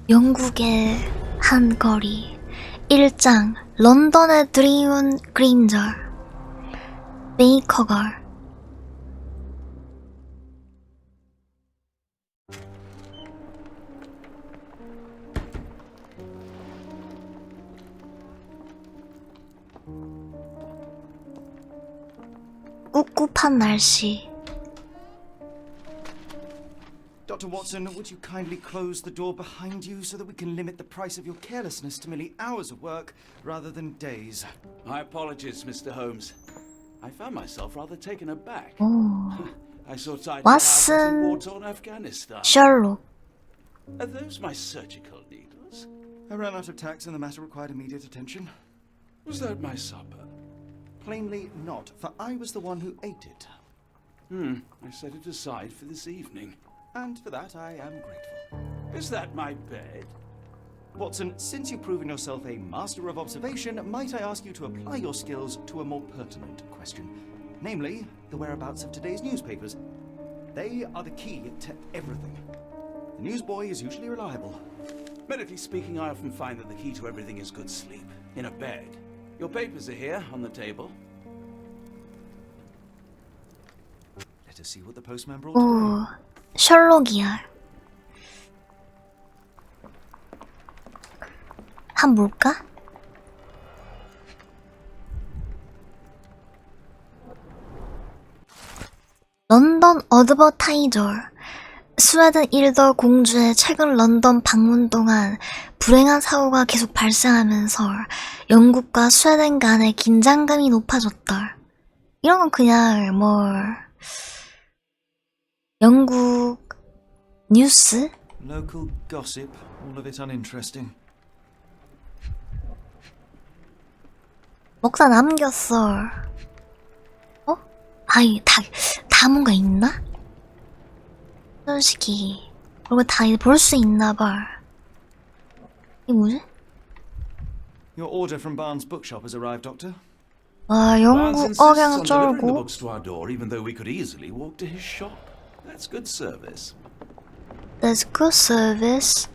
영국의 한 거리 1장 런던의 드리운 그림자 메이커걸 꿉꿉한 날씨. Dr. Watson, would you kindly close the door behind you so that we can limit the price of your carelessness to merely hours of work rather than days? My apologies, Mr. Holmes. I found myself rather taken aback. 오, I saw titles 왓슨, war-torn Afghanistan. 셜록. Are those my surgical needles? I ran out of tacks and the matter required immediate attention. Was that my supper? Plainly not, for I was the one who ate it. I set it aside for this evening. And for that I am grateful. Is that my bed? Watson, since you've proven yourself a master of observation, might I ask you to apply your skills to a more pertinent question? Namely, the whereabouts of today's newspapers. They are the key to everything. The newsboy is usually reliable. Medically speaking, I often find that the key to everything is good sleep. In a bed. Your papers are here, on the table. Let us see what the postman brought today. 오, 셜록이야. 한 볼까? 런던 어드버타이저. 스웨덴 일더 공주의 최근 런던 방문 동안 불행한 사고가 계속 발생하면서 영국과 스웨덴 간의 긴장감이 높아졌다. 이런 건 그냥 영국 뉴스? Local gossip, all of it uninteresting. 먹다 남겼어. 어? 아이, 다 뭔가 있나? 솔직히 그리고 다 볼 수 있나봐. 이게 뭐지? Your order from Barnes' bookshop has arrived, Doctor. 와, Barnes 영국 insists on 억양 delivering the 쩔고. books to our door, even though we could easily walk to his shop. That's good service. That's good service.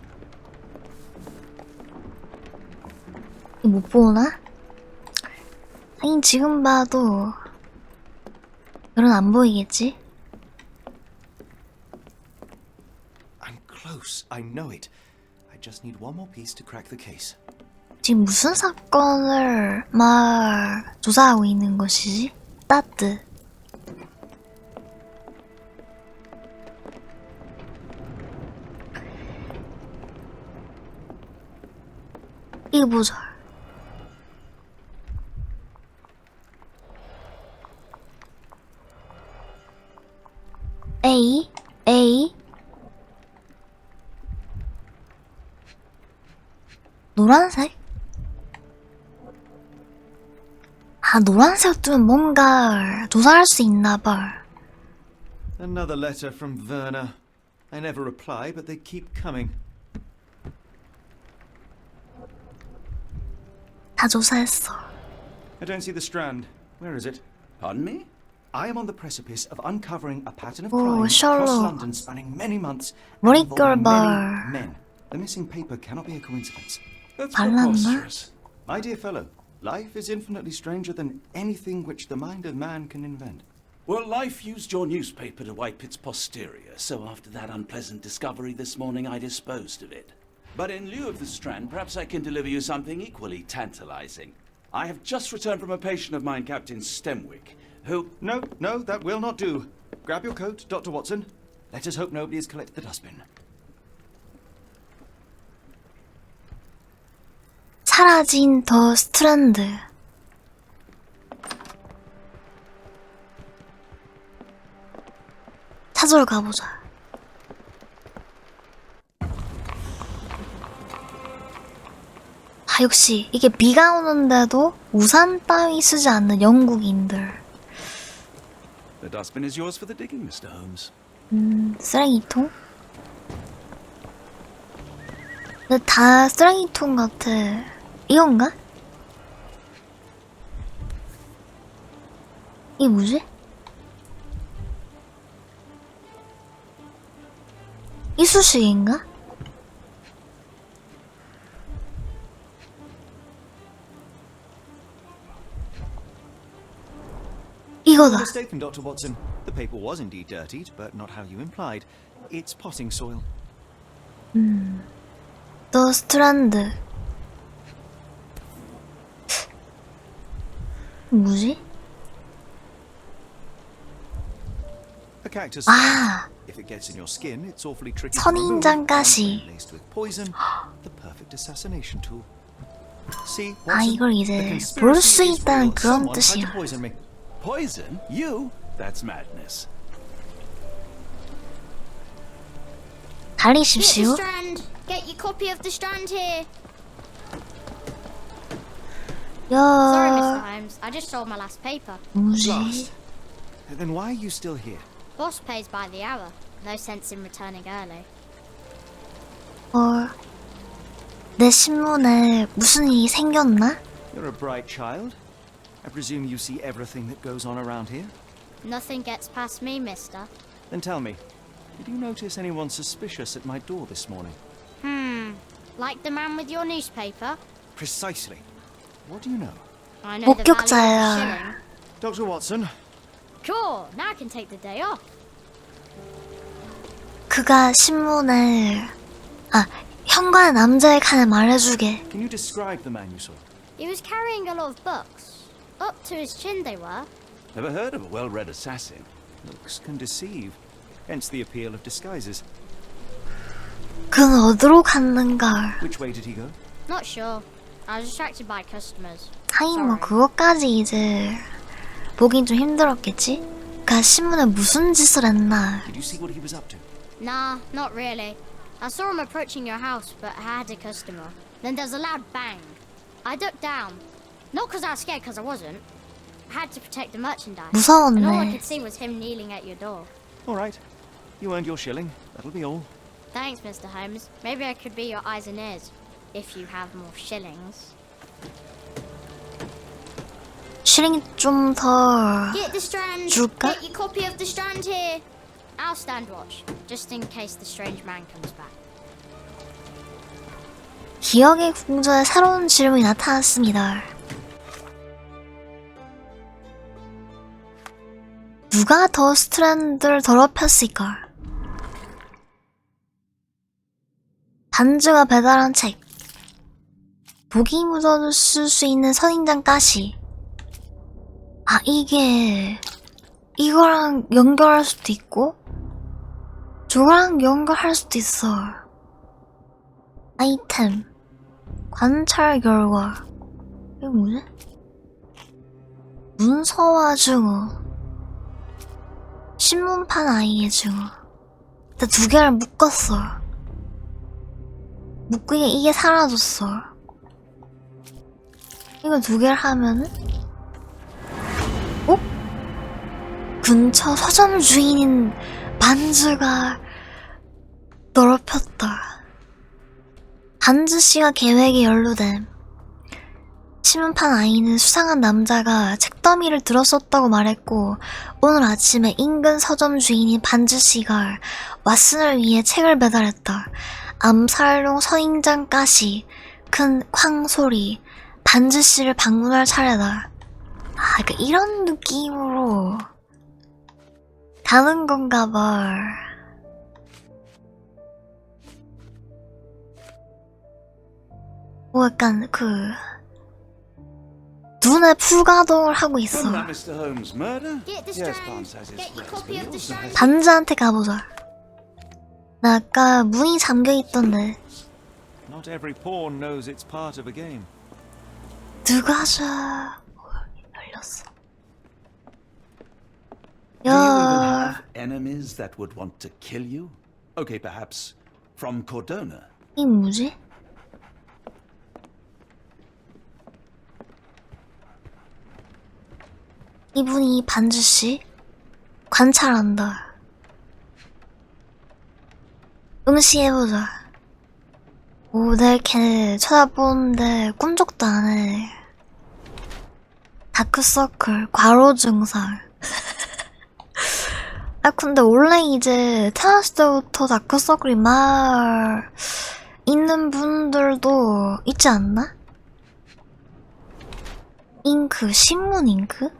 이거 못 보나? 하긴 지금 봐도 별은 안 보이겠지? I'm close, I know it. I just need one more piece to crack the case. 지금 무슨 사건을 막 조사하고 있는 것이지? 따뜻. 이거 보자. A 노란색? 아, 노란색 뜨면 뭔가 조사할 수 있나봐. Another letter from Werner. I never reply, but they keep coming. 다 조사했어. I don't see the strand. Where is it? Pardon me? I am on the precipice of uncovering a pattern of Oh, crime across Sherlock. London spanning many months 머리 and involving 걸 many men. The missing paper cannot be a coincidence. That's 발랐나? preposterous. My dear fellow, life is infinitely stranger than anything which the mind of man can invent. Well, life used your newspaper to wipe its posterior, so after that unpleasant discovery this morning, I disposed of it. But in lieu of the strand, perhaps I can deliver you something equally tantalizing. I have just returned from a patient of mine, Captain Stemwick, who... No, that will not do. Grab your coat, Dr. Watson. Let us hope nobody has collected the dustbin. 사라진 더 스트랜드. 찾으러 가보자. 아, 역시 이게 비가 오는데도 우산 따위 쓰지 않는 영국인들. The dustbin is yours for the digging, Mr. Holmes. 쓰레기통? 근데 다 쓰레기통 같아. 이건가? 이게 뭐지? 이쑤시개인가? 이거다. Mistaken, Dr. Watson. The paper was indeed dirtied, but not how you implied. It's potting soil. 더 스트란드. 뭐지? A cactus. 아, If it gets in your skin, it's awfully tricky to remove. 선인장가시. And laced with poison, the perfect assassination tool. See, 아, Watson? 이걸 The 이제 conspiracy 볼 수 is 있다는 real. 그런 Someone tried to 뜻이야. poison me. Poison? You? That's madness. Get the 달리십시오. Strand. Get your copy of the Strand here. Sorry, Mr. 야, Holmes. I just sold my last paper. 뭐지? Lost. Then why are you still here? Boss pays by the hour. No sense in returning early. 헐. 내 신문에 무슨 일이 생겼나? You're a bright child. I presume you see everything that goes on around here? Nothing gets past me, mister. Then tell me, did you notice anyone suspicious at my door this morning? Like the man with your newspaper? Precisely. What do you know? I know the value of a 목격자야. shilling. Dr. Watson, Cool. Now I can take the day off. 그가 신문을 현관 남자의 칸에 말해주게. can you describe the man you saw? He was carrying a lot of books. Up to his chin they were. Never heard of a well-read assassin. Looks can deceive. Hence the appeal of disguises. 그는 어디로 갔는가? Which way did he go? Not sure. I was distracted by customers. 하긴 뭐 그것까지 이제 보긴 좀 힘들었겠지? 그가 신문에 무슨 짓을 했나? Did you see what he was up to? Nah, not really. I saw him approaching your house, but I had a customer. Then there's a loud bang. I ducked down. Not because I was scared, because I wasn't. I had to protect the merchandise. And all I 무서웠네. could see was him kneeling at your door. All right. You earned your shilling. That'll be all. Thanks, Mr. Holmes. Maybe I could be your eyes and ears, if you have more shillings. 슈링 좀 더 Get the Strand. 줄까? Get your copy of the Strand here. I'll stand watch, just in case the strange man comes back. 기억의 궁전에 새로운 질문이 나타났습니다. 누가 더 스트랜드를 더럽혔을까? 반즈가 배달한 책. 독이 묻어있을 수 있는 선인장 가시. 아, 이거랑 연결할 수도 있고 저거랑 연결할 수도 있어. 아이템, 관찰 결과. 이게 뭐지? 문서와 증거, 신문판 아이의 증거. 근데 두 개를 묶었어. 묶으니까 이게 사라졌어. 이거 두 개를 하면은 근처 서점 주인인 반즈가 더럽혔다. 반즈 씨가 계획에 연루된 신문판 아이는 수상한 남자가 책더미를 들었었다고 말했고 오늘 아침에 인근 서점 주인인 반즈 씨가 왓슨을 위해 책을 배달했다. 암살용 서인장 가시, 큰 쾅소리, 반즈 씨를 방문할 차례다. 그러니까 이런 느낌으로 가는 건가 봐. 약간 눈에 풀가동을 하고 있어. Wasn't that Mr. Holmes' murder? Get the Yes, Strand. Barnes has his Get your threats, copy but he of the also Strand. has 반즈한테 가보자. 나 아까 문이 잠겨있던데. Not every pawn knows it's part of a game. 누가 자... 열렸어. Do you even 야, have enemies that would want to kill you? Okay, perhaps from Cordona. 이 뭐지? 이분이 반즈씨? 관찰한다. 응시해보자. 오, 내 이렇게 쳐다보는데 꿈쩍도 안 해. 다크서클, 과로 증상. 근데 원래 이제 태어났을 때부터 다크서클이 막 있는 분들도 있지 않나? 잉크, 신문 잉크?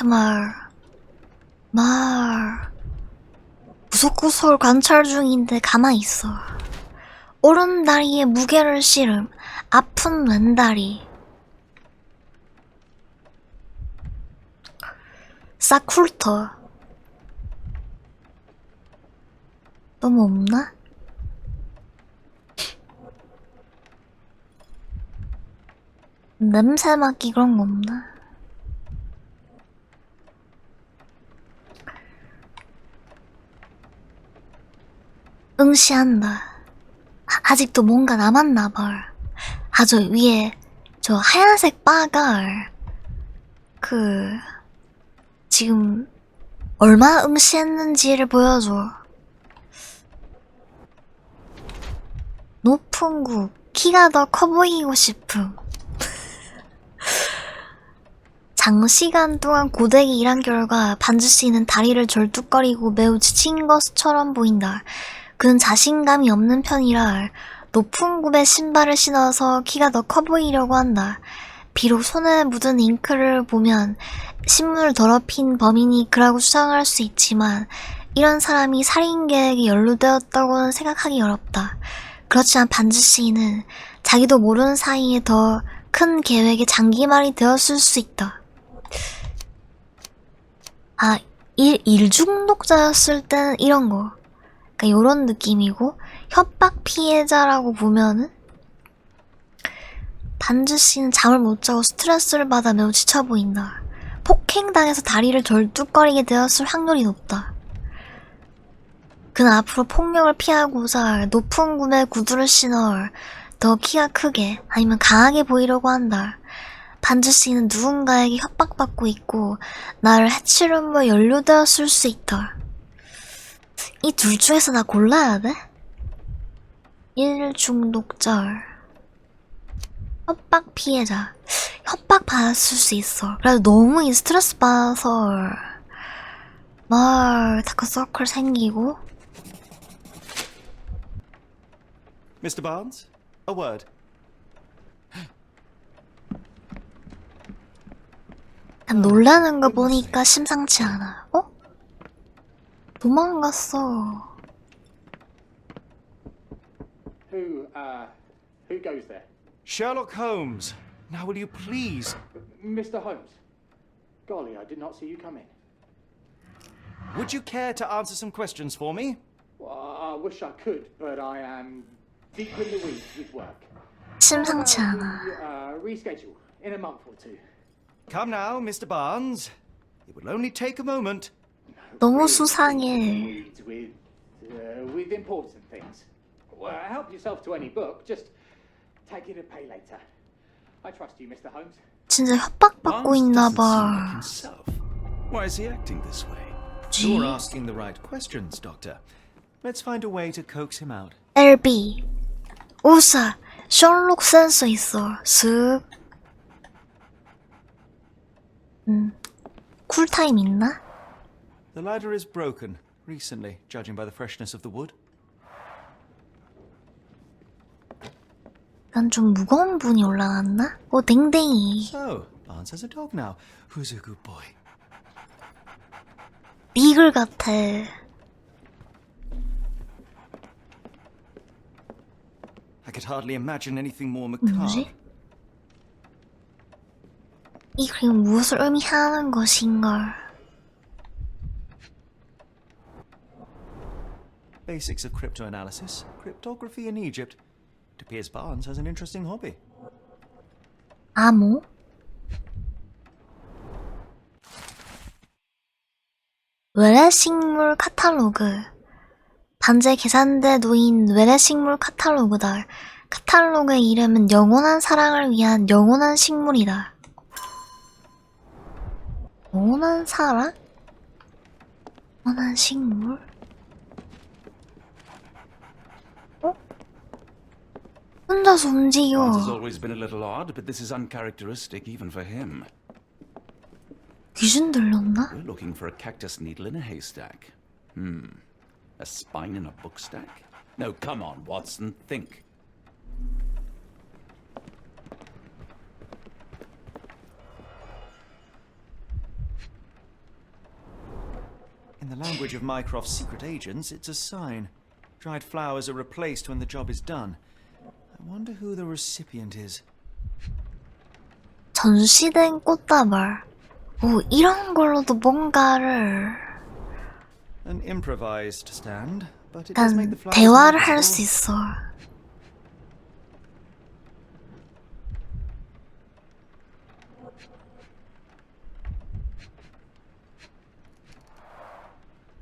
이렇게 구석구석을 관찰 중인데 가만히 있어. 오른 다리에 무게를 실음. 아픈 왼다리. 싹 훑어. 너무 없나? 냄새 맡기 그런 거 없나? 응시한다. 아직도 뭔가 남았나봐. 저 위에 저 하얀색 바가 지금 얼마 응시했는지를 보여줘. 높은 국, 키가 더 커 보이고 싶음. 장시간 동안 고되게 일한 결과 반주씨는 다리를 절뚝거리고 매우 지친 것처럼 보인다. 그는 자신감이 없는 편이라 높은 굽의 신발을 신어서 키가 더 커 보이려고 한다. 비록 손에 묻은 잉크를 보면 신문을 더럽힌 범인이 그라고 추정할 수 있지만 이런 사람이 살인 계획에 연루되었다고는 생각하기 어렵다. 그렇지만 반주씨는 자기도 모르는 사이에 더 큰 계획의 장기말이 되었을 수 있다. 일중독자였을 때는 이런 거. 그러니까 요런 느낌이고, 협박 피해자라고 보면은, 반주씨는 잠을 못 자고 스트레스를 받아 매우 지쳐 보인다. 폭행당해서 다리를 절뚝거리게 되었을 확률이 높다. 그는 앞으로 폭력을 피하고자 높은 굽의 구두를 신어 더 키가 크게 아니면 강하게 보이려고 한다. 반주씨는 누군가에게 협박받고 있고 나를 해칠 음모에 연루되었을 수 있다. 이 둘 중에서 나 골라야 돼? 일중독자, 협박 피해자. 협박 받았을 수 있어. 그래도 너무 이 스트레스 받아서 다크서클 생기고. Mr. Barnes, a word. 놀라는 거 보니까 심상치 않아. 어? 도망갔어. Who goes there? Sherlock Holmes. Now will you please? Mr. Holmes. Golly, I did not see you come in. Would you care to answer some questions for me? Well, I wish I could, but I am deep in the weeds with work. 심상치 How about 않아. we, reschedule in a month or two? Come now, Mr. Barnes. It will only take a moment. 너무 수상해. Weeds with important things. Well, help yourself to any book. Just take it and pay later. I trust you, Mr. Holmes. 진짜 협박받고 Barnes 있나 doesn't seem like 봐. himself. Why is he acting this way? You're asking the right questions, Doctor. Let's find a way to coax him out. LB. 우사. 셜록 센서 있어. 슥. 쿨타임 있나? The ladder is broken recently, judging by the freshness of the wood. 난 좀 무거운 분이 올라갔나? 오, 댕댕이. So, Barnes has a dog now. Who's a good boy? 비글 같아. I could hardly imagine anything more macabre. 뭐지? 이 그림 무엇을 의미하는 것인걸? Basics of cryptoanalysis, cryptography in Egypt. It appears Barnes has an interesting hobby. 암호? 외래식물 카탈로그. 반제 계산대에 놓인 외래식물 카탈로그다. 카탈로그의 이름은 영원한 사랑을 위한 영원한 식물이다. 영원한 사랑? 영원한 식물? 어? 혼자서 움직여. Barnes has always been a little odd, but this is uncharacteristic even for him. 귀신 들렸나? We're looking for a cactus needle in a haystack. A spine in a book stack? No, come on, Watson, think. In the language of Mycroft's secret agents, it's a sign. Dried flowers are replaced when the job is done. I wonder who the recipient is. 전시된 꽃다발. 오, 이런 걸로도 뭔가를 An improvised stand, but it does make the 약간 flowers 대화를 more 할 수 visible. 있어.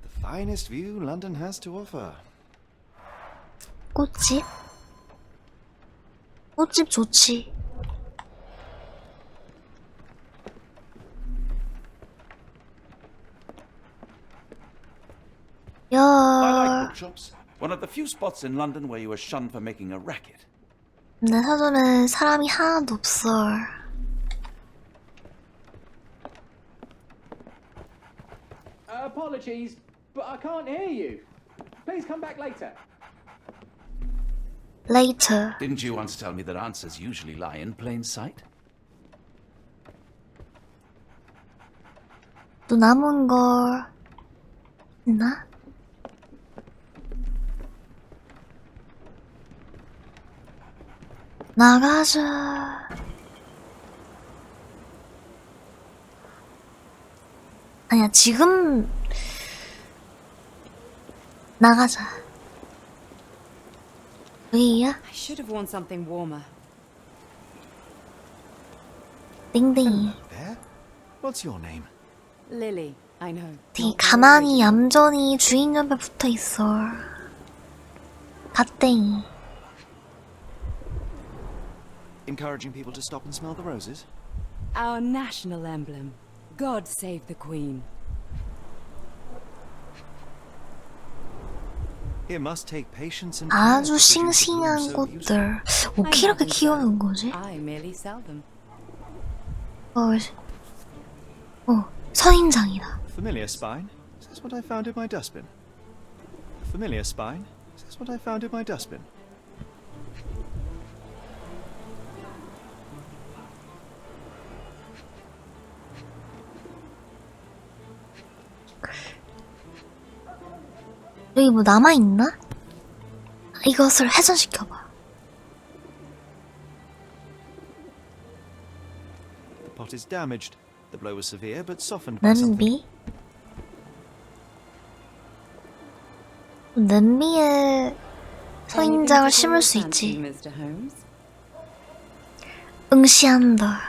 The finest view London has to offer. 꽃집? 꽃집 좋지. I like 야, bookshops. One of the few spots in London where you are shunned for making a racket. 내 사전에 사람이 하나도 없어. Apologies, but I can't hear you. Please come back later. Later. Didn't you once tell me that answers usually lie in plain sight? 또 남은 걸 있나? 나가자. 아니야, 지금 나가자. 여기야? I should have worn something warmer. 땡땡이. There? What's your name? Lily, I know. 되게 Not very 가만히 original. 얌전히 주인 옆에 붙어 있어. 갓땡이. Encouraging people to stop and smell the roses? Our national emblem. God save the Queen. It must take patience and 아주 care to produce a bloom 싱싱한 so beautiful. 꽃들. 어떻게 I 이렇게 haven't 키우는 some. 거지? I merely sell them. 선인장이다. Familiar spine? Is this what I found in my dustbin? Familiar spine? Is this what I found in my dustbin? 여기 뭐 남아있나? 이것을 회전시켜봐. The pot is damaged. The blow was severe, but softened by something. 냄비에 선인장을 심을 수 Fancy, 있지. Mr. Holmes. 응시한다.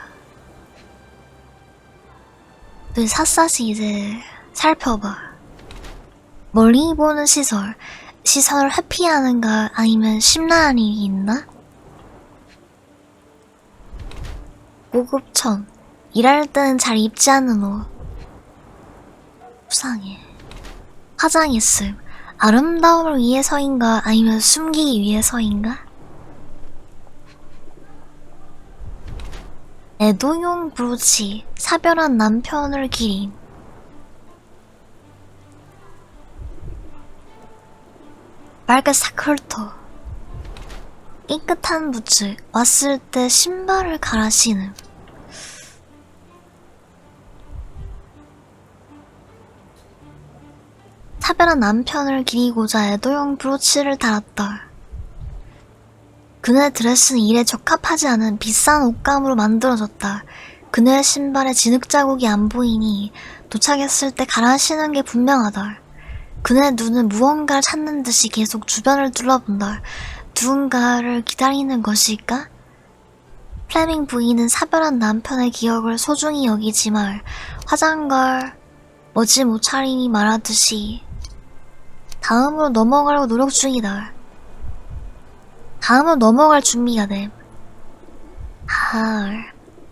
너 샅샅이 이제 살펴봐. 멀리 보는 시설. 시선을 회피하는가 아니면 심란한 일이 있나? 고급천. 일할 때는 잘 입지 않는 옷. 수상해. 화장했음. 아름다움을 위해서인가 아니면 숨기기 위해서인가? 애도용 브로치. 사별한 남편을 기림. 맑은 사컬터. 깨끗한 부츠. 왔을 때 신발을 갈아 신음. 사별한 남편을 기리고자 애도용 브로치를 달았다. 그녀의 드레스는 일에 적합하지 않은 비싼 옷감으로 만들어졌다. 그녀의 신발에 진흙 자국이 안 보이니 도착했을 때 갈아 신은 게 분명하다. 그녀의 눈은 무언가를 찾는 듯이 계속 주변을 둘러본다. 누군가를 기다리는 것일까? 플레밍 부인은 사별한 남편의 기억을 소중히 여기지만 화장걸 머지 못 차리니 말하듯이 다음으로 넘어가려고 노력 중이다. 다음으로 넘어갈 준비가 됨.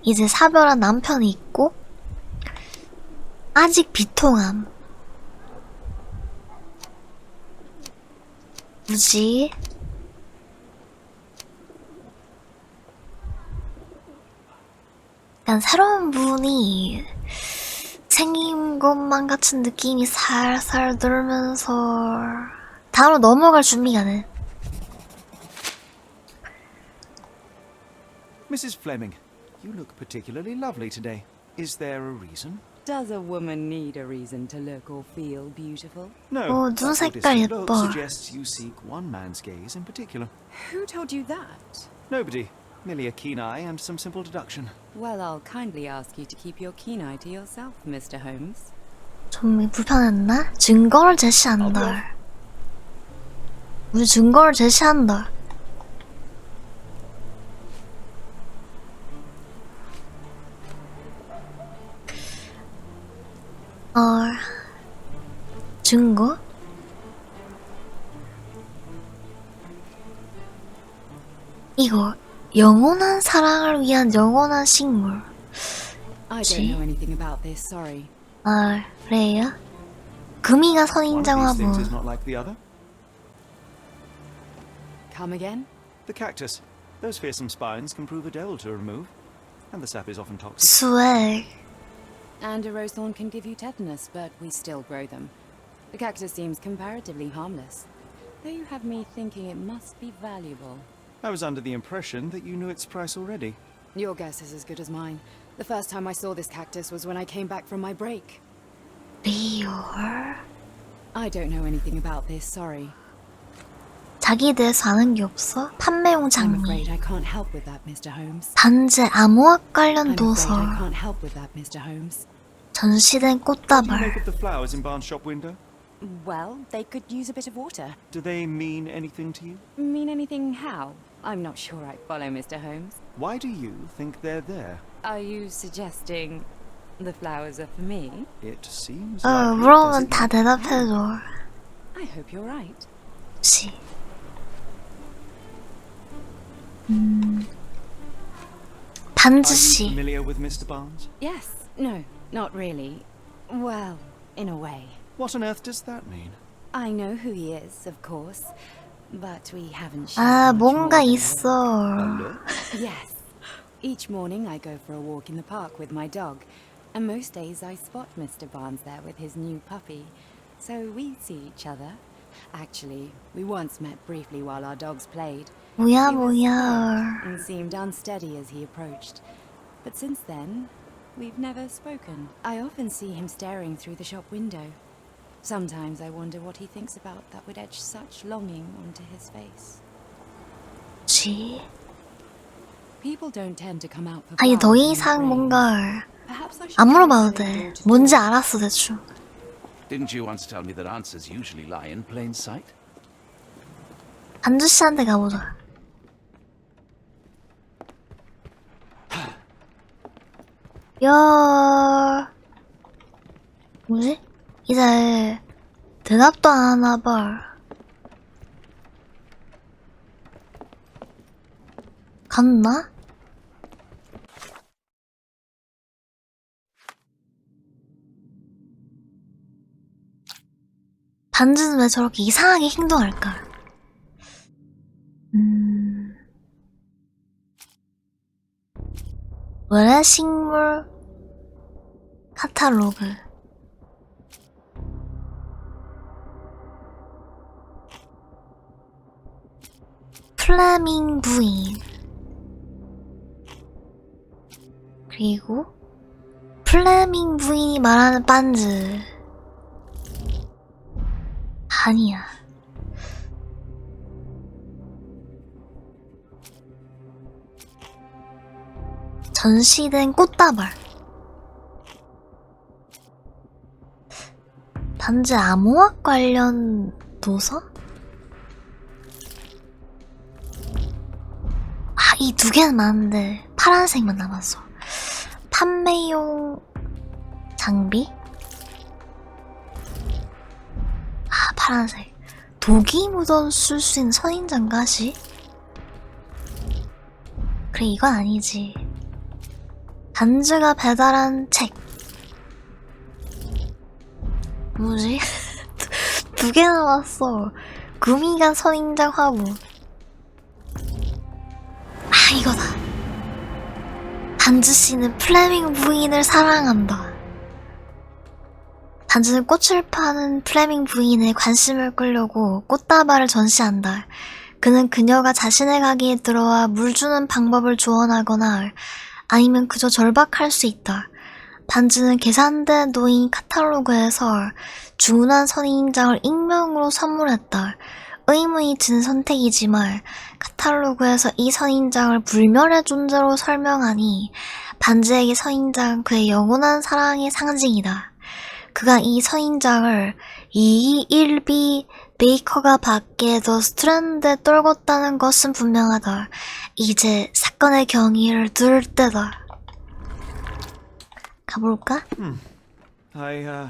이제 사별한 남편이 있고 아직 비통함. 뭐지? 약간 새로운 분이 생긴 것만 같은 느낌이 살살 들면서 다음으로 넘어갈 준비가 돼. Mrs. Fleming, you look particularly lovely today. Is there a reason? Does a woman need a reason to look or feel beautiful? No, 눈 that 색깔 distant look 예뻐. suggests you seek one man's gaze in particular. Who told you that? Nobody. Merely a keen eye and some simple deduction. Well, I'll kindly ask you to keep your keen eye to yourself, Mr. Holmes. 좀 불편했나? 증거를 제시한다. 우리 증거를 제시한다. 증거? 이거 영원한 사랑을 위한 영원한 식물. I don't know anything about this, sorry. 아, 그래요? 금이가 One of these 선인장화보. things is not like the other. Come again? The cactus. Those fearsome spines can prove a devil to remove, and the sap is often toxic. 스웩. And a rose thorn can give you tetanus, but we still grow them. The cactus seems comparatively harmless, though you have me thinking it must be valuable. I was under the impression that you knew its price already. Your guess is as good as mine. The first time I saw this cactus was when I came back from my break. 리얼. I don't know anything about this, sorry. 자기에 대해서 아는 게 없어? 판매용 I'm 장미. afraid I can't help with that, Mr. Holmes. 단지 암호학 관련 I'm afraid 도서. I can't help with that, Mr. Holmes. 전시된 What do you make 꽃다발. of the flowers in Barnes' shop window? Well, they could use a bit of water. Do they mean anything to you? Mean anything how? I'm not sure I follow, Mr. Holmes. Why do you think they're there? Are you suggesting the flowers are for me? It seems 어, like 물어보면 다 대답해줘. I hope you're right. 씨. 반즈 Are you 씨. familiar with Mr. Barnes? Yes. No, not really. Well, in a way. What on earth does that mean? I know who he is, of course, but we haven't 아, shared much more 뭔가 than a look. 있어. Look. Yes. Each morning I go for a walk in the park with my dog, and most days I spot Mr. Barnes there with his new puppy, so we see each other. Actually, we once met briefly while our dogs played. 뭐야, He was 뭐야. quiet and seemed unsteady as he approached. But since then, we've never spoken. I often see him staring through the shop window. Sometimes I wonder what he thinks about that would etch such longing onto his face. 지. People don't tend to come out for 아니, 더 flowers when it 이상 rains. 뭔가 Perhaps I should 안 try 물어봐도 setting 돼. door to 뭔지 door. 알았어, 대충. Didn't you once tell me that answers usually lie in plain sight? 반주 씨한테 가보자. 야, 뭐지? 이제 대답도 안 하나 봐. 갔나? 반지는 왜 저렇게 이상하게 행동할까? 원래 식물 카탈로그. 플레밍 부인. 그리고 플레밍 부인이 말하는 반즈. 아니야. 전시된 꽃다발. 단지 암호학 관련 도서? 아, 이 두 개는 많은데 파란색만 남았어. 판매용 장비? 아, 파란색. 독이 묻어 쓸 수 있는 선인장 가시? 그래, 이건 아니지. 반즈가 배달한 책. 뭐지? 두 개 남았어. 구미가 선인장 화보. 아, 이거다. 반즈 씨는 플레밍 부인을 사랑한다. 반즈는 꽃을 파는 플레밍 부인의 관심을 끌려고 꽃다발을 전시한다. 그는 그녀가 자신의 가게에 들어와 물 주는 방법을 조언하거나 아니면 그저 절박할 수 있다. 반지는 계산대에 놓인 카탈로그에서 주문한 선인장을 익명으로 선물했다. 의문이 드는 선택이지만 카탈로그에서 이 선인장을 불멸의 존재로 설명하니 반지에게 선인장은 그의 영원한 사랑의 상징이다. 그가 이 선인장을 221B 베이커가 밖에 더 스트랜드에 떨궜다는 것은 분명하다. 이제 사건의 경위를 들을 때다. 가볼까? I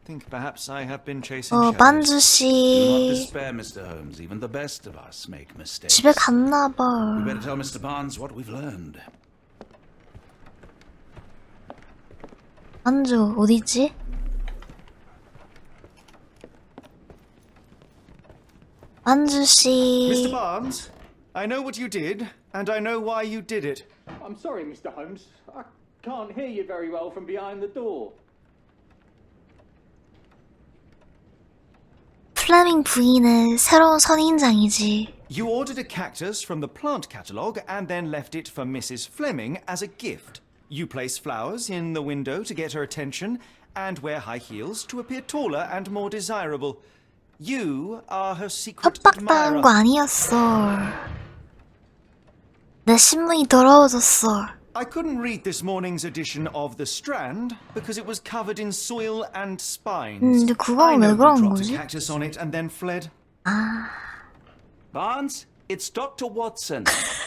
think perhaps I have been chasing shadows. 만주 Do not 씨 despair, Mr. Holmes. Even the best of us make mistakes. 집에 갔나봐. You better tell Mr. Barnes what we've learned. 만주 어디지? 만주 씨. Mr. Barnes, I know what you did, and I know why you did it. I'm sorry, Mr. Holmes. I can't hear you very well from behind the door. 플레밍 부인의 새로운 선인장이지. You ordered a cactus from the plant catalogue and then left it for Mrs. Fleming as a gift. You place flowers in the window to get her attention and wear high heels to appear taller and more desirable. You are her secret 협박당한 admirer. 거 아니었어. 내 신문이 더러워졌어. I couldn't read this morning's edition of The Strand because it was covered in soil and spines. 근데 I 그건 왜 know you 그런 dropped 거지? a cactus on it and then fled. Barnes, it's Dr. Watson.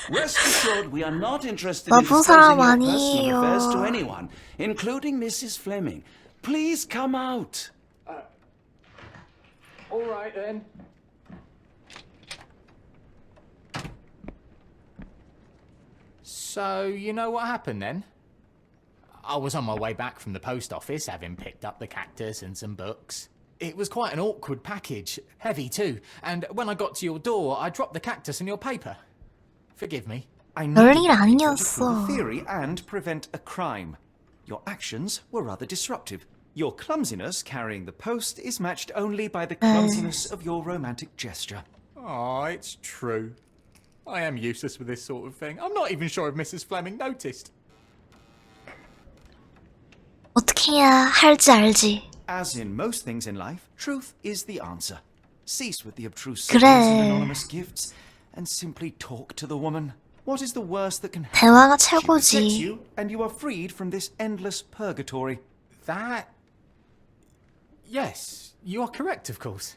Rest assured, we are not interested in 나쁜 disclosing 사람 your 아니에요. personal affairs to anyone, including Mrs. Fleming. Please come out. All right, then. So, you know what happened then? I was on my way back from the post office, having picked up the cactus and some books. It was quite an awkward package, heavy too, and when I got to your door, I dropped the cactus in your paper. Forgive me. I 별일 needed to prove 아니었어. a theory and prevent a crime. Your actions were rather disruptive. Your clumsiness carrying the post is matched only by the clumsiness of your romantic gesture. Oh, it's true. I am useless with this sort of thing. I'm not even sure if Mrs. Fleming noticed. 어떻게 해야 할지 알지. As in most things in life, truth is the answer. Cease with the obtruse 그래. signals and anonymous gifts and simply talk to the woman. What is the worst that can happen? 대화가 She protects 최고지. you and you are freed from this endless purgatory. That... Yes, you are correct, of course.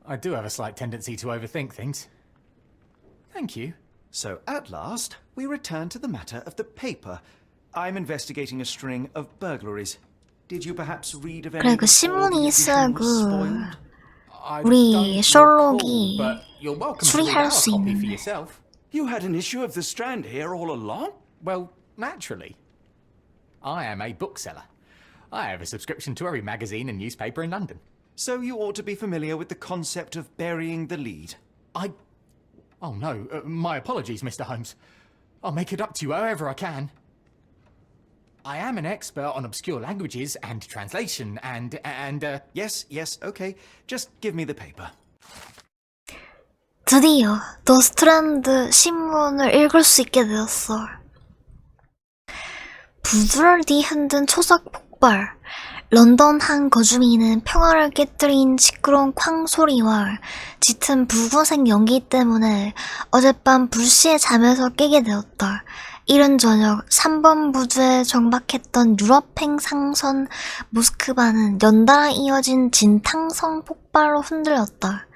I do have a slight tendency to overthink things. Thank you. So at last, we return to the matter of the paper. I'm investigating a string of burglaries. Did you perhaps read of any 그래, 그 before the 신문이 있어야 edition was 그 spoiled? I 우리 don't 셜록이 recall, but you're welcome to read 추리할 our 수 copy for 있는데. yourself. You had an issue of The Strand here all along? Well, naturally. I am a bookseller. I have a subscription to every magazine and newspaper in London. So you ought to be familiar with the concept of burying the lead. Oh no, my apologies, Mr. Holmes. I'll make it up to you however I can. I am an expert on obscure languages and translation and Yes, okay. Just give me the paper. 드디어 더 스트랜드 신문을 읽을 수 있게 되었어. 부두를 뒤흔든 초석 폭발. 런던 한 거주민은 평화를 깨뜨린 시끄러운 쾅 소리와 짙은 붉은색 연기 때문에 어젯밤 불시에 잠에서 깨게 되었다. 이른 저녁 3번 부두에 정박했던 유럽행 상선 모스크바는 연달아 이어진 진탕성 폭발로 흔들렸다.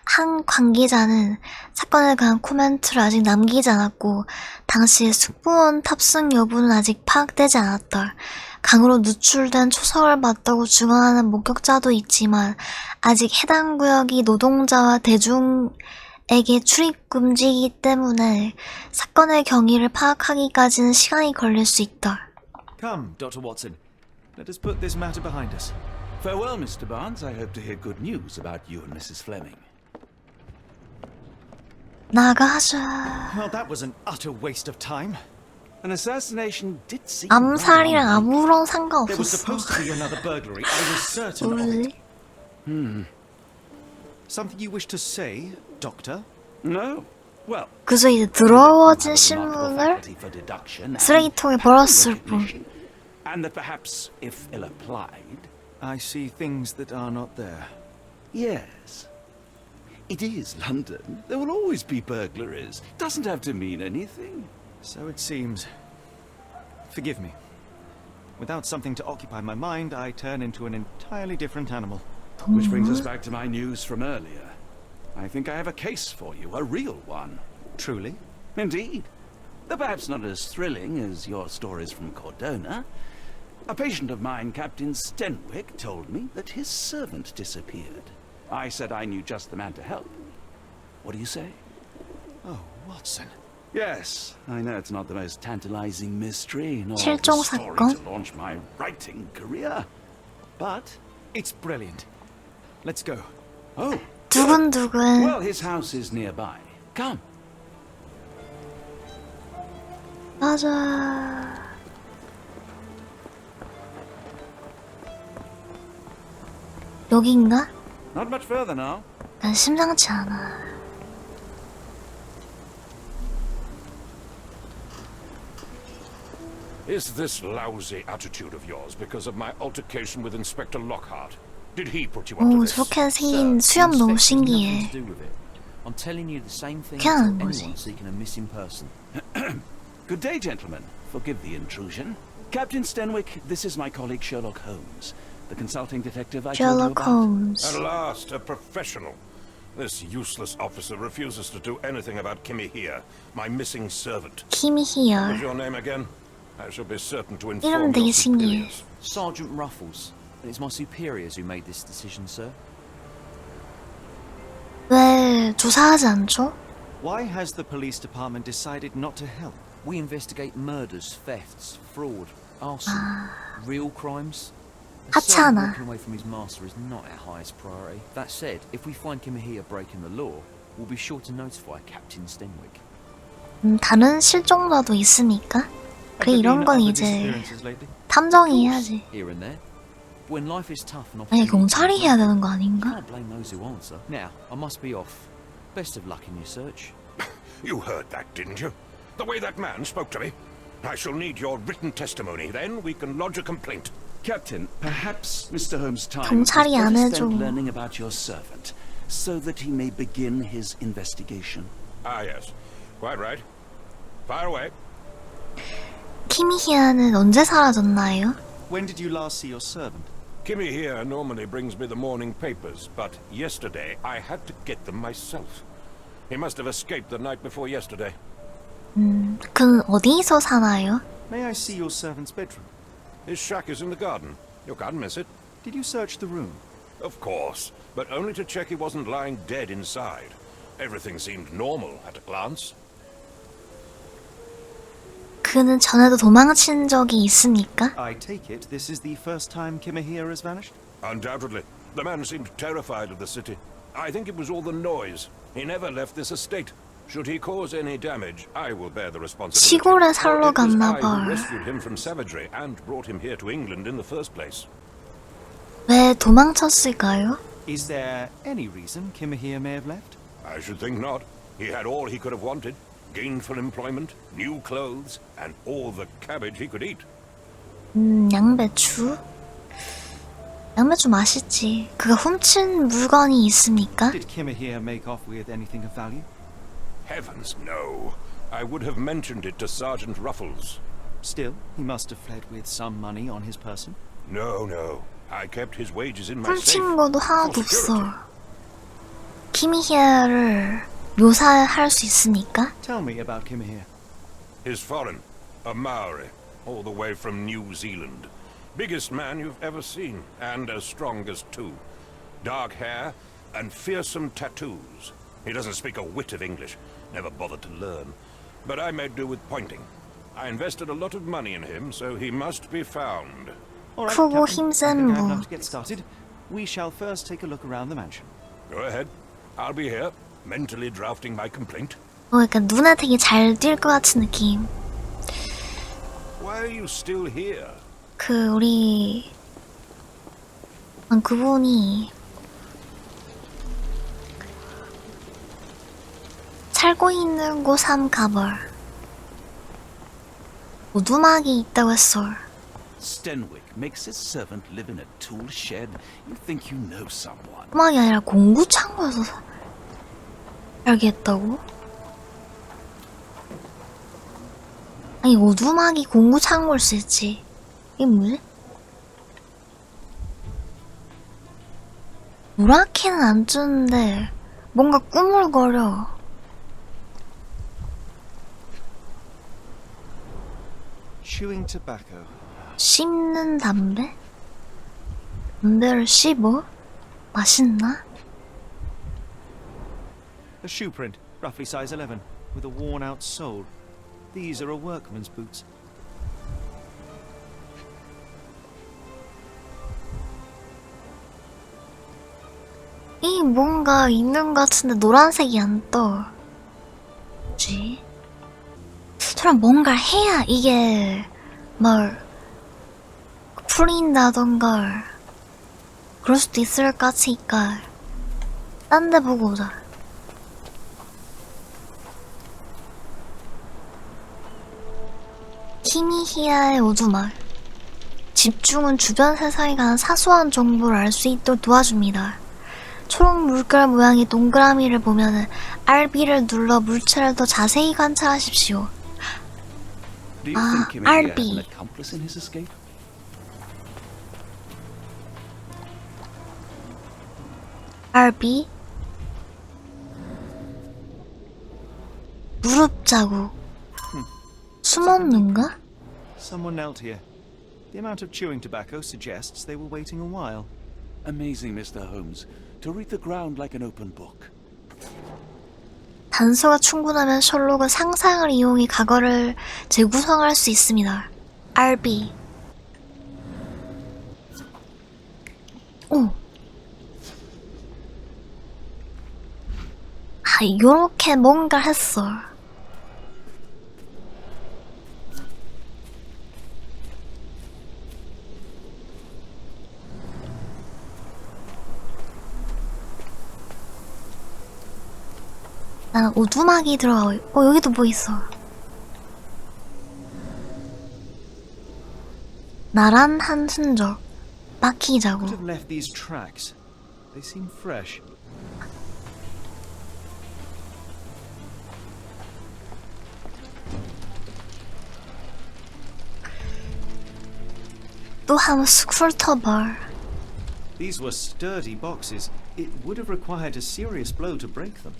한 관계자는 사건에 관한 코멘트를 아직 남기지 않았고 당시 승무원 탑승 여부는 아직 파악되지 않았다. 강으로 누출된 초석을 봤다고 증언하는 목격자도 있지만 아직 해당 구역이 노동자와 대중에게 출입 금지이기 때문에 사건의 경위를 파악하기까지는 시간이 걸릴 수 있다. Come, Dr. Watson. Let us put this matter behind us. Farewell, Mr. Barnes. I hope to hear good news about you and Mrs. Fleming. 나가자. Well, that was an utter waste of time. An assassination did seem 암살이랑 rather 아무런 There was 상관없었어. supposed to be another burglary. I was certain of it. 뭐지? Something you wish to say, Doctor? No. Well, 그저 이제 I have 더러워진 a remarkable 신문을 faculty for deduction and 쓰레기통에 pattern 버렸을 뿐. recognition. And that perhaps, if ill applied... I see things that are not there. Yes. It is London. There will always be burglaries. Doesn't have to mean anything. So it seems. Forgive me. Without something to occupy my mind, I turn into an entirely different animal. Which brings us back to my news from earlier. I think I have a case for you, a real one. Truly? Indeed. Though perhaps not as thrilling as your stories from Cordona. A patient of mine, Captain Stenwick, told me that his servant disappeared. I said I knew just the man to help. What do you say? Oh, Watson. Yes, I know it's not the most tantalizing mystery, nor the 실종 story 사건? to launch my writing career. But, It's brilliant. Let's go. oh, 두근두근. well, his house is nearby. Come. 맞아. 여긴가? Not much further now. 난 심상치 않아. Is this lousy attitude of yours because of my altercation with Inspector Lockhart? Did he put you up to 오, this? 저렇게 생긴 수염 너무 신기해. I'm telling you the same thing 그냥 to 하는 거지. anyone seeking a missing person. Good day, gentlemen. Forgive the intrusion. Captain Stenwick, this is my colleague Sherlock Holmes, the consulting detective I told you Sherlock about. Holmes. At last, a professional. This useless officer refuses to do anything about Kimmy here, my missing servant. Kimmy What's here. your name again? I shall be certain to 이름 inform 되게 your 신기해. superiors. Sergeant Ruffles. And it's my superiors who made this decision, sir. 왜 조사하지 않죠? Why has the police department decided not to help? We investigate murders, thefts, fraud, arson, real crimes. A servant 하찮아. walking away from his master is not our highest priority. That said, if we find Kimahia breaking the law, we'll be sure to notify Captain Stenwick. 다른 실종자도 있으니까? 그래, Have there 이런 been 건 other 이제 disappearances lately? Of course, 탐정해야지. here and there. When life is tough and 아니, opportunity 경찰이 해야 되는 거 아닌가? can't blame those who answer. Now, I must be off. Best of luck in your search. You heard that, didn't you? The way that man spoke to me. I shall need your written testimony. Then we can lodge a complaint. Captain, perhaps Mr. Holmes' time is 경찰이 안 better 해줘. spent learning about your servant, so that he may begin his investigation. Ah, yes. Quite right. Fire away. 키미히아는 언제 사라졌나요? When did you last see your servant? Kimmy here normally brings me the morning papers, but yesterday I had to get them myself. He must have escaped the night before yesterday. 그는 어디서 사나요? May I see your servant's bedroom? His shack is in the garden. You can't miss it. Did you search the room? Of course, but only to check he wasn't lying dead inside. Everything seemed normal at a glance. 그는 전에도 도망친 적이 있습니까? I take it this is the first time Kimahia has vanished? Undoubtedly. The man seemed terrified of the city. I think it was all the noise. He never left this estate. Should he cause any damage, I will bear the responsibility. 시골에 살러 For it was 갔나 I 봐. who rescued him from savagery and brought him here to England in the first place. 왜 도망쳤을까요? Is there any reason Kimahia may have left? I should think not. He had all he could have wanted. Gainful employment, new clothes, and all the cabbage he could eat. 양배추? 양배추 맛있지. 그가 훔친 물건이 있습니까? Did Kimahia make off with anything of value? Heavens, no. I would have mentioned it to Sergeant Ruffles. Still, he must have fled with some money on his person. No, no. I kept his wages in my safe. 훔친 것도 하나도 For security. 없어. 키미히아를 묘사할 수 있으니까? Tell me about Kimahia. He's foreign. A Maori. All the way from New Zealand. Biggest man you've ever seen. And as strong as two. Dark hair and fearsome tattoos. He doesn't speak a whit of English. Never bothered to learn. But I made do with pointing. I invested a lot of money in him, so he must be found. All right, 크고 Captain, 힘센 I think I have 분. enough to get started. We shall first take a look around the mansion. Go ahead. I'll be here, mentally drafting my complaint. 그러니까 눈에 되게 잘 띌 것 같은 느낌. Why are you still here? 우리 그분이 살고 있는 곳 함 가볼. 오두막이 있다고 했어. Stenwick makes his servant live in a tool shed. You think you know someone. 오두막이 아니라 공구 창고에서 살게 했다고? 아니 오두막이 공구 창고일 수 있지. 이게 뭐지? 노랗게는 안 주는데 뭔가 꾸물거려. Chewing tobacco. 씹는 담배? 담배를 씹어? 맛있나? A shoe print, roughly size 11, with a worn-out sole. These are a workman's boots. 이 뭔가 있는 것 같은데 노란색이 안 떠. 뭐지? 저런 뭔가를 해야 이게 막 풀린다던가 그럴 수도 있을 것 같으니까 딴 데 보고 오자. 히미히야의 오두막. 집중은 주변 세상에 관한 사소한 정보를 알 수 있도록 도와줍니다. 초록 물결 모양의 동그라미를 보면은 RB를 눌러 물체를 더 자세히 관찰하십시오. Do you think Kimmy RB. had an accomplice in his escape? RB 무릎 자국. 숨었는가? Someone knelt here. The amount of chewing tobacco suggests they were waiting a while. Amazing, Mr. Holmes. To read the ground like an open book. 단서가 충분하면 셜록은 상상을 이용해 과거를 재구성할 수 있습니다. RB. 오. 요렇게 뭔가 했어. 나는 오두막이 들어가고, 여기도 뭐 있어. 나란한 흔적, 바퀴 Could 자국. have left these tracks. They seem fresh. 또 한 스쿨터벌. These were sturdy boxes. It would have required a serious blow to break them.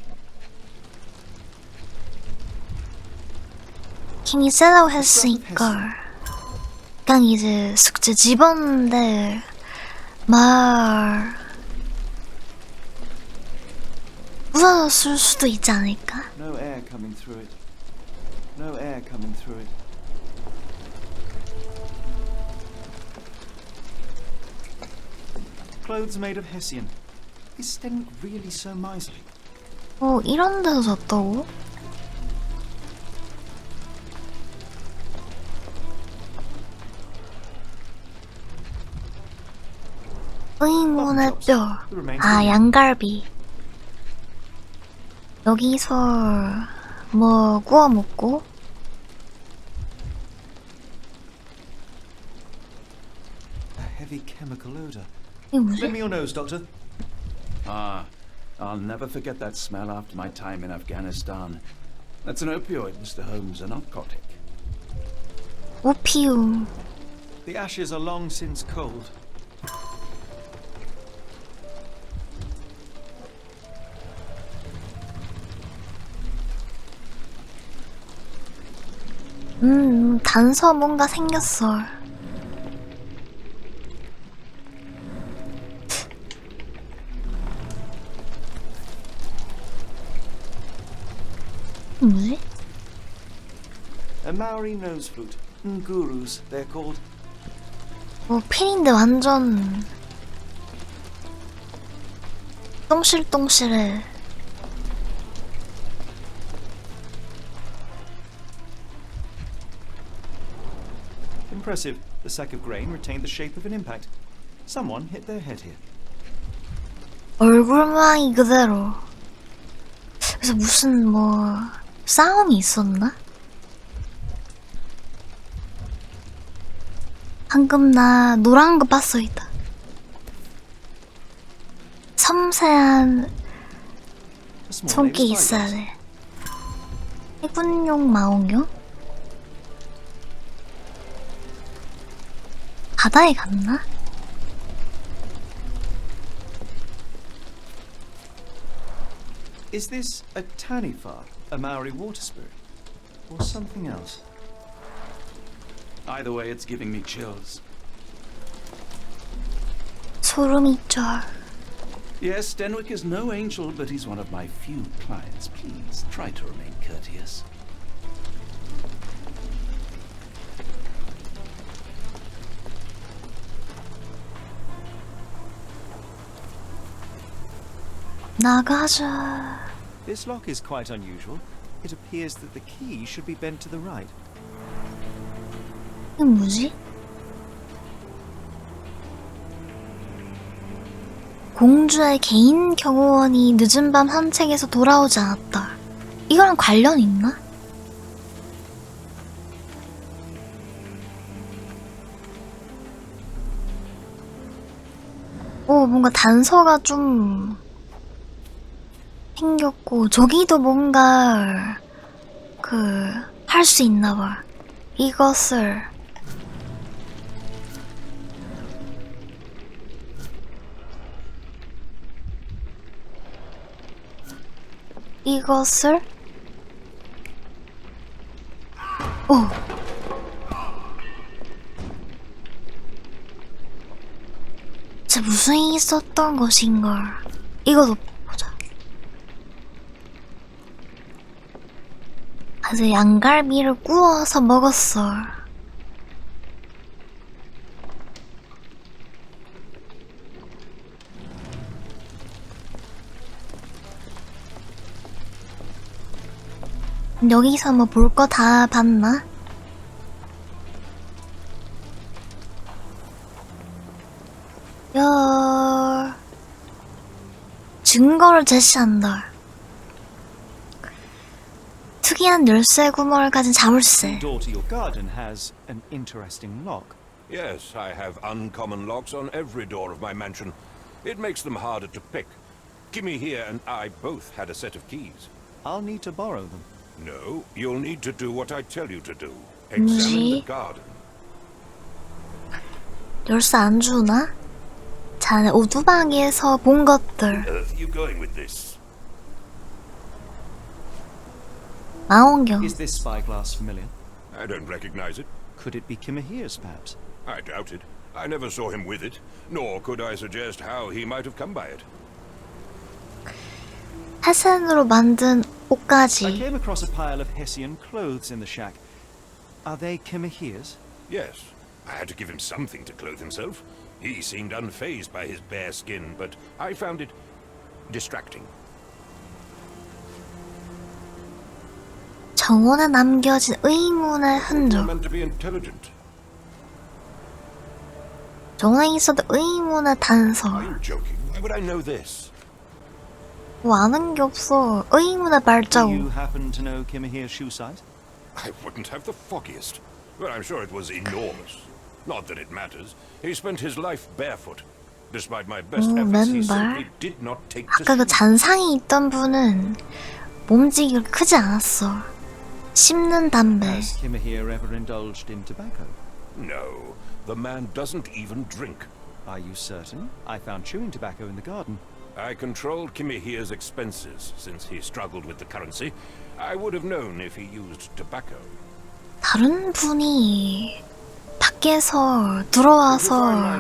힘이 세다고 했으니까 그냥 이제 숙제 집었는데 말 부서졌을 수도 있지 않을까? No air coming through it. No air coming through it. Clothes made of Hessian. Is Stenwick really so miserly? 이런 데서 잤다고? 의문의 뼈. 양갈비. 여기서 뭐 구워 먹고? A heavy chemical odor. 이게 뭐지? Lend me your nose, Doctor. Ah, I'll never forget that smell after my time in Afghanistan. That's an opioid, Mr. Holmes, a narcotic. 오피움. The ashes are long since cold. 단서 뭔가 생겼어. 뭐지? A Maori nose flute. Ngurus, they're called. 필인데 완전 똥실똥실해. Impressive. The sack of grain retained the shape of an impact. Someone hit their head here. 얼굴 모양이 그대로. 그래서 무슨 뭐 싸움이 있었나? 방금 나 노란 거 봤어 있다. 섬세한 A small 손길 naval 있어야 spyglass. 돼. 해군용 망원경? 바다에 갔나? Is this a tanifar, a Maori water spirit, or something else? Either way, it's giving me chills. 소름이 쩔. Yes, Denwick is no angel, but he's one of my few clients. Please, try to remain courteous. 나가자. This lock is quite unusual. It appears that the key should be bent to the right. 이게 뭐지? 공주의 개인 경호원이 늦은 밤 산책에서 돌아오지 않았다. 이거랑 관련 있나? 오, 뭔가 단서가 좀 생겼고, 저기도 뭔가 할 수 있나 봐. 이것을 오, 진짜 무슨 일이 있었던 것인걸. 이것도 보자. 아주 양갈비를 구워서 먹었어. 여기서 뭐 볼 거 다 봤나? 증거를 제시한다. 특이한 열쇠 구멍을 가진 자물쇠. The door to your garden has an interesting lock. Yes, I have uncommon locks on every door of my mansion. It makes them harder to pick. Kimmy here and I both had a set of keys. I'll need to borrow them. No, you'll need to do what I tell you to do. Examine the garden. 열쇠 안 주나? 자, 오두방에서 본 것들. Earth, you going with this? 망원경. Is this spyglass familiar? I don't recognize it. Could it be Kimahia's, perhaps? I doubt it. I never saw him with it, nor could I suggest how he might have come by it. 해산으로 만든 I 옷까지. came across a pile of Hessian clothes in the shack. Are they Kimahia's? Yes, I had to give him something to clothe himself. He seemed unfazed by his bare skin, but I found it distracting. 정원에 남겨진 의문의 You're 흔적. meant to be intelligent. 정원에 있어도 의문의 단서. Are you joking? Why would I know this? 뭐 아는 게 없어. 의문의 Do you 발자국. happen to know Kimahia's shoe size? I wouldn't have the foggiest. But I'm sure it was enormous. Not that it matters. He spent his life barefoot. Despite my best efforts, he simply did not take to 아까 그 shoes. 잔상이 있던 분은 몸집이 그렇게 크지 않았어. 씹는 담배. Has Kimahia ever indulged in tobacco? No, the man doesn't even drink. Are you certain? I found chewing tobacco in the garden. I controlled Kimahia's expenses since he struggled with the currency. I would have known if he used tobacco. 다른 분이 밖에서 들어와서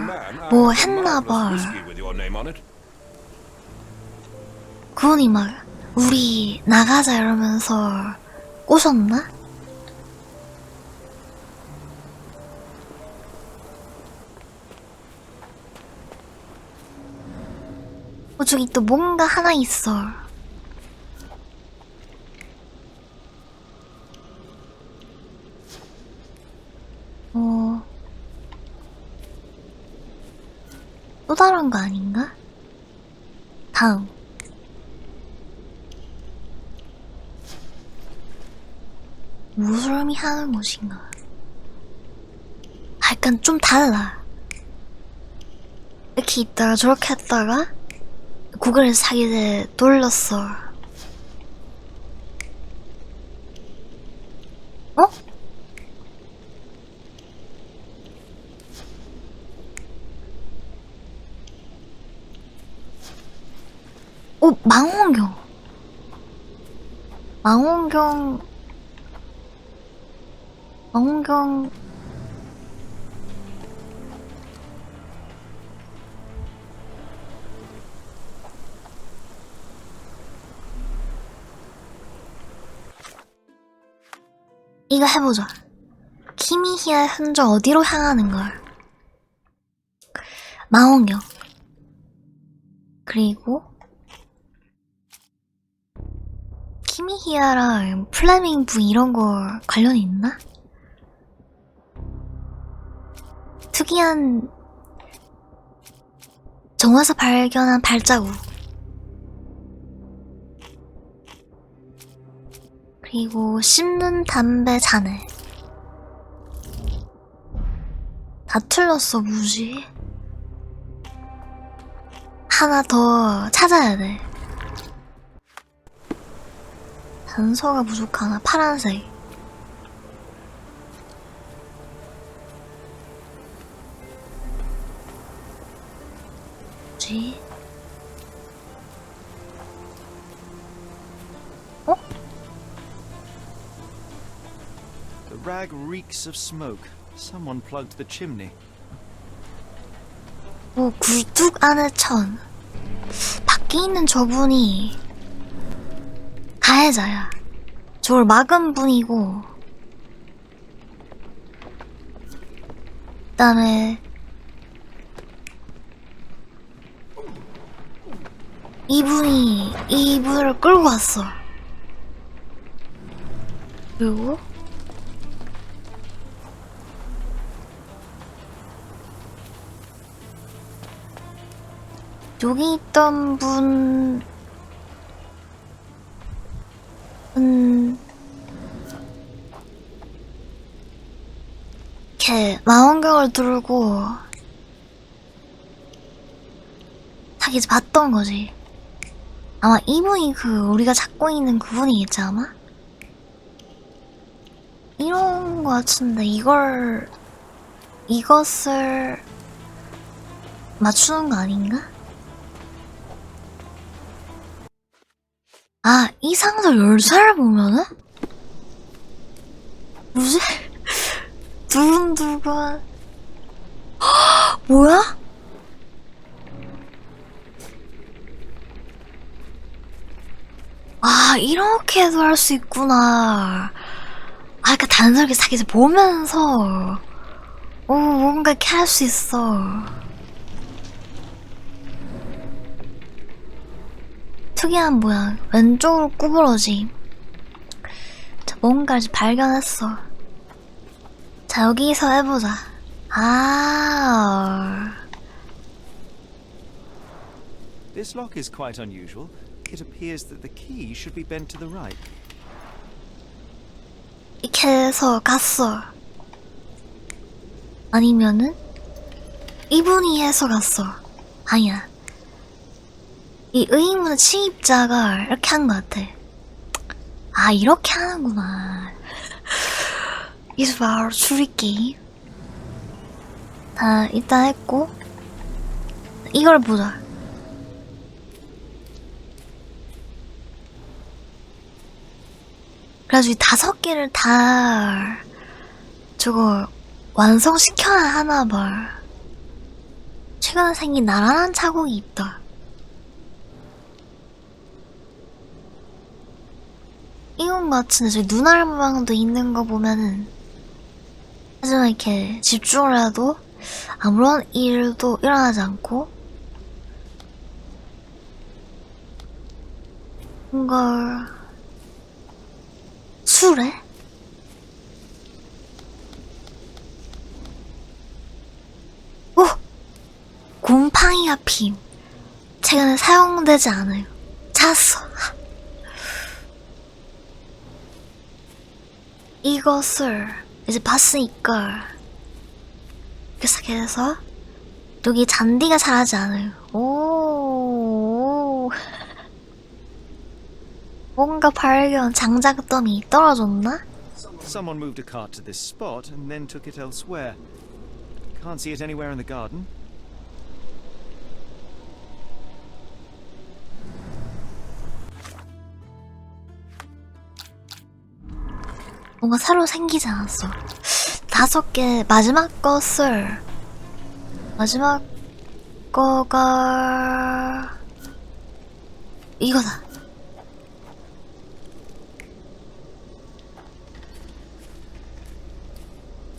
뭐 했나 봐. Whiskey with your name on it. 그분이 막 우리 나가자 이러면서 꼬셨나? 저기 또 뭔가 하나 있어. 또 다른 거 아닌가? 다음. 무술미 하는 곳인가? 약간 좀 달라. 이렇게 있다가 저렇게 했다가 고개를 사기에 돌렸어. 어? 오, 망원경. 망원경. 이거 해보자. 키미히의 흔적 어디로 향하는 걸. 망원경. 그리고 키미히아랑 플레밍 부 이런 거 관련이 있나? 특이한 정화에서 발견한 발자국. 그리고 씹는 담배 잔해. 다 틀렸어. 뭐지? 하나 더 찾아야 돼. 단서가 부족하나? 파란색. 뭐지? 어? The rag reeks of smoke. Someone plugged the chimney. 오, 굴뚝 안에 천. 밖에 있는 저분이 가해자야. 저걸 막은 분이고, 그다음에 이분이 이분을 끌고 왔어. 그리고 여기 있던 분 이렇게 망원경을 들고 딱 이제 봤던 거지. 아마 이분이 우리가 찾고 있는 그분이겠지 아마? 이런 거 같은데 이것을 맞추는 거 아닌가? 아, 이 상자 열쇠를 보면은? 뭐지? 두근두근. 뭐야? 아, 이렇게도 할 수 있구나. 아, 그니까 단서를 사기에서 보면서 뭔가 이렇게 할 수 있어. 특이한 모양. 왼쪽으로 구부러짐. 자, 뭔가를 발견했어. 자, 여기서 해보자. This lock is quite unusual. It appears that the key should be bent to the right. 이렇게 해서 갔어. 아니면은 이분이 해서 갔어. 아니야. 이 의문의 침입자가 이렇게 한 것 같아. 아, 이렇게 하는구나. 이게 바로 추리게임. 다 일단 했고, 이걸 보자. 그래가지고 이 5개를 다 저거 완성시켜야 하나봐. 최근에 생긴 나란한 자국이 있다. 이건 것 같은데 저기 눈알 모양도 있는 거 보면은 하지만 이렇게 집중을 해도 아무런 일도 일어나지 않고 이걸 술에? 오! 곰팡이가 핌. 최근에 사용되지 않아요. 찾았어. 이것을 이제 봤으니까 이렇게 해서 여기 잔디가 자라지 않아요. 오. 뭔가 발견. 장작더미 떨어졌나? Someone moved a cart to this spot and then took it elsewhere. Can't see it anywhere in the garden. 뭔가 새로 생기지 않았어. 5개 마지막 거가 이거다.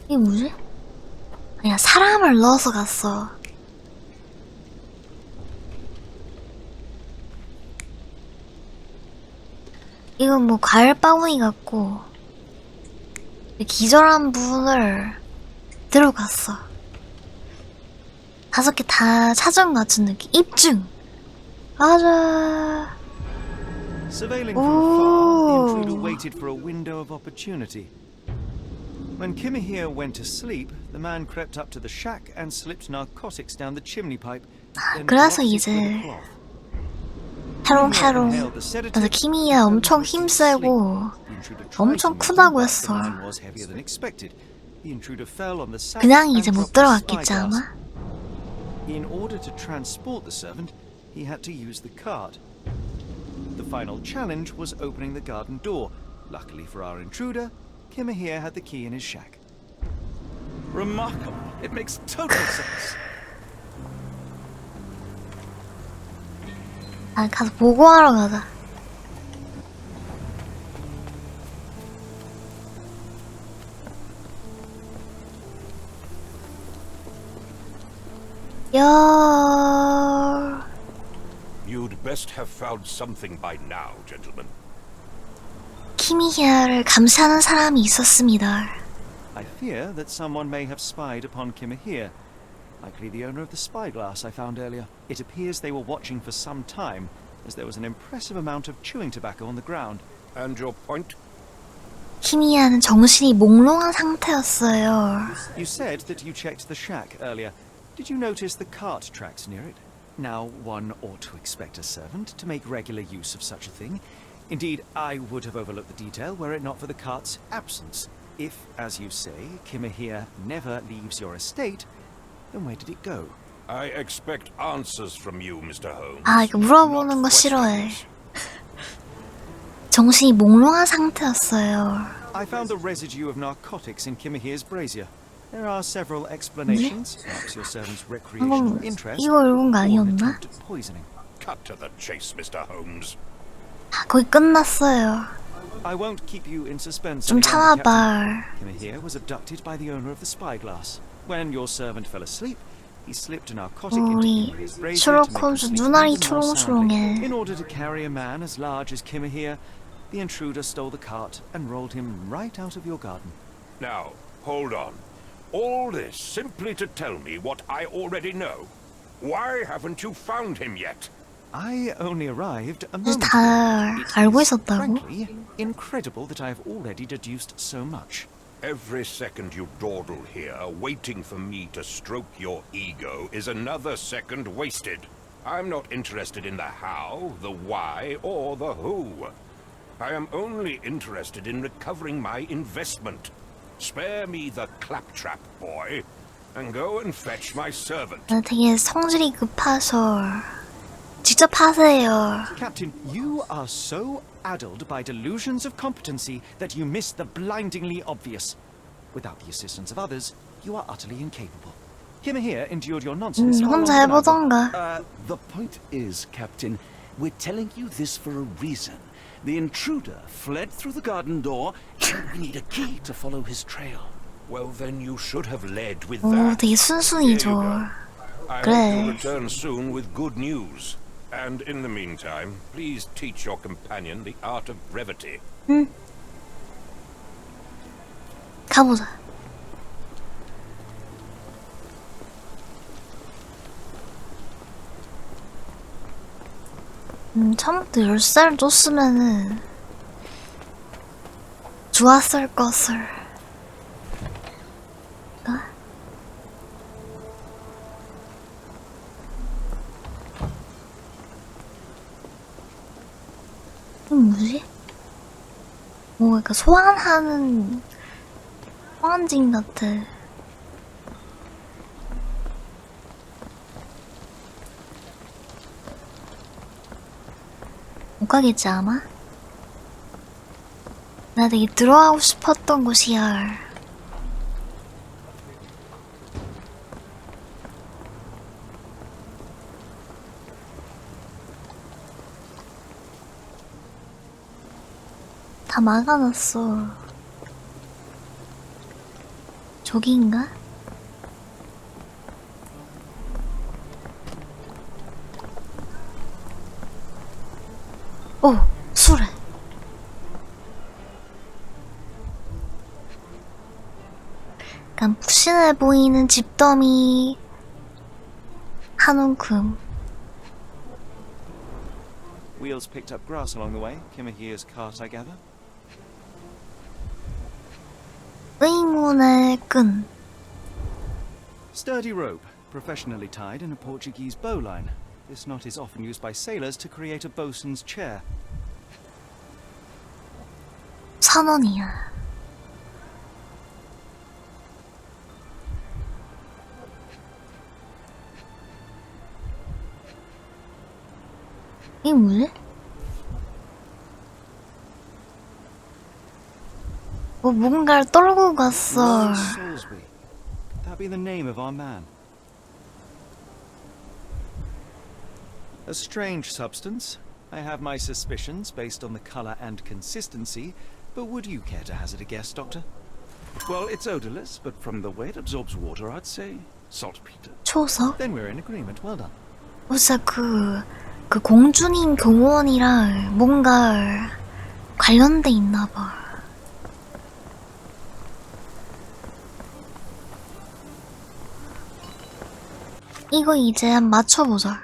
이게 뭐지? 아니야, 사람을 넣어서 갔어. 이건 뭐 과일 바구니 같고 기절한 분을 들어갔어. 5개 다 찾은 것 같은 느낌. 입증. 맞아. Surveilling from afar, the intruder waited for a window of opportunity. When Kimahir went to sleep, the man crept up to the shack and slipped narcotics down the chimney pipe. then 그래서 blocked it 이제 with a cloth. 해롱해롱. 맞아, 키미야 엄청 힘세고 엄청 크다고 했어. 그냥 이제 못 들어갔겠지 아마? In order to transport the servant, he had to use the cart. The final challenge was opening the garden door. Luckily for our intruder, Kimahir had the key in his shack. Remarkable. It makes total sense. 아, 가서 보고하러 가자. 야. You'd best have found something by now, gentlemen. 키미히아를 감시하는 사람이 있었습니다. I fear that someone may have spied upon Kimahir. Likely the owner of the spyglass I found earlier. It appears they were watching for some time, as there was an impressive amount of chewing tobacco on the ground. And your point? 키미히아는 정신이 몽롱한 상태였어요. You said that you checked the shack earlier. Did you notice the cart tracks near it? Now, one ought to expect a servant to make regular use of such a thing. Indeed, I would have overlooked the detail were it not for the cart's absence. If, as you say, Kimahir never leaves your estate, then where did it go? I expect answers from you, Mr. Holmes. 아, 이거 물어보는 거 싫어해. 정신이 몽롱한 상태였어요. I found the residue of narcotics in Kimahir's brazier. There are several explanations. Perhaps your servant's recreational interest, 이거 읽은 거 or an 아니었나? attempt at poisoning. Cut to the chase, Mr. Holmes. 아, 거의 끝났어요. I won't keep you in suspense. 좀 any longer, 참아봐. Captain. Kimahir was abducted by the owner of the spyglass. When your servant fell asleep, he slipped a narcotic into 우리 Kimahir's brazier 셜록 to make him 홈즈 sleep 눈알이 even more soundly. 초롱초롱해. In order to carry a man as large as Kimahir, the intruder stole the cart and rolled him right out of your garden. Now, hold on. All this simply to tell me what I already know. Why haven't you found him yet? I only arrived a 그래서 moment 다 ago. 알고 It is, 있었다고? frankly, incredible that I have already deduced so much. Every second you dawdle here, waiting for me to stroke your ego, is another second wasted. I'm not interested in the how, the why, or the who. I am only interested in recovering my investment. Spare me the claptrap, boy, and go and fetch my servant. 되게 성질이 급하셔. 직접 하세요. Captain, you are so addled by delusions of competency that you miss the blindingly obvious. Without the assistance of others, you are utterly incapable. Kimahir endured your nonsense far 혼자 longer than I will. 해보던가. The point is, Captain, we're telling you this for a reason. The intruder fled through the garden door, and we need a key to follow his trail. Well, then you should have led with 오, that. 되게 Here you 순순이죠. go. I hope 그래. you'll return soon with good news. And in the meantime, please teach your companion the art of brevity. 가보자. 처음부터 10살 줬으면은 좋았을 것을. 이게 뭐지? 뭐 그러니까 소환하는 소환진 같아. 못 가겠지 아마? 나 되게 들어가고 싶었던 곳이야. 다 막아놨어. 저기인가? 오! 술을! 약간 푹신해 보이는 집더미 한 움큼. Wheels picked up grass along the way. Kimahia's cart, I gather. 의문의 끈. Sturdy rope, professionally tied in a Portuguese bowline. This knot is often used by sailors to create a bosun's chair. 1,000원이야. 이게 뭐지? 뭔가를 떨고 갔어. Lord Salisbury. That be the name of our man. A strange substance. I have my suspicions based on the color and consistency, but would you care to hazard a guess, Doctor? Well, it's odorless, but from the way it absorbs water, I'd say saltpeter. 초석? Then we're in agreement. Well done. 진짜 그 공주님 교원이랑 뭔가 관련돼 있나봐. 이거 이제 한번 맞춰보자.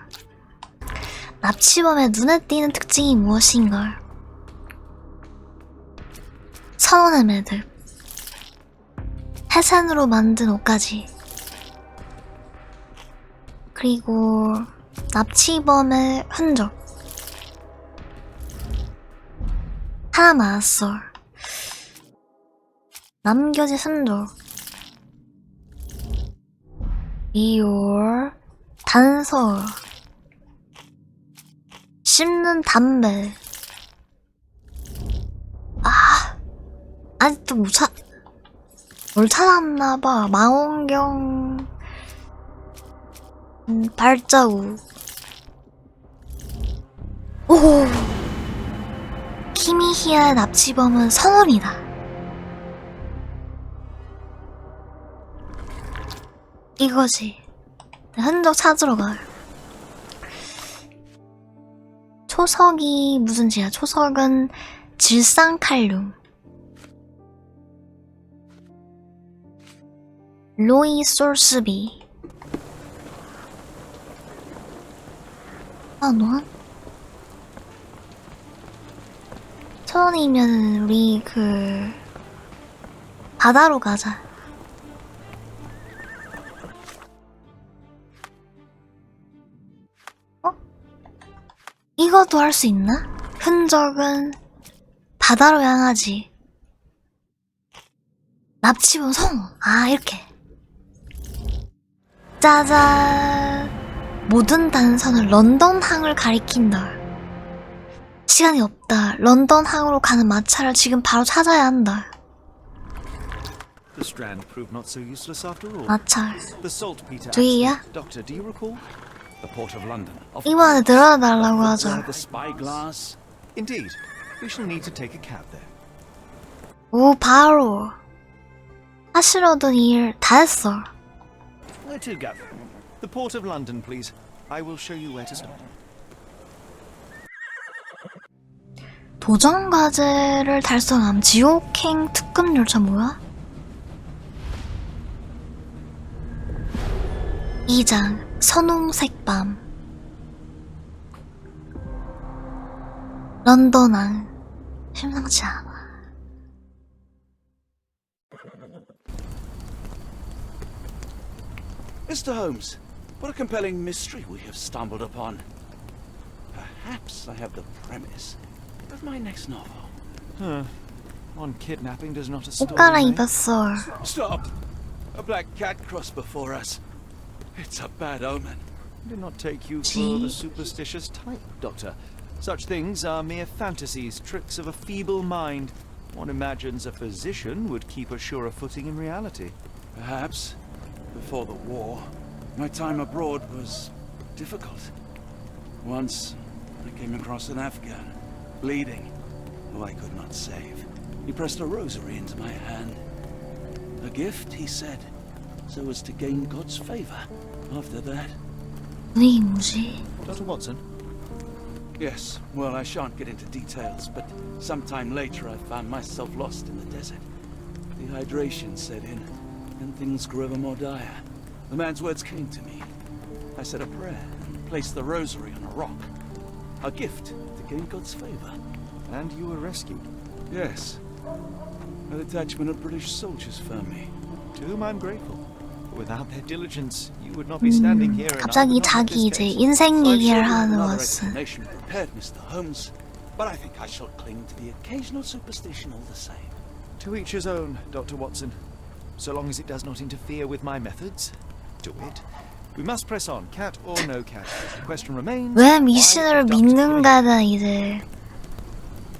납치범의 눈에 띄는 특징이 무엇인가? 선원의 매듭, 해산으로 만든 옷까지, 그리고 납치범의 흔적. 하나 맞았어. 남겨진 흔적. 리올, 단서, 씹는 담배. 아직도 뭘 찾았나봐. 망원경, 발자국. 오! 키미히아의 납치범은 선원이다. 이거지. 흔적 찾으러 가. 초석이 무슨 지야? 초석은 질산칼륨. 로이 솔스비. 넌? 1,000원이면 우리 바다로 가자. 이것도 할 수 있나? 흔적은 바다로 향하지. 납치범 성우. 이렇게. 짜잔. 모든 단서는 런던항을 가리킨다. 시간이 없다. 런던항으로 가는 마차를 지금 바로 찾아야 한다. The strand proved not so useless after all. 마차. The saltpeter 저기야? accident. Doctor, do you recall? The port of London. 이번에 들어달라고 하죠. The spyglass. Indeed. We shall need to take a cab there. 오, 바로. 하시려던 일 다 했어. Where to go? The port of London, please. I will show you where to stop. 도전 과제를 달성함. 지옥행 특급 열차 뭐야? 2장 선홍색 밤. 런던항. 심상치 않아. Mr. Holmes, what a compelling mystery we have stumbled upon. Perhaps I have the premise. of my next novel. Huh. One kidnapping does not a 옷 story 갈아입었어. Stop! A black cat crossed before us. It's a bad omen. Did not take you for the superstitious type, Doctor. Such things are mere fantasies, tricks of a feeble mind. One imagines a physician would keep a surer footing in reality. Perhaps. Before the war, my time abroad was difficult. Once, I came across an Afghan, bleeding, who I could not save. He pressed a rosary into my hand. A gift, he said, so as to gain God's favor. After that... 분위기 뭐지? Dr. Watson? Yes, well, I shan't get into details, but sometime later I found myself lost in the desert. Dehydration set in, and things grew ever more dire. The man's words came to me. I said a prayer and placed the rosary on a rock. A gift to gain God's favor. And you were rescued. Yes. A detachment of British soldiers found me. To whom I'm grateful. Without their diligence, you would not be standing here. 갑자기 자기 이제 인생 얘기를 하는 Another 왓슨. explanation prepared, Mr. Holmes, but I think I shall cling to the occasional superstition all the same. To each his own, Dr. Watson. So long as it does not interfere with my methods, do it. We must press on, cat or no cat. The question remains. 왜 미신을 믿는가에 대한 이제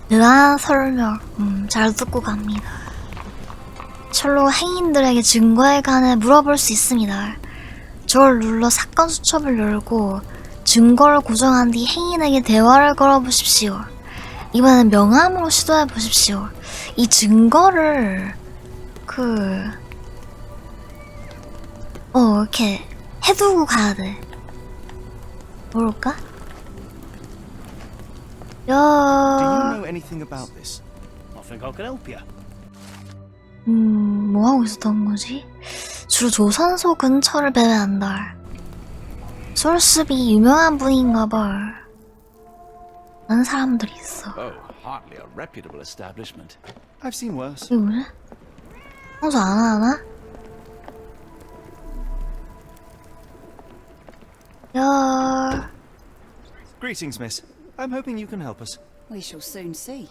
대단한 설명 잘 듣고 갑니다. 셜록 행인들에게 증거에 관해 물어볼 수 있습니다. 저걸 눌러 사건 수첩을 열고 증거를 고정한 뒤 행인에게 대화를 걸어보십시오. 이번엔 명함으로 시도해 보십시오. 이 증거를 이렇게 해두고 가야 돼. 모를까? Do you know anything about this? I think I can help you. 뭐 하고 있었던 거지? 주로 조선소 근처를 배회한다. 솔스비 유명한 분인가 봐. 많은 사람들이 있어. Oh, hardly a reputable establishment. I've seen worse. 이게 뭐지? 청소 안 하나? 야, Greetings, miss. I'm hoping you can help us. We shall soon see.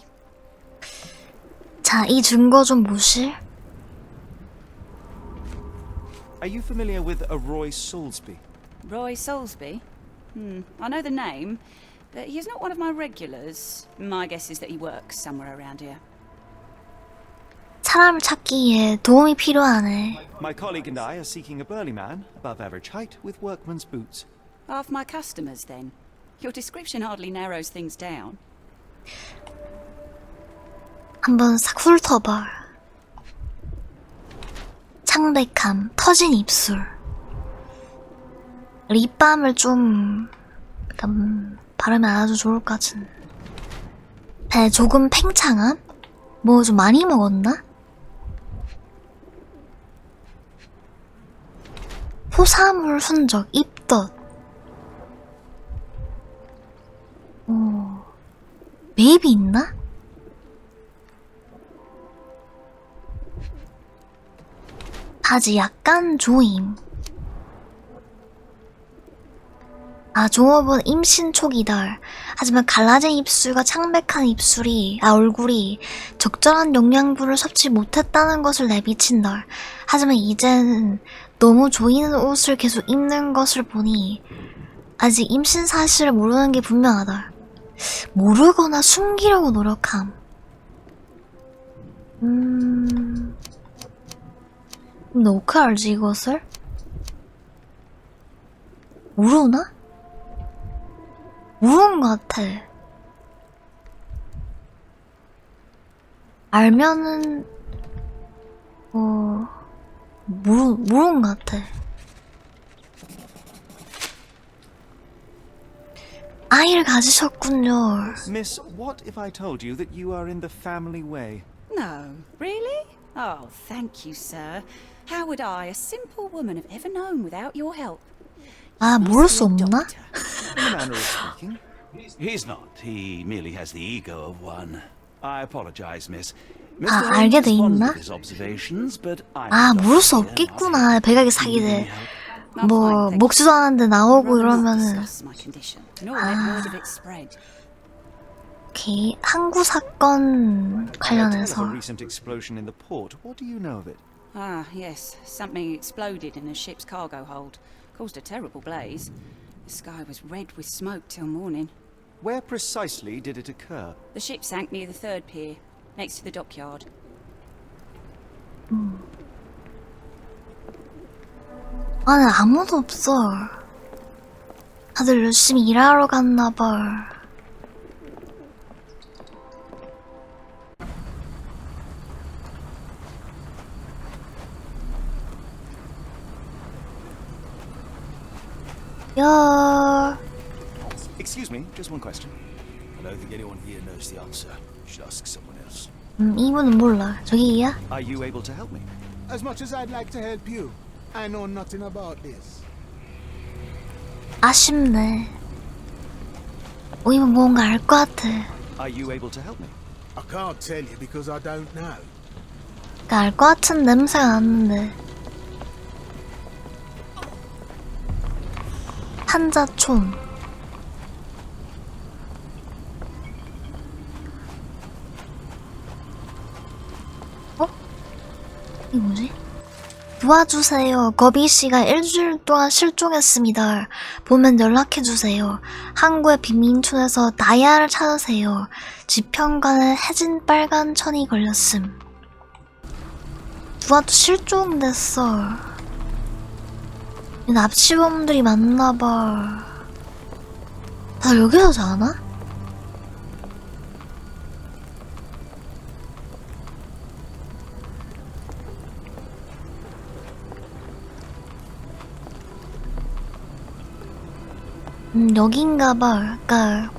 자, 이 증거 좀 보실? Are you familiar with a Roy Soulsby? Roy Soulsby? I know the name, but he's not one of my regulars. My guess is that he works somewhere around here. 사람을 찾기에 도움이 필요하네. My colleague and I are seeking a burly man, above average height, with workman's boots. Half my customers, then. Your description hardly narrows things down. 한번 싹 훑어봐. 창백함, 터진 입술. 립밤을 좀 바르면 아주 좋을 것 같은. 배 조금 팽창함? 뭐 좀 많이 먹었나? 포사물 흔적, 입덧. 매입이 있나? 바지 약간 조임. 종업은 임신 초기다. 하지만 갈라진 입술과 창백한 얼굴이 적절한 영양분을 섭취 못했다는 것을 내비친다. 하지만 이제는 너무 조이는 옷을 계속 입는 것을 보니 아직 임신 사실을 모르는 게 분명하다. 모르거나 숨기려고 노력함. 너 어떻게 알지 이것을? 모르나? 모르는 것 같아. 알면은 모르는 것 같아. 아이를 가지셨군요. Miss, what if I told you that you are in the family way? No, really? Oh, thank you, sir. How would I, a simple woman, have ever known without your help? 모를 수 없나? In a manner of speaking. He's not. He merely has the ego of one. I apologize, miss. 알게 돼 있나? 모를 수 없겠구나. 백악의 사기들. 뭐 먹지도 않았는데 나오고 이러면은 오케이. 항구 사건 I tell of 관련해서. a recent explosion in the port. What do you know of it? Ah, yes. Something exploded in a ship's cargo hold. Caused a terrible blaze. The sky was red with smoke till morning. Where precisely did it occur? The ship sank near the third pier, next to the dockyard. 안에 아무도 없어. 다들 열심히 일하러 갔나봐. 야, Excuse me, just one question. I don't think anyone here knows the answer. You should ask someone else. 이분은 몰라. 저기야? Are you able to help me? As much as I'd like to help you, I know nothing about this. 아쉽네. 이분 뭔가 알 것 같아. Are you able to help me? I can't tell you because I don't know. 알 것 같은 냄새가 났는데. 한자촌. 어? 이게 뭐지? 도와주세요. 거비씨가 일주일 동안 실종했습니다. 보면 연락해주세요. 항구의 빈민촌에서 다이아를 찾으세요. 지평관에 해진 빨간 천이 걸렸음. 누가 또 실종됐어. 납치범들이 많나봐. 다 여기서 자나? 여긴가봐. 아까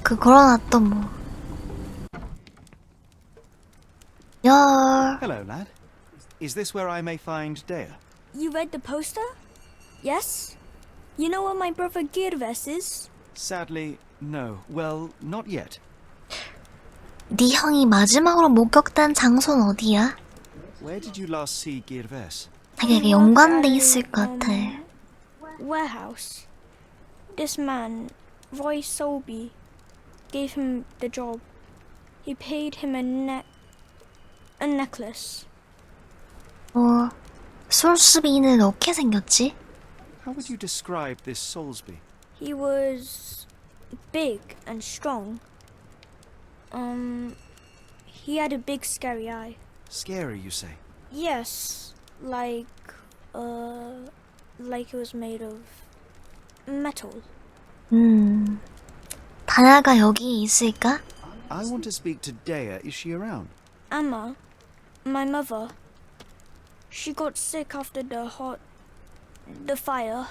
그 걸어놨던 뭐. 야. Hello, lad. Is this where I may find Dea? You read the poster? Yes? You know where my brother Girves is? Sadly, no. Well, not yet. 네 형이 마지막으로 목격된 장소는 어디야? Where did you last see Girves? 되게 연관돼 있을 것 같아. Warehouse. This man, Roy Solby, gave him the job. He paid him a necklace. 솔스비는 어떻게 생겼지? How would you describe this Soulsby? He was big and strong. He had a big scary eye. Scary, you say? Yes, like it was made of metal. 다야가 여기 있을까? I want to speak to Dea. Is she around? Emma, my mother, she got sick after the fire.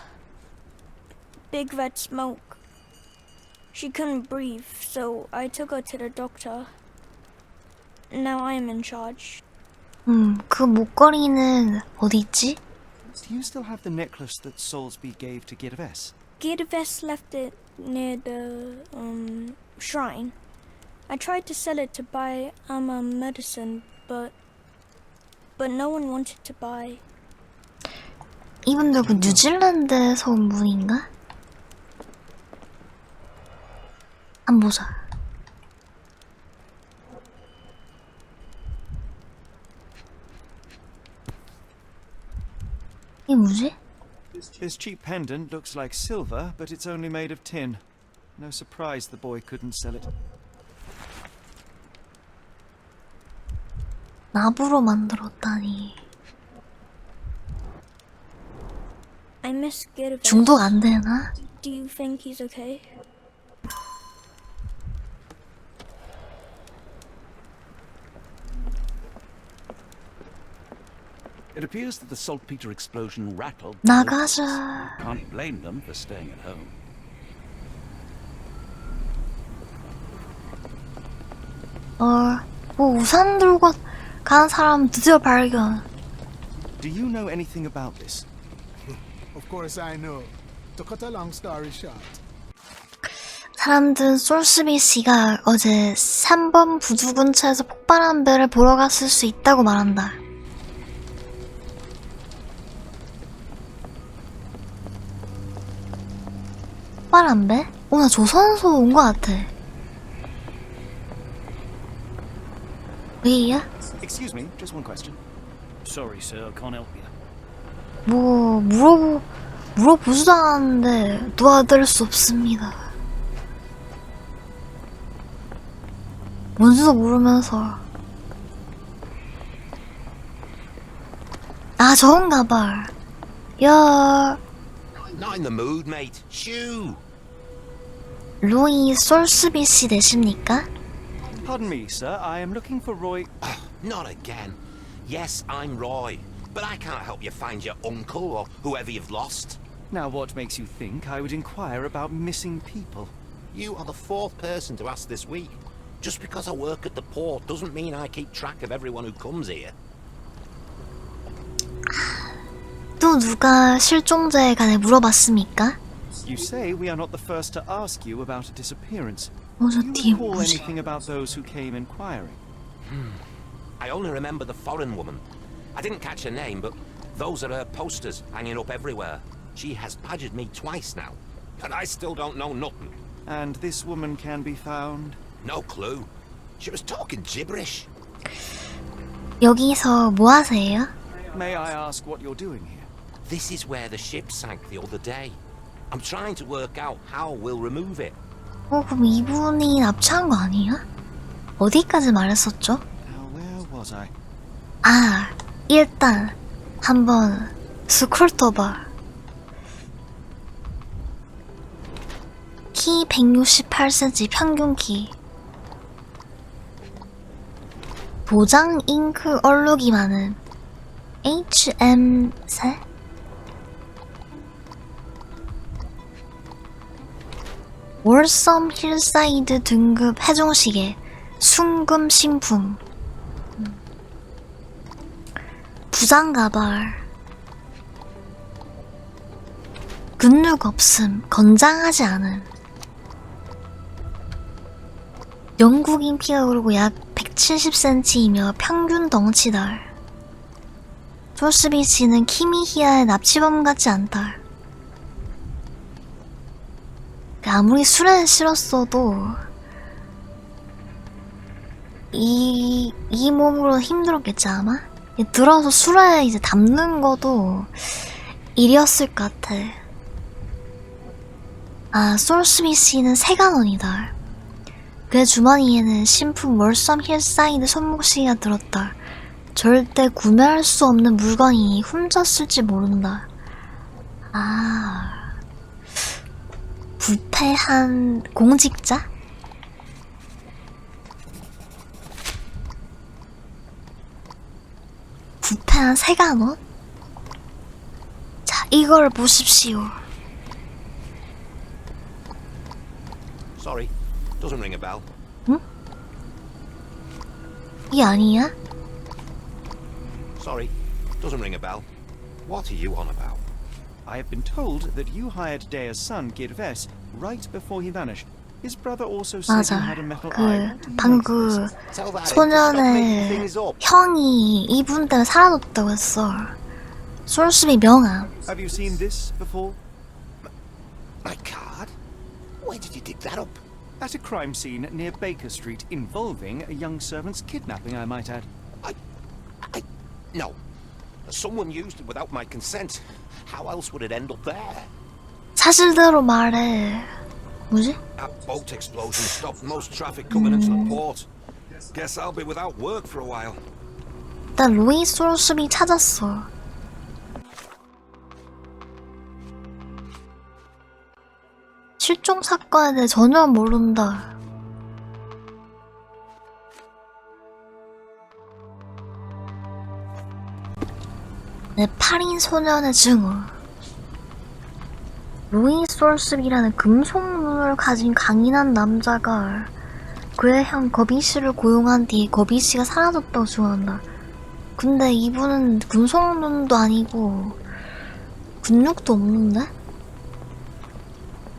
Big red smoke. She couldn't breathe, so I took her to the doctor. Now I am in charge. 그 목걸이는 어디 있지? Do you still have the necklace that Soulsby gave to Girves? Girves left it near the shrine. I tried to sell it to buy Emma medicine, but no one wanted to buy. 이분들 그 뉴질랜드에서 온 분인가? 한번 보자. 이게 뭐지? This cheap pendant looks like silver, but it's only made of tin. No surprise the boy couldn't sell it. 나부로 만들었다니. I miss Girves. 중독 안 되나? Do you think he's okay? It appears that the saltpeter explosion rattled. 나가자. Can't blame them for staying at home. 뭐 우산 들고 간 사람 드디어 발견. Do you know anything about this? Of course I know. To cut a long story short. 사람들은 솔스비 씨가 어제 3번 부두 근처에서 폭발한 배를 보러 갔을 수 있다고 말한다. 폭발한 배? 나 조선소 온 것 같아. 왜야? Excuse me, just one question. Sorry, sir, I can't help you. 뭐 물어보지도 않았는데 도와드릴 수 없습니다. 뭔지도 모르면서. 아, 저건가 봐. 야, Not in the mood, mate. Shoo! 로이 솔스비 씨 되십니까? Pardon me, sir. I am looking for Roy. Not again. Yes, I'm Roy. But I can't help you find your uncle or whoever you've lost. Now, what makes you think I would inquire about missing people? You are the fourth person to ask this week. Just because I work at the port doesn't mean I keep track of everyone who comes here. 또 누가 실종자에 관해 물어봤습니까? You say we are not the first to ask you about a disappearance. 저 Do you 뒤에 recall 뭐지? anything about those who came inquiring? I only remember the foreign woman. I didn't catch her name, but those are her posters hanging up everywhere. She has badgered me twice now, and I still don't know nothing. And this woman can be found? No clue. She was talking gibberish. 여기서 뭐 하세요? May I ask what you're doing here? This is where the ship sank the other day. I'm trying to work out how we'll remove it. 그럼 이분이 납치한 거 아니야? 어디까지 말했었죠? Now, where was I? 아, 일단 한번 스크롤떠봐. 키 168cm 평균 키. 도장 잉크 얼룩이 많은 HM4? 월섬 힐사이드 등급 해종시계 순금 신품. 부장 가발. 근육 없음, 건장하지 않음. 영국인 피가 흐르고 약 170cm이며 평균 덩치달. 조스비 씨는 키미히아의 납치범 같지 않다. 아무리 술에 싫었어도 이 몸으로 힘들었겠지 아마? 들어서 술에 이제 담는 것도 일이었을 것 같아. 아, 솔스비 씨는 세간원이다. 그의 주머니에는 신품 월섬 힐사이드 손목시계가 들었다. 절대 구매할 수 없는 물건이니 훔쳤을지 모른다. 아, 부패한 공직자? 부패한 세간원? 자, 이걸 보십시오. Sorry, doesn't ring a bell. 응? 이게 아니야? Sorry, doesn't ring a bell. What are you on about? I have been told that you hired Dea's son, Girves, right before he vanished. His brother also said you 맞아. had a metal eye. 방금 소년의 형이 이분 때문에 사라졌다고 했어. 솔스비 명함. Have you seen this before? My card? Where did you dig that up? At a crime scene near Baker Street involving a young servant's kidnapping, I might add. No. Someone used it without my consent. How else would it end up there? 사실대로 말해. 뭐지? That boat explosion stopped most traffic coming into the port. Guess I'll be without work for a while. 나 로이 솔스비 찾았어. 실종 사건에 대해 전혀 모른다. 내 8인 소년의 증오. 로이 솔스비라는 금속 눈을 가진 강인한 남자가 그의 형 거비씨를 고용한 뒤 거비씨가 사라졌다고 주장한다. 근데 이분은 금속 눈도 아니고 근육도 없는데?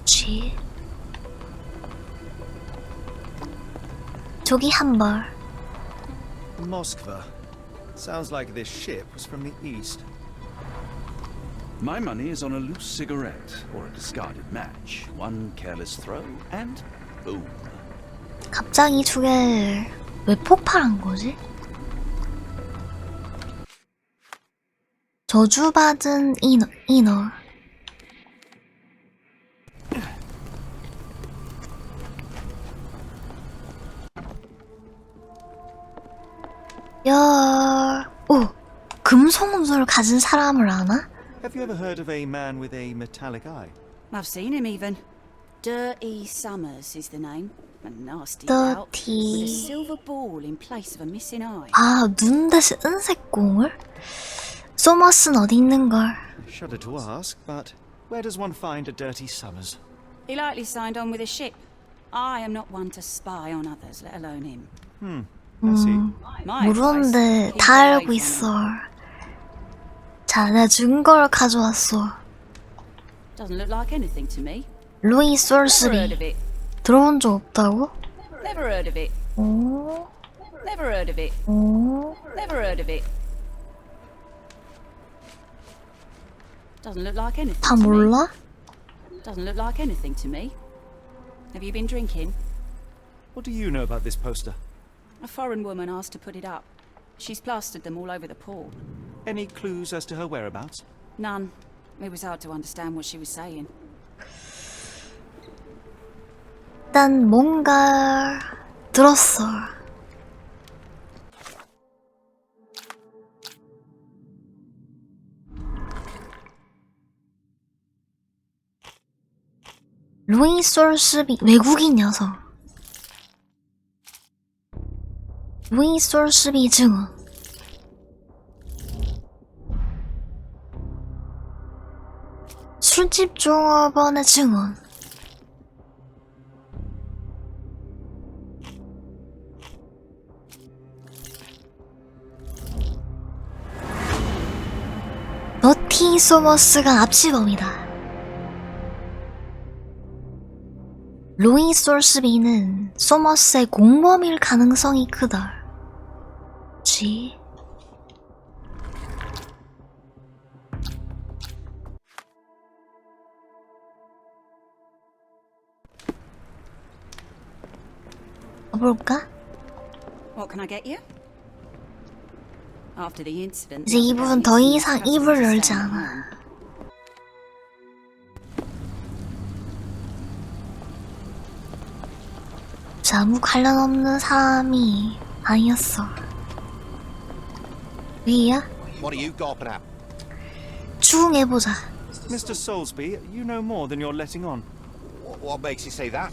쥐. 저기 한 발. Moskva. Sounds like this ship was from the east. My money is on a loose cigarette or a discarded match. One careless throw and boom. 갑자기 저게 왜 폭발한 거지? 저주받은 인어. 오, 금속눈을 가진 사람을 아나? Have you ever heard of a man with a metallic eye? I've seen him even. Dirty Summers is the name. A nasty lout with a silver ball in place of a missing eye. 아, 눈 대신 은색 공을? 소머스는 어디 있는걸? Shudder to ask, but where does one find a dirty Summers? He likely signed on with a ship. I am not one to spy on others, let alone him. I see. My 모르는데 advice, 다 keep 알고 away 있어. from him. 자, 내가 증거를 가져왔어. Doesn't look like anything to me. 루이 Never heard of 솔스비. it. 들어본 적 없다고? Never heard of it. 오, Never heard of it. 오. Never heard of it. Doesn't look like anything 다 to me. 몰라? Doesn't look like anything to me. Have you been drinking? What do you know about this poster? A foreign woman asked to put it up. She's plastered them all over the pool. Any clues as to her whereabouts? None. It was hard to understand what she was saying. 일단 뭔가 들었어. 루이 솔스비 외국인 녀석. 루이 솔스비 증언. 술집 종업원의 증언. 너티 소머스가 압시범이다. 로이 솔스비는 소머스의 공범일 가능성이 크다. 지. 볼까? What can I get you? After the incident, 이제 이 부분 더 이상 입을 열지 않아. 자, 아무 관련 없는 사람이 아니었어. 위야? What are you gawping at? 추궁해보자. Mr. Soulsby, you know more than you're letting on. What makes you say that?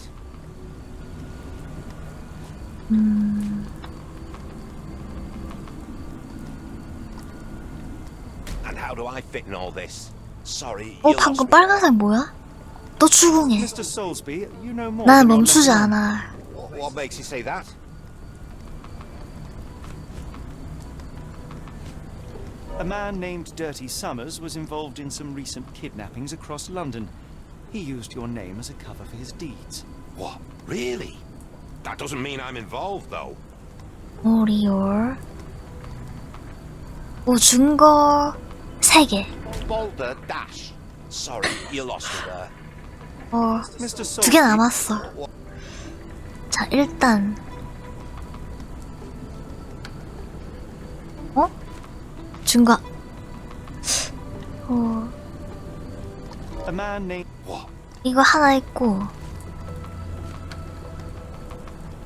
And how do I fit in all this? Sorry, you lost 방금 me. 빨간색 뭐야? 또 추궁해. Mr. Soulsby, you know more 난 than you're 멈추지 letting on. 않아. What makes you say that? A man named Dirty Summers was involved in some recent kidnappings across London. He used your name as a cover for his deeds. What? Really? That doesn't mean I'm involved, though. 오리올. 오, 증거 3개. Boulder Dash. Sorry, you lost me there. Mr. 2개 Soulsby, 남았어. 자, 일단 증거 a man named What? 이거 하나 있고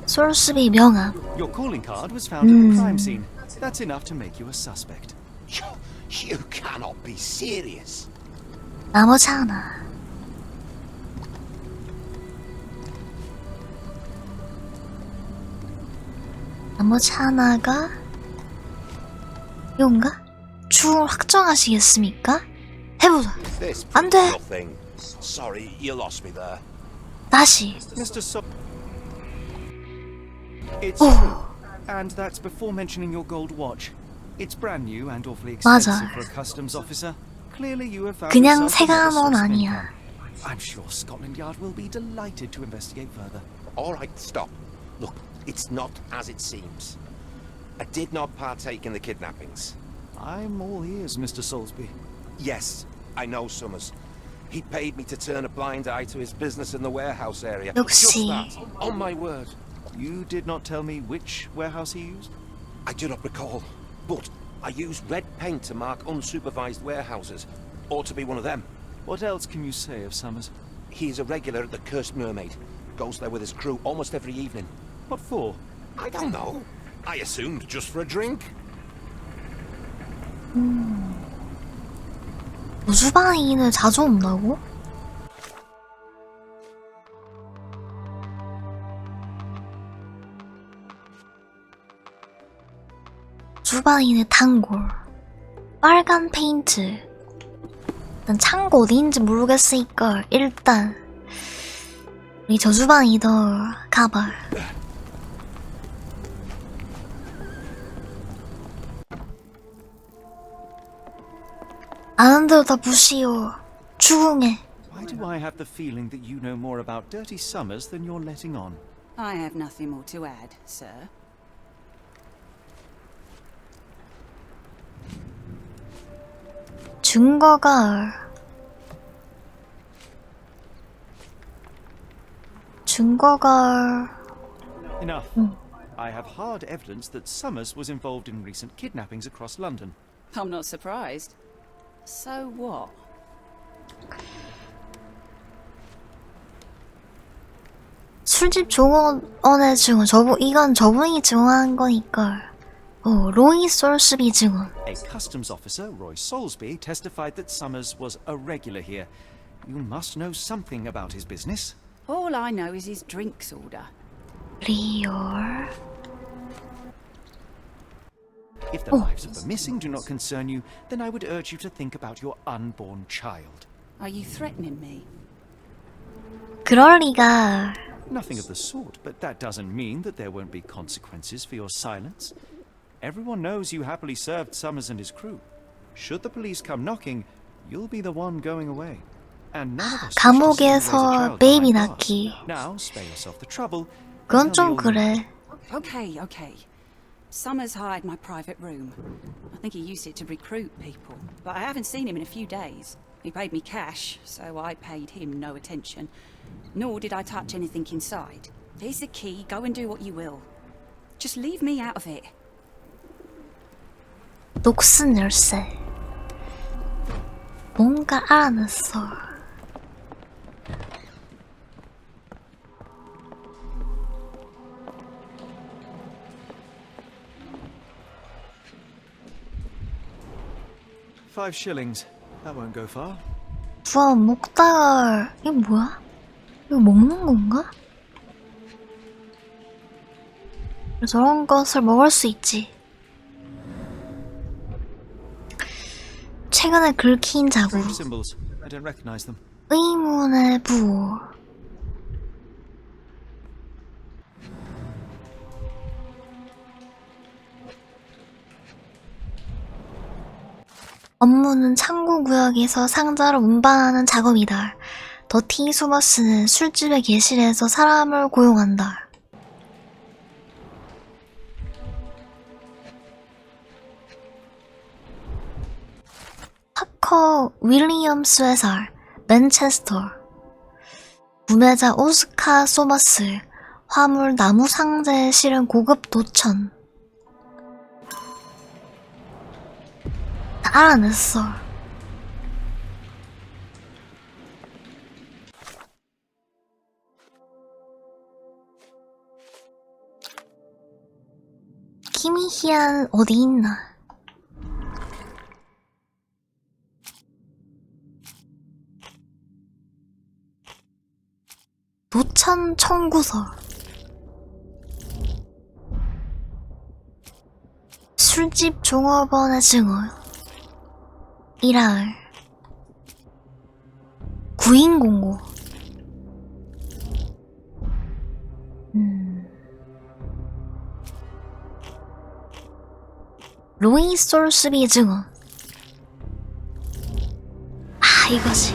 솔스비 명함. Your calling card was found at the crime scene. That's enough to make you a suspect. You cannot be serious. 나머지 하나. 나머지 하나가 이건가? 추궁을 확정하시겠습니까? 해보자. This 안 proves 돼. nothing. Sorry, you lost me there. 다시. Mr. It's true. And that's before mentioning your gold watch. It's brand new and awfully expensive 맞아. for a customs officer. Clearly you have found 그냥 yourself another 세가는 source of 아니야. income. I'm sure Scotland Yard will be delighted to investigate further. All right, stop. Look, it's not as it seems. I did not partake in the kidnappings. I'm all ears, Mr. Soulsby. Yes, I know Summers. He paid me to turn a blind eye to his business in the warehouse area. 역시. Just that, on my word. You did not tell me which warehouse he used? I do not recall, but I use red paint to mark unsupervised warehouses. Ought to be one of them. What else can you say of Summers? He's a regular at the Cursed Mermaid. Goes there with his crew almost every evening. What for? I don't know. I assumed just for a drink. 주방인을 자주 온다고? 주방인의 단골 빨간 페인트. 난 창고 어디인지 모르겠으니까 일단 우리 저주방이더 가봐. 아는 대로 다 무시요. 추궁해. Why do I have the feeling that you know more about Dirty Summers than you're letting on? I have nothing more to add, sir. 증거가 Enough. I have hard evidence that Summers was involved in recent kidnappings across London. I'm not surprised. So what? 술집 종업원의 증언. 이건 저분이 증언한 거니까. 로이 솔스비 증언. A customs officer, Roy Soulsby, testified that Summers was a regular here. You must know something about his business. All I know is his drinks order. 리얼. If the lives of the missing do not concern you, then I would urge you to think about your unborn child. Are you threatening me? 그럴 리가. Nothing of the sort, but that doesn't mean that there won't be consequences for your silence. Everyone knows you happily served Summers and his crew. Should the police come knocking, you'll be the one going away. And none of us 감옥에서 베이비 낳기. Now spare yourself the trouble. 그건 좀 그래. Okay, okay. Summers hired my private room. I think he used it to recruit people, but I haven't seen him in a few days. He paid me cash, so I paid him no attention. Nor did I touch anything inside. Here's the key, go and do what you will. Just leave me out of it. 녹슨 열쇠. 뭔가 알아냈어. $5. That won't go far. 우와, 먹다가 이거 뭐야? 이거 먹는 건가? 저런 것을 먹을 수 있지. 최근에 긁힌 자국. Symbols. I don't recognize them. 의문의 부호. 업무는 창고 구역에서 상자를 운반하는 작업이다. 더티 수머스는 술집의 계실에서 사람을 고용한다. 파커 윌리엄스 회사, 맨체스터. 구매자 오스카 소머스, 화물 나무 상자에 실은 고급 도천. 다 알아냈어. 키미히안 어디 있나? 도천 청구서. 술집 종업원의 증언. 일할. 구인 공고. 로이 솔스비 증언. 아, 이거지.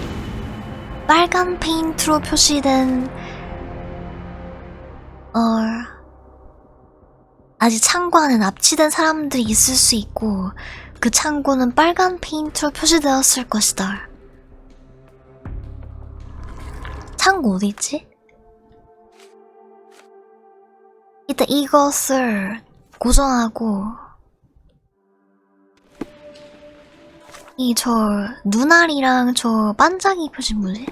빨간 페인트로 표시된 아직 창고 안에 납치된 사람들이 있을 수 있고 그 창고는 빨간 페인트로 표시되었을 것이다. 창고 어디 있지? 일단 이것을 고정하고 이 저 눈알이랑 저 반짝이 표시 뭐지?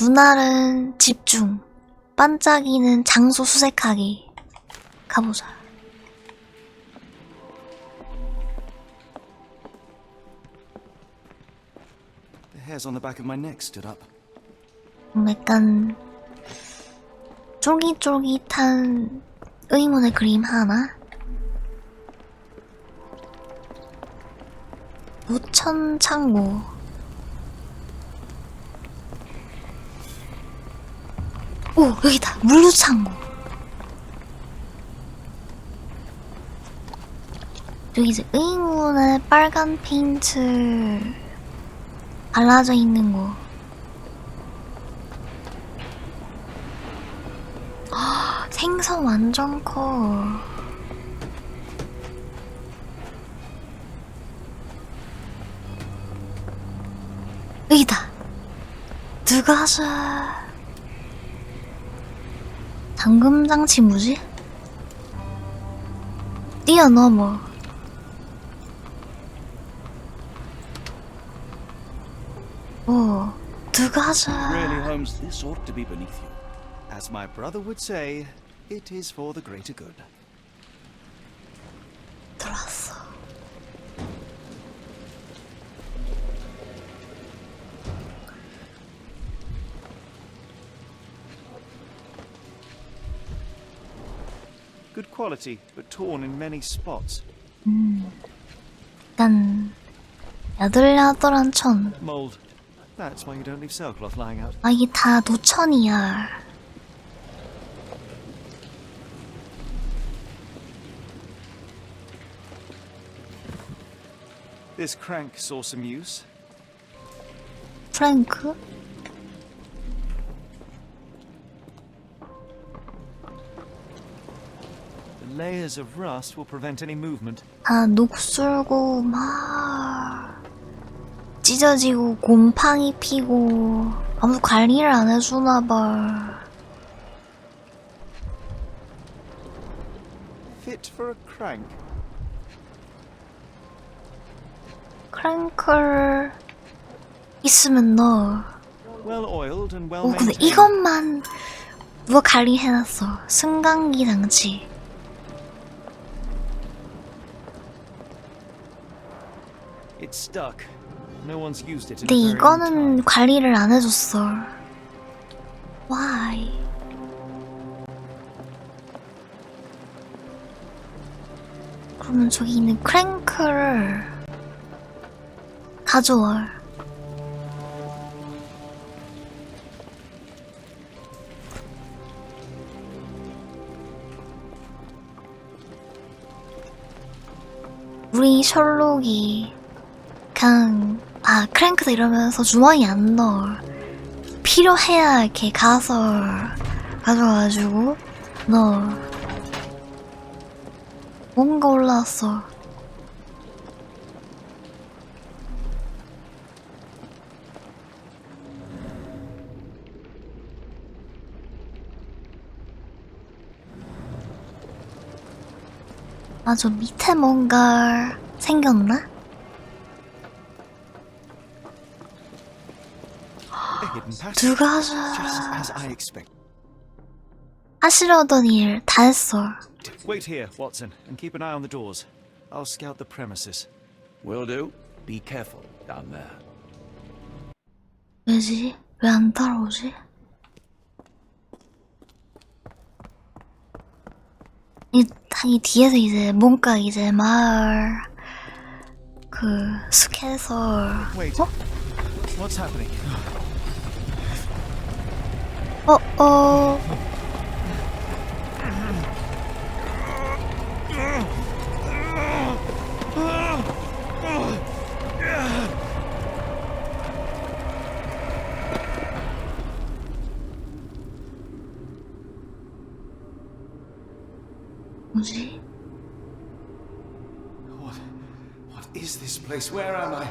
눈알은 집중, 반짝이는 장소 수색하기. 가보자. The hairs on the back of my neck stood up. 약간 쫄깃쫄깃한 의문의 그림 하나. 우천 창고. 오, 여기다. 물류 창고. 여기 이제 의문의 빨간 페인트 발라져 있는 거. 헉, 생선 완전 커. 여기다. 누가 하자. 잠금장치 뭐지? 뛰어넘어. 오, 누가 하자. Really, Holmes, this ought to be beneath you. As my brother would say, it is for the greater good. 들어왔어. Good quality, but torn in many spots. 약간 야들야들한 천. Mold. That's why you don't leave sailcloth lying out. 아, 이게 다 노천이야. This crank saw some use. 프랭크? The layers of rust will prevent any movement. 아, 녹슬고 막 찢어지고 곰팡이 피고 아무도 관리를 안 해주나봐. Fit for a crank. 크랭클 있으면 넣어. Well oiled and well 오, 근데 maintained. 이것만 누가 관리해놨어. 승강기 장치. It's stuck. No one's used it in 근데 a very long 이거는 time. 관리를 안 해줬어. Why? 그러면 저기 있는 크랭크를 가져와. 우리 셜록이 그냥 크랭크다 이러면서 주머니 안 넣어. 필요해야 이렇게 가서 가져와가지고 넣어. 뭔가 올라왔어. 아, 저 밑에 뭔가 생겼나? A hidden passage. 누가 Just as 하자. I expect. 하시려던 일 다 했어. Wait here, Watson, and keep an eye on the doors. I'll scout the premises. Will do. Be careful down there. 왜지? 왜 안 따라오지? 이 뒤에서 이제 뭔가 이제 마을 그 스캐서 Wait. What's happening? 뭐지? What is this place? Where am I?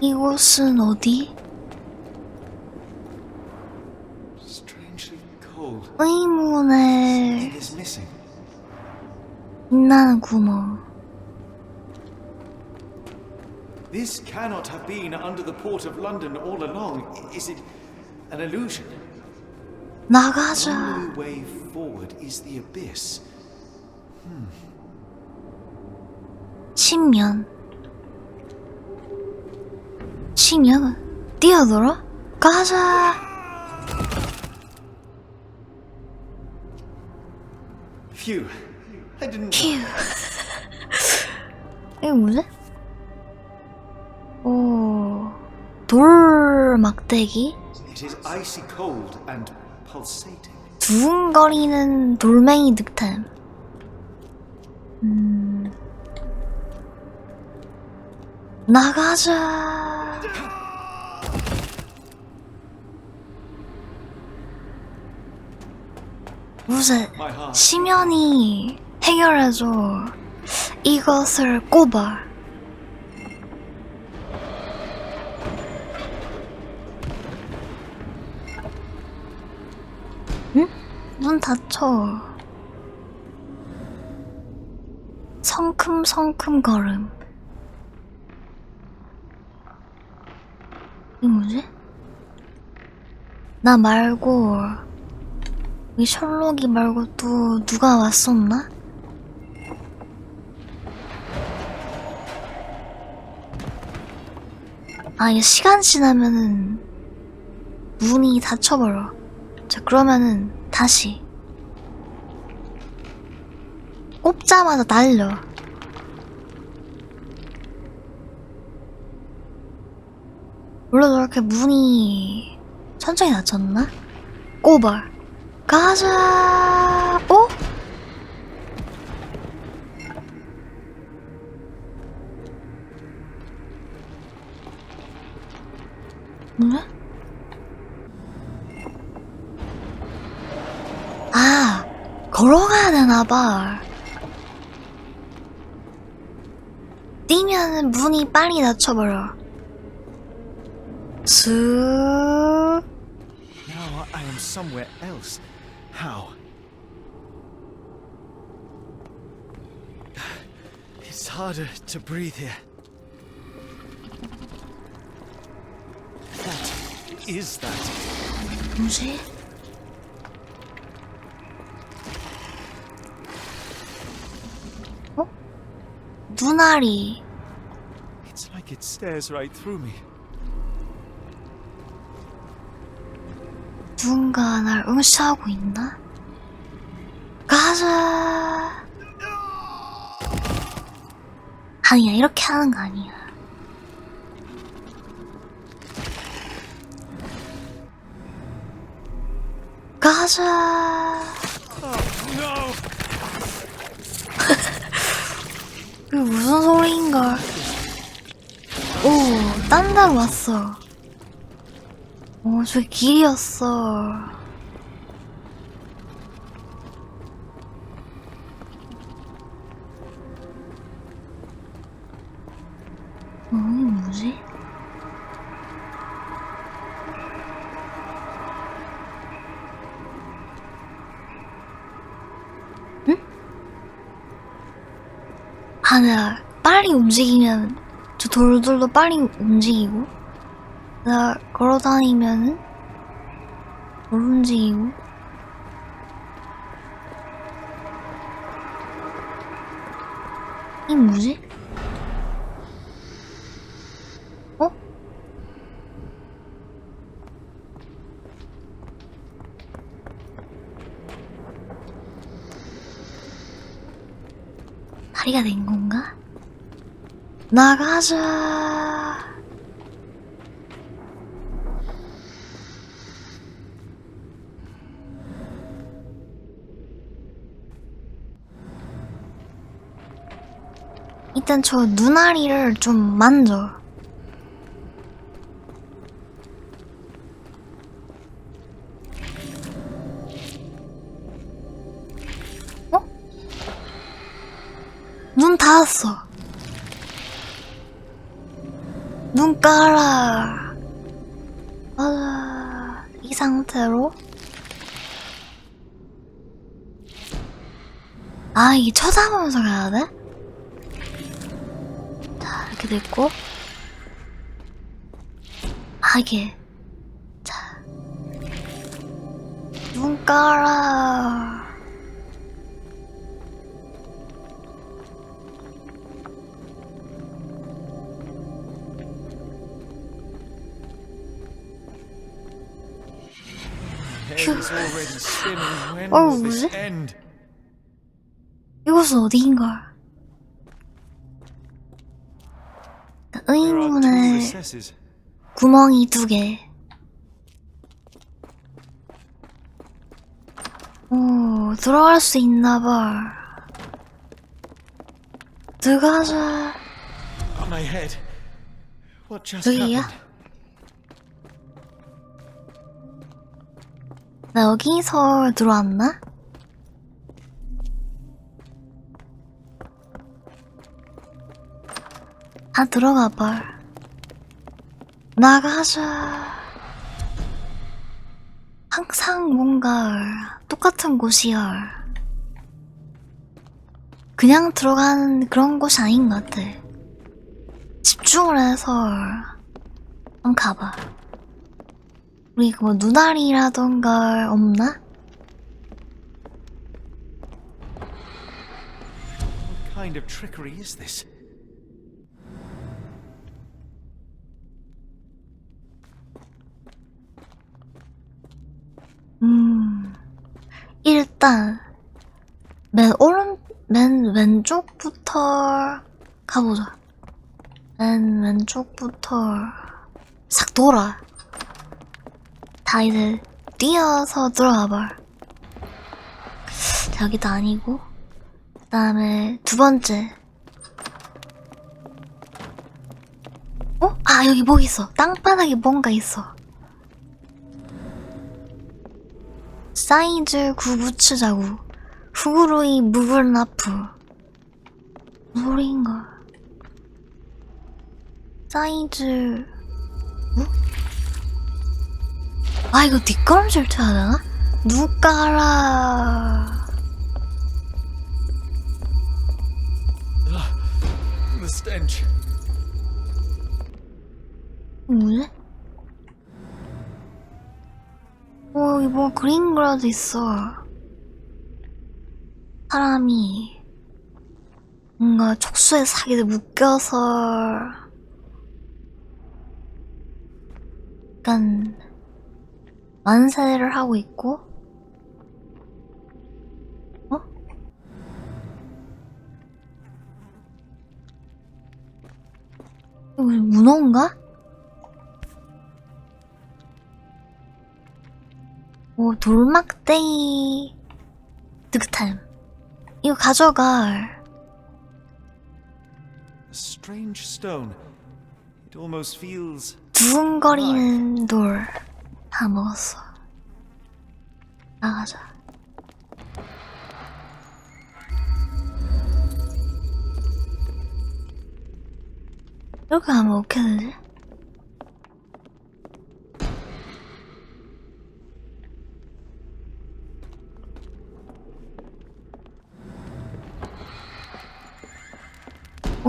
이곳은 어디? Strangely cold. 의문에 is missing. 빛나는 구멍. This cannot have been under the port of London all along. Is it an illusion? 나가자. Only way forward is the abyss. 신면. 신면? 뛰어들어? 가자. Phew. I didn't. 휴. 이게 뭐지? 오, 돌 막대기? It is icy cold and pulsating. 두근거리는 돌멩이 득템. 나가자. 무슨 심연이 해결해줘. 이것을 꼽아. 응? 문 닫혀. 성큼성큼 걸음. 이게 뭐지? 나 말고 이 셜록이 말고 또 누가 왔었나? 아, 이게 시간 지나면은 문이 닫혀버려. 자, 그러면은 다시 꼽자마자 날려. 원래 저렇게 문이 천천히 닫혔나? 꼽아. 가자. 어? 뭐야? 아, 걸어가야 되나봐. 뛰면은 문이 빨리 닫혀버려. 슥. Now I am somewhere else. How? It's harder to breathe here. What is that? 뭐지? 어? 눈알이. It's like it stares right through me. 누군가 날 응시하고 있나? 가자. 아니야, 이렇게 하는 거 아니야. 가자. 이게 무슨 소리인걸? 오, 딴 데로 왔어. 오, 저기 길이었어. 이게 뭐지? 응? 아, 내가 빨리 움직이면 저 돌들도 빨리 움직이고, 내가 걸어다니면은 덜 움직이고. 이게 뭐지? 어? 다리가 된 건가? 나가자. 일단 저 눈아리를 좀 만져. 어? 눈 닫았어. 눈 깔아. 맞아. 이 상태로 아, 이게 쳐다보면서 가야 돼? 자, 이렇게 됐고. 아, 이게. 자. 눈 깔아. 뭐지? 이곳은 어디인가? 의문의 구멍이 2개. 오, 들어갈 수 있나봐. 들어가자. 여기야? 나 여기서 들어왔나? 아, 들어가봐. 나가자. 항상 뭔가 똑같은 곳이야. 그냥 들어가는 그런 곳이 아닌 것 같아. 집중을 해서 한번 가봐. 우리 뭐 눈알이라던가 없나? What kind of trickery is this? 일단 맨 왼쪽부터 가보자. 맨 왼쪽부터 싹 돌아. 다 이제 뛰어서 들어가봐. 자, 여기도 아니고. 그 다음에 2번째. 어? 아, 여기 뭐 있어. 땅바닥에 뭔가 있어. 사이즈 9부츠 자국. 후구로이 무블나프. 무슨 소리인가? 사이즈... 뭐? 아, 이거 뒷걸음질 쳐야 되나? 누까라. The stench. 뭐지? 여기 뭐 그린 거라도 있어. 사람이 뭔가 촉수에 사기를 묶여서 약간 만세를 하고 있고. 어? 이거 문어인가? 오, 돌막대기 득템. 이거 가져가. A strange stone. It almost feels 두근거리는 돌. 다 먹었어. 나가자. 이렇게 하면 어떻게 되지?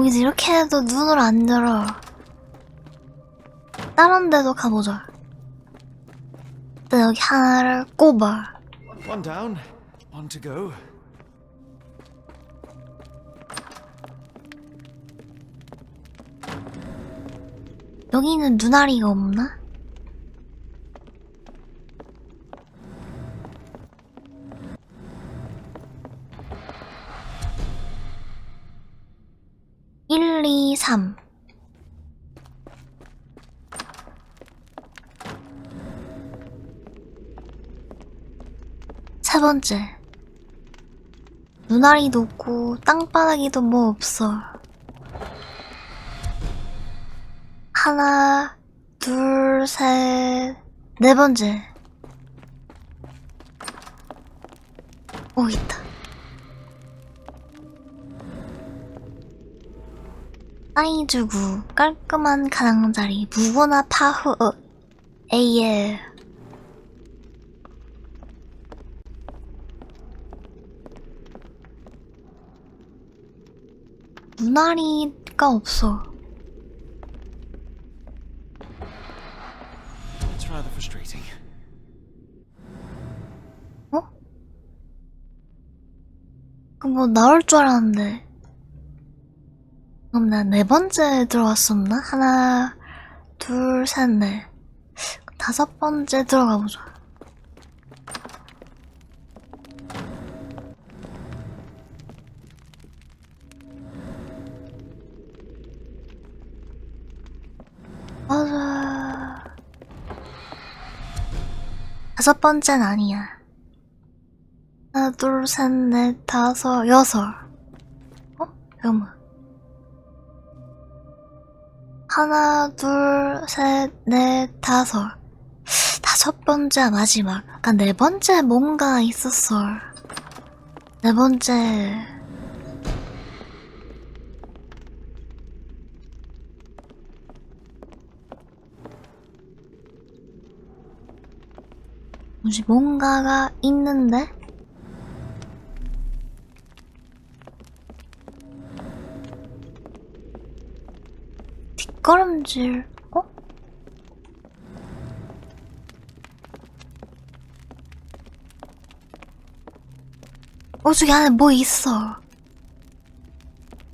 여기서 이렇게 해도 눈을 안 열어. 다른 데도 가보자. 일단 여기 하나를 꼽아. one down, one to go. 여기는 눈알이가 없나? 일, 이, 3. 세 번째. 눈알이도 없고 땅바닥에도 뭐 없어. 하나, 둘, 셋, 네 번째. 오, 있다. 사이즈 9, 깔끔한 가장자리, 무거나 파흐, 에이에. 눈알이가 없어. It's rather frustrating. 어? 그 뭐 나올 줄 알았는데. 그럼 나 네 번째 들어갔었나? 하나, 둘, 셋, 넷. 다섯 번째 들어가 보자. 맞아. 다섯 번째는 아니야. 하나, 둘, 셋, 넷, 다섯, 여섯. 어? 잠깐만. 하나, 둘, 셋, 넷, 다섯. 다섯 번째 마지막. 아까 네 번째 뭔가 있었어. 네 번째. 뭐지, 뭔가가 있는데? 뒷걸음질, 어? 저기 안에 뭐 있어.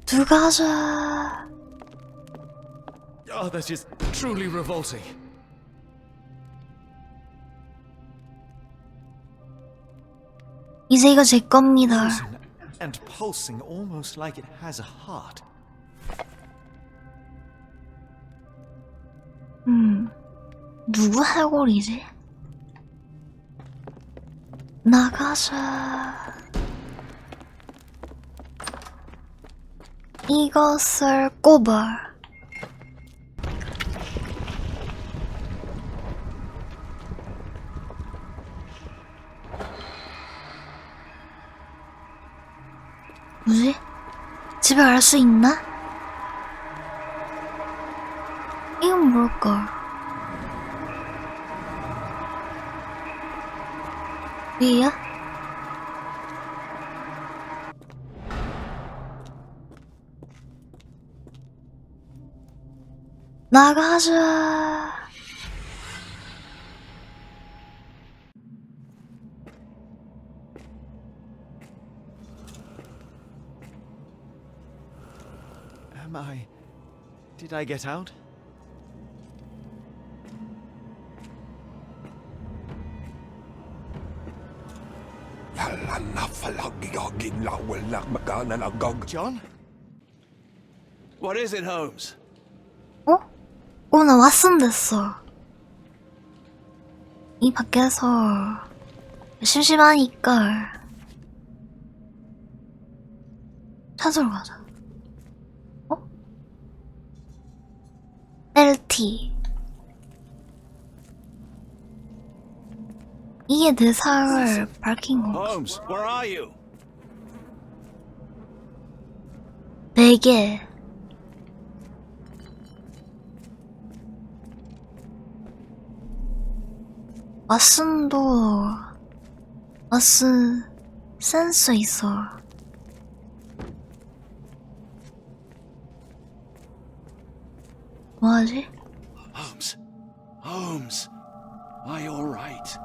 들어가자. Oh, that is truly revolting. 이제 이거 제 겁니다. And pulsing almost like it has a heart. 누구 해골이지? 나가자. 이것을 꼽아. 뭐지? 집에 갈 수 있나? 이건 뭘까? 위야? 나가자. Did I get out? John? What is it, Holmes? 나 왓슨 됐어. 이 밖에서 심심하니까 찾으러 가자. LT. 이게 내 삶을 밝힌 건가? Holmes, where are you? 베개. 왓슨 센스 있어. 뭐하지? Holmes, are you all right?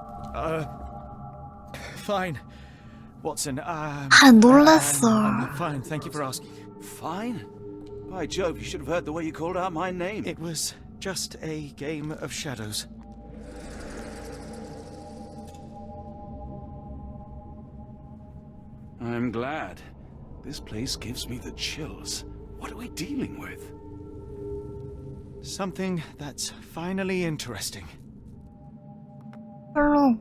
Fine. Watson, 놀랐어. I'm fine, thank you for asking. Fine? By Jove, you should have heard the way you called out my name. It was just a game of shadows. I'm glad. This place gives me the chills. What are we dealing with? Something that's finally interesting. 셜록,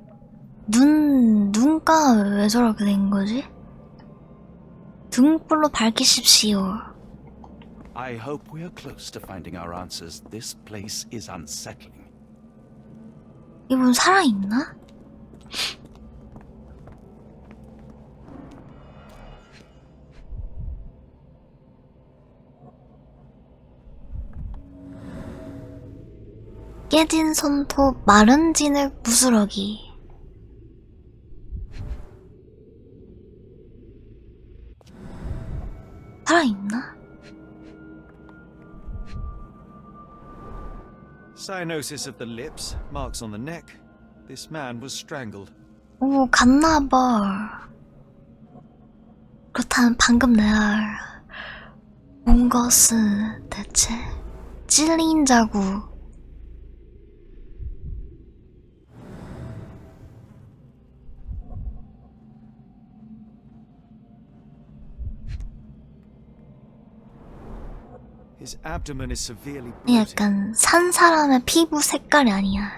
눈가 왜 저렇게 된 거지? 등불로 밝히십시오. I hope we're close to finding our answers. This place is unsettling. 이분 살아있나? 깨진 손톱, 마른 진흙, 부스러기. 살아있나? Cyanosis of the lips, marks on the neck. This man was strangled. 오, 갔나봐. 그렇다면 방금 내가 본 것은 대체 찔린 자국. His abdomen is severely bruised. 약간 산 사람의 피부 색깔이 아니야.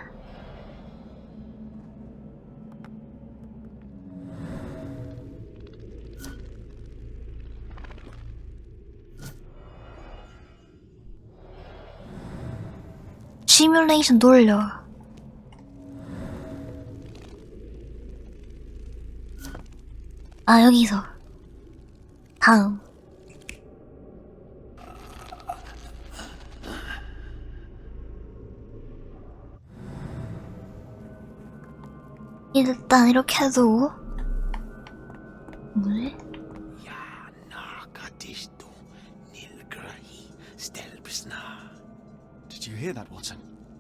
시뮬레이션 돌려. 아, 여기서 다음. 일단 이렇게 해도 뭐지? Did you hear that, Watson?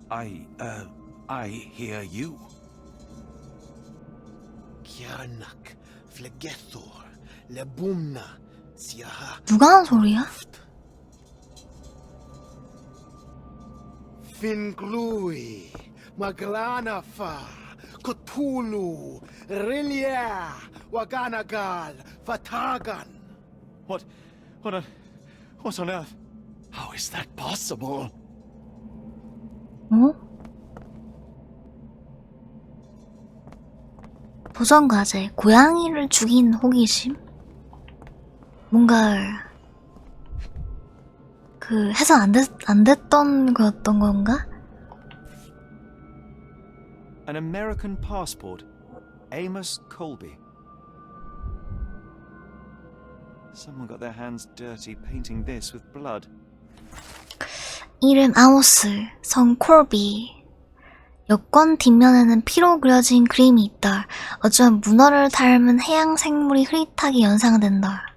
I hear you. Kianak, Flegethor, Lebumna, Siaha, 누가 하는 소리야? Finglui, Maglanafa, Cthulhu, Rilia, Waganagal, Fatagan. What on earth? How is that possible? 어? 도전 과제, 고양이를 죽인 호기심? 뭔가 그 해서 안 됐던 거였던 건가? An American passport. Amos Colby. Someone got their hands dirty painting this with blood. 이름 아모스, 성 콜비. 여권 뒷면에는 피로 그려진 그림이 있다. 어쩌면 문어를 닮은 해양 생물이 흐릿하게 연상된다.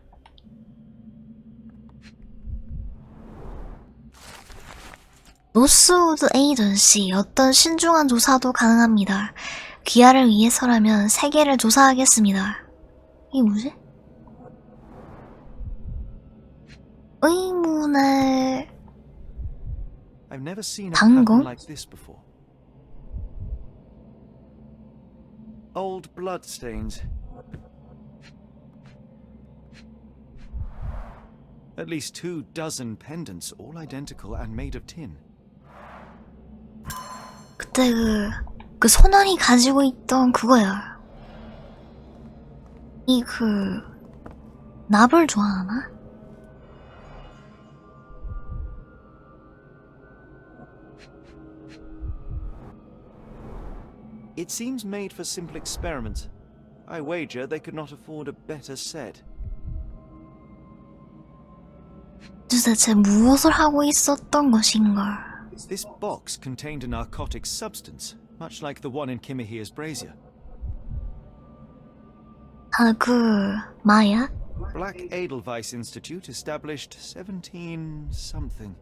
노스우드 에이전시, 어떤 신중한 조사도 가능합니다. 귀하를 위해서라면 세계를 조사하겠습니다. 이게 뭐지? 의문의 I've never seen a 방공? pattern like this before. Old blood stains. At least 24 pendants, all identical and made of tin. 그때 그 소년이 가지고 있던 그거야. 이 납을 좋아하나? It seems made for simple experiments. I wager they could not afford a better set. 도대체 무엇을 하고 있었던 것인가? This box contained a narcotic substance, much like the one in Kimihia's brazier. 아, 마약? Black Edelweiss Institute established 17 something.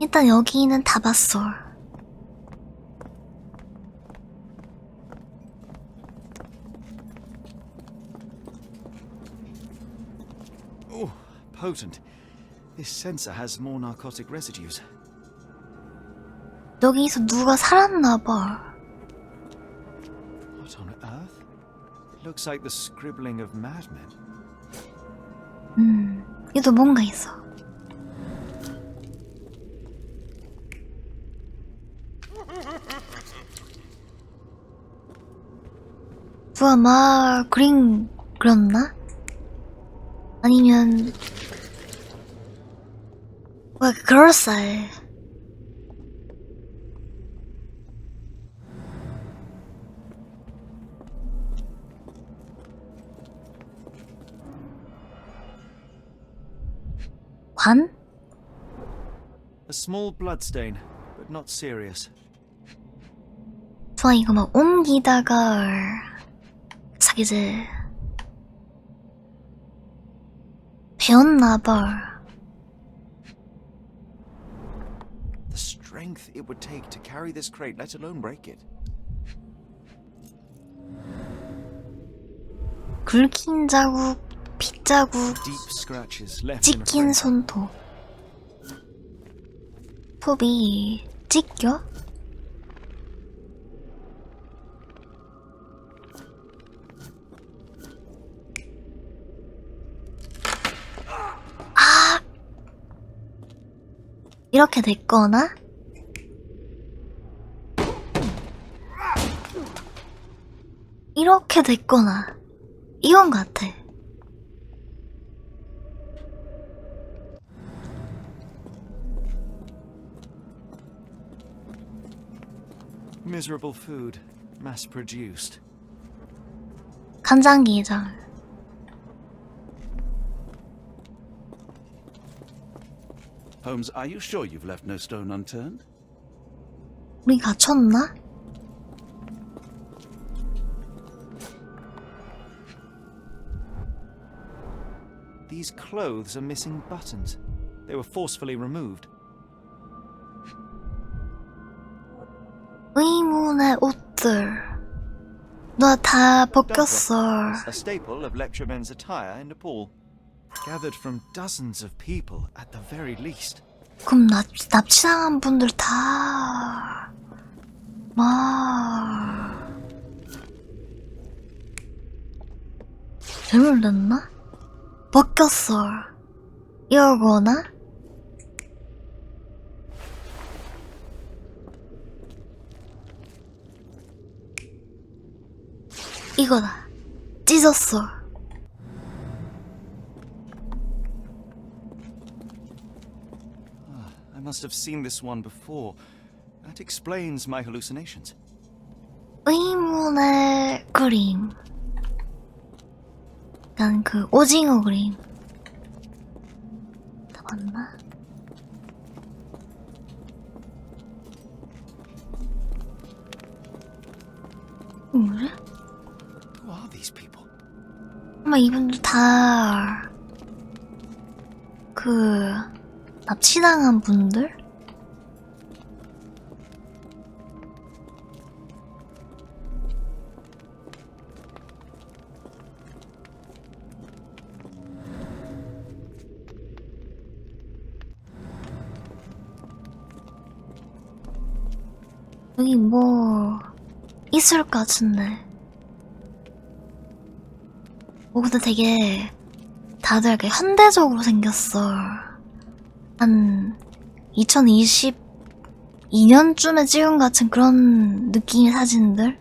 일단 여기는 다 봤어. Oh, potent. This sensor has more narcotic residues. 여기서 누가 살았나봐. What on earth? Looks like the scribbling of madmen. 여기도 뭔가 있어. 누가 막 그림 그렸나? 아니면 왜 그럴싸해. 관? A small bloodstain, but not serious. 좋아, 이거 막 옮기다가 사기제. 배웠나봐. The strength it would take to carry this crate, let alone break it. 긁힌 자국, 핏자국, Deep scratches left in the 찢긴 frame. 손톱. 톱이 찢겨? 아! 이렇게 됐거나 이렇게 됐거나 이건 같아. Miserable food, mass-produced. 간장게장. Holmes, are you sure you've left no stone unturned? 우리 갇혔나? These clothes are missing buttons. They were forcefully removed. 의문의 옷들. 너 다 벗겼어. A staple of lecturemen's attire in Nepal. Gathered from dozens of people at the very least. 그럼 납치당한 분들 다... 잘못됐나? 벗겼어. 이러거나? 이거다. 찢었어. I must have seen this one before. That explains my hallucinations. 의문의 그림. 난 그 오징어 그림. 다 봤나? 그래? Who are these people? 아마 이분들 다 그 납치당한 분들? 여기 뭐 있을 것 같은데. 근데 되게 다들 이렇게 현대적으로 생겼어. 한 2022년쯤에 찍은 것 같은 그런 느낌의 사진들?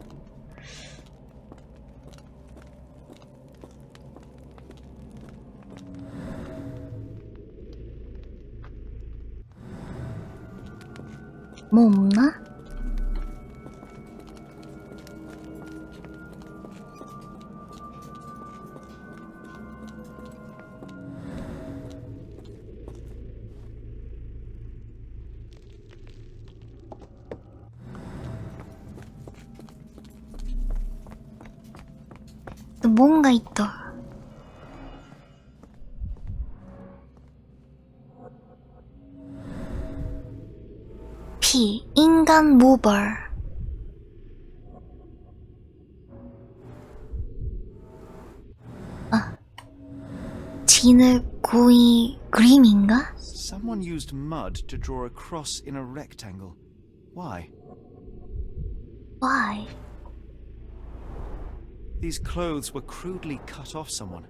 뭐 없나? 또 뭔가 있다. 피, 인간 모발. 아, 진흙 고이 그림인가? Someone used mud to draw a cross in a rectangle. Why? Why? These clothes were crudely cut off someone.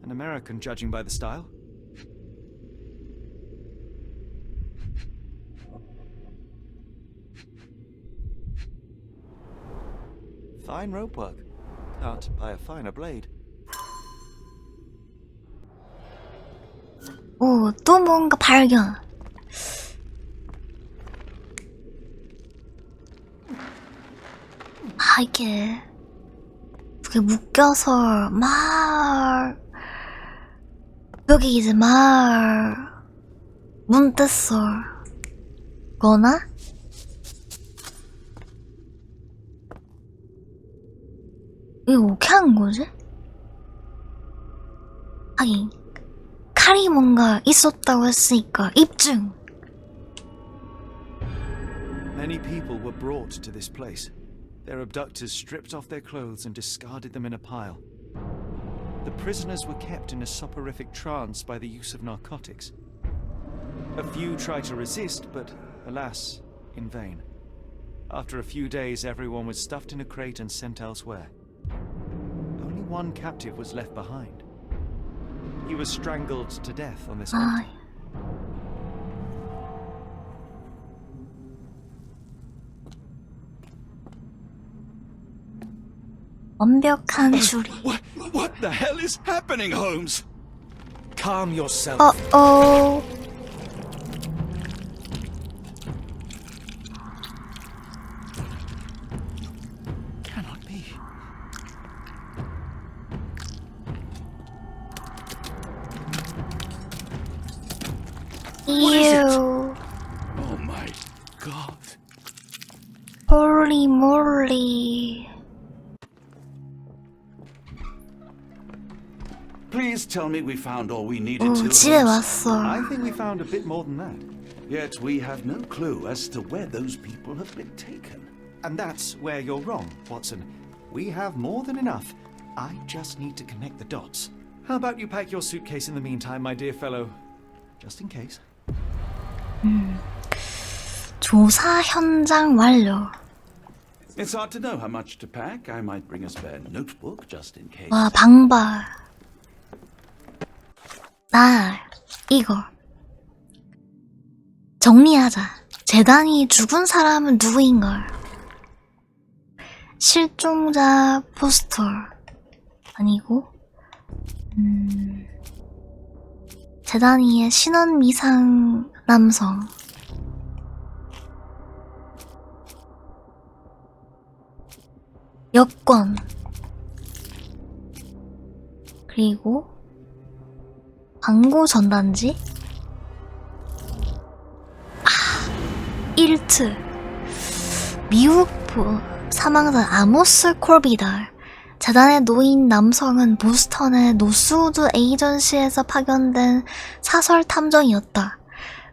An American, judging by the style. Fine rope work. Cut by a finer blade. 오, 또 뭔가 발견. 아, 이게 묶여서 여기 이제 문 뗐어 거나? 이거 어떻게 한 거지? 하긴 칼 칼이 뭔가 있었다고 했으니까 입증. Many people were brought to this place. Their abductors stripped off their clothes and discarded them in a pile. The prisoners were kept in a soporific trance by the use of narcotics. A few tried to resist, but alas, in vain. After a few days, everyone was stuffed in a crate and sent elsewhere. Only one captive was left behind. He was strangled to death on this mountain. 완벽한 추리. What the hell is happening, Holmes? Calm yourself. 어어. Cannot be. 이유. Oh my god. 홀리 몰리. Please tell me we found all we needed to. 집에 Holmes. 왔어. I think we found a bit more than that. Yet we have no clue as to where those people have been taken. And that's where you're wrong, Watson. We have more than enough. I just need to connect the dots. How about you pack your suitcase in the meantime, my dear fellow? Just in case. 조사 현장 완료. It's hard to know how much to pack. I might bring a spare notebook just in case. 와, 방발. 이거. 정리하자. 재단이 죽은 사람은 누구인걸? 실종자 포스터. 아니고, 재단이의 신원 미상 남성. 여권. 그리고, 광고 전단지. 1트. 미국 사망자 아모스 콜비달. 재단에 놓인 남성은 보스턴의 노스우드 에이전시에서 파견된 사설 탐정이었다.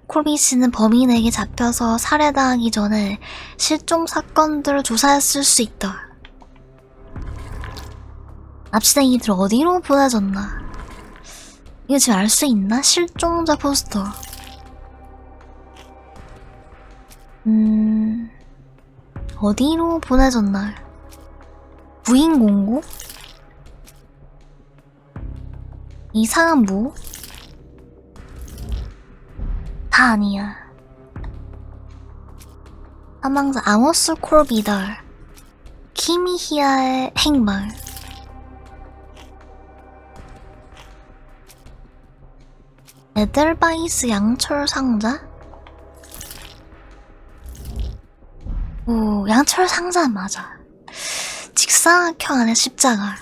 콜비 씨는 범인에게 잡혀서 살해당하기 전에 실종 사건들을 조사했을 수 있다. 납치생이들 어디로 보내졌나? 이거 지금 알 수 있나? 실종자 포스터. 어디로 보내졌나? 부인 공고? 이상한 뭐? 다 아니야. 사망자 아모스 콜비달. 키미히아의 행방. 에델바이스 양철 상자? 오, 양철 상자 맞아. 직사각형 안에 십자가.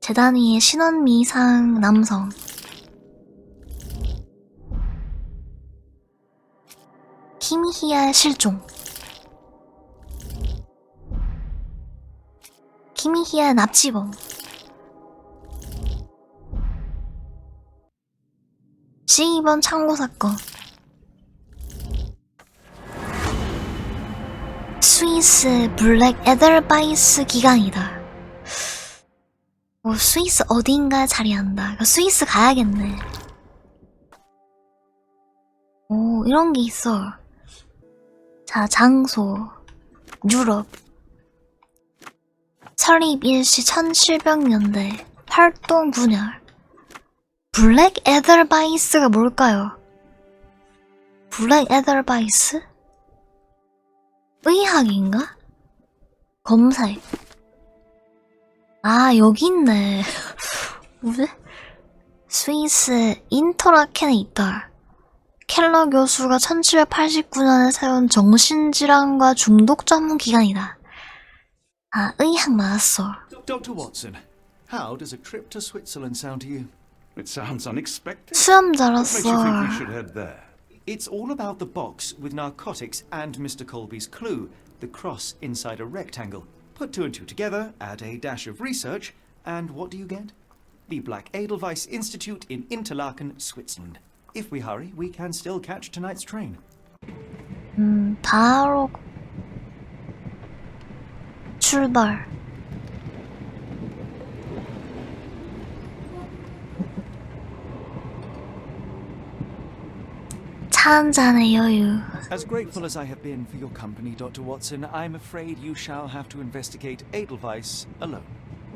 재단 위에 신원 미상 남성. 키미히아의 실종. 키미히아의 납치범. 12번 창고 사건. 스위스 블랙 에델바이스 기간이다. 스위스 어딘가에 자리한다. 스위스 가야겠네. 오, 이런 게 있어. 자, 장소. 유럽. 설립 일시 1700년대. 활동 분야. 블랙 에델바이스가 뭘까요? 블랙 에델바이스? 의학인가? 검색. 아, 여기 있네. 왜? 스위스 인터라켄에 있다. 켈러 교수가 1789년에 세운 정신질환과 중독 전문 기관이다. 아, 의학 맞았어. Dr. Watson, how does a trip to Switzerland sound to you? It sounds unexpected. 수염 What makes you think we 잘랐어. should head there? It's all about the box with narcotics and Mr. Colby's clue, the cross inside a rectangle. Put two and two together, add a dash of research, and what do you get? the Black Edelweiss Institute in Interlaken, Switzerland. If we hurry, we can still catch tonight's train. 바로 출발. 차 한 잔의 여유. As grateful as I have been for your company, Dr. Watson, I'm afraid you shall have to investigate Edelweiss alone.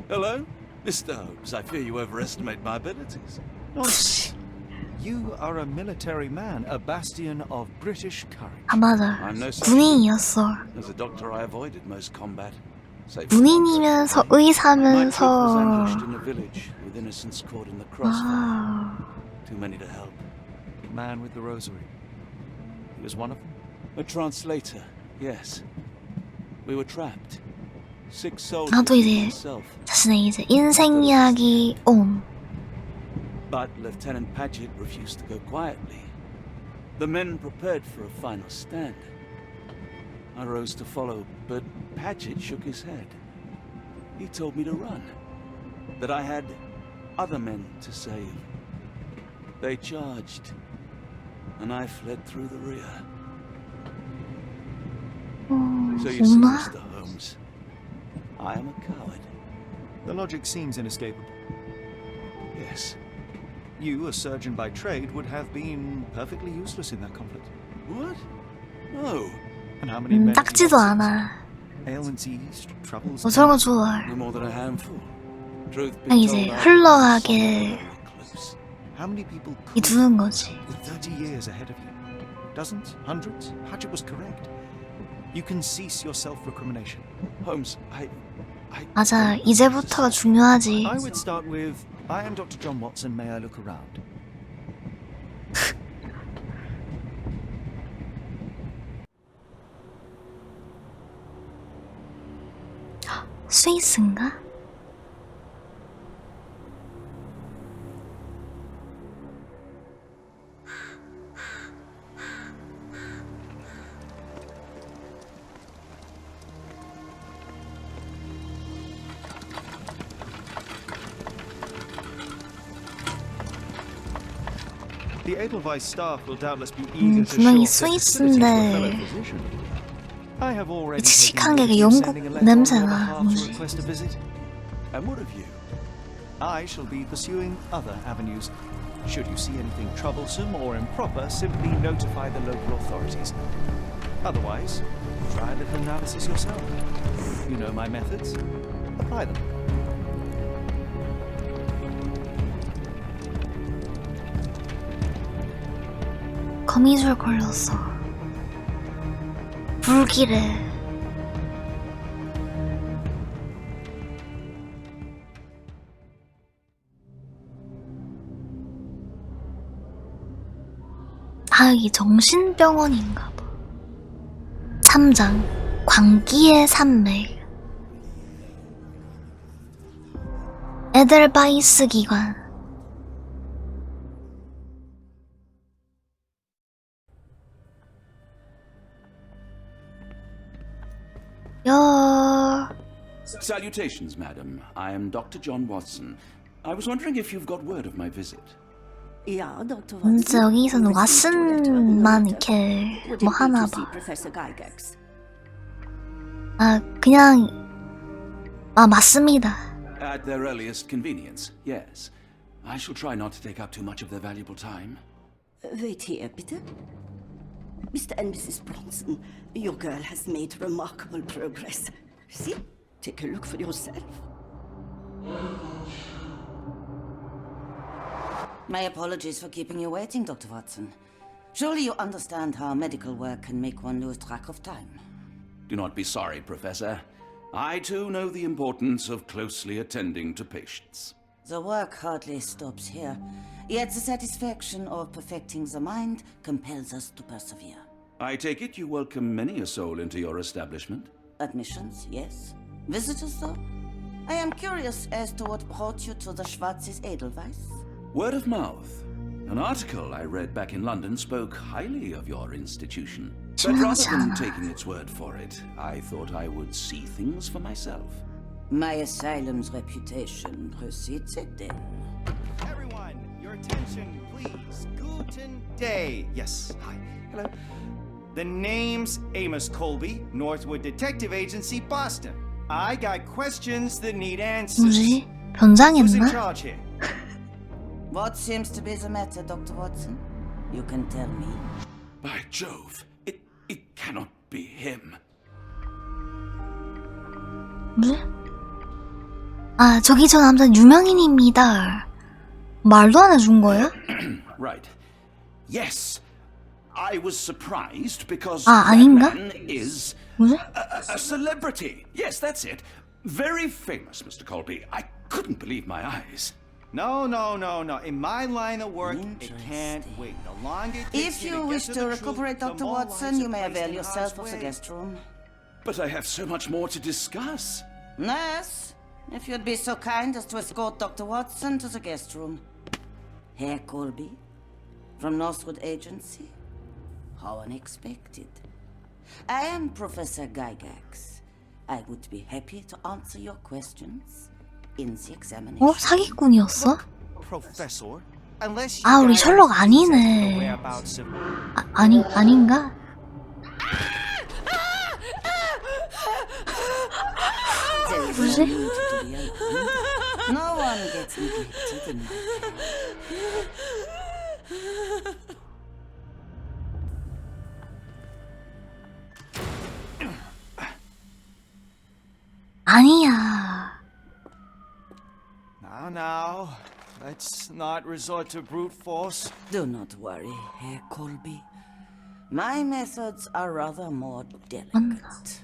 Hello? Mr. Holmes, I fear you overestimate my abilities. Nonsense. You are a military man, a bastion of British courage. 아 맞아. I'm no such 군인이었어. As a doctor, I avoided most combat. Save 군인이면서 My troop was 의사면서. ambushed in a village with innocents caught in the crossfire. 와. Too many to help. The man with the rosary. He was one of them? A translator, yes. We were trapped. 6 soldiers 나도 and 이제 myself. 자신의 이제 인생 이야기 옴. But Lieutenant Paget refused to go quietly. The men prepared for a final stand. I rose to follow, but Paget shook his head. He told me to run, that I had other men to save. They charged, and I fled through the rear. So you see, 오나? Mr. Holmes, I am a coward. The logic seems inescapable. Yes. You, a surgeon by trade, would have been perfectly useless in that conflict. What? No. And how many men? have you 딱지도 lost since? 않아. Ailments eased, troubles. 뭐 저런 거 좋아. No more than a handful. Truth be 그냥 told, 이제 I 흘러가게 How many people could 두는 거지. with 30 years ahead of you? Dozens? Hundreds? Paget was correct. You can cease your self-recrimination. Holmes, I 맞아. 이제부터가 중요하지. I would start with, I am Dr. John Watson, may I look around? 스위스인가? The Edelweiss staff will doubtless be eager to 분명히 show their facility to a fellow 스위스인데 physician. I have already 칙칙한 taken 게 notice 영국 sending a letter on your 냄새나. behalf to 뭐지? request a visit. And what of you? I shall be pursuing other avenues. Should you see anything troublesome or improper, simply notify the local authorities. Otherwise, try a little analysis yourself. You know my methods. Apply them. 거미줄 걸렸어. 불길에. 아, 이 정신병원인가 봐. 3장 광기의 산맥. 에델바이스 기관. 야, Salutations, madam. I am Dr. John Watson. I was wondering if you've got word of my visit. Yeah, Dr. 진짜 여기서는 왓슨만 이렇게 뭐 하나 봐. Professor Gygax. 아, 그냥 아, 맞습니다. At their earliest convenience, yes. I shall try not to take up too much of their valuable time. Wait here, bitte. Mr. and Mrs. Bronson, your girl has made remarkable progress. See? Take a look for yourself. My apologies for keeping you waiting, Dr. Watson. Surely you understand how medical work can make one lose track of time. Do not be sorry, Professor. I too know the importance of closely attending to patients. The work hardly stops here, yet the satisfaction of perfecting the mind compels us to persevere. I take it you welcome many a soul into your establishment? Admissions, yes. Visitors, though? I am curious as to what brought you to the Schwarzes Edelweiss. Word of mouth. An article I read back in London spoke highly of your institution. But rather than taking its word for it, I thought I would see things for myself. My asylum's reputation precedes it, then. attention, please. Guten Day. Yes, hi. Hello. The name's Amos Colby, Northwood Detective Agency, Boston. I got questions that need answers. 뭐지? Who's in 변장했나? charge here? What seems to be the matter, Dr. Watson? You can tell me. By Jove, it cannot be him. 뭐지? 아, 저기 저 남자 유명인입니다. 말도 안 해준 거야? Right. Yes. I was surprised because 아, that 아닌가? man is 뭐지? a celebrity. Yes, that's it. Very famous, Mr. Colby. I couldn't believe my eyes. No. In my line of work, it can't wait. The longer it takes If me you to wish get to the recuperate, truth, the Dr. more Watson, lives you are may placed avail in yourself harm's of the way. guest room. But I have so much more to discuss. Nurse, if you'd be so kind as to escort Dr. Watson to the guest room. Herr Colby, from Northwood Agency. How unexpected. I am Professor Gygax. I would be happy to answer your questions in the examination. 어? 사기꾼이었어? Professor, unless 아, 우리 guys 셜록 know the 아니네. whereabouts of 아닌가? There is 뭐지? no need to be alarmed. No one gets neglected in my care. 아니야. Now, let's not resort to brute force. Do not worry, Herr Colby. My methods are rather more delicate.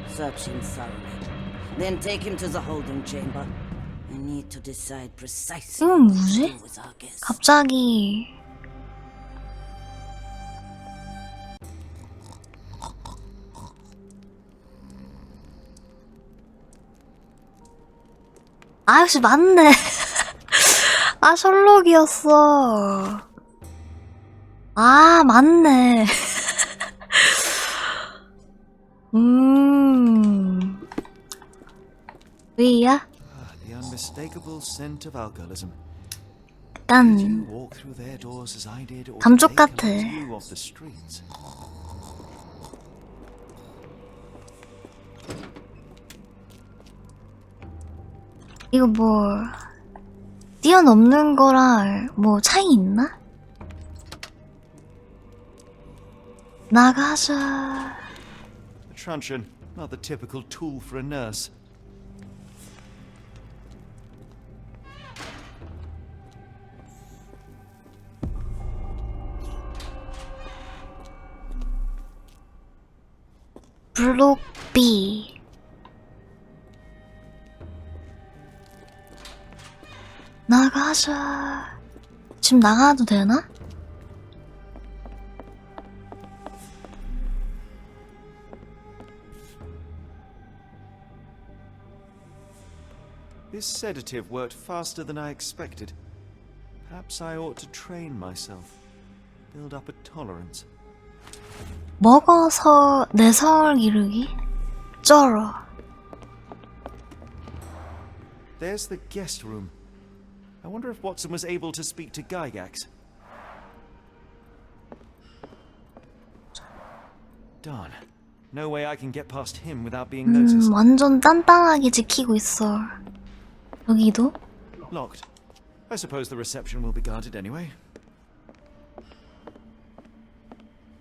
Search him thoroughly. Then take him to the holding chamber. I need to decide precisely 이건 what to 뭐지? do with our guest. 갑자기 아, 역시 맞네. 아, 셜록이었어. 아, 맞네. 왜야? The unmistakable scent of alcoholism. 약간 Did you walk through their doors as I did, or 감쪽 did they 같아. come to you off the streets? 이거 뭐 뛰어넘는 거랑 뭐 차이 있나? 나가자. A truncheon, not the typical tool for a nurse. 블록 B. 나가자. 지금 나가도 되나? This sedative worked faster than I expected. Perhaps I ought to train myself. Build up a tolerance. 먹어서 내성을 기르기? 쩔어. There's the guest room. I wonder if Watson was able to speak to Gygax. Darn. No way I can get past him without being noticed. 완전 단단하게 지키고 있어. 여기도? Locked. I suppose the reception will be guarded anyway.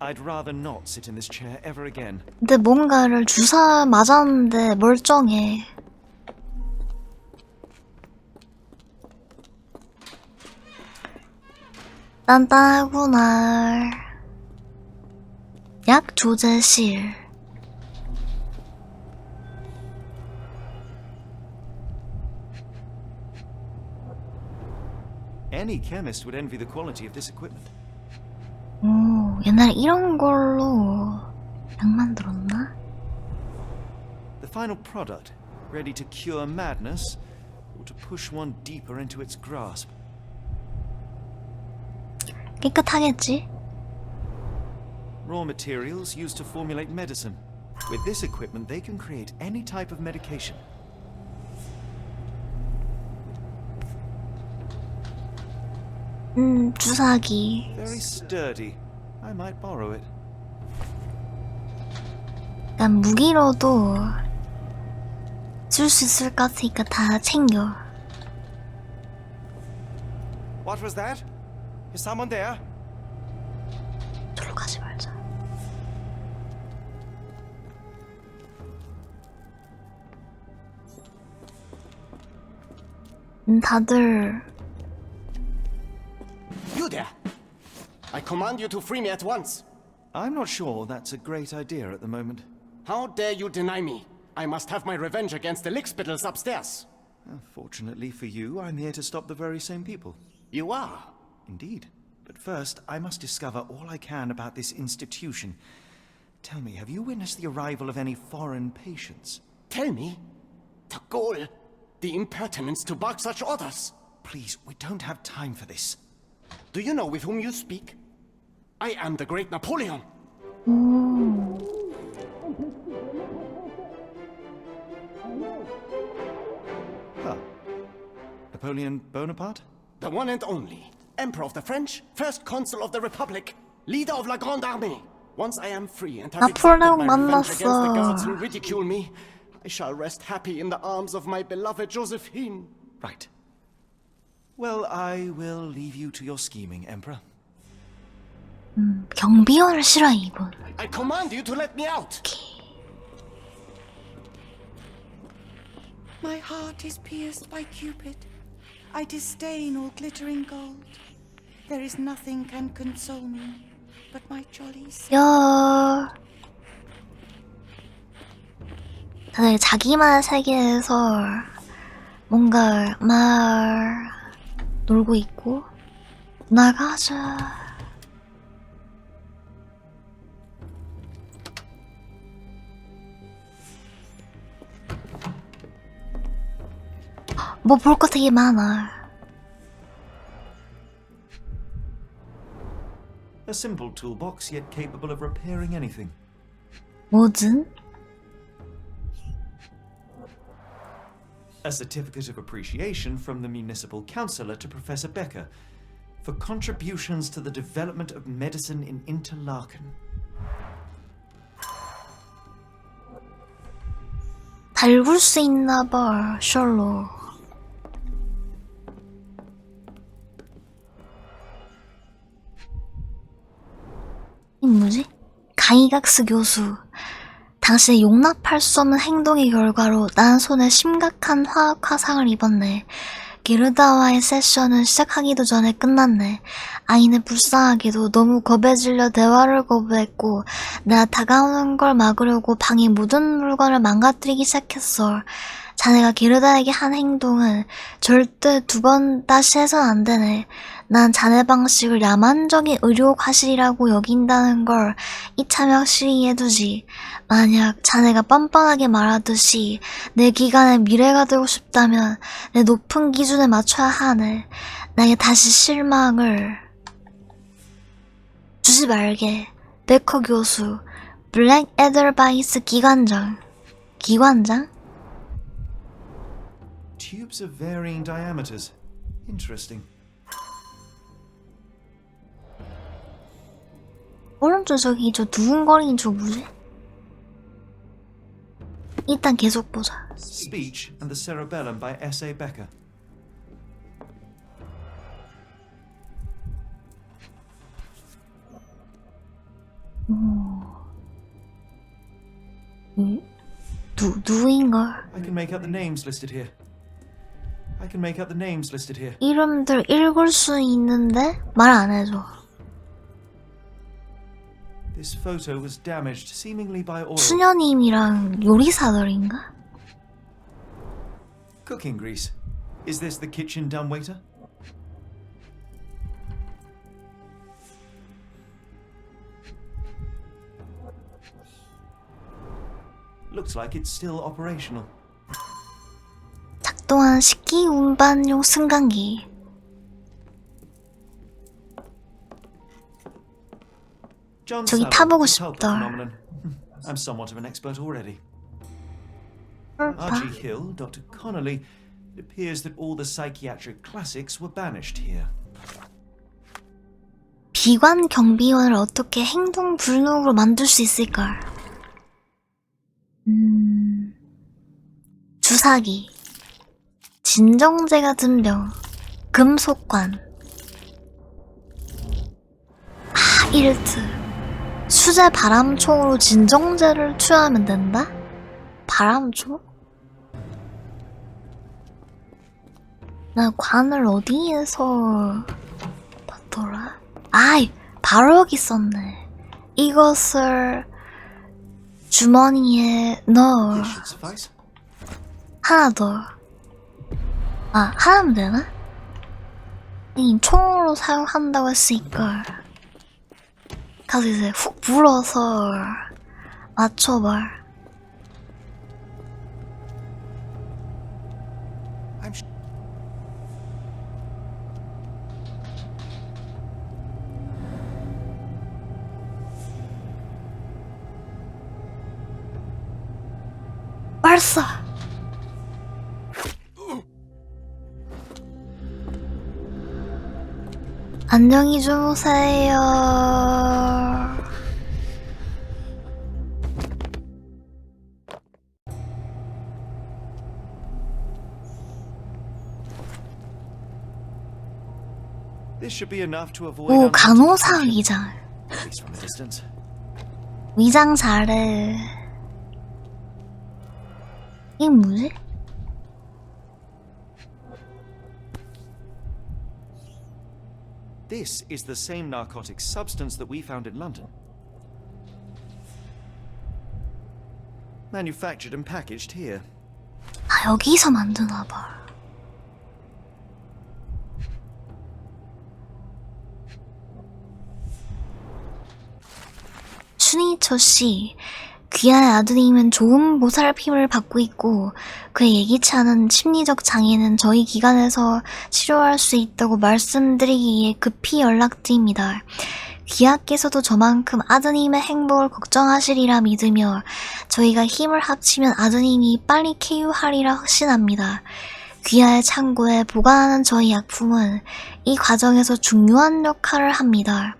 I'd rather not sit in this chair ever again. 근데 뭔가를 주사 맞았는데 멀쩡해. 단단하구나. 약 조제실. Any chemist would envy the quality of this equipment. 오, 옛날에 이런 걸로 약 만들었나? The final product, ready to cure madness, or to push one deeper into its grasp. 깨끗하겠지? Raw materials used to formulate medicine. With this equipment, they can create any type of medication. 주사기. Very sturdy. I might borrow it. 난 무기로도 쓸 수 있을 것 같으니까 다 챙겨. What was that? Is someone there? 저로 가지 말자. 다들 You there! I command you to free me at once. I'm not sure that's a great idea at the moment. How dare you deny me? I must have my revenge against the lickspittles upstairs. Fortunately for you, I'm here to stop the very same people. You are? Indeed. But first, I must discover all I can about this institution. Tell me, have you witnessed the arrival of any foreign patients? Tell me? The gall, the impertinence to bark such orders. Please, we don't have time for this. Do you know with whom you speak? I am the great Napoleon. Huh. Napoleon Bonaparte? The one and only. Emperor of the French, first consul of the Republic, leader of La Grande Armée. Once I am free and have exacted my revenge against the guards who ridicule me, I shall rest happy in the arms of my beloved Josephine. Right. Well, I will leave you to your scheming, Emperor. 경비원을 싫어해, 이분. I command you to let me out. My heart is pierced by Cupid. I disdain all glittering gold. There is nothing can console me but my jolly self. 야. 다들 자기만의 세계에서 뭔가 막 놀고 있고 나가자. 뭐 볼 거 되게 많아. A simple toolbox, yet capable of repairing anything. 뭐든? A certificate of appreciation from the municipal councillor to Professor Becker for contributions to the development of medicine in Interlaken. 달굴 수 있나 봐, 셜록. 이 뭐지? 가이각스 교수. 당신의 용납할 수 없는 행동의 결과로 난 손에 심각한 화학 화상을 입었네. 게르다와의 세션은 시작하기도 전에 끝났네. 아이는 불쌍하게도 너무 겁에 질려 대화를 거부했고 내가 다가오는 걸 막으려고 방의 모든 물건을 망가뜨리기 시작했어. 자네가 게르다에게 한 행동은 절대 두 번 다시 해선 안 되네. 난 자네 방식을 야만적인 의료 과실이라고 여긴다는 걸 이참에 확실히 이해해두지. 만약 자네가 뻔뻔하게 말하듯이 내 기간에 미래가 되고 싶다면 내 높은 기준에 맞춰야 하네. 나에게 다시 실망을 주지 말게. 베커 교수, 블랙 에델바이스 기관장. 기관장? Tubes of varying diameters. Interesting. 오른쪽 저기 저 두근거리는 저 뭐지? 일단 계속 보자. Speech and the Cerebellum by S.A. Becker. 누구인걸? I can make out the names listed here. I can make out the names listed here. 이름들 읽을 수 있는데 말 안 해줘. This photo was damaged, seemingly by oil. 수녀님이랑 요리사들인가? Cooking grease. Is this the kitchen dumbwaiter? Looks like it's still operational. 작동한 식기 운반용 승강기. 저기 타보고 싶다. I'm somewhat of an expert already. 그렇다. R.G. Hill, Dr. Connolly. It appears that all the psychiatric classics were banished here. 비관 경비원을 어떻게 행동 불능으로 만들 수 있을까? 주사기, 진정제 같은 병, 금속관, 일트, 수제 바람총으로 진정제를 투여하면 된다? 바람총? 나 관을 어디에서 봤더라? 아이, 바로 여기 있었네. 이것을 주머니에 넣어. This should suffice. 하나 더. 아, 하나면 되나? 이 총으로 사용한다고 했으니까 가서 이제 훅 불어서 맞춰봐. 벌써 안녕히 주무세요. This should be enough to avoid. 오, 간호사 위장. At least from a distance. 위장 잘해. 이게 뭐지? This is the same narcotic substance that we found in London. Manufactured and packaged here. 아, 여기서 만드나 봐. 슈니처 씨, 귀한 아드님은 좋은 보살핌을 받고 있고 그의 예기치 않은 심리적 장애는 저희 기관에서 치료할 수 있다고 말씀드리기 위해 급히 연락드립니다. 귀하께서도 저만큼 아드님의 행복을 걱정하시리라 믿으며 저희가 힘을 합치면 아드님이 빨리 쾌유하리라 확신합니다. 귀하의 창고에 보관하는 저희 약품은 이 과정에서 중요한 역할을 합니다.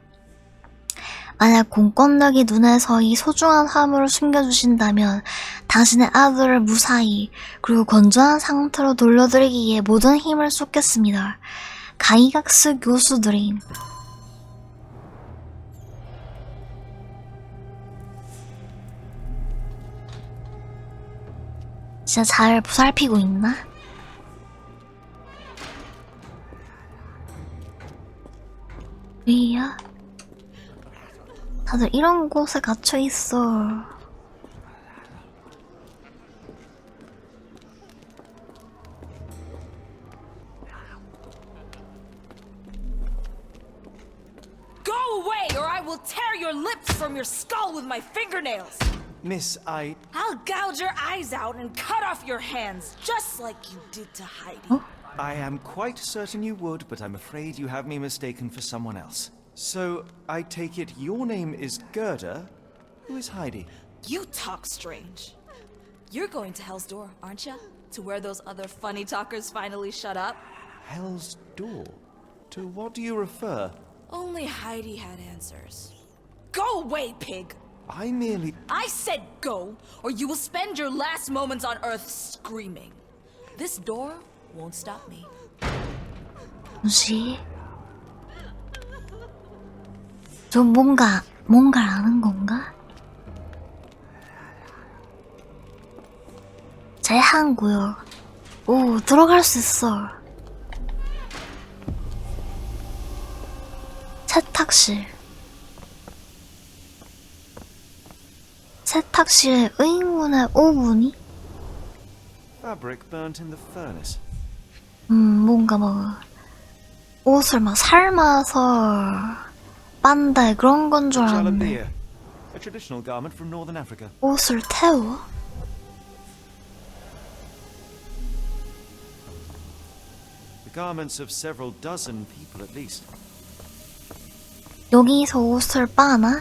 만약 공권력이 눈에서 이 소중한 화물을 숨겨주신다면 당신의 아들을 무사히 그리고 건전한 상태로 돌려드리기 위해 모든 힘을 쏟겠습니다. 가이각스 교수들인 진짜 잘 보살피고 있나? 왜야? 다들 이런 곳에 갇혀있어. Go away or I will tear your lips from your skull with my fingernails! Miss, I'll gouge your eyes out and cut off your hands, just like you did to Heidi. I am quite certain you would, but I'm afraid you have me mistaken for someone else. So, I take it your name is Gerda? Who is Heidi? You talk strange. You're going to Hell's Door, aren't you? To where those other funny talkers finally shut up? Hell's Door? To what do you refer? Only Heidi had answers. Go away, pig! I said go, or you will spend your last moments on Earth screaming. This door won't stop me. 뭐지? 저 뭔가를 아는 건가? 제한구역. 오, 들어갈 수 있어. 세탁실. 세탁실에 의문의 오븐이? Fabric burnt in the furnace. 뭔가 막 옷을 막 삶아서 빤다 그런 건 줄 알았네. A traditional garment from northern Africa. 옷을 태워? The garments of several dozen people at least. 여기서 옷을 빠나?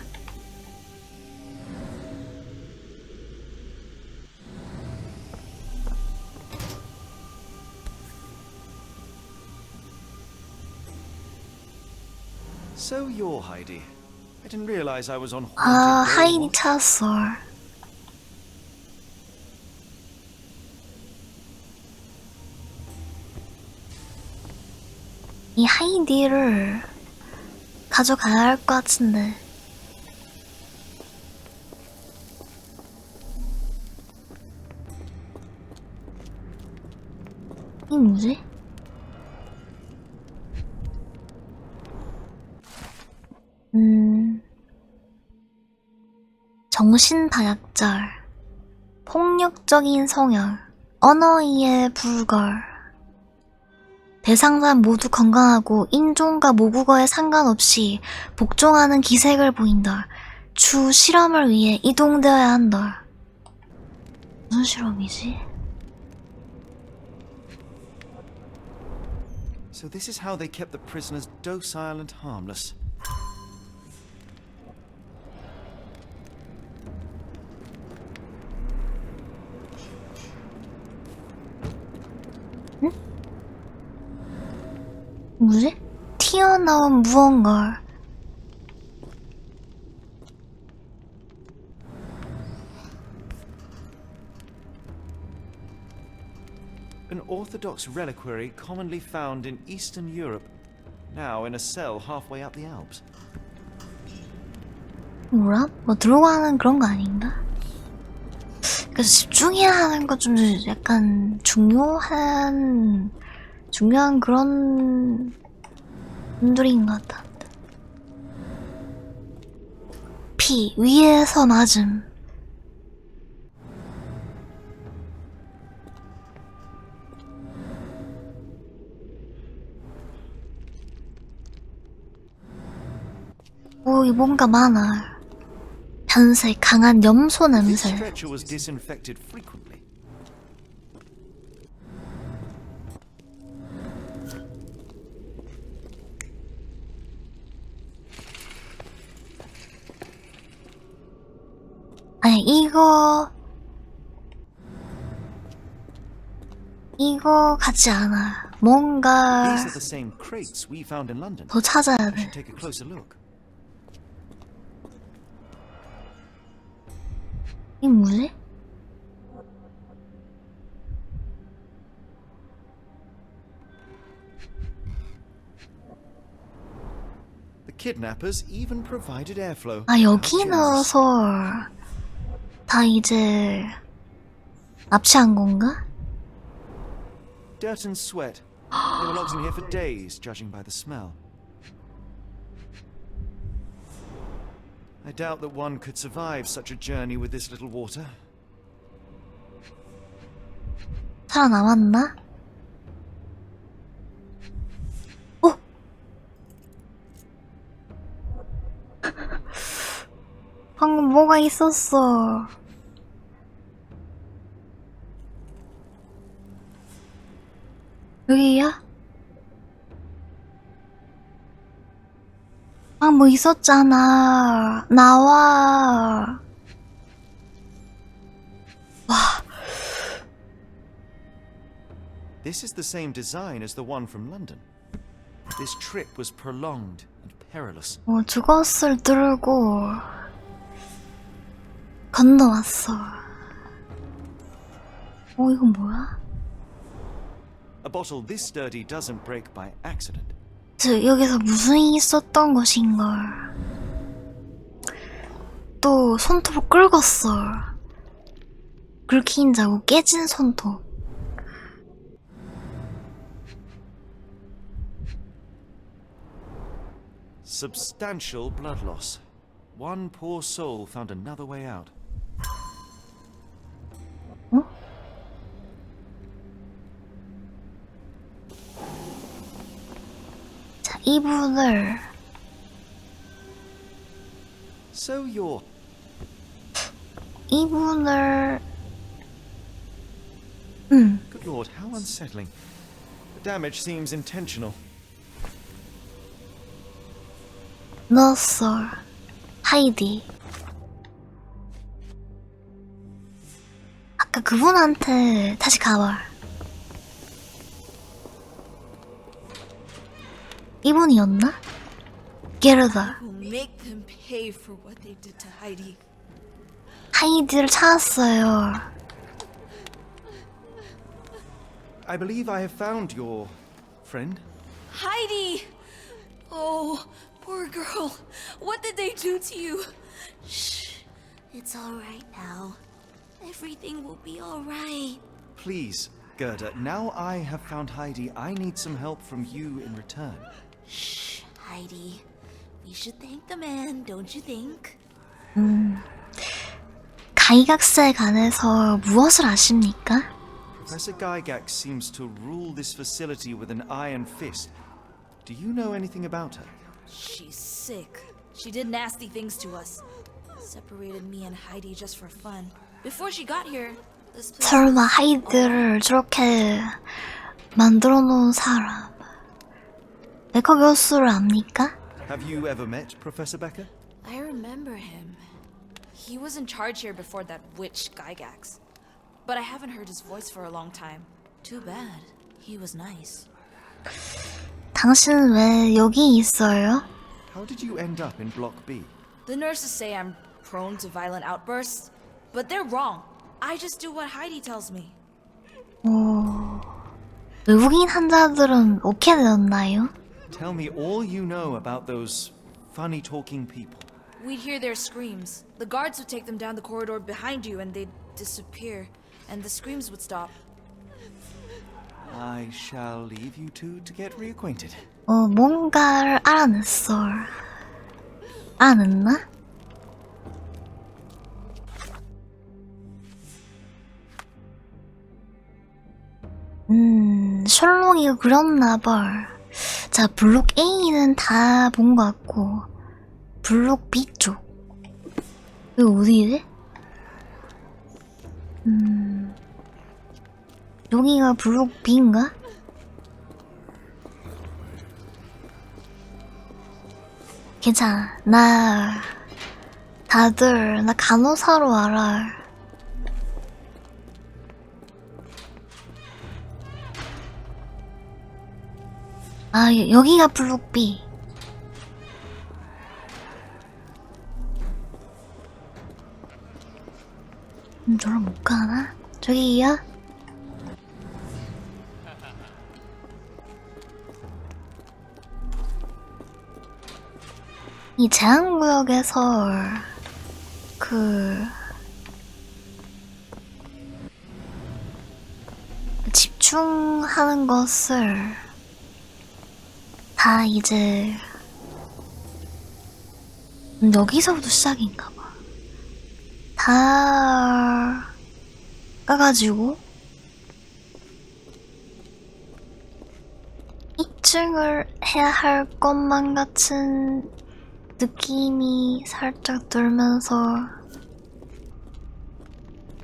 So you're Heidi. I didn't realize I was on haunted 아, day 하이디 watch. 찾았어. 이 하이디를 가져가야 할 것 같은데. 이 뭐지? 정신다약절, 폭력적인 성향, 언어이해 불걸. 대상자 모두 건강하고 인종과 모국어에 상관없이 복종하는 기색을 보인다. 추 실험을 위해 이동되어야 한다. 무슨 실험이지? So this is how they kept the prisoners docile and harmless. 뭐지? 튀어나온 무언가. An orthodox reliquary commonly found in Eastern Europe, now in a cell halfway up the Alps. 뭐라? 뭐 들고 가는 그런 거 아닌가? 그래서 집중해야 하는 거 좀 약간 중요한 그런 분들인 것 같아. 피 위에서 맞음. 오, 이 뭔가 많아. 변색, 강한 염소 This 냄새. stretcher was disinfected frequently. 아니, 이거 같지 않아. 뭔가 These are the same crates we found in London. 더 찾아야 I 돼. should take a closer look. 이 뭐지? The kidnappers even provided airflow. 아, 여기 넣어서 다 이제 납치한 건가? Dirt and sweat. They were locked in here for days, judging by the smell. I doubt that one could survive such a journey with this little water. 살아남았나? 어? 방금 뭐가 있었어. 여기야? 아, 뭐 있었잖아. 나와. 와. This is the same design as the one from London. This trip was prolonged and perilous. 죽었을 들고 건너왔어. 이건 뭐야? A bottle this sturdy doesn't break by accident. 여기서 무슨 일이 있었던 것인걸. 또 손톱 긁었어. 긁힌 자고 깨진 손톱. Substantial blood loss. One poor soul found another way out. 자, 이분을 So you're Good Lord, how unsettling. The damage seems intentional. 넣었어. 하이디. 아까 그분한테 다시 가봐. 이분이었나? 게르다. Will make them pay for what they did to Heidi. 하이디를 찾았어요. I believe I have found your friend. Heidi! Oh, poor girl. What did they do to you? Shh. It's all right now. Everything will be all right. Please, Gerda, now I have found Heidi, I need some help from you in return. Shh, Heidi. We should thank the man, don't you think? 가이각스에 관해서 무엇을 아십니까? Professor Gygax seems to rule this facility with an iron fist. Do you know anything about her? She's sick. She did nasty things to us. Separated me and Heidi just for fun. Before she got here, this place... 설마 하이드를 저렇게 만들어 놓은 사람 메커 교수를 압니까? Have you ever met Professor Becker? I remember him. He was in charge here before that witch Gygax. But I haven't heard his voice for a long time. Too bad. He was nice. 당신은 왜 여기 있어요? How did you end up in Block B? The nurses say I'm prone to violent outbursts, but they're wrong. I just do what Heidi tells me. 오, 외국인 환자들은 어떻게 되었나요? Tell me all you know about those funny talking people. We'd hear their screams. The guards would take them down the corridor behind you and they'd disappear, and the screams would stop. I shall leave you two to get reacquainted. 뭔가를 알아냈어. 알아냈나? 셜록이 그렸나봐. 자, 블록 A는 다 본 것 같고 블록 B 쪽 이거 어디지? 여기가 블록 B인가? 괜찮아. 나 간호사로 알아. 아, 여기가 블록 B. 저랑 못 가나? 저기요? 이 제한구역에서 집중하는 것을 다 이제 여기서부터 시작인가봐. 다 까가지고 입증을 해야 할 것만 같은 느낌이 살짝 들면서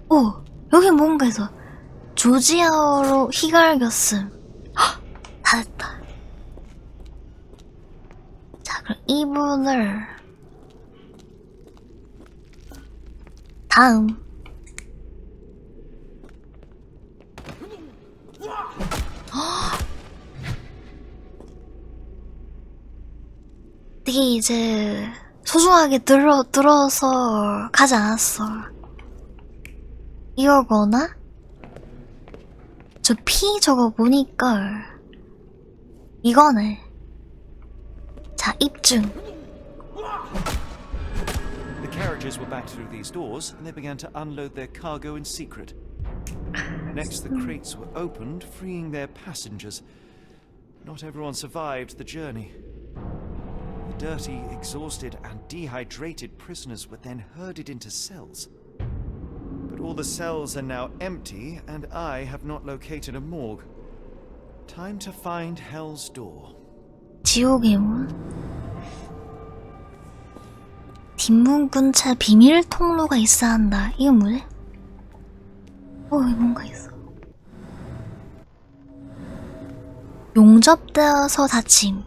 오! 여기 뭔가 있어. 조지아어로 희갈겼음. 헉! 다 됐다. 자, 그럼 이분을 다음 되게 이제 소중하게 들어서 가지 않았어. 이거거나 저 피 저거 보니까 이거네. 자, 입증. The carriages were backed through these doors, and they began to unload their cargo in secret. Next, the crates were opened, freeing their passengers. Not everyone survived the journey. The dirty, exhausted, and dehydrated prisoners were then herded into cells. But all the cells are now empty, and I have not located a morgue. Time to find Hell's Door. 지옥의 문? 뒷문 근처에 비밀 통로가 있어야 한다. 이건 뭐지? 여기 뭔가 있어. 용접되어서 닫힘.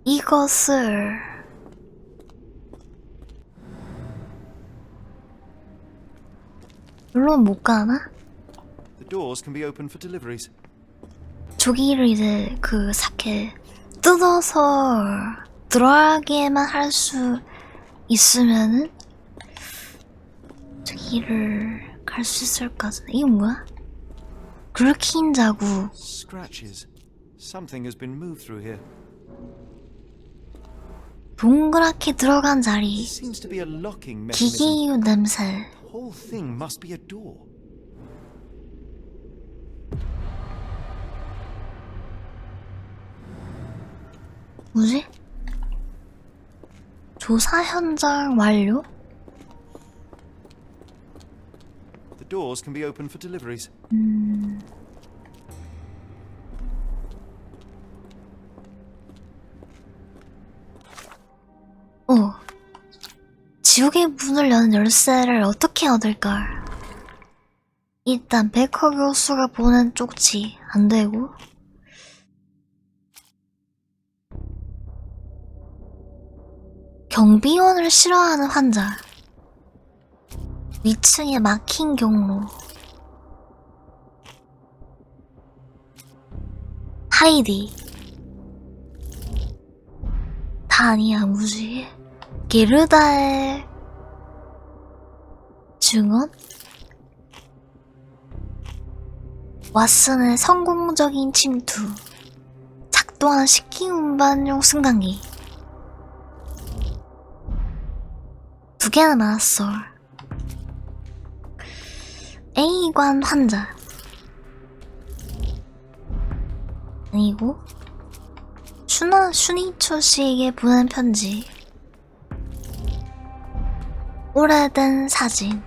이것을 물론 못 가나? The doors can be opened for deliveries. 조기를 이제 그 사케 뜯어서 들어가게만 할 수 있으면은 저기를 갈 수 있을까? 이게 뭐야? 긁힌 자국. Scratches. Something has been moved through here. 동그랗게 들어간 자리. Seems to be a locking mechanism. 기계유 냄새. The whole thing must be a door. 뭐지? 조사 현장 완료? The doors can be opened for deliveries. 지옥의 문을 여는 열쇠를 어떻게 얻을까? 일단 베커 교수가 보낸 쪽지 안되고 경비원을 싫어하는 환자 위층에 막힌 경로 하이디 다 아니야 뭐지? 게르다의 증언? 왓슨의 성공적인 침투 작동하는 식기 운반용 승강기 두 개나 나왔어. A관 환자 아니고 슈니초 씨에게 보낸 편지 오래된 사진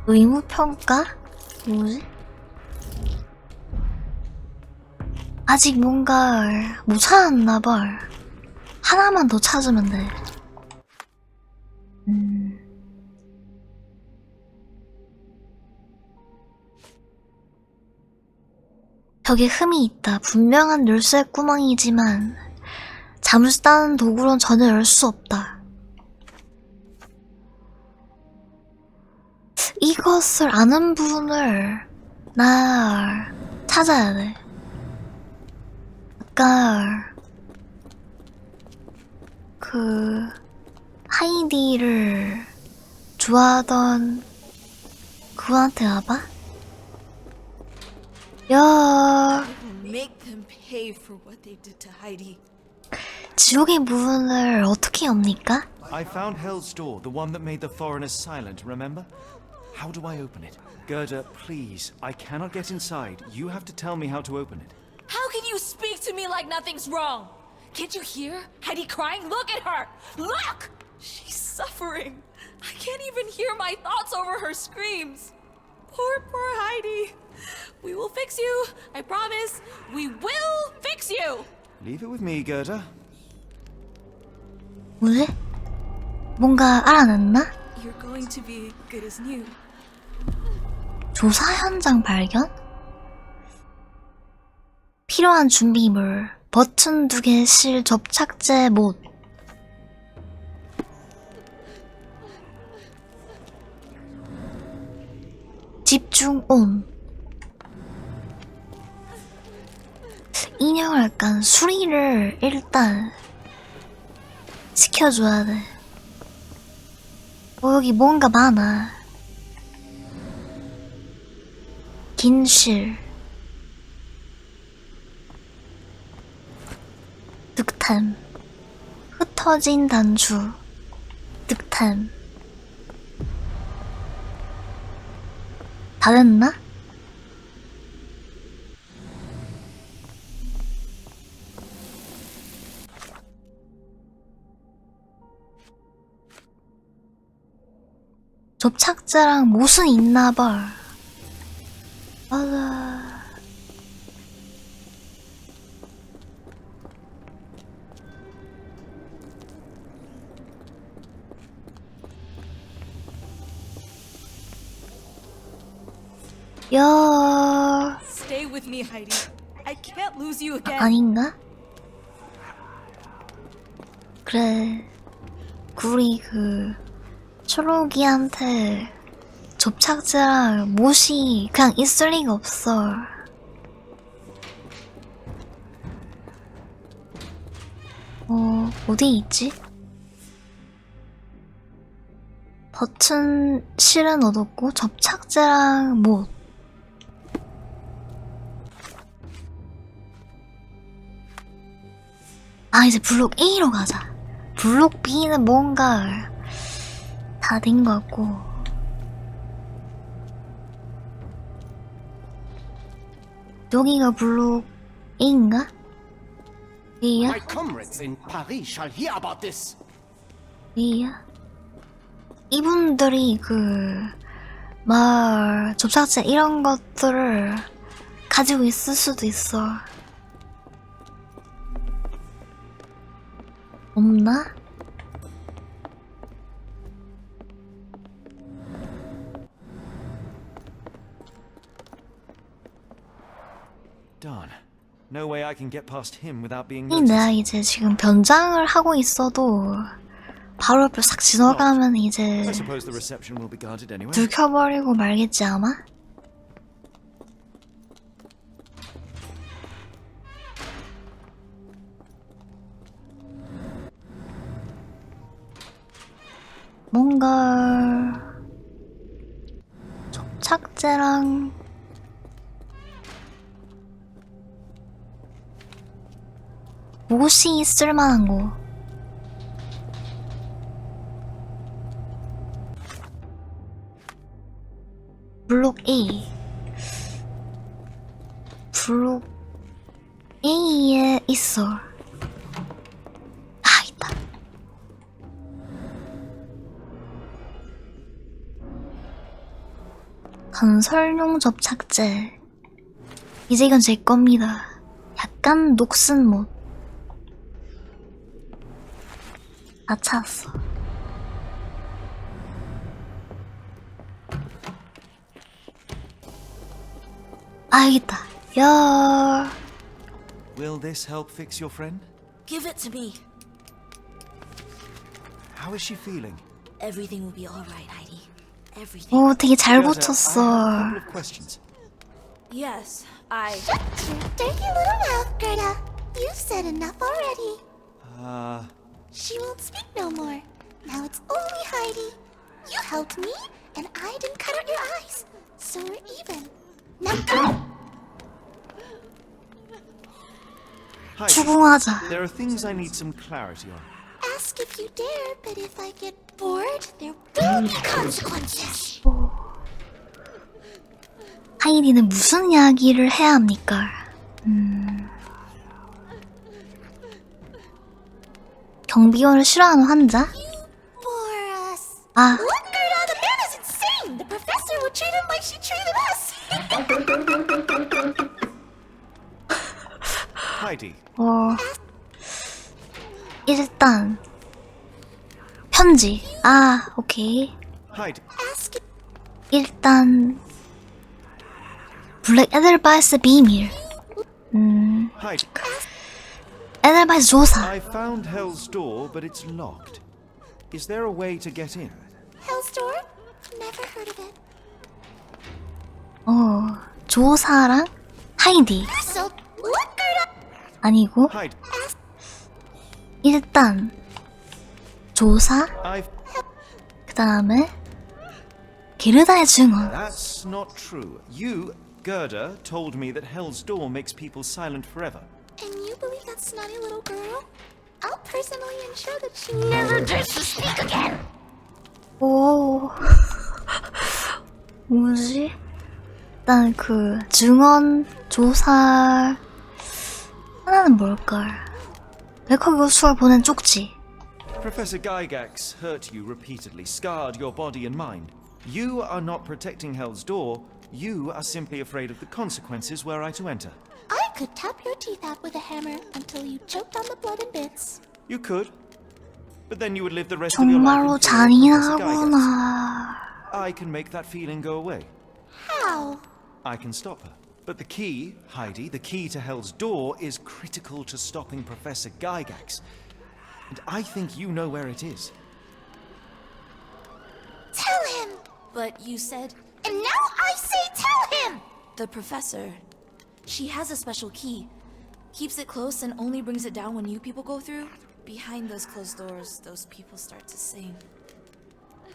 의무평가? 뭐지? 아직 뭔가 못 찾았나봐. 하나만 더 찾으면 돼. 벽에 흠이 있다. 분명한 열쇠 구멍이지만 잠수 따는 도구로는 전혀 열 수 없다. 이것을 아는 분을 나 찾아야 돼. 아까 그 하이디를 좋아하던 그분한테 가봐? 야, Make them pay for what they did to Heidi. 지옥의 문을 어떻게 엽니까? I found Hell's door, the one that made the foreigners silent, remember? How do I open it? Gerda, please, I cannot get inside. You have to tell me how to open it. How can you speak to me like nothing's wrong? Can't you hear Heidi crying? Look at her! Look! She's suffering. I can't even hear my thoughts over her screams. Poor Heidi. We will fix you. I promise. We will fix you. Leave it with me, Gerda. 뭐지? 뭔가 알아냈나? You're going to be good as new. 조사 현장 발견? 필요한 준비물 버튼 2개 실 접착제 못 집중 온 인형을 약간 수리를 일단 시켜줘야 돼. 여기 뭔가 많아. 긴실 득템 흩어진 단추 득템 다 됐나? 접착제랑 못은 있나봐. 맞아. 야. Stay with me, Heidi. I can't lose you again. 아닌가? 그래. 우리 그 초록이한테 접착제랑 못이 그냥 있을 리가 없어. 어디 있지? 버튼 실은 얻었고 접착제랑 못. 아 이제 블록 A로 가자. 블록 B는 뭔가 다 된 것 같고. 여기가 블록 A인가? A야? My comrades in Paris shall hear about this. A야? 이분들이 그 마을 접착제 이런 것들을 가지고 있을 수도 있어. 없나? Darn. No way I can get past him without being 이 noticed. 내가 이제 지금 변장을 하고 있어도 바로 옆을 싹 지나가면 이제 I suppose the reception will be guarded anyway. 들켜버리고 말겠지 아마? 뭔가 접착제랑 무엇이 쓸만한 거. 블록 A. 블록 A에 있어. 아, 있다. 건설용 접착제. 이제 이건 제 겁니다. 약간 녹슨 못. 다 찾았어. 아, 여기 있다. 야. Will this help fix your friend? Give it to me. How is she feeling? Everything will be all right, Heidi. Everything. 오, 되게 잘 Gerda, I have a 붙였어. couple of questions. Yes, I. Shut your dirty little mouth, Gerda. You've said enough already. She won't speak no more. Now it's only Heidi. You helped me, and I didn't cut out your eyes. So we're even. Now go! Hi. 추궁하자. There are things I need some clarity on. Ask if you dare, but if I get bored, there will be consequences. 하이디는 무슨 이야기를 해야 합니까? 경비원을 싫어하는 환자? Bore us. 아, Look, Gerda, the man is insane. The professor would treat him like she treated us. Heidi. 일단 편지. 아, 오케이. Heidi. 일단 블랙 에델바이스 비밀. Heidi. 에델바이스 조사. I found Hell's Door, but it's locked. Is there a way to get in? Hell's Door? Never heard of it. 조사랑 하이디. So, look, Gerda. 아니고 Heidi. 일단 조사 그 다음에 게르다의 증언. That's not true. You, Gerda, told me that Hell's Door makes people silent forever. And you believe that snotty little girl? I'll personally ensure that she never dares to speak again. 오 뭐지? 일단 그 증언 조사 하나는 뭘까? 레커 교수가 보낸 쪽지. Professor Gygax hurt you repeatedly, scarred your body and mind. You are not protecting Hell's Door. You are simply afraid of the consequences were I to enter. I could tap your teeth out with a hammer until you choked on the blood and bits. You could, but then you would live the rest of your life 정말로 in fear of Professor Gygax. 잔인하구나. I can make that feeling go away. How? I can stop her. But the key, Heidi, the key to Hell's Door is critical to stopping Professor Gygax. And I think you know where it is. Tell him! But you said. And now I say tell him! The professor. She has a special key. Keeps it close and only brings it down when you people go through. behind those closed doors, those people start to sing.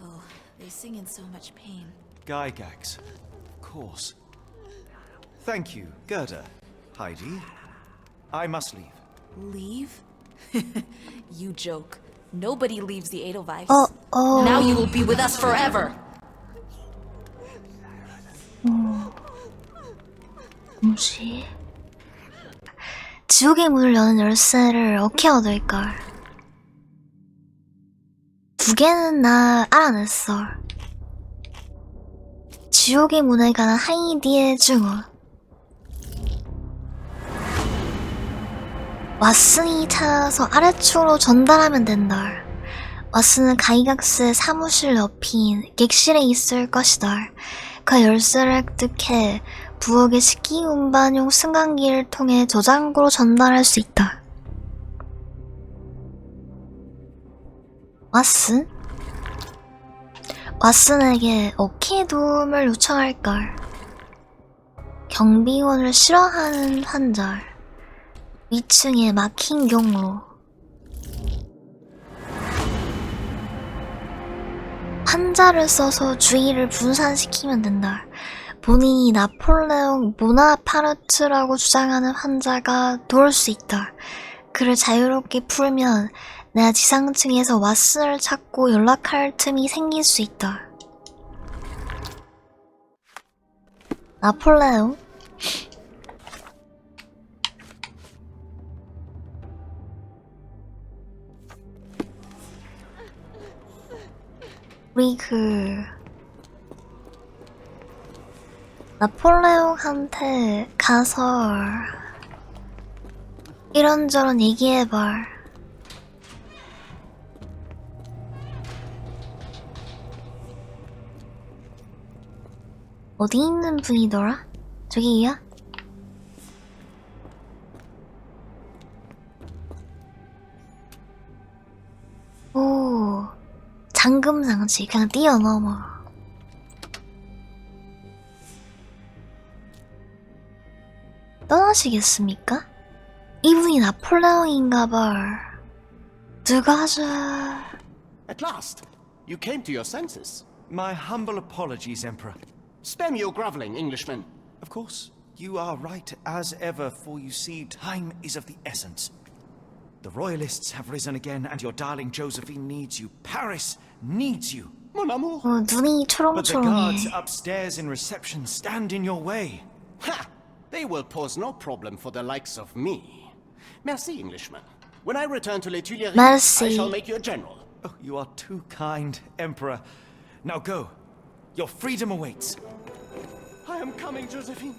Oh, they sing in so much pain. Gygax, of course. Thank you, Gerda. Heidi, I must leave. Leave? You joke. Nobody leaves the Edelweiss. Oh. Now you will be with us forever. 뭐지? 지옥의 문을 여는 열쇠를 어떻게 얻을걸? 두 개는 나 알아냈어. 지옥의 문에 가는 하이디의 증언. 왓슨이 찾아서 아래쪽으로 전달하면 된다. 왓슨은 가이각스의 사무실 옆인 객실에 있을 것이다. 그 열쇠를 획득해 부엌의 식기 운반용 승강기를 통해 저장고로 전달할 수 있다. 왓슨? 왓슨에게 어떻게 도움을 요청할걸? 경비원을 싫어하는 환자. 위층에 막힌 경로. 환자를 써서 주의를 분산시키면 된다. 본인이 나폴레옹 보나파르트라고 주장하는 환자가 도울 수 있다. 그를 자유롭게 풀면 내가 지상층에서 왓슨을 찾고 연락할 틈이 생길 수 있다. 나폴레옹? 우리 나폴레옹한테 가서 이런저런 얘기해봐. 어디 있는 분이더라? 저기야? 오, 잠금장치 그냥 뛰어넘어. 떠나시겠습니까? 이분이 나폴레옹인가봐. 들어가자. At last, you came to your senses. My humble apologies, Emperor. Spare me your groveling, Englishman. Of course, you are right as ever, for you see, time is of the essence. The royalists have risen again, and your darling Josephine needs you. Paris needs you. Mon amour. 눈이 But the guards 초롱초롱해. upstairs in reception stand in your way. Ha! They will pose no problem for the likes of me. Merci, Englishman. When I return to Les Tuileries, Merci. I shall make you a general. Oh, you are too kind, Emperor. Now go. Your freedom awaits. I am coming, Josephine.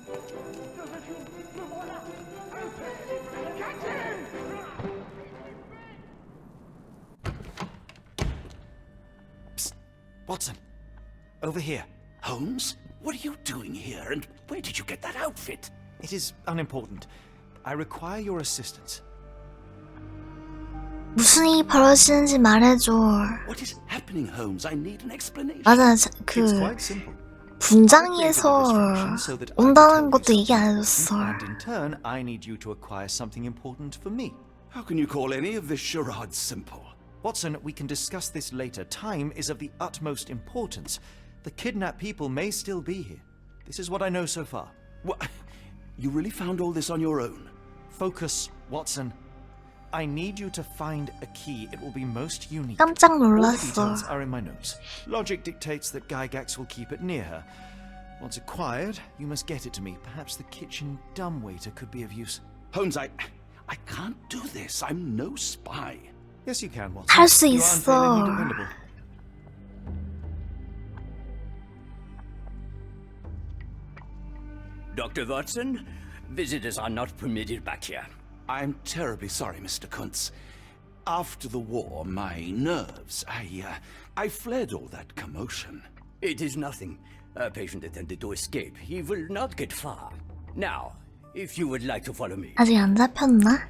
Psst. Watson. Over here. Holmes? What are you doing here, and where did you get that outfit? It is unimportant. I require your assistance. 무슨 일이 벌어지는지 말해줘. What is happening, Holmes? I need an explanation. 맞아, It's 그 quite simple. 분장에서 온다는 것도 얘기 안 해줬어. And in turn, I need you to acquire something important for me. How can you call any of this charade simple? Watson, we can discuss this later. Time is of the utmost importance. The kidnapped people may still be here. This is what I know so far. What? You really found all this on your own? Focus, Watson. I need you to find a key. It will be most unique. 깜짝 All the 놀랐어. details are in my notes. Logic dictates that Gygax will keep it near her. Once acquired, you must get it to me. Perhaps the kitchen dumbwaiter could be of use. Holmes, I can't do this. I'm no spy. Yes, you can, Watson. 할 수 You are unfailingly 있어. dependable. Dr. Watson, visitors are not permitted back here. I'm terribly sorry, Mr. Kuntz. After the war, my nerves, I fled all that commotion. It is nothing. A patient attempted to escape. He will not get far. Now, if you would like to follow me. 아직 안 잡혔나?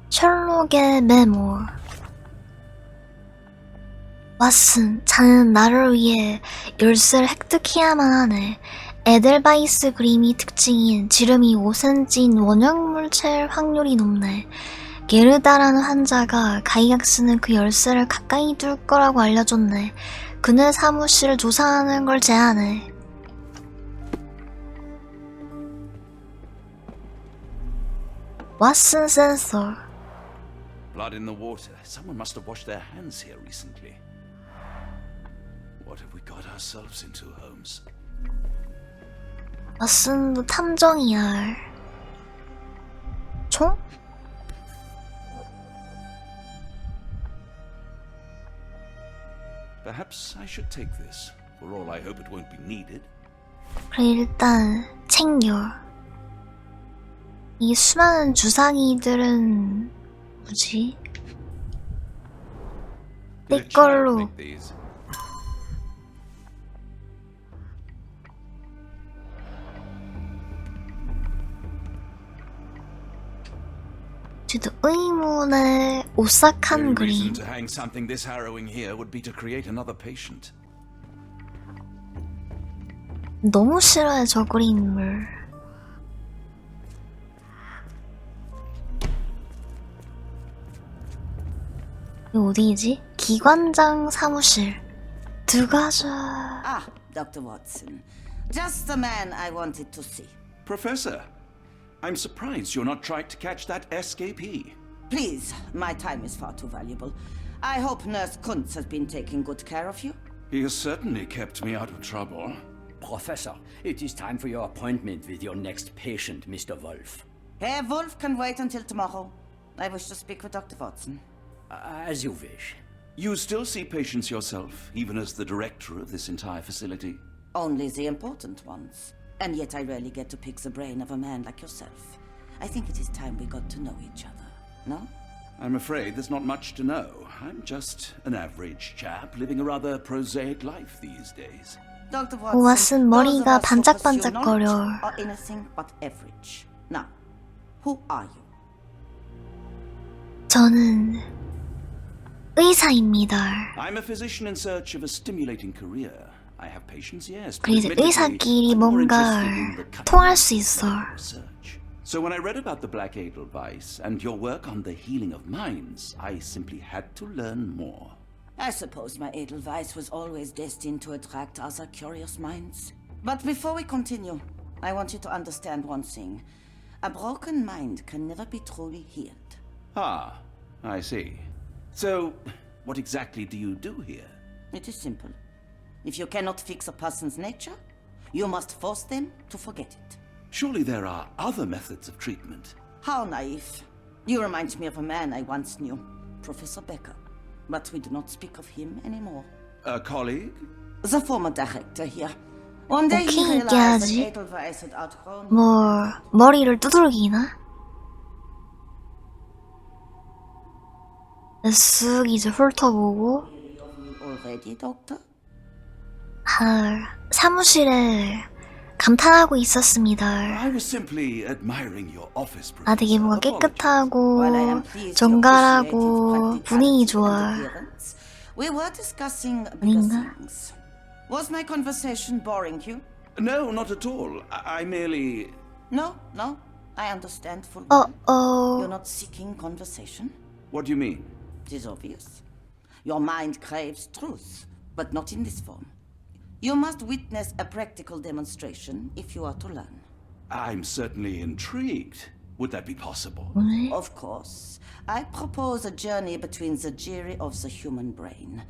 셜록의 메모. 왓슨, 자네는 나를 위해 열쇠를 획득해야만 하네. 에델바이스 그림이 특징인 지름이 5cm인 원형 물체일 확률이 높네. 게르다라는 환자가 가이악 쓰는 그 열쇠를 가까이 둘 거라고 알려줬네. 그네 사무실을 조사하는 걸 제안해. 왓슨 센서. Blood in the water. Someone must have washed their hands here recently. What have we got ourselves into, Holmes? 왓슨도 탐정이야. 총? Perhaps I should take this. For all I hope it won't be needed. 그래 일단 챙겨. 이 수많은 주사기들은 뭐지? 내 걸로. 저도 의문의 오싹한 그림. Reason to hang something this harrowing here would be to create another patient. 너무 싫어요 저 그림을. 이거 어디지? 기관장 사무실. 들어가자. Ah, Dr. Watson. Just the man I wanted to see. Professor, I'm surprised you're not trying to catch that escapee. Please, my time is far too valuable. I hope Nurse Kuntz has been taking good care of you. He has certainly kept me out of trouble. Professor, it is time for your appointment with your next patient, Mr. Wolf. Herr Wolf can wait until tomorrow. I wish to speak with Dr. Watson. As you wish. You still see patients yourself, even as the director of this entire facility? Only the important ones. And yet I rarely get to pick the brain of a man like yourself. I think it is time we got to know each other, no? I'm afraid there's not much to know. I'm just an average chap living a rather prosaic life these days. Dr. 왓슨 머리가 반짝반짝거려. Are anything but average. Now, who are you? 저는 의사입니다. I'm a physician in search of a stimulating career. I have patients, yes. 그래서 의사끼리 뭔가 통할 수 있어. So when I read about the Black Edelweiss and your work on the healing of minds, I simply had to learn more. I suppose my Edelweiss was always destined to attract other curious minds. But before we continue, I want you to understand one thing. A broken mind can never be truly healed. Ah, I see. So, what exactly do you do here? It is simple. If you cannot fix a person's nature, you must force them to forget it. Surely there are other methods of treatment. How naive. You remind me of a man I once knew, Professor Becker. But we do not speak of him anymore. A colleague? The former director here. One day he 어떻게 realized that 얘기하지? Edelweiss had outgrown... 뭐 머리를 두들기나? 쓱 이제 훑어보고 Already, doctor? 사무실에 감탄하고 있었습니다. I was simply admiring your office. 아 되게 뭔가 깨끗하고 정갈하고 분위기 좋아. We were discussing bigger things. Was my conversation boring you? No, not at all. I merely... No, I understand full well. You're not seeking conversation? What do you mean? It is obvious. Your mind craves truth, but not in this form. You must witness a practical demonstration if you are to learn. I'm certainly intrigued. Would that be possible? Of course. I propose a journey between the jury of the human brain.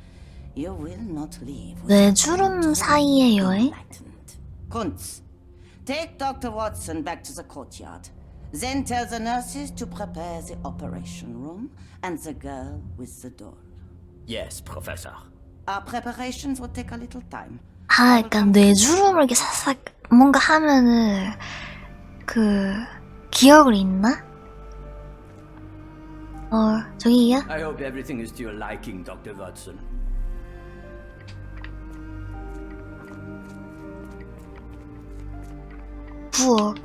You will not leave. 뇌주름 사이의 여행? Kuntz, take Dr. Watson back to the courtyard. Then tell the nurses to prepare the operation room and the girl with the doll. Yes, Professor. Our preparations will take a little time. 약간 뇌주름을 이렇게 싹싹 뭔가 하면은 기억을 잃나? 저기야? I hope everything is to your liking, Dr. Watson. 부엌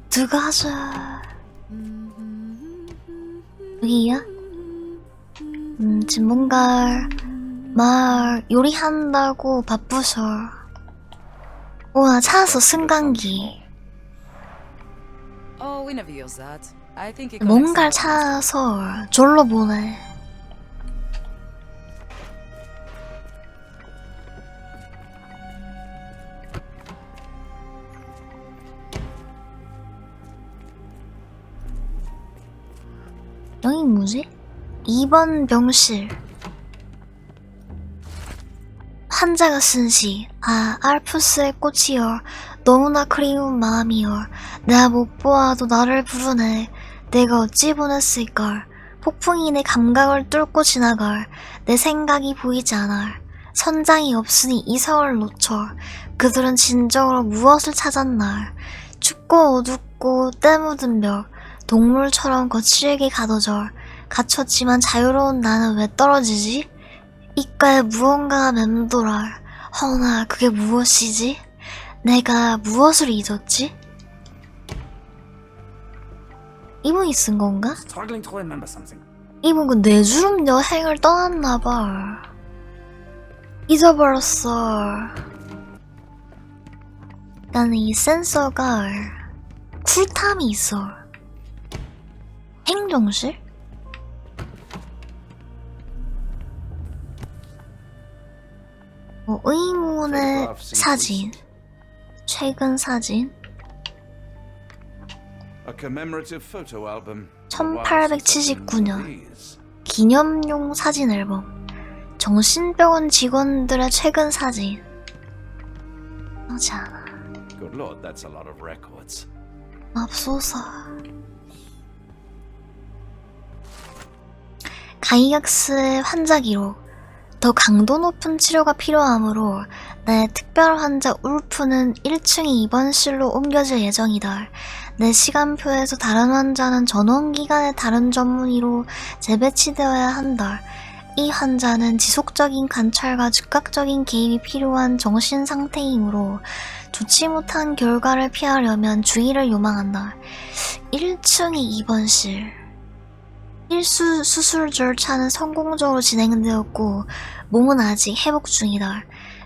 들어가자. 여기야? 지금 뭔가 막 요리한다고 바쁘셔. 우와 찾았어 승강기. Oh, we never use that. I think it 뭔가를 찾아서 졸로 보내. 여기 뭐지? 2번 병실. 환자가 쓴 시. 아, 알프스의 꽃이여. 너무나 그리운 마음이여. 내가 못 보아도 나를 부르네. 내가 어찌 보냈을걸. 폭풍이 내 감각을 뚫고 지나갈. 내 생각이 보이지 않아. 선장이 없으니 이성을 놓쳐. 그들은 진정으로 무엇을 찾았나. 춥고 어둡고 때 묻은 벽. 동물처럼 거칠게 가둬져. 갇혔지만 자유로운 나는 왜 떨어지지? 입가에 무언가가 맴돌아. 허나 그게 무엇이지? 내가 무엇을 잊었지? 이분이 쓴 건가? 이분 그 뇌주름 여행을 떠났나봐. 잊어버렸어. 나는 이 센서가 쿨탐이 있어. 행정실? 의문의 사진. 최근 사진. 1879년 기념용 사진 앨범. 정신병원 직원들의 최근 사진. 자, Good lord, that's a lot of records. 맙소사. 가이악스의 환자 기록. 더 강도 높은 치료가 필요하므로 내 특별 환자 울프는 1층 입원실로 옮겨질 예정이다. 내 시간표에서 다른 환자는 전원기관의 다른 전문의로 재배치되어야 한다. 이 환자는 지속적인 관찰과 즉각적인 개입이 필요한 정신 상태이므로 좋지 못한 결과를 피하려면 주의를 요망한다. 1층의 입원실. 필수 수술 절차는 성공적으로 진행되었고 몸은 아직 회복 중이다.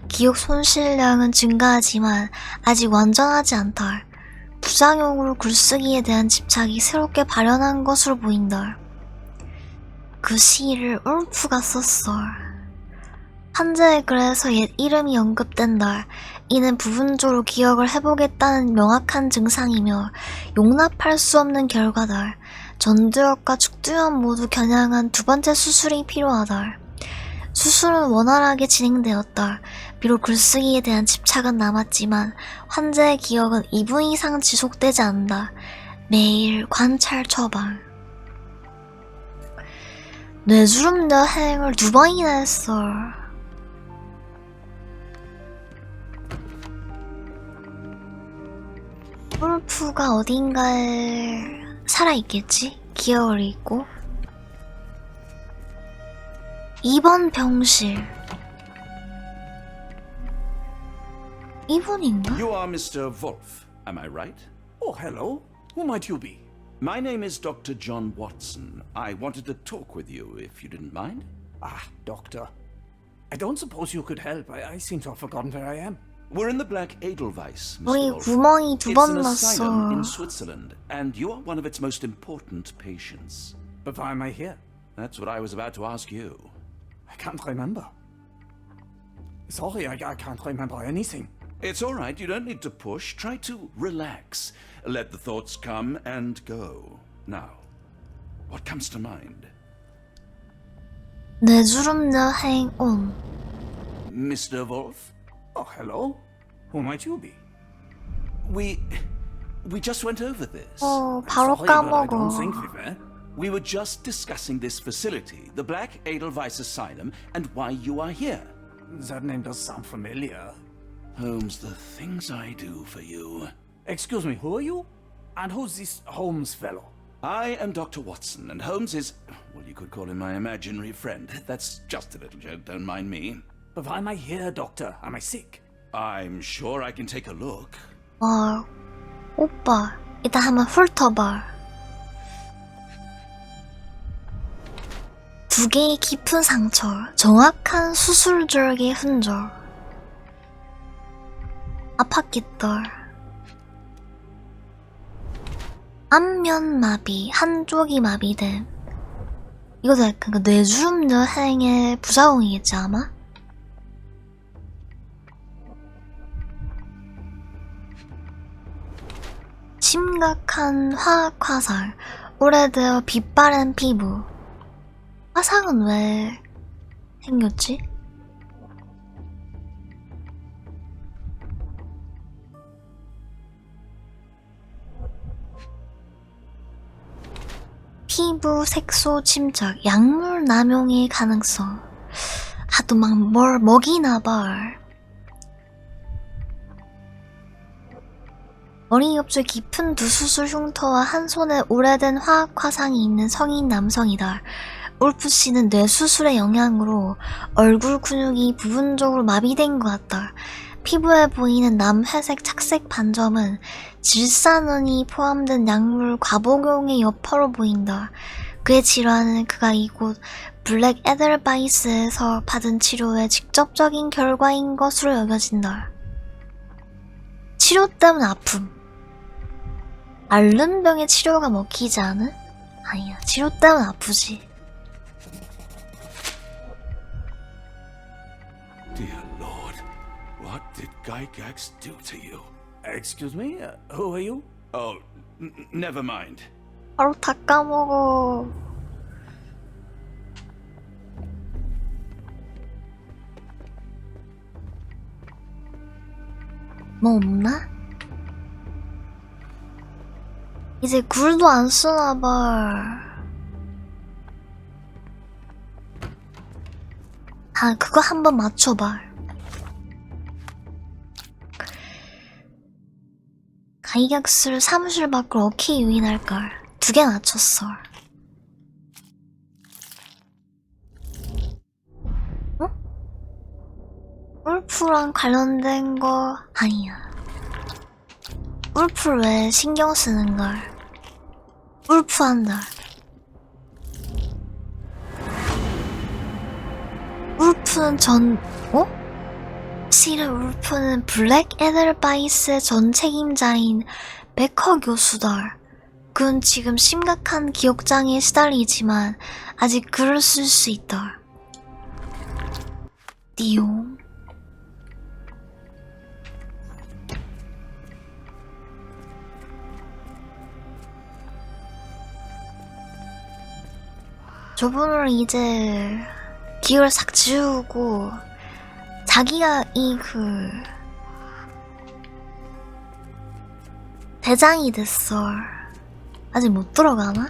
기억 손실량은 증가하지만 아직 완전하지 않다. 부작용으로 글쓰기에 대한 집착이 새롭게 발현한 것으로 보인다. 그 시를 울프가 썼어. 환자의 글에서 옛 이름이 언급된다. 이는 부분적으로 기억을 해보겠다는 명확한 증상이며 용납할 수 없는 결과다. 전두엽과 축두엽 모두 겨냥한 두 번째 수술이 필요하다. 수술은 원활하게 진행되었다. 비록 글쓰기에 대한 집착은 남았지만 환자의 기억은 2분 이상 지속되지 않는다. 매일 관찰 처방. 뇌주름 여행을 2번이나 했어. 울프가 어딘가에 살아있겠지? 기억을 잃고. 2번 병실. 이분인가? You are Mr. Wolf, am I right? Oh, hello. Who might you be? My name is Dr. John Watson. I wanted to talk with you, if you didn't mind. Ah, doctor. I don't suppose you could help. I seem to have forgotten where I am. We're in the Black Edelweiss, Mr. 우리 Wolf. 구멍이 두 번 It's an asylum 났어. in Switzerland, and you are one of its most important patients. But why am I here? That's what I was about to ask you. I can't remember. Sorry, I can't remember anything. It's all right. You don't need to push. Try to relax. Let the thoughts come and go. Now, what comes to mind? 뇌주름 여행 온. Mr. Wolf? Oh, hello. Who might you be? We just went over this. 바로 Sorry, but I don't 까먹어. think we were. We were just discussing this facility, the Black Edelweiss Asylum, and why you are here. That name does sound familiar. Holmes, the things I do for you. Excuse me, who are you? And who's this Holmes fellow? I am Dr. Watson, and Holmes is, well, you could call him my imaginary friend. That's just a little joke, don't mind me. But why am I here, doctor? Am I sick? I'm sure I can take a look. 오빠, 이따 한번 훑어봐. 두 개의 깊은 상처, 정확한 수술 절개의 흔적. 아팠겠다. 안면마비, 한쪽이 마비됨. 이것도 약간 그 뇌주름 여행의 부작용이겠지 아마? 심각한 화학 화상, 오래되어 빛바랜 피부. 화상은 왜 생겼지? 피부 색소 침착, 약물 남용의 가능성. 또 막 뭘 먹이나 봐. 머리 옆쪽 깊은 두수술 흉터와 한 손에 오래된 화학 화상이 있는 성인 남성이다. 울프 씨는 뇌수술의 영향으로 얼굴 근육이 부분적으로 마비된 것 같다. 피부에 보이는 남회색 착색 반점은 질산은이 포함된 약물 과복용의 여파로 보인다. 그의 질환은 그가 이곳 블랙 에델바이스에서 받은 치료의 직접적인 결과인 것으로 여겨진다. 치료 때문 아픔. 앓는 병의 치료가 먹히지 않은? 아니야, 치료 때문 아프지. Dear Lord, what did Gygax do to you? Excuse me? Who are you? Oh, never mind. 바로 다 까먹어. 뭐 없나? 이제 굴도 안 쓰나봐. 그거 한번 맞춰봐. 가이각스를 사무실 밖으로 어떻게 유인할걸. 2개 맞췄어. 어? 울프랑 관련된 거 아니야. 울프를 왜 신경 쓰는걸. 울프 한다. 울프는 실은 울프는 블랙 에델바이스의 전 책임자인 베커 교수다. 그는 지금 심각한 기억장애에 시달리지만 아직 글을 쓸 수 있다. 띠용. 저분을 이제 기억을 싹 지우고 자기가 대장이 됐어. 아직 못 들어가나?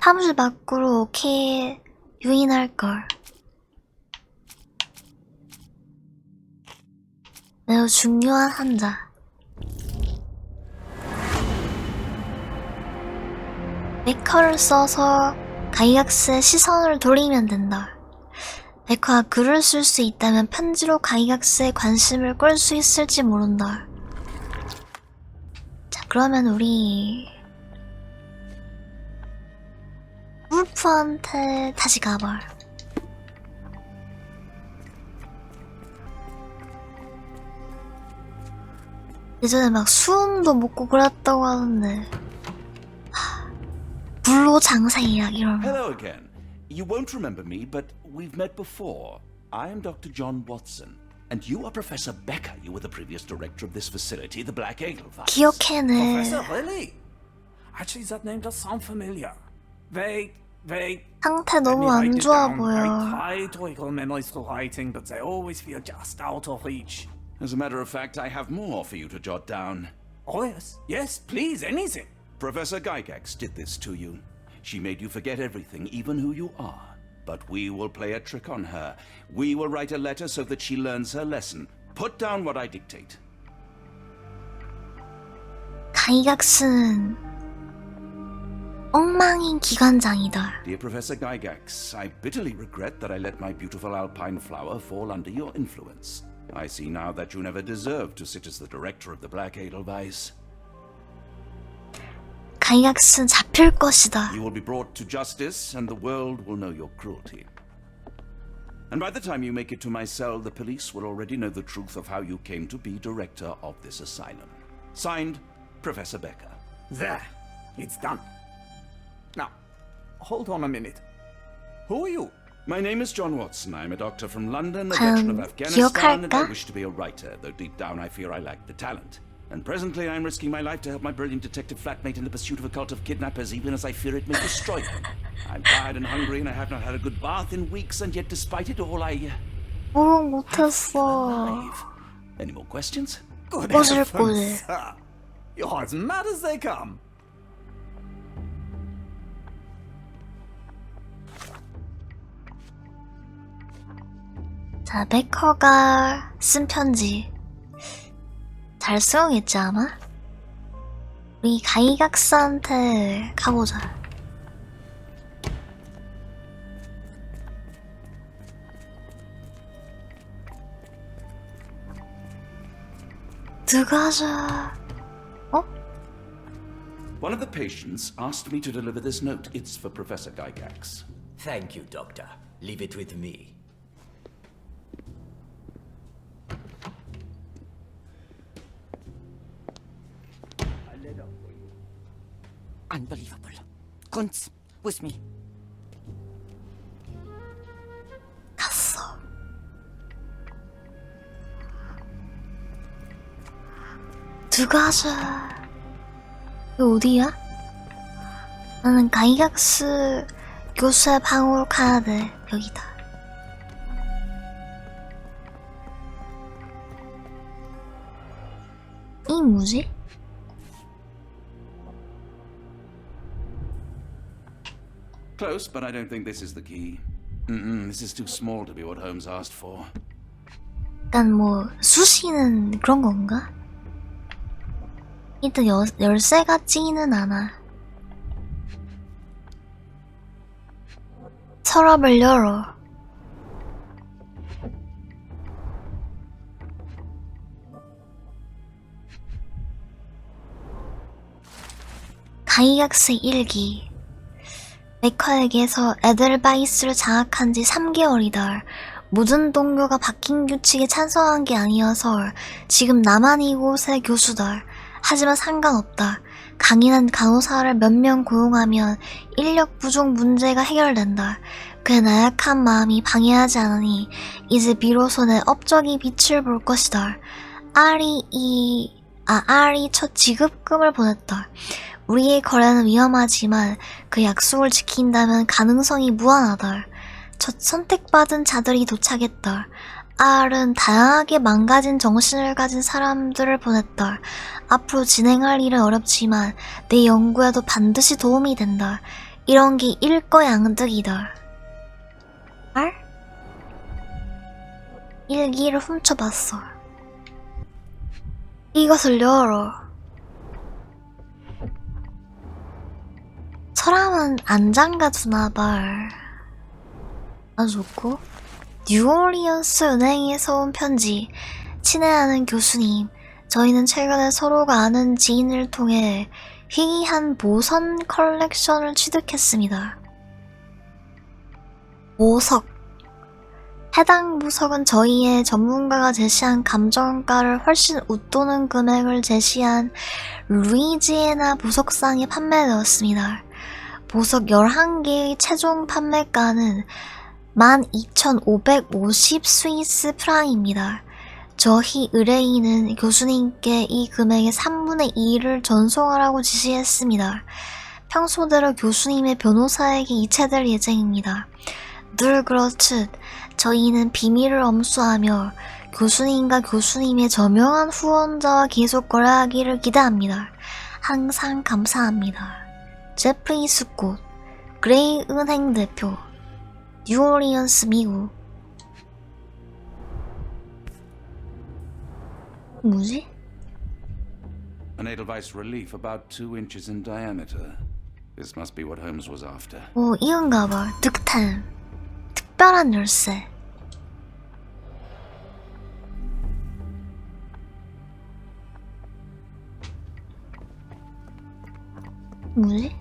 사무실 밖으로 오케이 유인할걸. 매우 중요한 환자. 베커를 써서 가이각스의 시선을 돌리면 된다. 베커가 글을 쓸 수 있다면 편지로 가이각스의 관심을 끌 수 있을지 모른다. 자, 그러면 우리 울프한테 다시 가봐. 예전에 막 수음도 먹고 그랬다고 하던데. 불로 장사이약 이러면. Hello again. You won't remember me, but we've met before. I am Dr. John Watson, and you are Professor Becker. You were the previous director of this facility, the Black Edelweiss. 기억해내. Professor, really? Actually, that name does sound familiar. Wait. 상태 너무 안 좋아 보여. I try to recall memories through writing, but they always feel just out of reach. As a matter of fact, I have more for you to jot down. Oh, yes, please, anything. Professor Gygax did this to you. She made you forget everything, even who you are. But we will play a trick on her. We will write a letter so that she learns her lesson. Put down what I dictate. 가이각스는 엉망인 기관장이다. Dear Professor Gygax, I bitterly regret that I let my beautiful alpine flower fall under your influence. I see now that you never deserved to sit as the director of the Black Edelweiss. 가이각스는 잡힐 것이다. You will be brought to justice, and the world will know your cruelty. And by the time you make it to my cell, the police will already know the truth of how you came to be director of this asylum. Signed, Professor Becker. There. It's done. Now, hold on a minute. Who are you? My name is John Watson. I'm a doctor from London, a veteran of Afghanistan, and I wish to be a writer, though deep down I fear I lack the talent. And presently I'm risking my life to help my brilliant detective flatmate in the pursuit of a cult of kidnappers, even as I fear it may destroy them. I'm tired and hungry, and I have not had a good bath in weeks, and yet despite it all, I... 못했어. Any more questions? Good 꼬질꼬질. heavens, sir. You're as mad as they come. 자, 베커가 쓴 편지. 잘 쓰용했지 아마? 우리 가이각스한테 가보자. 들어가자. 어? One of the patients asked me to deliver this note. It's for Professor Gygax. Thank you, Doctor. Leave it with me. Unbelievable. Kunz, with me. 갔어. 들어가자. 이거 어디야? 나는 가이각스 교수의 방으로 가야 돼. 여기다. 이 뭐지? Close, but I don't think this is the key. This is too small to be what Holmes asked for. 약간 뭐 수시는 그런 건가? 일단 열쇠 같지는 않아. 서랍을 열어. 가이각스의 일기. 베커에게서 에델바이스를 장악한 지 3개월이다. 모든 동료가 바뀐 규칙에 찬성한 게 아니어서 지금 나만 이곳의 교수다. 하지만 상관없다. 강인한 간호사를 몇 명 고용하면 인력 부족 문제가 해결된다. 그의 나약한 마음이 방해하지 않으니 이제 비로소 내 업적이 빛을 볼 것이다. 알이 첫 지급금을 보냈다. 우리의 거래는 위험하지만 그 약속을 지킨다면 가능성이 무한하다. 첫 선택받은 자들이 도착했다. R은 다양하게 망가진 정신을 가진 사람들을 보냈다. 앞으로 진행할 일은 어렵지만 내 연구에도 반드시 도움이 된다. 이런 게 일거양득이다. R? 일기를 훔쳐봤어. 이것을 열어. 서랍은 안 잠가두나봐. 아주 좋고. 뉴올리언스 은행에서 온 편지. 친애하는 교수님, 저희는 최근에 서로가 아는 지인을 통해 희귀한 보선 컬렉션을 취득했습니다. 보석. 해당 보석은 저희의 전문가가 제시한 감정가를 훨씬 웃도는 금액을 제시한 루이지애나 보석상에 판매되었습니다. 보석 11개의 최종 판매가는 12,550 스위스 프랑입니다. 저희 의뢰인은 교수님께 이 금액의 3분의 2를 전송하라고 지시했습니다. 평소대로 교수님의 변호사에게 이체될 예정입니다. 늘 그렇듯 저희는 비밀을 엄수하며 교수님과 교수님의 저명한 후원자와 계속 거래하기를 기대합니다. 항상 감사합니다. 제프리 스콧, 그레이 은행 대표, 뉴올리언스 미국. 뭐지? An Edelweiss relief about 2 inches in diameter. This must be what Holmes was after. 오, 이건가 봐. 득템. 특별한 열쇠. 뭐지?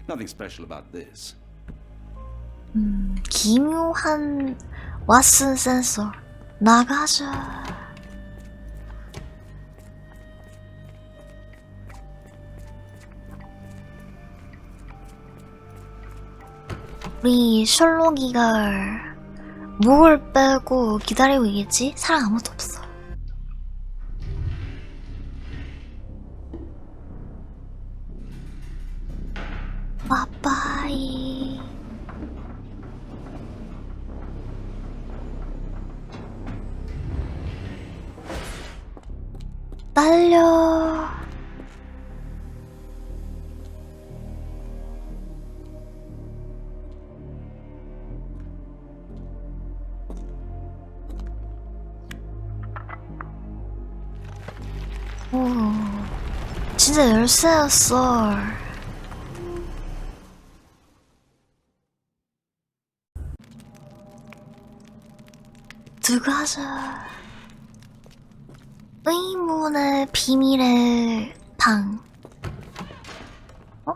Nothing special about this. 기묘한 왓슨 센서. 나가자. 우리 셜록이가 목을 빼고 기다리고 있겠지? 사람 아무도 없어. 빠빠이. 달려. 오, 진짜 열쇠였어. 들어가자. 의문의 비밀의 방. 어?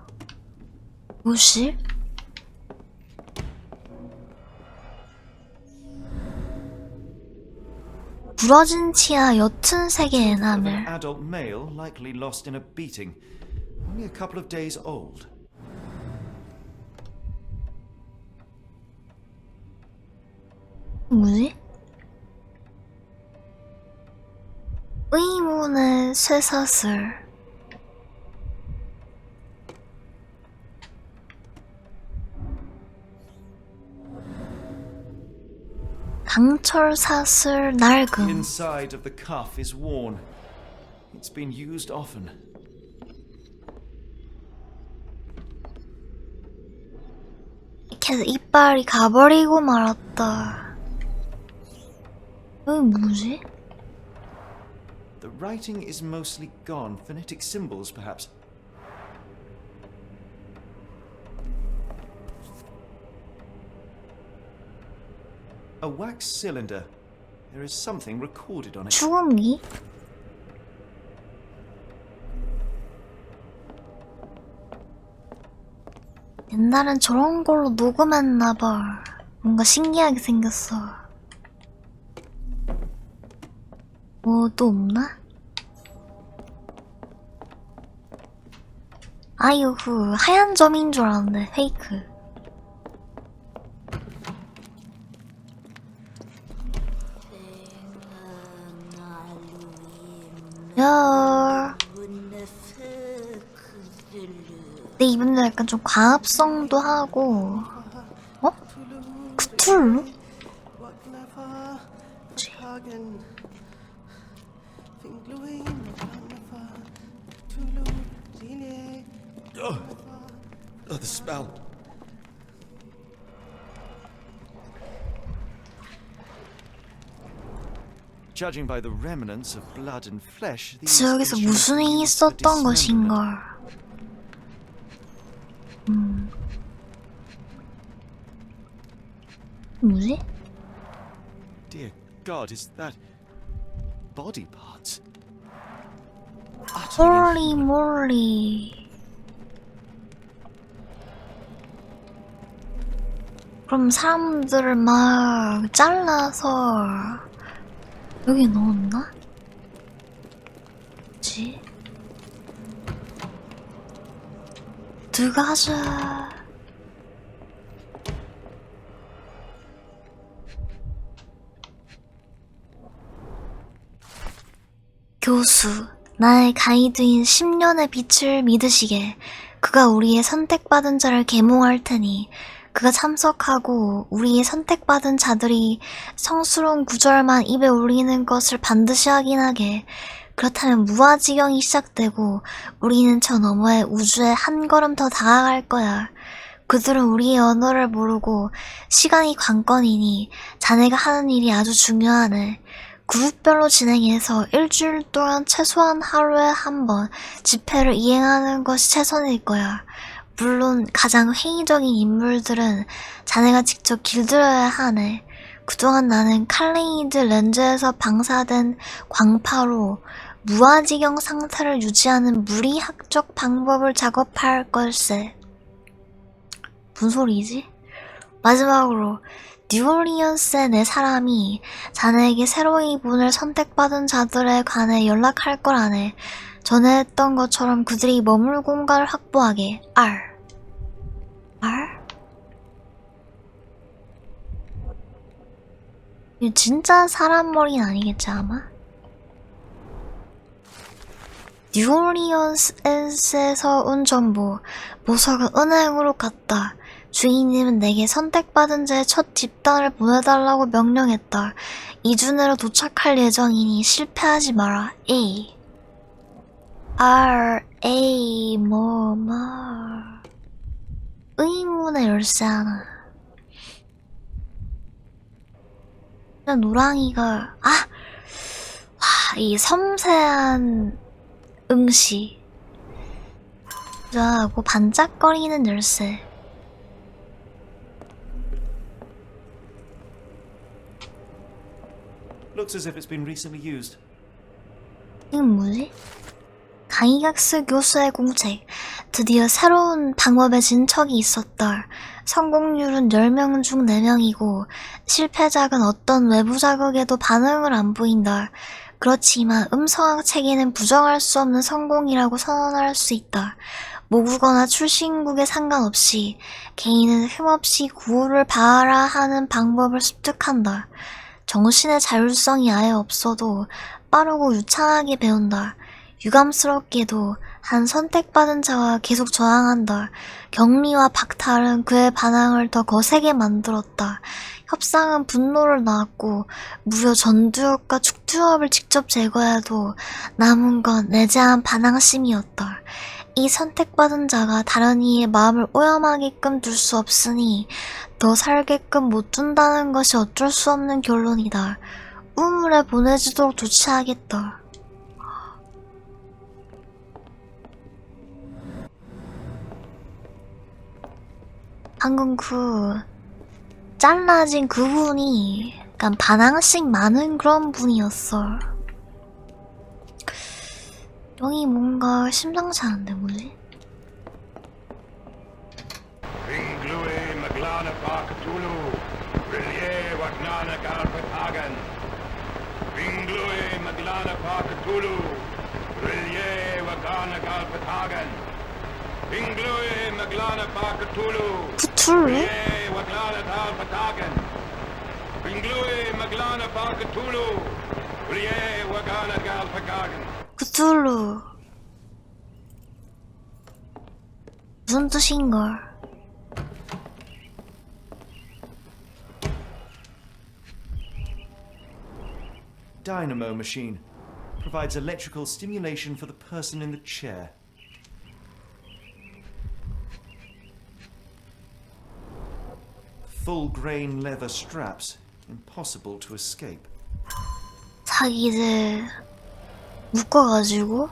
무실? 부러진 치아 옅은 색의 에나멜. An adult male likely lost in a beating. Only a couple of days old. 뭐지? 의문의 쇠사슬. 강철 사슬 The 낡음. inside of the cuff is worn. It's been used often. 이렇게 이빨이 가버리고 말았다. 여기 뭐지? The writing is mostly gone. Phonetic symbols, perhaps. A wax cylinder. There is something recorded on it. 죽음기? 옛날엔 저런 걸로 녹음했나봐. 뭔가 신기하게 생겼어. 뭐 또 없나? 아유후, 하얀 점인 줄 알았네. 페이크. 야. 근데 이분들 약간 좀 과합성도 하고. 어? 크툴루? Oh, the smell. Judging by the remnants of blood and flesh, these 지역에서 무슨 일이 instruments are 있었던 dismembered. 것인가? 뭐지? Dear God, is that body parts? 홀리 몰리. 그럼 사람들을 막 잘라서 여기 넣었나? 뭐지? 들어가자. 교수, 나의 가이드인 10년의 빛을 믿으시게. 그가 우리의 선택받은 자를 계몽할 테니 그가 참석하고 우리의 선택받은 자들이 성스러운 구절만 입에 올리는 것을 반드시 확인하게. 그렇다면 무아지경이 시작되고 우리는 저 너머의 우주에 한 걸음 더 다가갈 거야. 그들은 우리의 언어를 모르고 시간이 관건이니 자네가 하는 일이 아주 중요하네. 그룹별로 진행해서 일주일 동안 최소한 하루에 한 번 집회를 이행하는 것이 최선일 거야. 물론 가장 회의적인 인물들은 자네가 직접 길들여야 하네. 그동안 나는 칼레이드 렌즈에서 방사된 광파로 무아지경 상태를 유지하는 물리학적 방법을 작업할 걸세. 무슨 소리지? 마지막으로 뉴올리언스의 네 사람이 자네에게 새로이 분을 선택받은 자들에 관해 연락할 걸 아네. 전에 했던 것처럼 그들이 머물 공간을 확보하게. R. 이거 진짜 사람 머리는 아니겠지 아마? 뉴올리언스에서 온 정보. 보석은 은행으로 갔다. 주인님은 내게 선택받은 자의 첫 집단을 보내달라고 명령했다. 2주 내로 도착할 예정이니 실패하지 마라. A. R. A. 의문의 열쇠 하나. 노랑이가 이 섬세한 응시 하고 반짝거리는 열쇠. Looks as if it's been recently used. 이건 뭐지? 강의학스 교수의 공책. 드디어 새로운 방법에 진척이 있었다. 성공률은 10명 중 4명이고 실패작은 어떤 외부 자극에도 반응을 안 보인다. 그렇지만 음성학 체계는 부정할 수 없는 성공이라고 선언할 수 있다. 모국어나 출신국에 상관없이 개인은 흠없이 구호를 바하라 하는 방법을 습득한다. 정신의 자율성이 아예 없어도 빠르고 유창하게 배운다. 유감스럽게도 한 선택받은 자와 계속 저항한다. 격리와 박탈은 그의 반항을 더 거세게 만들었다. 협상은 분노를 낳았고 무려 전두엽과 축두엽을 직접 제거해도 남은 건 내재한 반항심이었다. 이 선택받은 자가 다른 이의 마음을 오염하게끔 둘 수 없으니 더 살게끔 못 둔다는 것이 어쩔 수 없는 결론이다. 우물에 보내주도록 조치하겠다. 방금 잘라진 그분이 약간 반항심 많은 그런 분이었어. 여기 뭔가 심상치 않은데 뭐지? 크툴루? 크툴루 무슨 뜻인걸? Dynamo machine. Provides electrical stimulation for the person in the chair. Full-grain leather straps. Impossible to escape. 자기들 묶어가지고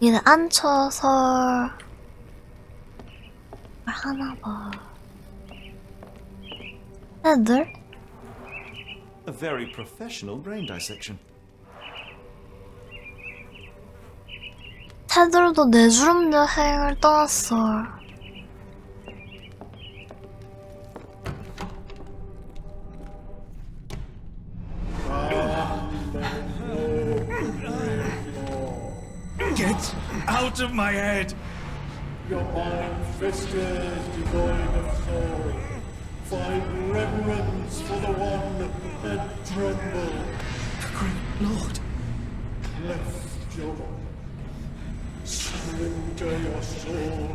얘는 앉혀서 하나봐. 애들? A very professional brain dissection. 새들도 내주름 여행을 떠났어. Get out of my head! Your mind festers devoid of soul. Find reverence for the one that trembled. Great Lord! Cleft your surrender your soul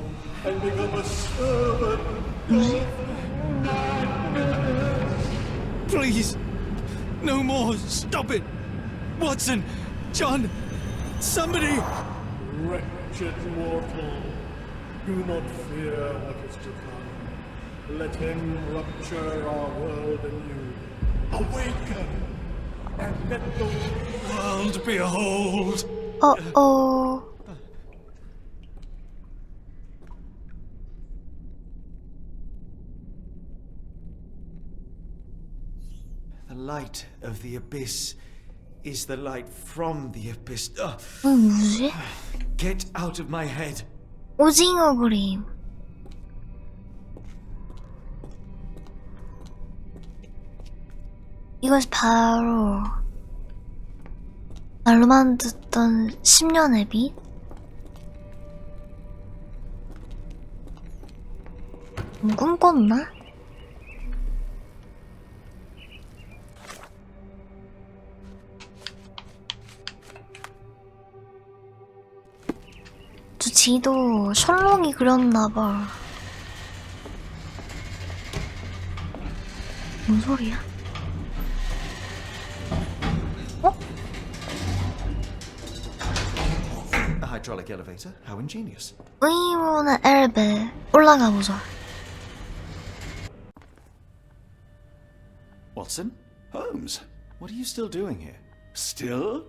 and become a servant. Please! No more! Stop it! Watson! John! Somebody! Wretched mortal, do not fear what is to come. Let him rupture our world anew. Awaken! And let the world behold! Uh-oh. The light of the abyss is the light from the abyss. 뭐지? Get out of my head. 오징어 그림. 이것이 바로 말로만 듣던 10년의 빛? 꿈꿨나? 저 지도 셜록이 그렸나봐. 뭔 소리야? A hydraulic elevator? How ingenious. 의문의 엘베 올라가 보자. Watson? Holmes, what are you still doing here? Still?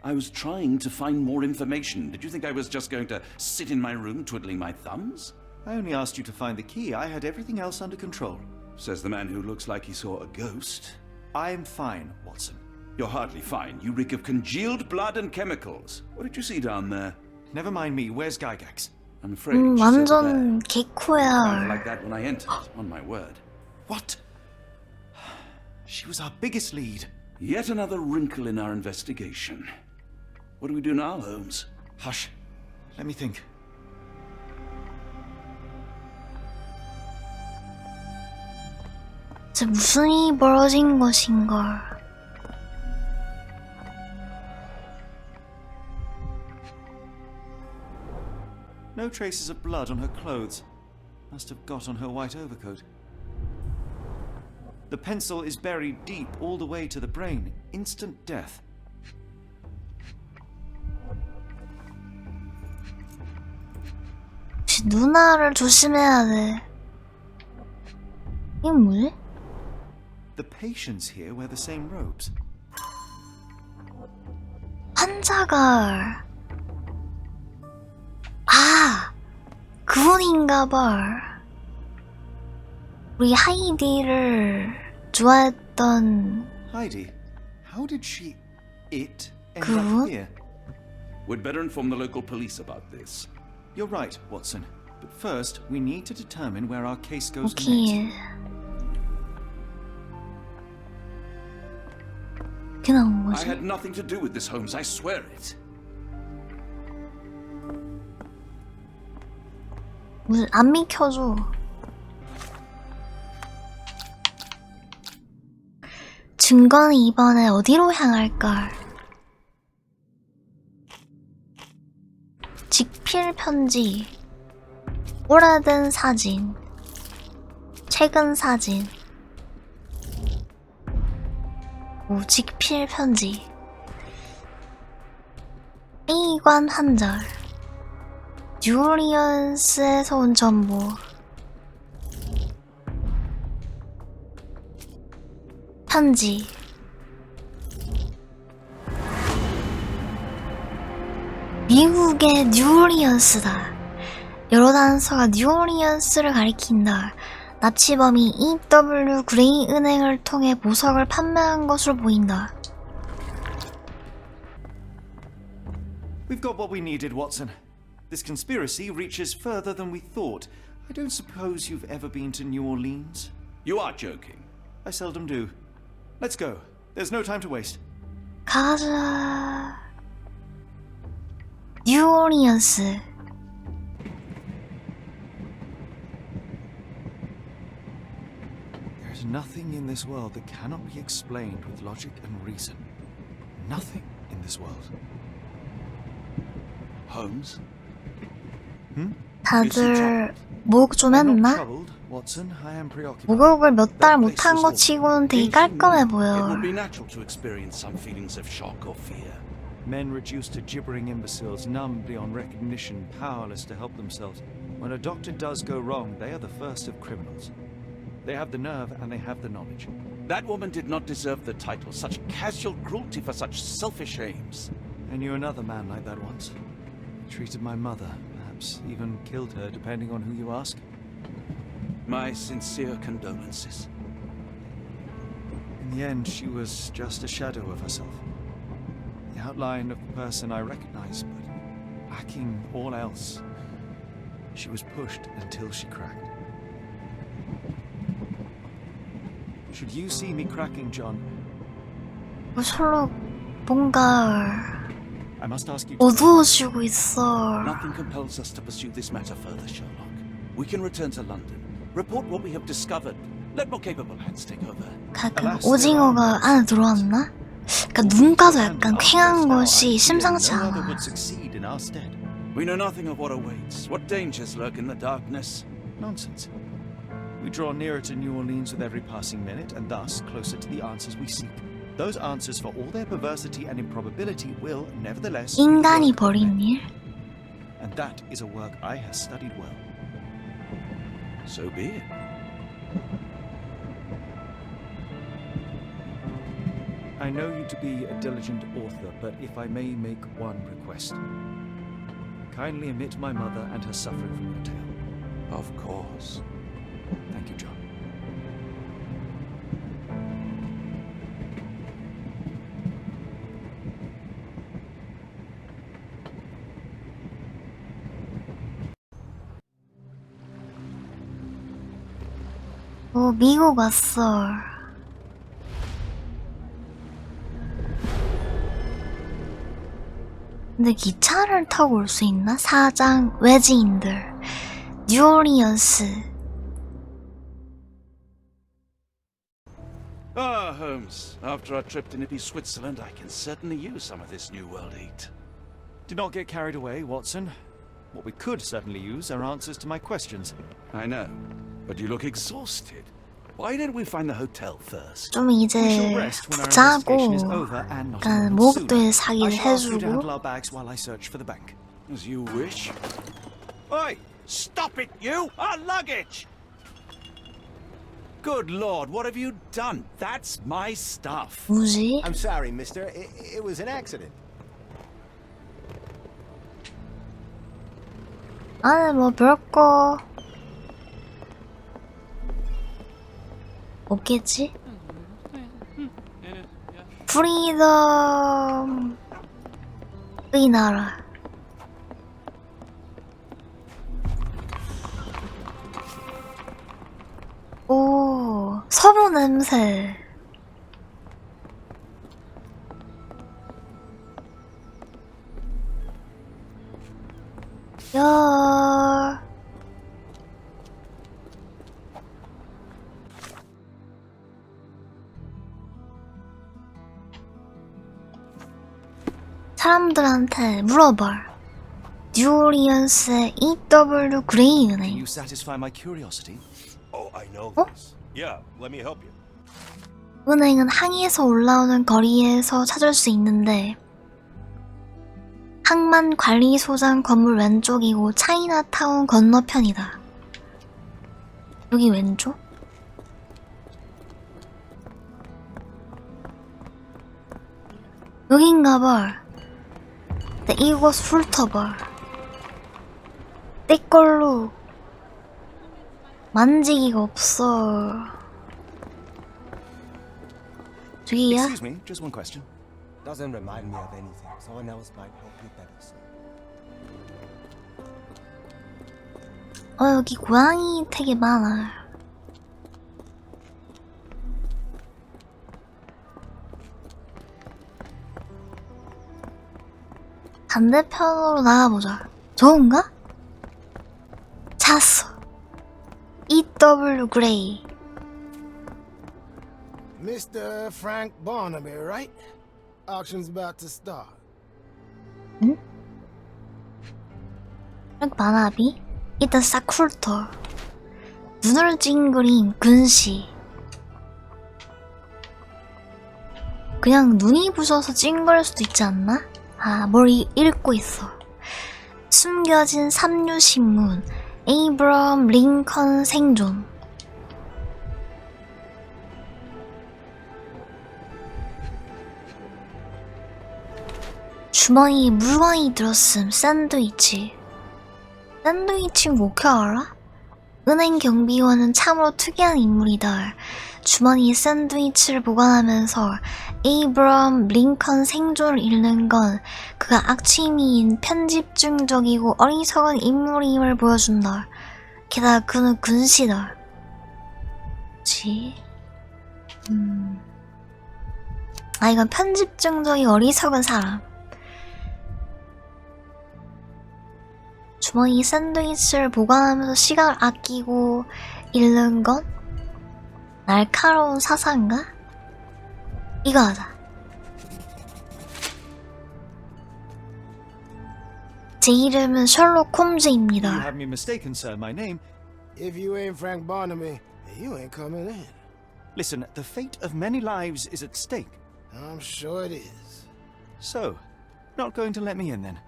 I was trying to find more information. Did you think I was just going to sit in my room twiddling my thumbs? I only asked you to find the key. I had everything else under control. Says the man who looks like he saw a ghost. I'm fine, Watson. You're hardly fine. You reek of congealed blood and chemicals. What did you see down there? Never mind me. Where's Gygax? I'm afraid she's over there. 완전 개코야. Sounded like that when I entered, on my word. What? She was our biggest lead. Yet another wrinkle in our investigation. What do we do now, Holmes? Hush. Let me think. 대체 무슨 일이 벌어진 것인걸? No traces of blood on her clothes. Must have got on her white overcoat. The pencil is buried deep all the way to the brain. Instant death. 혹시 누나를 조심해야 돼. 이게 뭐지? The patients here wear the same robes. 환자가 그분인가봐. 우리 하이디를 좋아했던 Heidi, how did it end 그분? up here? We'd better inform the local police about this. You're right, Watson. But first, we need to determine where our case goes 오케이. next. 이렇게 나온 I 거지? had nothing to do with this, Holmes. I swear it. 무슨 안 믿겨줘. 증거는 이번에 어디로 향할까? 직필 편지, 오래된 사진, 최근 사진, 직필 편지, A관 한절, 뉴올리언스에서 온 정보, 편지, 미국의 뉴올리언스다. 여러 단서가 뉴올리언스를 가리킨다. 납치범이 EW 그레이 은행을 통해 보석을 판매한 것으로 보인다. We've got what we needed, Watson. This conspiracy reaches further than we thought. I don't suppose you've ever been to New Orleans? You are joking. I seldom do. Let's go. There's no time to waste. 가자. 뉴올리언스. There's nothing in this world that cannot be explained with logic and reason. Nothing in this world. Holmes? 다들 목욕 좀 I'm not 했나? troubled, Watson. I am preoccupied. 목욕을 몇 달 못한 것 치고는 되게 깔끔해 It 보여. would be natural to experience some feelings of shock or fear. Men reduced to gibbering imbeciles, numb beyond recognition, powerless to help themselves. When a doctor does go wrong, they are the first of criminals. They have the nerve and they have the knowledge. That woman did not deserve the title. Such casual cruelty for such selfish aims. I knew another man like that once. He treated my mother, perhaps even killed her, depending on who you ask. My sincere condolences. In the end, she was just a shadow of herself. The outline of the person I recognized, but lacking all else. She was pushed until she cracked. Should you see me cracking, John, 셜록 뭔가 I must ask you to 어두워지고 있어. Nothing compels us to pursue this matter further, Sherlock. We can return to London, report what we have discovered. Let more capable hands take over. 가끔 오징어가 안에 들어왔나? 그러니까 눈가도 약간 퀭한 것이 심상치 않아. We know nothing of what awaits. What dangers lurk in the darkness? Nonsense. We draw nearer to New Orleans with every passing minute, and thus closer to the answers we seek. Those answers, for all their perversity and improbability, will, nevertheless, 인간이 벌인 일? and that is a work I have studied well. So be it. I know you to be a diligent author, but if I may make one request. Kindly omit my mother and her suffering from your tale. Of course. Thank you, John. 미국 왔어. 근데 기차를 타고 올 수 있나? 사장 외지인들 뉴올리언스. Ah, Holmes. After our trip to nippy Switzerland, I can certainly use some of this New World heat. Do not get carried away, Watson. What we could certainly use are answers to my questions. I know, but you look exhausted. Why didn't we find the hotel first? 좀 이제 자고 약간 목도에 사기를 해주고. As you wish. Oi! Stop it, you! Our luggage! Good Lord, what have you done? That's my stuff. 뭐지? I'm sorry, mister. It was an accident. 안에 뭐 별거 없겠지? 프리덤의 나라. 오, 서부 냄새. 야. 사람들한테 물어봐. 뉴올리언스의 E.W. 그레이 은행. Can you satisfy my curiosity? Oh, I know 어? this. Yeah, let me help you. 은행은 항에서 올라오는 거리에서 찾을 수 있는데 항만 관리소장 건물 왼쪽이고 차이나타운 건너편이다. 여기 왼쪽? 여긴가봐. 근데 이곳 훑어봐. 내 걸로 만지기가 없어. 저기야? Excuse me, just one question. Doesn't remind me of anything. Someone else might help you better, sir. 여기 고양이 되게 많아. 반대편으로 나가보자. 좋은가? 찾았어. E.W. 그레이. Mr. Frank Barnaby, right? Auction's about to start. 응? 프랭크 바나비? 일단 싹 훑어. 눈을 찡그린 근시. 그냥 눈이 부셔서 찡그릴 수도 있지 않나? 아, 뭘 읽고 있어. 숨겨진 삼류신문. 에이브럼 링컨 생존. 주머니에 물건이 들었음. 샌드위치. 샌드위치 뭐게 알아? 은행 경비원은 참으로 특이한 인물이다. 주머니에 샌드위치를 보관하면서 에이브럼 링컨 생존을 읽는 건 그가 악취미인 편집증적이고 어리석은 인물임을 보여준다. 게다가 그는 근시다. 뭐지? 아, 이건 편집 중독이 어리석은 사람. 주머니 샌드위치를 보관하면서 시간을 아끼고 잃는 건 날카로운 사상가? 이거 하자. 제 이름은 셜록 You 홈즈입니다. have me mistaken, sir. My name. If you ain't Frank Barnaby, you ain't coming in. Listen, the fate of many lives is at stake. I'm sure it is. So, not going to let me in then?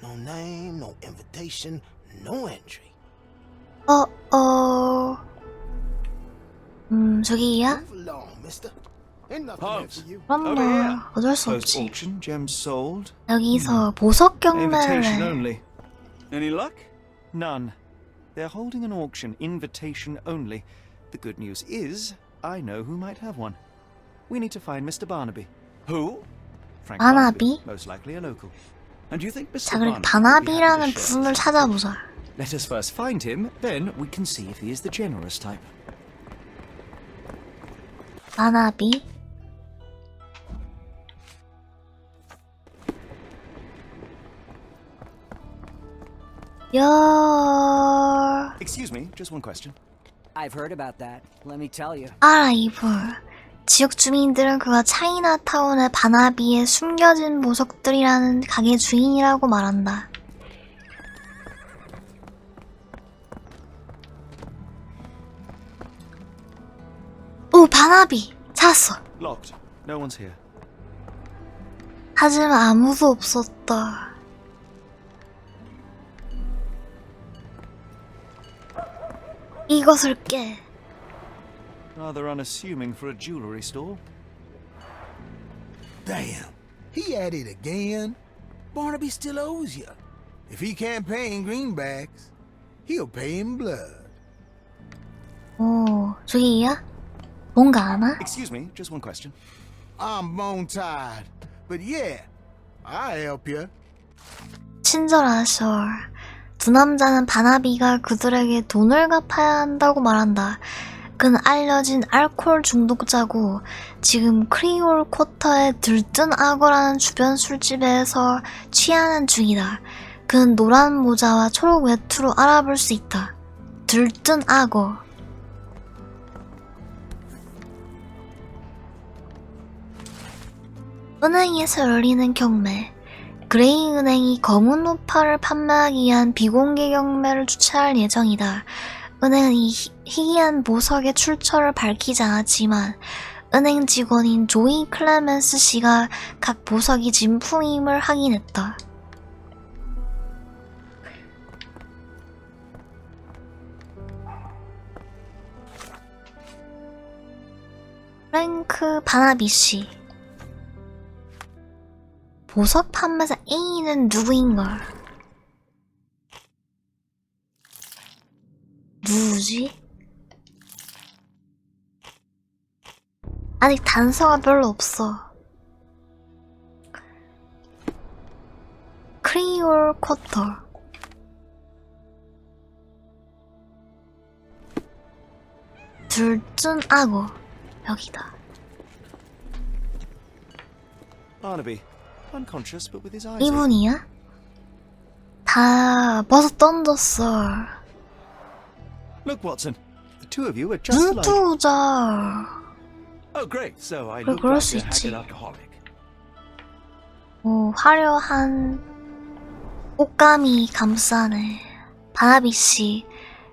No name, no invitation, no entry. 저기야? Move along, mister. Ain't nothing here for you. 그럼 뭐 어쩔 수 Closed 없지. auction, gems sold. 여기서 보석 Invitation 경매를 only. Any luck? None. They're holding an auction, invitation only. The good news is, I know who might have one. We need to find Mr. Barnaby. Who? Frank Barnaby? Most likely a local. And do you think Mr. 자, 그럼 Barnaby would be happy 바나비라는 to share 분을 this? 찾아보자. Let us first find him, then we can see if he is the generous type. 바나비. Excuse me, just one question. I've heard about that. Let me tell you. 아라이브. 지역 주민들은 그가 차이나타운의 바나비에 숨겨진 보석들이라는 가게 주인이라고 말한다. 오, 바나비! 찾았어. Locked. No one's here. 하지만 아무도 없었다. 이것을 깨. Rather unassuming for a jewelry store. Damn, he at it again. Barnaby still owes you. If he can't pay in greenbacks, he'll pay in blood. 오, 저기야? 뭔가 아나? Excuse me, just one question. I'm bone tired, but yeah, I'll help you. 친절하셔. 두 남자는 바나비가 그들에게 돈을 갚아야 한다고 말한다. 그는 알려진 알코올 중독자고 지금 크리올 쿼터의 들뜬 악어라는 주변 술집에서 취하는 중이다. 그는 노란 모자와 초록 외투로 알아볼 수 있다. 들뜬 악어. 은행에서 열리는 경매. 그레이 은행이 검은 우파를 판매하기 위한 비공개 경매를 주최할 예정이다. 은행은 이 희귀한 보석의 출처를 밝히지 않았지만 은행 직원인 조이 클레멘스 씨가 각 보석이 진품임을 확인했다. 프랭크 바나비 씨. 보석 판매자 A는 누구인걸? 누구지? 아직 단서가 별로 없어. 크리올 쿼터. 둘중 악어. 여기다. Barnaby, unconscious but with his eyes. 이분이야? 다 벗어 던졌어. Look, Watson. The two of you are just like. 눈두자. Oh, great. So I 그래, look 그럴 like 수 a haggard 있지. alcoholic. 오, 화려한 옷감이 감싸네. 바나비 씨,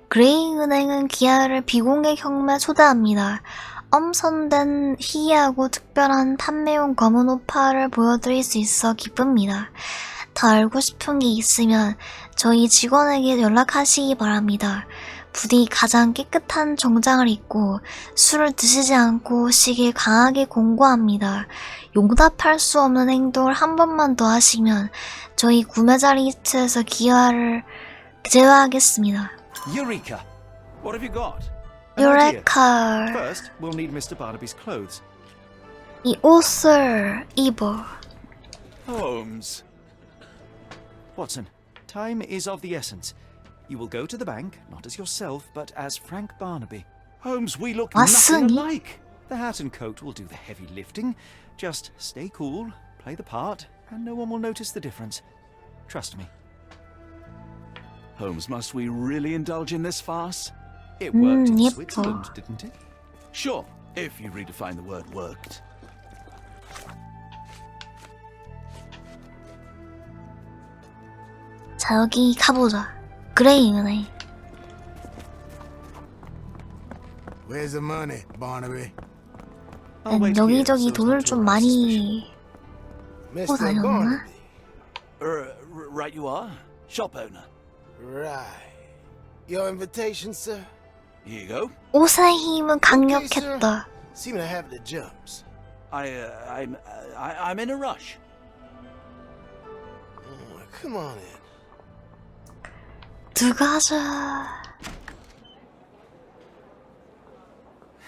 그레이 은행은 기아를 비공개 경매에 초대합니다. 엄선된 희귀하고 특별한 판매용 검은 오파를 보여드릴 수 있어 기쁩니다. 더 알고 싶은 게 있으면 저희 직원에게 연락하시기 바랍니다. 부디 가장 깨끗한 정장을 입고 술을 드시지 않고 오시길 강하게 공고합니다. 용납할 수 없는 행동을 한 번만 더 하시면 저희 구매자 리스트에서 기아를 제외하겠습니다. Eureka! What have you got? 유레카. First, we'll need Mr. Barnaby's clothes. 이 옷을 입어. Holmes. Watson, time is of the essence. You will go to the bank, not as yourself, but as Frank Barnaby. Holmes, we look nothing 왓슨이? alike. The hat and coat will do the heavy lifting. Just stay cool, play the part, and no one will notice the difference. Trust me. Holmes, must we really indulge in this farce? It worked in 예뻐. Switzerland, didn't it? Sure, if you redefine the word worked. 자, 여기 가보자. 그레이 은행. Where's the money, Barnaby? I'll wait here, 여기저기 so as 돈을 not to 좀 arouse 많이 Mr. 하고 다녔나? Barnaby. Right you are. Shop owner. Right. Your invitation, sir? Here you go. 옷의 힘은 Okay, sir. 강력했다. Seem to have the jumps. I'm in a rush. Oh, come on in. 들어가자.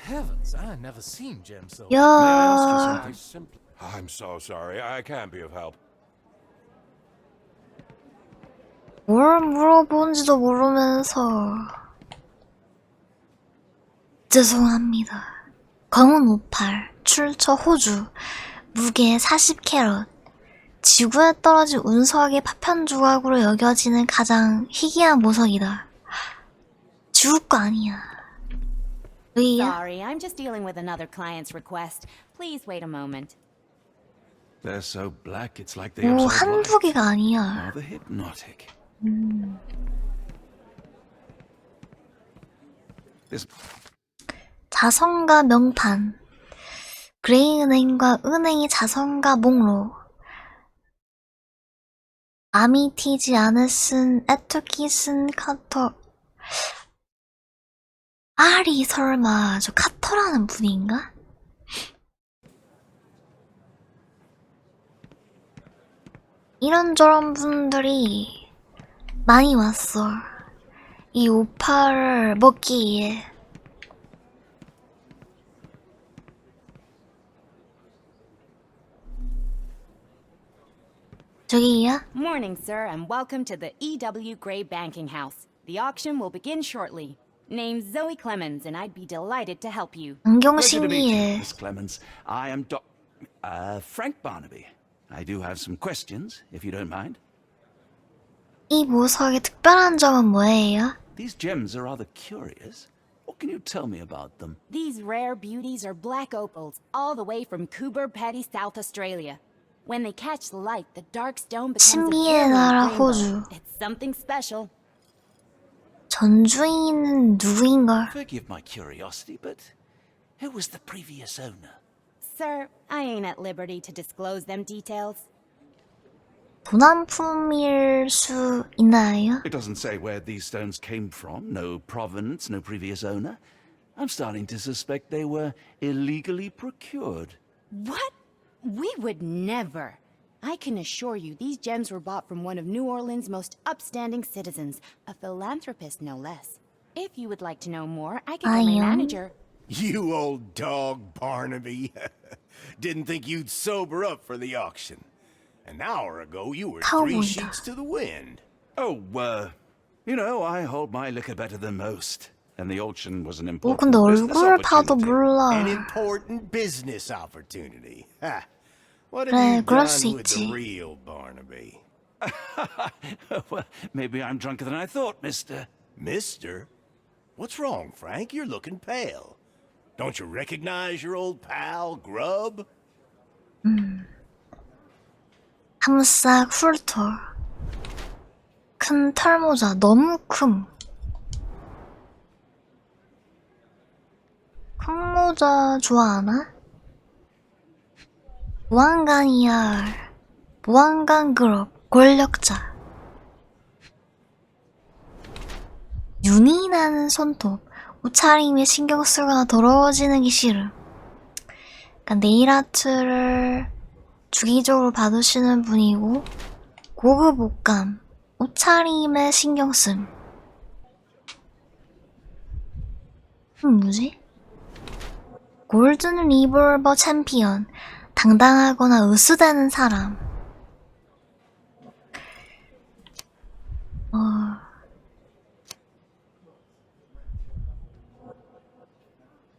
Heavens, I never seen gems so. 야. May I ask you something simple? I'm so sorry. I can't be of help. 뭘 물어본지도 모르면서 죄송합니다. 검은 오팔, 출처 호주, 무게 40캐럿, 지구에 떨어진 운석의 파편 조각으로 여겨지는 가장 희귀한 보석이다. 지구 거 아니야. 왜야? Sorry, I'm just dealing with another client's request. Please wait a moment. They're so black, it's like they 오, absorb light. 한두 개가 아니야. Rather hypnotic. This 자선가 명판. 그레이 은행과 은행의 자선가 목록. 아미티지 아네슨 에투키슨 카터. 아리 설마 저 카터라는 분인가? 이런저런 분들이 많이 왔어. 이 오파를 먹기 위해. 저기야? Morning, sir, and welcome to the E.W. Gray Banking House. The auction will begin shortly. Name's Zoe Clemens, and I'd be delighted to help you. 안경 Pleasure to meet you, 신기해. Miss Clemens. I am Frank Barnaby. I do have some questions, if you don't mind. 이 보석의 특별한 점은 뭐예요? These gems are rather curious. What can you tell me about them? These rare beauties are black opals, all the way from Coober Pedy, South Australia. When they catch the light, the dark stone becomes a 신비의 나라 brilliant 호주. rainbow. It's something special. 전주인은 누구인가? Forgive my curiosity, but who was the previous owner? Sir, I ain't at liberty to disclose them details. 도난품일 수 있나요? It doesn't say where these stones came from. No provenance, no previous owner. I'm starting to suspect they were illegally procured. What? We would never. I can assure you these gems were bought from one of New Orleans' most upstanding citizens, a philanthropist no less. If you would like to know more, I can tell my manager. You old dog, Barnaby. Didn't think you'd sober up for the auction. An hour ago, you were 3 sheets to the wind. Oh, you know, I hold my liquor better than most. And the auction was an important 근데 business 얼굴 봐도 opportunity. 몰라. An important business opportunity. Ha. What 그래, have you 그럴 수 done with 있지. the real Barnaby? Well, maybe I'm drunker than I thought, mister. Mister? What's wrong, Frank? You're looking pale. Don't you recognize your old pal, Grub? 함싹 훑어. 큰 털모자 너무 큼. 큰 모자 좋아하나? 보안관이야. 보안관 그룹 권력자. 윤이 나는 손톱. 옷차림에 신경 쓰거나 더러워지는 게 싫음. 그러니까 네일 아트를 주기적으로 받으시는 분이고 고급 옷감, 옷차림에 신경 씀. 뭐지? 골든 리볼버 챔피언. 당당하거나 으스대는 사람.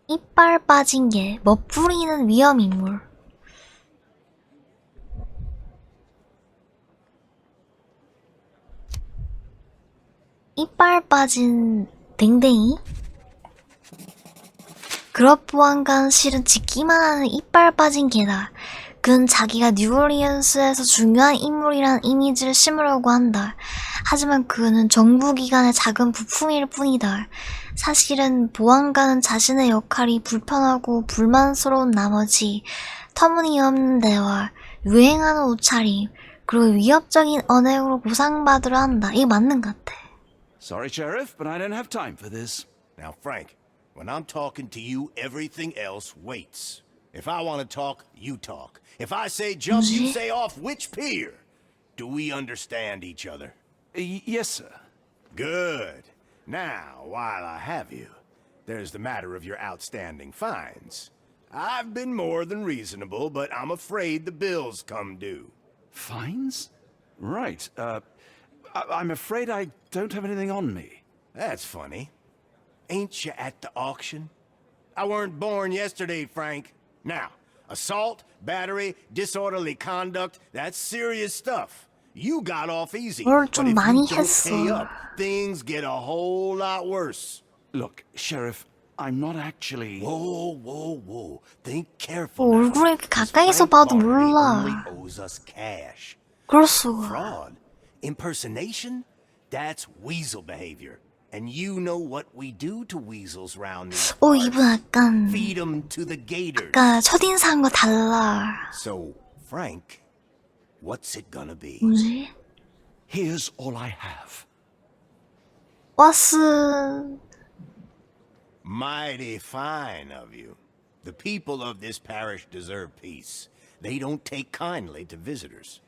이빨 빠진 개, 멋부리는 위험인물. 이빨 빠진 댕댕이? 그것 보안관 실은 짖기만 하는 이빨 빠진 개다. 그는 자기가 뉴올리언스에서 중요한 인물이란 이미지를 심으려고 한다. 하지만 그는 정부기관의 작은 부품일 뿐이다. 사실은 보안관은 자신의 역할이 불편하고 불만스러운 나머지 터무니없는 대화, 유행하는 옷차림, 그리고 위협적인 언행으로 보상받으려 한다. 이게 맞는 것 같아. Sorry, Sheriff, but I don't have time for this. Now, Frank, when I'm talking to you, everything else waits. If I want to talk, you talk. If I say jump, you say off which pier. Do we understand each other? Yes, sir. Good. Now, while I have you, there's the matter of your outstanding fines. I've been more than reasonable, but I'm afraid the bills come due. Fines? Right. I'm afraid I don't have anything on me. That's funny. Ain't you at the auction? I weren't born yesterday, Frank. Now, assault, battery, disorderly conduct, that's serious stuff. You got off easy. 뭘 But 좀 if 많이 you don't pay 했어. up, things get a whole lot worse. Look, Sheriff, I'm not actually... Whoa. Think careful now. 얼굴을 이렇게 가까이서 봐도 몰라. Only owes us cash. 그럴 수가. Fraud, impersonation, that's weasel behavior. And you know what we do to weasels round these parts. 이분 약간 Feed them to the gators. 아까 첫인상과 달라. So, Frank, what's it gonna be? 뭐지? Here's all I have. 왓슨. Mighty fine of you. The people of this parish deserve peace. They don't take kindly to visitors.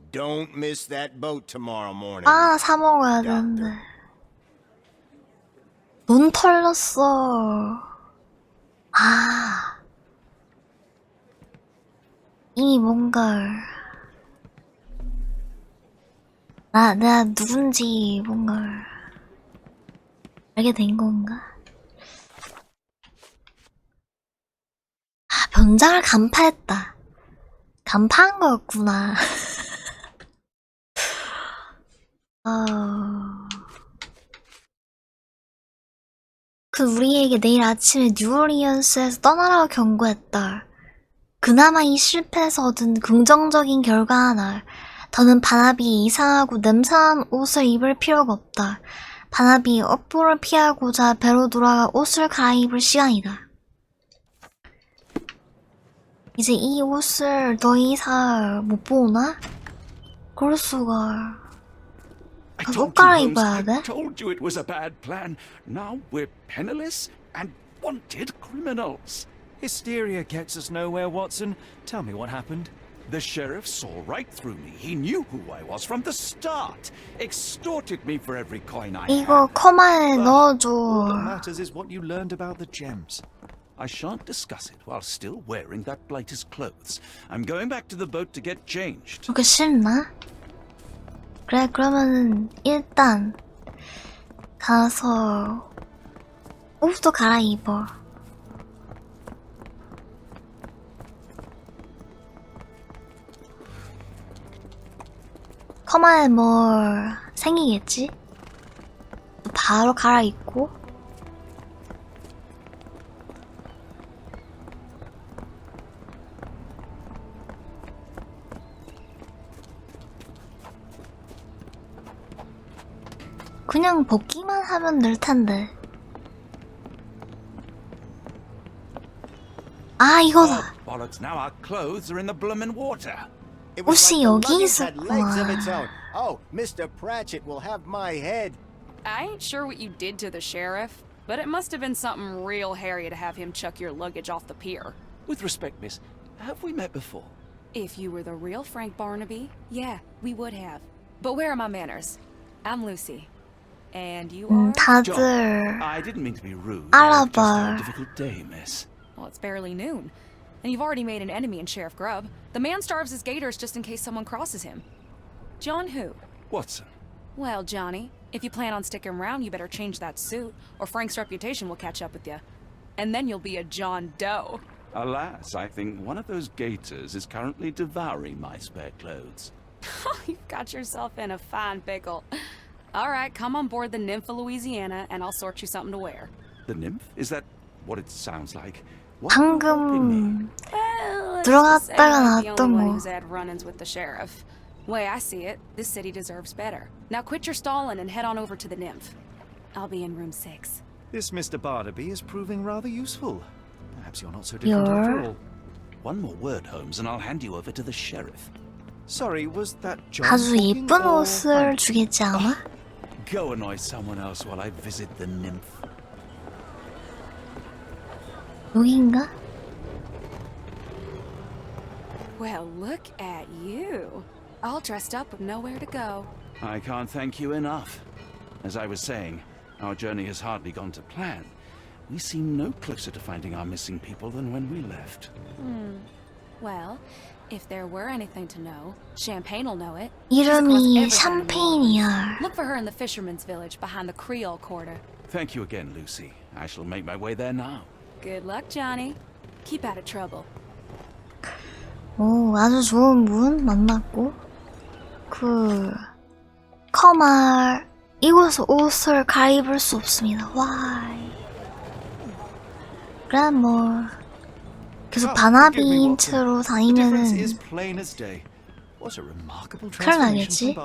Don't miss that boat tomorrow morning. 사 먹어야 되는데. 눈 털렸어. 이미 뭔가 내가 누군지 뭔가 알게 된 건가? 변장을 간파했다. 간파한 거였구나. 우리에게 내일 아침에 뉴올리언스에서 떠나라고 경고했다. 그나마 이 실패에서 얻은 긍정적인 결과 하나. 더는 바나비의 이상하고 냄새나는 옷을 입을 필요가 없다. 바나비의 업보를 피하고자 배로 돌아가 옷을 갈아입을 시간이다. 이제 이 옷을 더 이상 못 보나? 그럴 수가. 옷 갈아입어야 돼? I told you it was a bad plan. Now we're penniless and wanted criminals. Hysteria gets us nowhere, Watson. Tell me what happened. The sheriff saw right through me. He knew who I was from the start. Extorted me for every coin I had. 이거 커마에 All 넣어줘. that matters is what you learned about the gems. I shan't discuss it while still wearing that blighter's clothes. I'm going back to the boat to get changed. 그렇게 싫나? 그래, 그러면은 일단 가서 옷도 갈아입어. 커마에 뭐 생기겠지? 바로 갈아입고. 그냥 벗기만 하면 될 텐데. 이거다. Bollocks, now our clothes are in the bloomin' water. 옷이 여기 있었구나. Oh, Mr. Pratchett will have my head. I ain't sure what you did to the sheriff, but it must have been something real hairy to have him chuck your luggage off the pier. With respect, miss, have we met before? If you were the real Frank Barnaby, yeah, we would have. But where are my manners? I'm Lucy. And you are? 다들 I didn't mean to be rude. I've just had a 알아봐. difficult day, miss. Well, it's barely noon. And you've already made an enemy in Sheriff Grubb. The man starves his gators just in case someone crosses him. John who? Watson. Well, Johnny, if you plan on sticking around, you better change that suit, or Frank's reputation will catch up with you. and then you'll be a John Doe. Alas, I think one of those gators is currently devouring my spare clothes. You've got yourself in a fine pickle. All right, come on board the Nymph of Louisiana, and I'll sort you something to wear. The nymph? Is that what it sounds like? What are you helping 방금 Let's just say 들어갔다가 I'm the 나왔던 only one 거. who's had run-ins with the sheriff. Way I see it, this city deserves better. Now quit your stalling and head on over to the Nymph. I'll be in room 6. This Mr. Barnaby is proving rather useful. Perhaps you're not so different after all. One more word, Holmes, and I'll hand you over to the sheriff. Sorry, was that John 아주 talking 예쁜 or 옷을 주겠지 않아? Go annoy someone else while I visit the nymph. 여긴가? Well, look at you. All dressed up with nowhere to go. I can't thank you enough. As I was saying, our journey has hardly gone to plan. We seem no closer to finding our missing people than when we left. Well, if there were anything to know, Champagne'll know it. 이름이 샴페인이야. Look for her in the fisherman's village behind the Creole Quarter. Thank you again, Lucy. I shall make my way there now. Good luck, Johnny. Keep out of trouble. 오, 아주 좋은 분 만났고 커말 이곳에서 옷을 갈아입을 수 없습니다. Why? 그래 뭐 계속 바나비인 채로 다니면은 큰일 나겠지?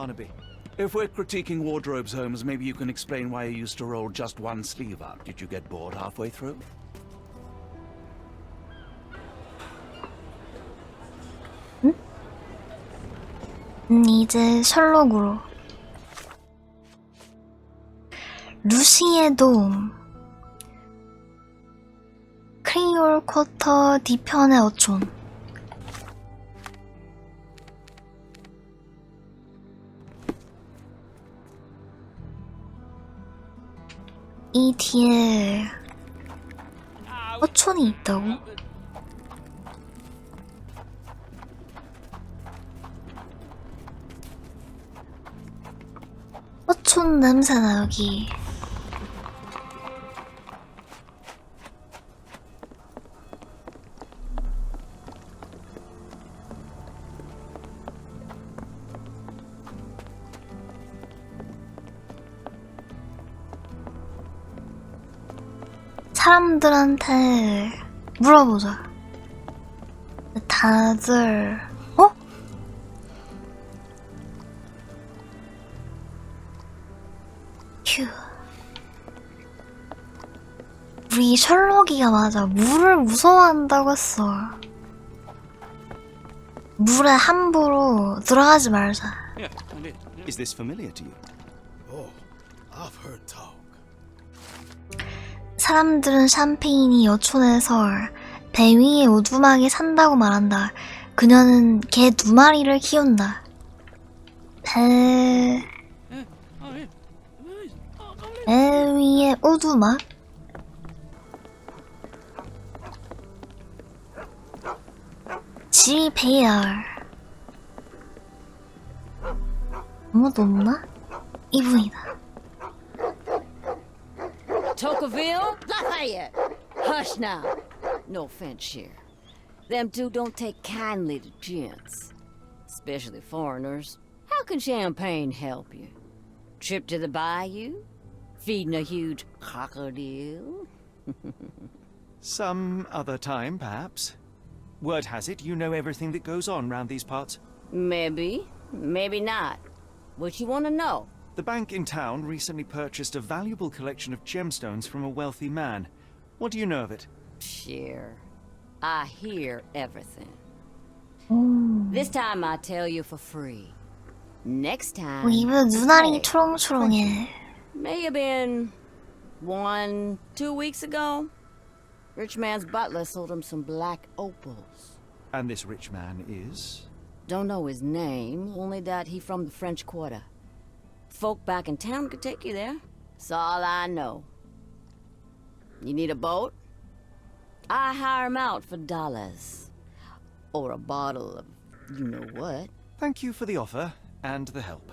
If we're critiquing wardrobes, Holmes, maybe you can explain why you used to roll just one sleeve up. Did you get bored halfway through? 이제 셜록으로 루시의 도움 크리올 쿼터 뒤편의 어촌 이 뒤에 어촌이 있다고? 어촌 냄새나 여기. 사람들한테 물어보자. 다들 휴. 우리 셜록이가 맞아. 물을 무서워한다고 했어. 물에 함부로 들어가지 말자. Is this familiar to you? Oh, I've heard talk. 사람들은 샴페인이 여촌에서 배 위에 오두막에 산다고 말한다. 그녀는 개 2마리를 키운다. 배 위에 오두막? 집이 배야. 아무도 없나? 이분이다. Tocqueville? Lafayette! Hush now. No offense here. Them two don't take kindly to gents. Especially foreigners. How can champagne help you? Trip to the bayou? Feeding a huge crocodile? Some other time, perhaps. Word has it, you know everything that goes on round these parts. Maybe. Maybe not. What you want to know? The bank in town recently purchased a valuable collection of gemstones from a wealthy man. What do you know of it? Sure. I hear everything. This time I tell you for free. Next time... 이분 눈알이 초롱초롱해. May have been 1-2 weeks ago. Rich man's butler sold him some black opals. And this rich man is? Don't know his name, only that he from the French Quarter. Folk back in town could take you there. That's all I know. You need a boat? I hire him out for $. Or a bottle of you-know-what. Thank you for the offer and the help.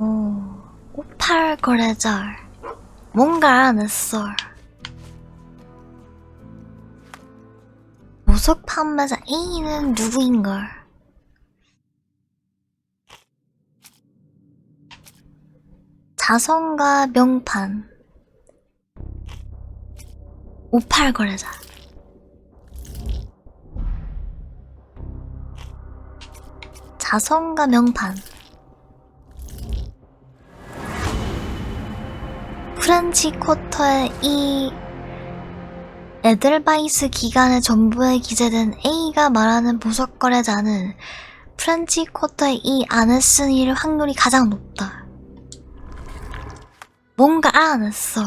오팔 거래절. 뭔가 알아냈어. 보석 판매자 A는 누구인걸? 자선가 명판 58 거래자 자선가 명판 프렌치 쿼터의 이 에델바이스 기간의 전부에 기재된 A가 말하는 보석 거래자는 프렌치 쿼터의 이 안에 쓴 일의 확률이 가장 높다. 뭔가 알아냈어.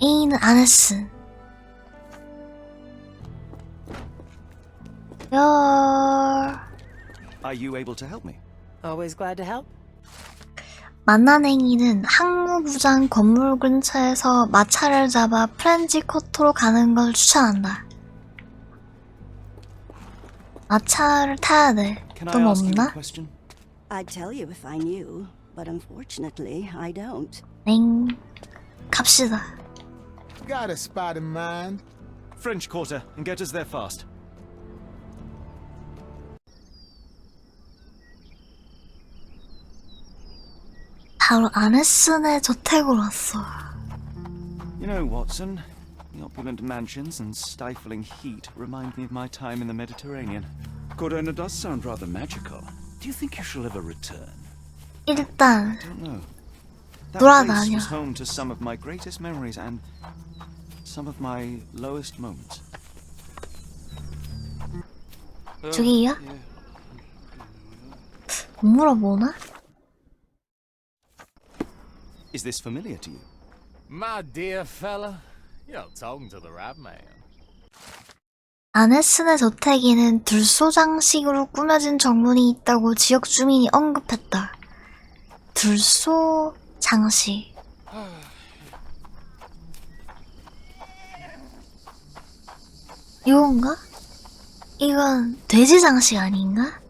A는 안에 쓴. Are you able to help me? Always glad to help. 만난 A는 항무구장 건물 근처에서 마차를 잡아 프렌치 쿼터로 가는 것을 추천한다. 마차를 타야 돼. 또 뭐 없나? I'd tell you if I knew, but unfortunately I don't. 땡. 갑시다. Got a spot in mind. French Quarter, and get us there fast. 바로 아네슨의 저택으로 왔어. You know, Watson, the opulent mansions and stifling heat remind me of my time in the Mediterranean. Corona does sound rather magical. Do you think you shall ever return? 일단 I don't know. That place 돌아다녀. was home to some of my greatest memories and some of my lowest moments. 저기요? 물어보나? Is this familiar to you? My dear fella, you're talking to the right man. 아네슨의 저택에는 들소장식으로 꾸며진 정문이 있다고 지역 주민이 언급했다. 들소장식. 이건가? 이건 돼지장식 아닌가?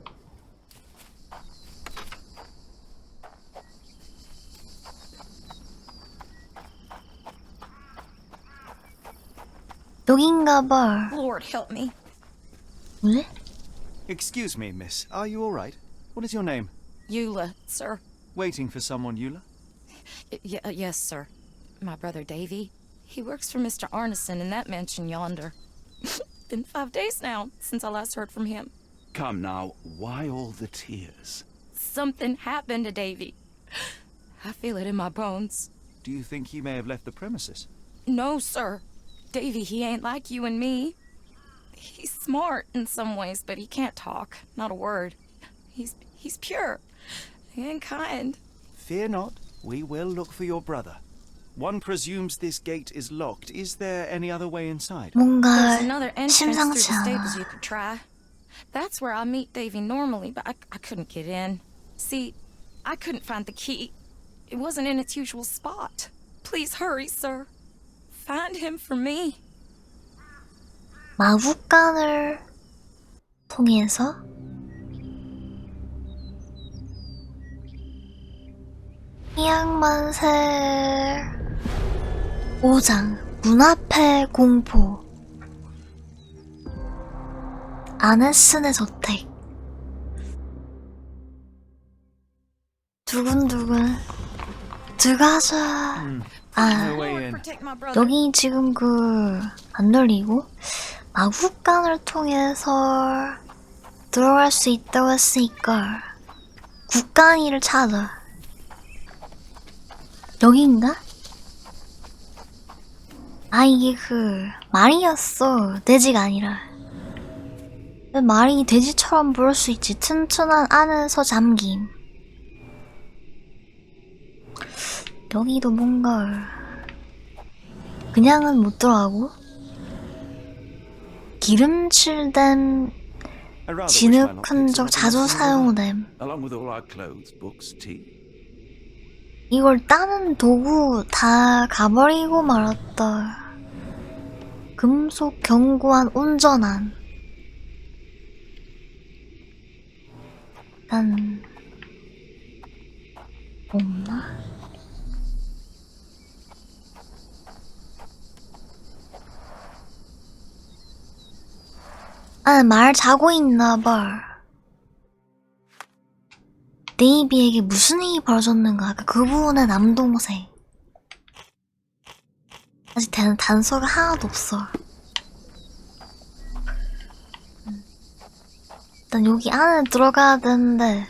여긴가 봐. Lord help me. 왜? Excuse me, miss. Are you all right? What is your name? Eula, sir. Waiting for someone, Eula? Yes, sir. My brother Davy. He works for Mr. Arneson in that mansion yonder. Been 5 days now since I last heard from him. Come now, why all the tears? Something happened to Davy. I feel it in my bones. Do you think he may have left the premises? No, sir. Davy, he ain't like you and me. He's smart in some ways, but he can't talk. Not a word. He's pure and kind. Fear not. We will look for your brother. One presumes this gate is locked. Is there any other way inside? 뭔가 There's another entrance through the 심상치 stables 않아. you could try. That's where I meet Davy normally, but I couldn't get in. See, I couldn't find the key. It wasn't in its usual spot. Please hurry, sir. Find him for me. 마구간을 통해서 희양만세 5장 문 앞의 공포 아네슨의 저택 두근두근 들어가자. 여기 지금 안 열리고 마구간을 통해서 들어갈 수 있다고 했으니까 국간이를 찾아. 여기인가? 아 이게 말이었어. 돼지가 아니라. 말이 돼지처럼 부를 수 있지. 튼튼한 안에서 잠김. 여기도 뭔가 그냥은 못 들어가고 기름칠된 진흙 흔적 자주 사용됨. Along with all our clothes, books, tea. 이걸 따는 도구 다 가버리고 말았다. 금속 견고한 온전한. 난 없나? 아, 말 자고 있나봐. 데이비에게 무슨 일이 벌어졌는가? 그 부분의 남동생. 아직 단서가 하나도 없어. 일단 여기 안에 들어가야 되는데.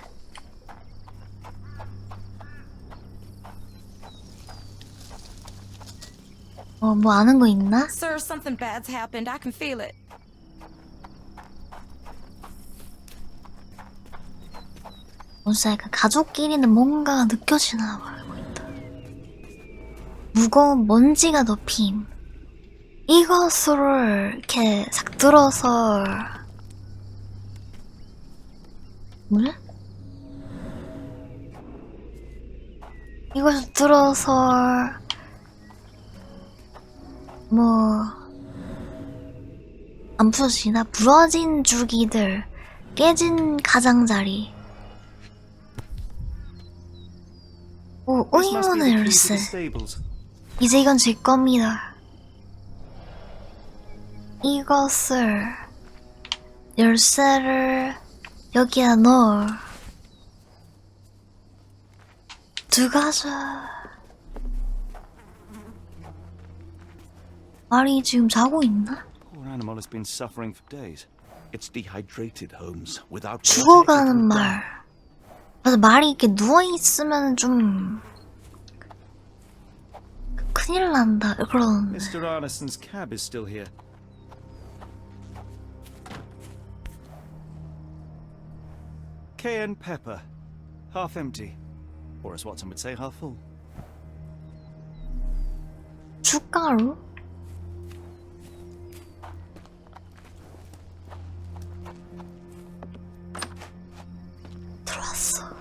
뭐 아는 거 있나? Sir, something bad's happened. I can feel it. 뭔가 가족끼리는 뭔가가 느껴지나 봐. 무거운 먼지가 덮임. 이것을 이렇게 싹 들어서 뭐냐? 이것을 들어서 안 부서지나? 부러진 줄기들, 깨진 가장자리. 오, 의문의 열쇠. 이제 이건 제 겁니다. 이것을 열쇠를 여기다 넣어. 들어가자. 말이 지금 자고 있나? Poor animal has been suffering for days. It's dehydrated, Holmes. Without 죽어가는 말. 맞아, 말이 이렇게 누워있으면 좀 큰일 난다 그런. Mr. Arneson's cab is still here. Cayenne pepper, half empty, or as Watson would say, half full. 숟가루? 들어왔어.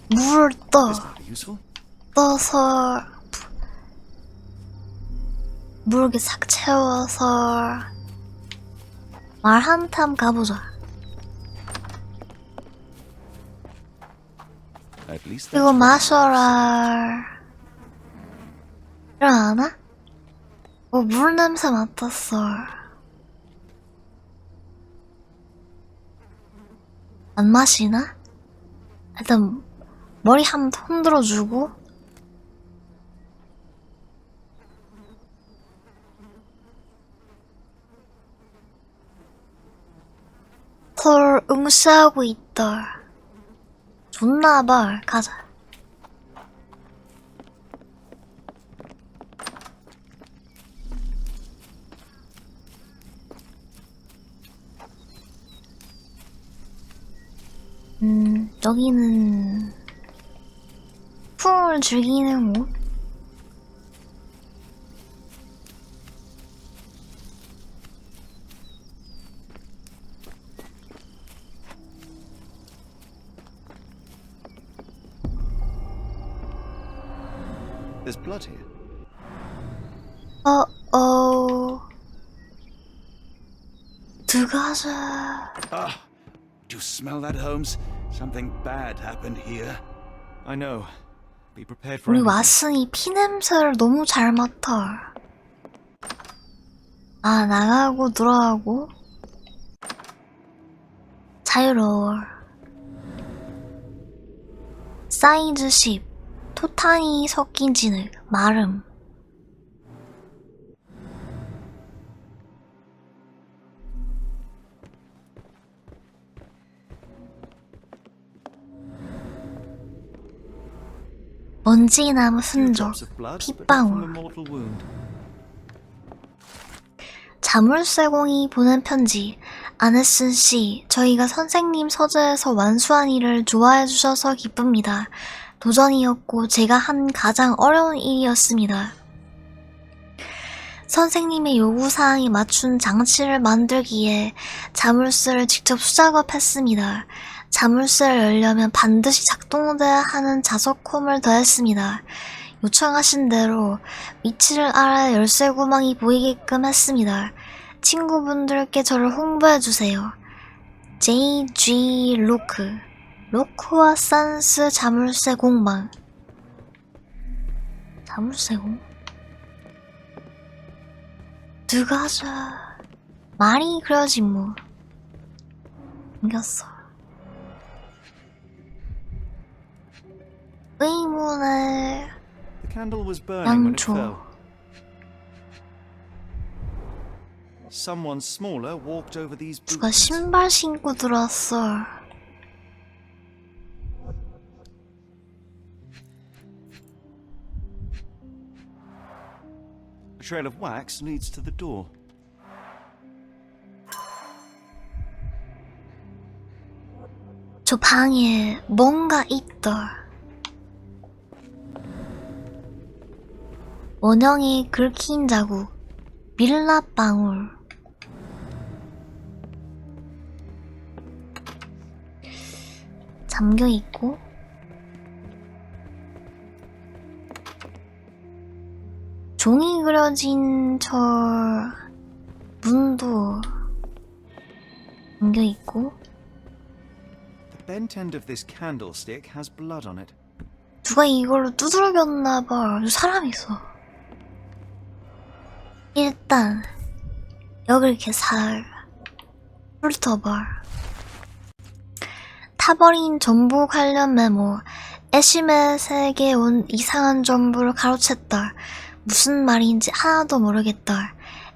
물을 떠서 물 이렇게 싹 채워서 말 한탐 가보자. 이거 마셔라. 일어나나? 물 냄새 맡았어. 안 마시나? 일단 머리 한번 흔들어주고. 헐, 응시하고 있다. 좋나봐. 가자. 여기는 풍을 즐기는 곳? There's blood here. 들어가자. Do you smell that, Holmes? Something bad happened here. I know. Be prepared for 우리 anything. 왓슨이 피냄새를 너무 잘 맡아. 아, 나가고 들어가고 자유로워. 사이즈 10 토탄이 섞인 진흙 마름. 먼지나무 흔적, 핏방울. 자물쇠공이 보낸 편지. 아네슨 씨, 저희가 선생님 서재에서 완수한 일을 좋아해 주셔서 기쁩니다. 도전이었고 제가 한 가장 어려운 일이었습니다. 선생님의 요구사항에 맞춘 장치를 만들기에 자물쇠를 직접 수작업했습니다. 자물쇠를 열려면 반드시 작동돼야 하는 자석홈을 더했습니다. 요청하신 대로 위치를 알아야 열쇠 구멍이 보이게끔 했습니다. 친구분들께 저를 홍보해주세요. J.G. 로크 로크와 산스 자물쇠 공방. 자물쇠 공? 누가 하자. 말이 그려지 뭐. 생겼어. 의문의 The candle was burning when it 양초. fell. Someone smaller walked over these 누가 boots. 신발 신고 들어왔어. A trail of wax leads to the door. 저 방에 뭔가 있다. 원형이 긁힌 자국, 밀랍방울. 잠겨 있고, 종이 그려진 저 문도 잠겨 있고. The bent end of this candlestick has blood on it. 누가 이걸로 두들겼나봐. 사람 있어. 일단 여기 이렇게 살 훑어봐. 타버린 전부 관련 메모. 애쉬맷에게 온 이상한 정보를 가로챘다. 무슨 말인지 하나도 모르겠다.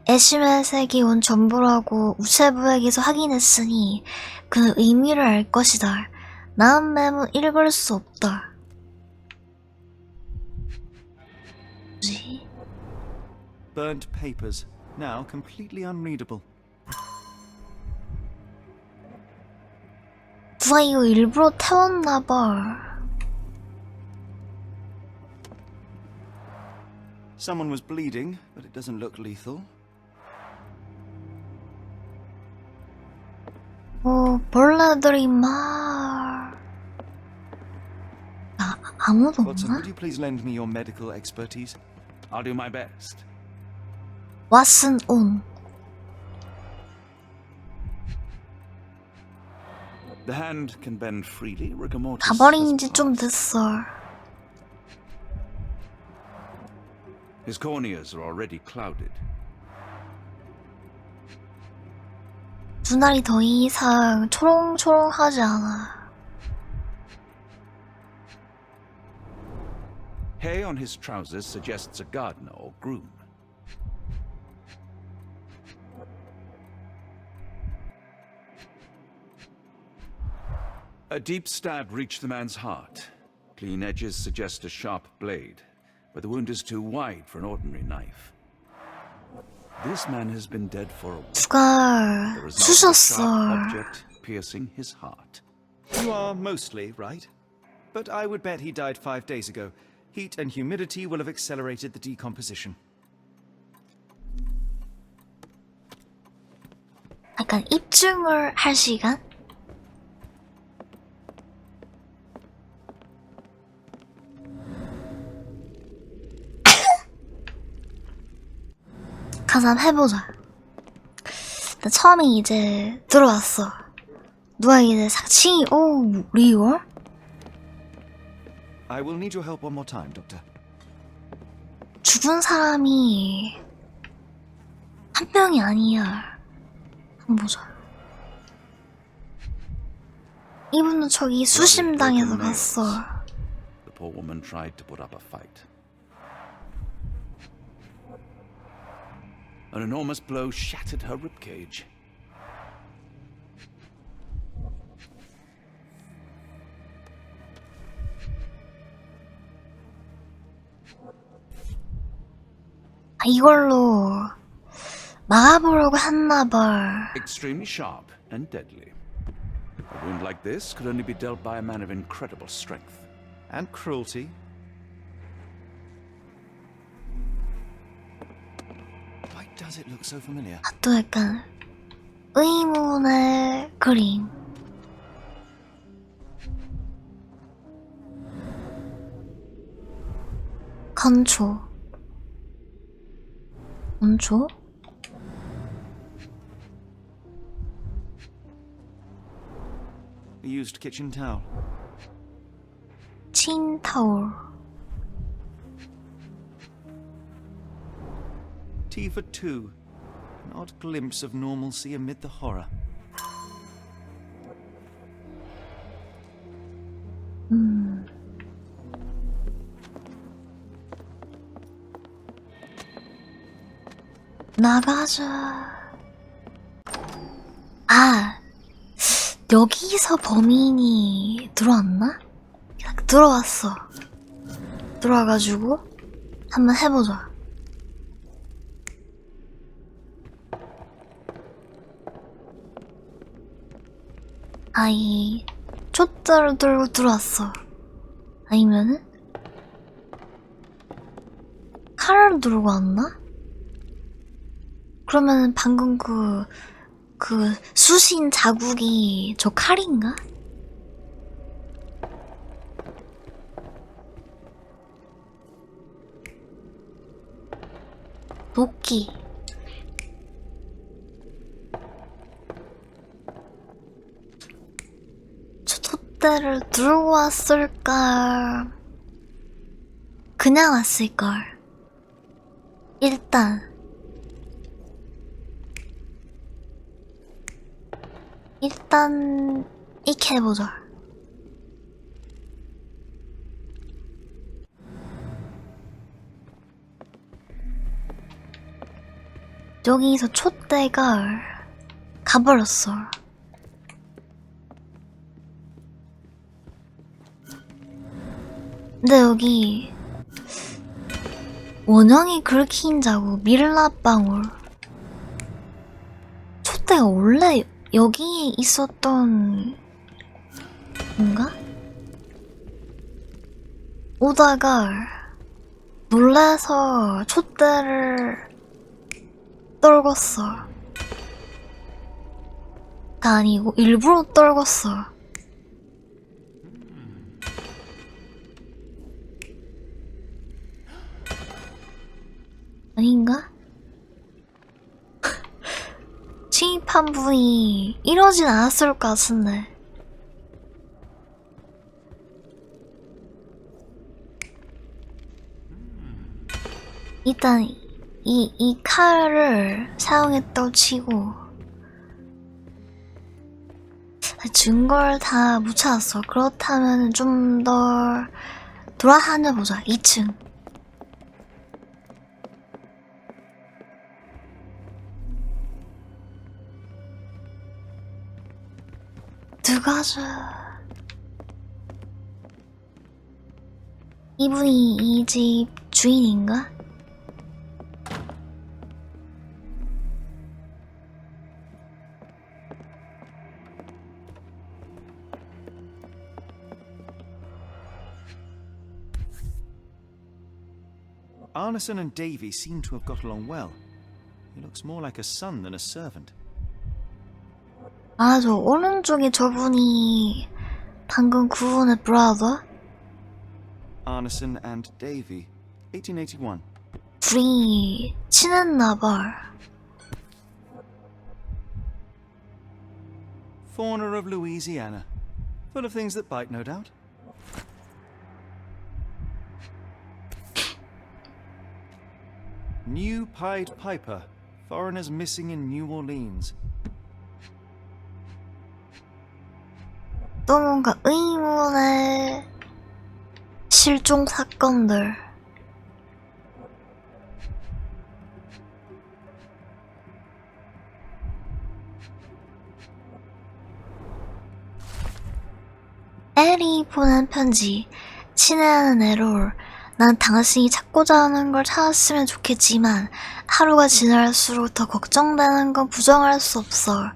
애쉬맷에게 온 정보라고 우체부에게서 확인했으니 그는 의미를 알 것이다. 나은 메모 읽을 수 없다. 뭐지? Burnt papers, now completely unreadable. 누가 이거 일부러 태웠나봐. Someone was bleeding, but it doesn't look lethal. 벌레들이 막... 아무도 Watson, 없나? would you please lend me your medical expertise? I'll do my best. 왓슨 온. The hand can bend freely. Rigor mortis. 다 버린 지 좀 됐어. His corneas are already clouded. 눈알이 더 이상 초롱초롱하지 않아. Hay on his trousers suggests a gardener or groom. A deep stab reached the man's heart. Clean edges suggest a sharp blade, but the wound is too wide for an ordinary knife. This man has been dead for a while. 누가 The result of a sharp 쑤셨어. object piercing his heart. You are mostly right, but I would bet he died 5 days ago. Heat and humidity will have accelerated the decomposition. 약간 입증을 할 시간? 가서 한번 해보자. 나 처음에 이제 들어왔어. 누가 이제 사칭이 리얼? I will need your help one more time, Doctor. 죽은 사람이 한 명이 아니야. 한번 보자. 이분은 저기 수심당에서 봤어. The poor woman tried to put up a fight. An enormous blow shattered her ribcage. 이걸로 막아보려고 했나봐. Extremely sharp and deadly. A wound like this could only be dealt by a man of incredible strength. And cruelty. Why does it look so familiar? 또 약간 의문의 그림. 건초. 건초? A used kitchen towel. 틴타올. Tea for two. An odd glimpse of normalcy amid the horror. 나가자. 아, 여기서 범인이 들어왔나? 들어왔어. 들어와가지고 한번 해보자. 아이, 촛대를 들고 들어왔어. 아니면은 칼을 들고 왔나? 그러면 방금 그 수신 자국이 저 칼인가? 도끼. 저 촛대를 들고 왔을까? 그냥 왔을걸. 일단 이렇게 해보자. 여기서 촛대가 가버렸어. 근데 여기 원형이 긁힌 자국, 밀랍방울. 촛대가 원래 여기에 있었던 건가? 오다가 놀라서 촛대를 떨궜어. 아니고 일부러 떨궜어. 아닌가? 침입한 분이 이러진 않았을 것 같은데. 일단 이 칼을 사용했다고 치고 증거를 다 못 찾았어. 그렇다면 좀 더 돌아다녀보자. 2층. 들어가자. 이분이 이 집 주인인가? Arneson and Davy seem to have got along well. He looks more like a son than a servant. 아, 저 오른쪽에 저분이 방금 구분의 brother? Arneson and Davy, 1881. 둘이 친했나봐. Fauna of Louisiana. Full of things that bite, no doubt. New Pied Piper. Foreigners missing in New Orleans. 또 뭔가 의문의 실종 사건들. 엘이 보낸 편지. 친애하는 에롤. 난 당신이 찾고자 하는 걸 찾았으면 좋겠지만 하루가 지날수록 더 걱정되는 건 부정할 수 없어.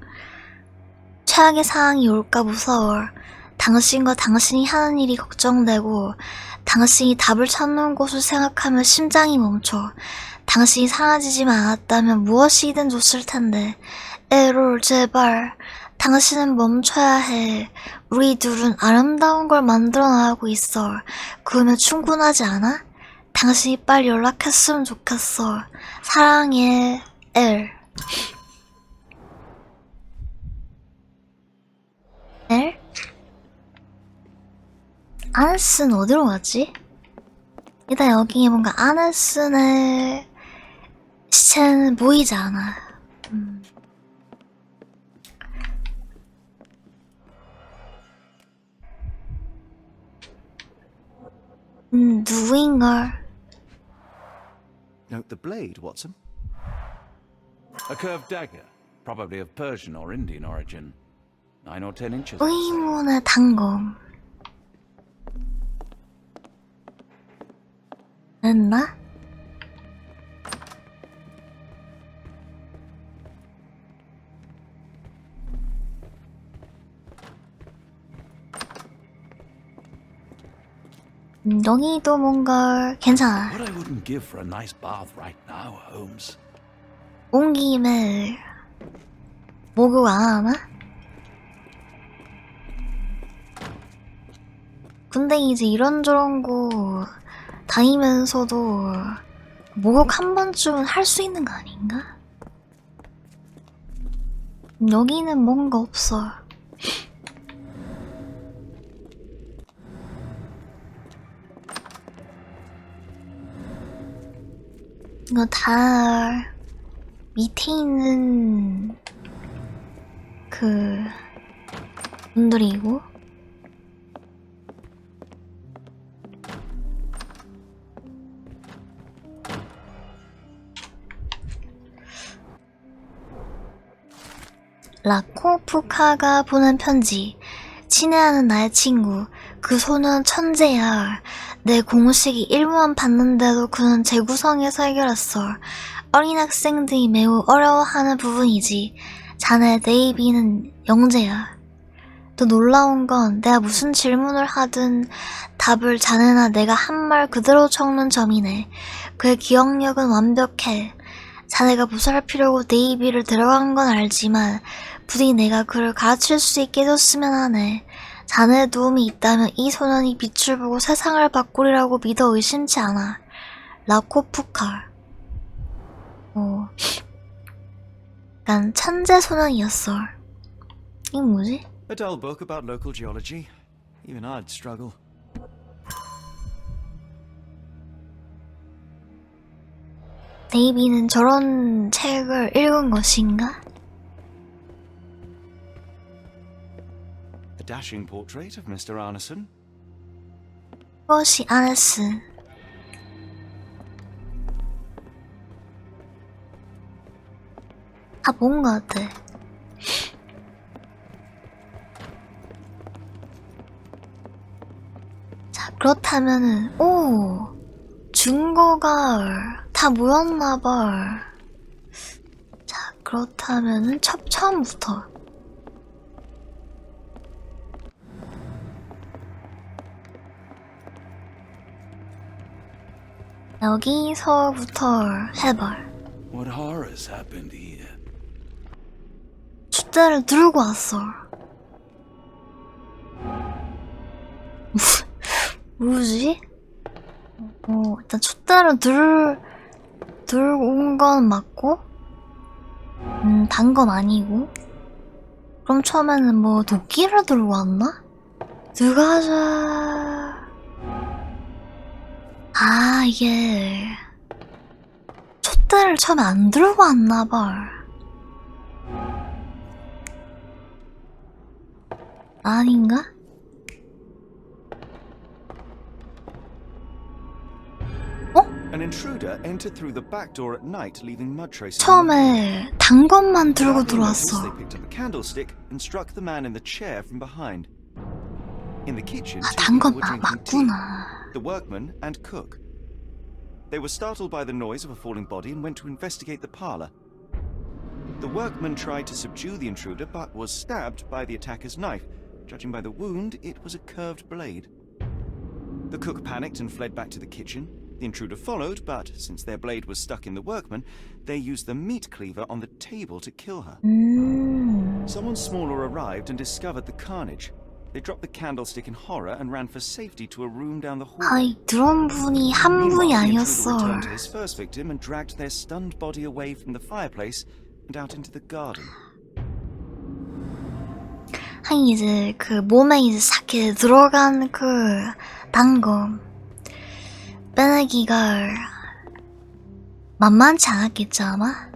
최악의 상황이 올까 무서워. 당신과 당신이 하는 일이 걱정되고 당신이 답을 찾는 곳을 생각하면 심장이 멈춰. 당신이 사라지지만 않았다면 무엇이든 좋을 텐데. 에롤 제발. 당신은 멈춰야 해. 우리 둘은 아름다운 걸 만들어 나가고 있어. 그러면 충분하지 않아? 당신이 빨리 연락했으면 좋겠어. 사랑해, 엘. 엘? 아네슨 어디로 갔지? 일단 여기에 뭔가 아네슨의 시체는 보이지 않아. 누구인걸? Note the blade, Watson. A curved dagger, probably of Persian or Indian origin. 9 or 10 inches. 의문의 단검. 됐나? 여기도 뭔가 괜찮아. What I wouldn't give for a nice bath right now, Holmes. 온 김에 목욕 안 하나? 근데 이제 이런저런 거 다니면서도 목욕 한 번쯤은 할 수 있는 거 아닌가? 여기는 뭔가 없어. 이거 다 밑에 있는 그 분들이고 라코프카가 보낸 편지. 친애하는 나의 친구. 그 소년 천재야. 내 공식이 1부만 봤는데도 그는 재구성해서 해결했어. 어린 학생들이 매우 어려워하는 부분이지. 자네 네이비는 영재야. 또 놀라운 건 내가 무슨 질문을 하든 답을 자네나 내가 한 말 그대로 적는 점이네. 그의 기억력은 완벽해. 자네가 보살피려고 네이비를 데려간 건 알지만 부디 내가 그를 가르칠 수 있게 해줬으면 하네. 자네의 도움이 있다면 이 소년이 빛을 보고 세상을 바꾸리라고 믿어 의심치 않아. 라코프카. 약간 천재 소년이었어. 이게 뭐지? A dull book about local geology. Even I'd struggle. 데이비는 저런 책을 읽은 것인가? A dashing portrait of Mr. Arneson. 그것이 아네슨. 다 본 것 같아. 자, 그렇다면은, 증거가 다 모였나봐. 자, 그렇다면은, 처음부터. 여기서부터 해봐. What horrors happened here? 숫자를 들고 왔어. 뭐지? 일단 숫자를 들고 온 건 맞고, 단검 아니고. 그럼 처음에는 뭐 도끼를 들고 왔나? 들어가자. 아, 이게 촛대를 처음에 안 들고 왔나봐. 아닌가? An intruder entered through the back door at night, leaving mud traces. 처음에 단검만 들고 들어왔어. They picked up a candlestick and struck the man in the chair from behind. In the kitchen, 아, two people 단검 were drinking tea. 맞구나. The workman and cook. They were startled by the noise of a falling body and went to investigate the parlor. The workman tried to subdue the intruder but was stabbed by the attacker's knife. Judging by the wound, it was a curved blade. The cook panicked and fled back to the kitchen. The intruder followed, but since their blade was stuck in the workman, they used the meat cleaver on the table to kill her. Someone smaller arrived and discovered the carnage. They dropped the candlestick in horror and ran for safety to a room down the hall. 아이, 들어온 분이 한 분이 Meanwhile, the intruder 아니었어. returned to his first victim and dragged their stunned body away from the fireplace and out into the garden. 하긴 이제 그 몸에 이제 싹 이렇게 들어간 그 단검 빼내기가 만만치 않았겠죠 아마?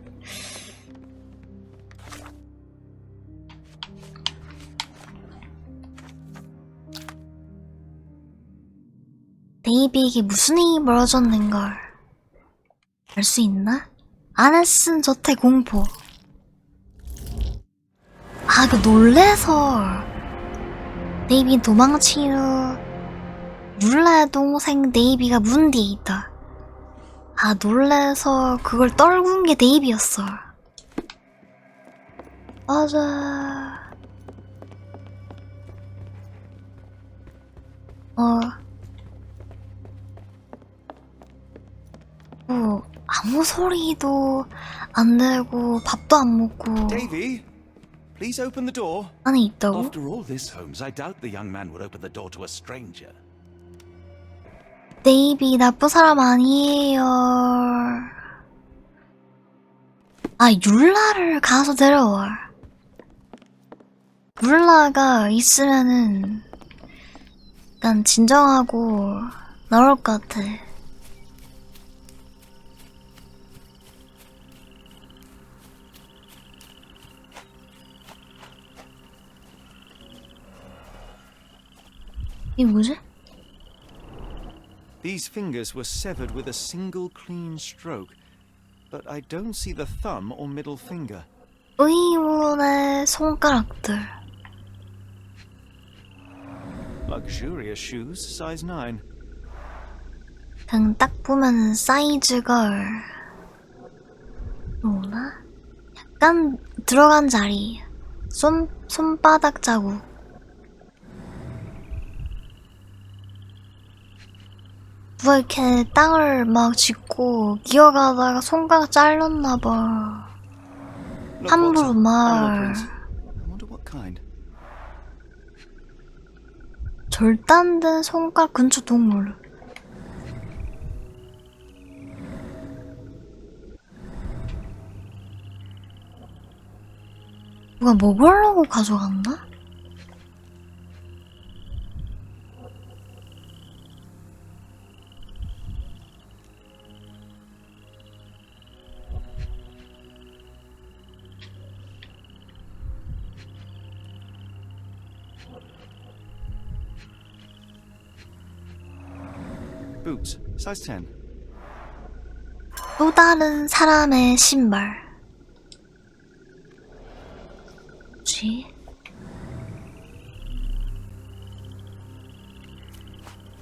데이비에게 무슨 일이 벌어졌는걸 알 수 있나? 아네슨 저택 공포. 아, 그 놀래서 데이비 도망친 후 룰라의 동생 데이비가 문 뒤에 있다. 아, 놀래서 그걸 떨군 게 데이비였어. 맞아. 아무 소리도 안 내고 밥도 안 먹고 Davy, please open the door. 안에 있다고? After all this, Holmes, I doubt the young man would open the door to a stranger. 데이비 나쁜 사람 아니에요. 아, 율라를 가서 데려와. 율라가 있으면은 약간 진정하고 나올 것 같아. 이게 뭐지? These fingers were severed with a single clean stroke, but I don't see the thumb or middle finger. 의문의 손가락들. Luxurious shoes, size 9. 그냥 딱 보면 사이즈가 뭐나? 약간 들어간 자리. 손바닥 자국. 누가 이렇게 땅을 막 짚고 기어가다가 손가락 잘렸나봐. 함부로 말. 절단된 손가락 근처 동물. 누가 먹으려고 가져갔나? Boots, size 10. 또 다른 사람의 신발. 뭐지?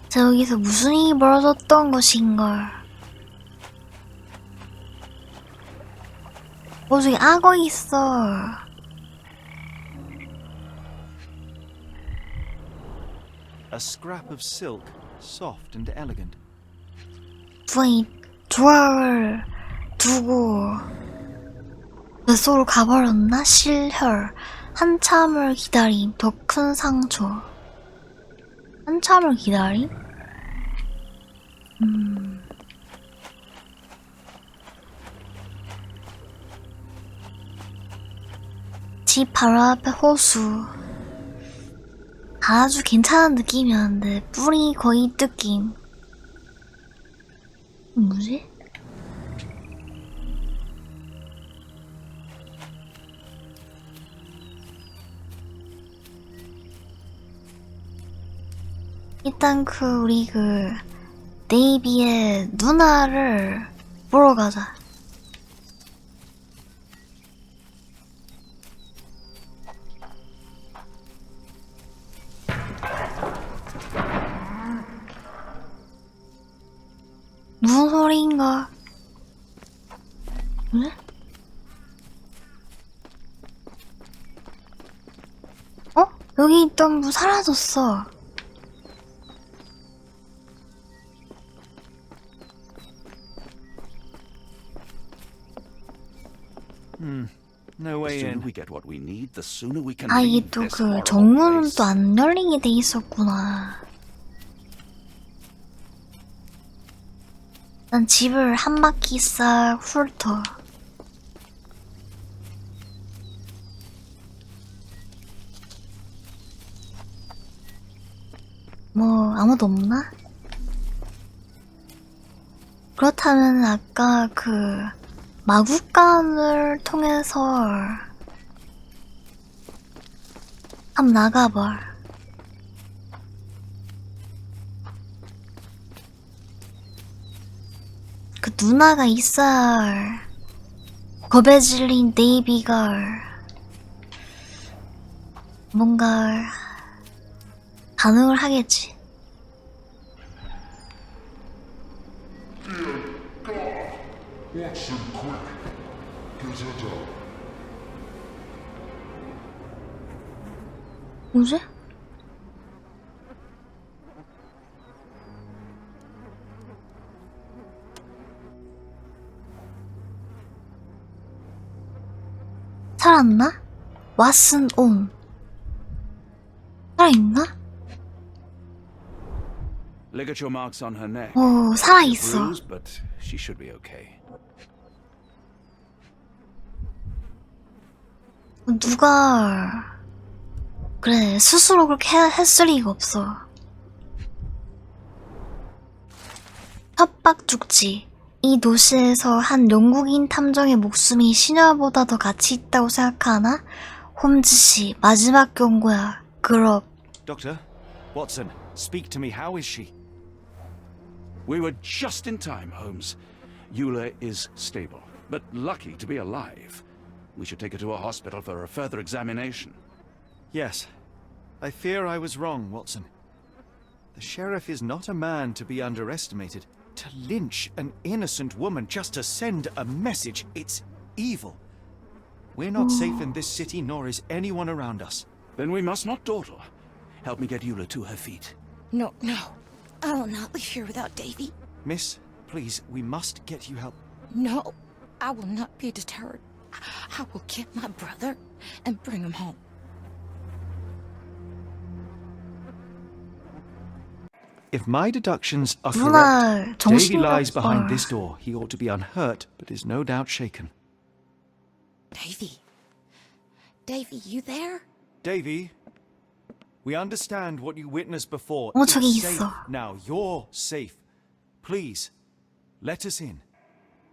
저기서 무슨 일이 벌어졌던 것인걸. 저기 악어 있어. A scrap of silk, soft and elegant. 누가 이 조각을 두고 뱃속으로 가버렸나? 실혈. 한참을 기다림. 더 큰 상처. 한참을 기다림? 집 바로 앞에 호수. 아주 괜찮은 느낌이었는데 뿌리 거의 뜯김. 뭐지? 일단 우리 네이비의 누나를 보러 가자. 무슨 소리인가? 네? 여기 있던 분 사라졌어. No way The in. sooner we get what we need, the sooner we can 아, 이게 leave 또 this horrible 정문은 place. 또 안 열리게 돼 있었구나. 난 집을 한 바퀴 싹 훑어. 뭐 아무도 없나? 그렇다면 아까 마구간을 통해서 한번 나가봐. 그 누나가 있어야 할 겁에 질린 데이비가 뭔가 반응을 하겠지. 뭐지? 살았나? 왓슨 온. 살아있나? Ligature marks on her neck. 오, 살아있어. Bruised, but she should be okay. 누가 그래 스스로 그렇게 했을 리가 없어. 협박 죽지. 이 도시에서 한 영국인 탐정의 목숨이 시녀보다 더 가치 있다고 생각하나? 홈즈 씨 마지막 경고야. 그럼. Doctor, Watson, speak to me. How is she? We were just in time, Holmes. Eula is stable, but lucky to be alive. We should take her to a hospital for a further examination. Yes. I fear I was wrong, Watson. The sheriff is not a man to be underestimated. To lynch an innocent woman just to send a message, it's evil. We're not safe in this city, nor is anyone around us. Then we must not dawdle. Help me get Eula to her feet. No, no. I will not leave here without Davy. Miss, please, we must get you help. No, I will not be deterred. I will get my brother and bring him home. If my deductions are 누나, correct, Davy 정신이 lies 없어. behind this door. He ought to be unhurt, but is no doubt shaken. Davy. Davy, you there? Davy, we understand what you witnessed before. 어, It's 저기 safe 있어. now. You're safe. Please, let us in.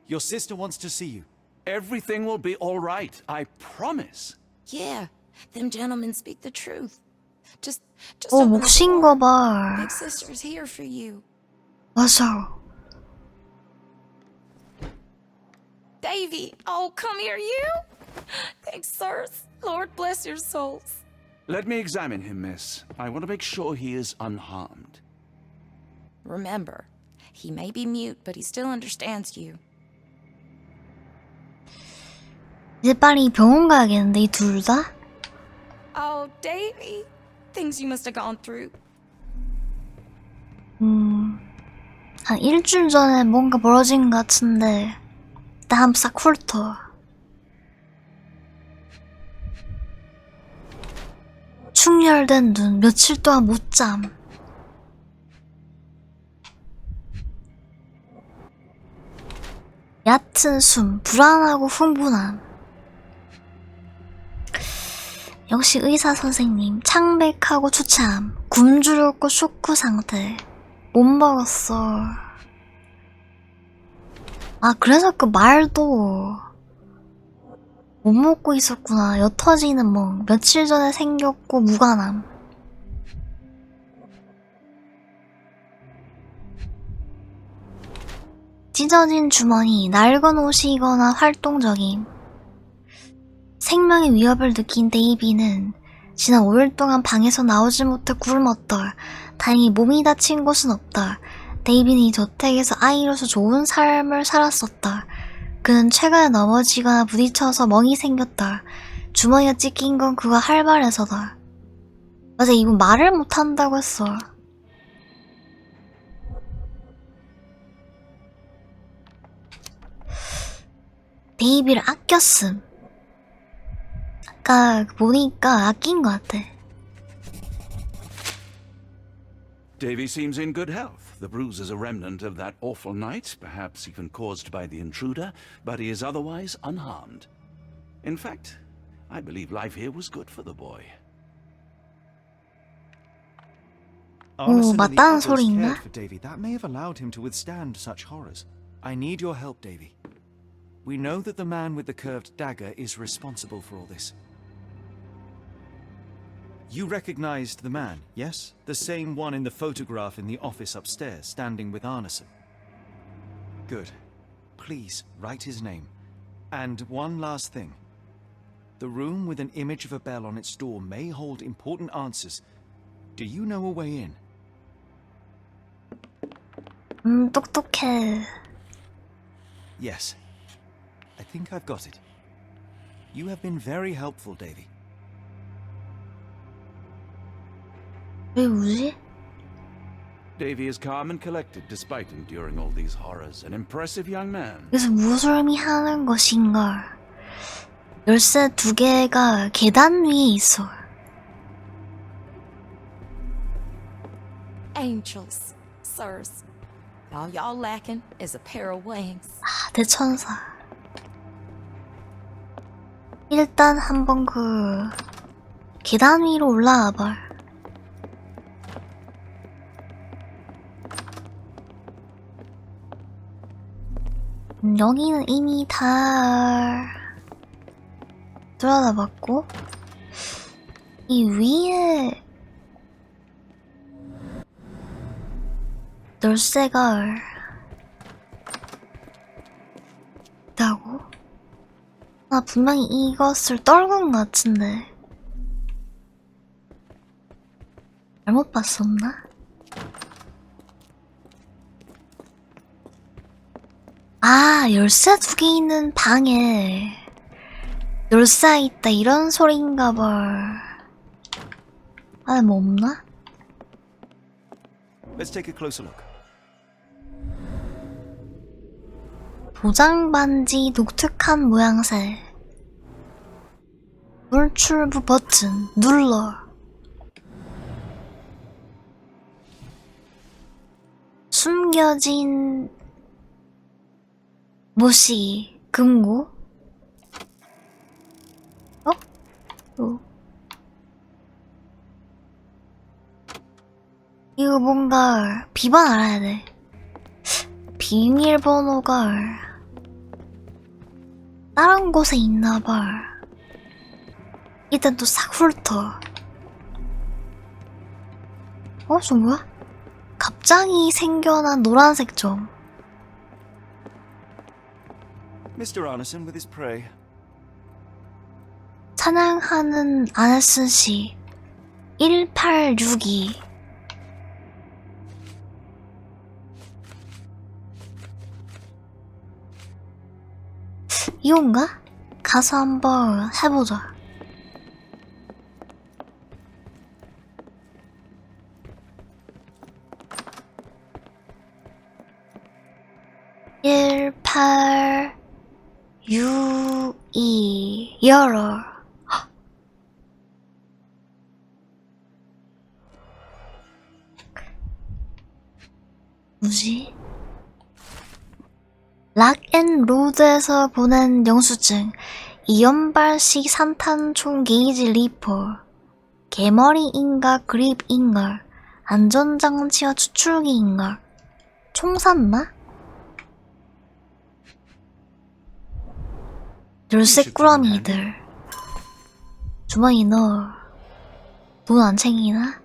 Your sister wants to see you. Everything will be all right, I promise. Yeah, them gentlemen speak the truth. Just 어, open the 목신 door. 거 봐. Big sister's here for you. 맞아. Davy, oh, come here, you. Thanks, sirs. Lord bless your souls. Let me examine him, miss. I want to make sure he is unharmed. Remember, he may be mute, but he still understands you. 이제 빨리 병원 가야겠는데 이 둘 다? Oh, Davy. Things you must have gone through. 한 일주일 전에 뭔가 벌어진 것 같은데 일단 한번 싹 훑어. 충혈된 눈, 며칠 동안 못 잠. 얕은 숨, 불안하고 흥분함. 역시 의사 선생님, 창백하고 추참, 굶주렸고 쇼크 상태. 못 먹었어. 아, 그래서 그 말도 못 먹고 있었구나. 옅어지는 멍. 며칠 전에 생겼고 무관함. 찢어진 주머니, 낡은 옷이거나 활동적임. 생명의 위협을 느낀 데이비는 지난 5일 동안 방에서 나오지 못해 굶었다. 다행히 몸이 다친 곳은 없다. 데이비는 이 저택에서 아이로서 좋은 삶을 살았었다. 그는 최근에 넘어지거나 부딪혀서 멍이 생겼다. 주머니가 찢긴 건 그가 활발해서다. 맞아, 이분 말을 못한다고 했어. 데이비를 아꼈음. 아까 보니까 아낀 것 같아. Davy seems in good health. The bruise is a remnant of that awful night, perhaps even caused by the intruder, but he is otherwise unharmed. In fact, I believe life here was good for the boy. Arneson and the 맞다는 others 소리인가? cared for Davy. That may have allowed him to withstand such horrors. I need your help, Davy. We know that the man with the curved dagger is responsible for all this. You recognized the man, yes? The same one in the photograph in the office upstairs, standing with Arneson. Good. please write his name. And one last thing. The room with an image of a bell on its door may hold important answers. Do you know a way in? 똑똑해. Yes. I think I've got it. You have been very helpful, Davy. 왜 우지? Davy is calm and collected despite enduring all these horrors. An impressive young man. 그래서 무엇을 의미하는 것인가? 열쇠 2개가 계단 위에 있어. Angels, sirs. All y'all lacking is a pair of wings. 아, 대천사. 일단 한번 그 계단 위로 올라가 봐. 여기는 이미 다 들여다봤고, 이 위에 열쇠가 있다고? 나 분명히 이것을 떨군 것 같은데 잘못 봤었나? 아, 열쇠 2개 있는 방에 열쇠 있다 이런 소리인가 봐. 안에 뭐 없나? Let's take a closer look. 도장 반지 독특한 모양새. 물출부 버튼 눌러. 숨겨진 모시 금고. 이거 뭔가 비번 알아야 돼. 비밀번호가 다른 곳에 있나봐. 일단 또 싹 훑어. 저 뭐야? 갑자기 생겨난 노란색 점. Mr. Arneson with his prey. 찬양하는 아네슨 씨 1862. 이건가? 가서 한번 해보자. 일, 8, 6, 2, 열어. 헉. 뭐지? 락앤로드에서 보낸 영수증, 2연발식 산탄총 게이지 리퍼, 개머리 인각 그립 인각, 안전장치와 추출기 인각. 총 샀나? 열쇠 꾸러미들. 주머니 넣어. 돈 안 챙기나?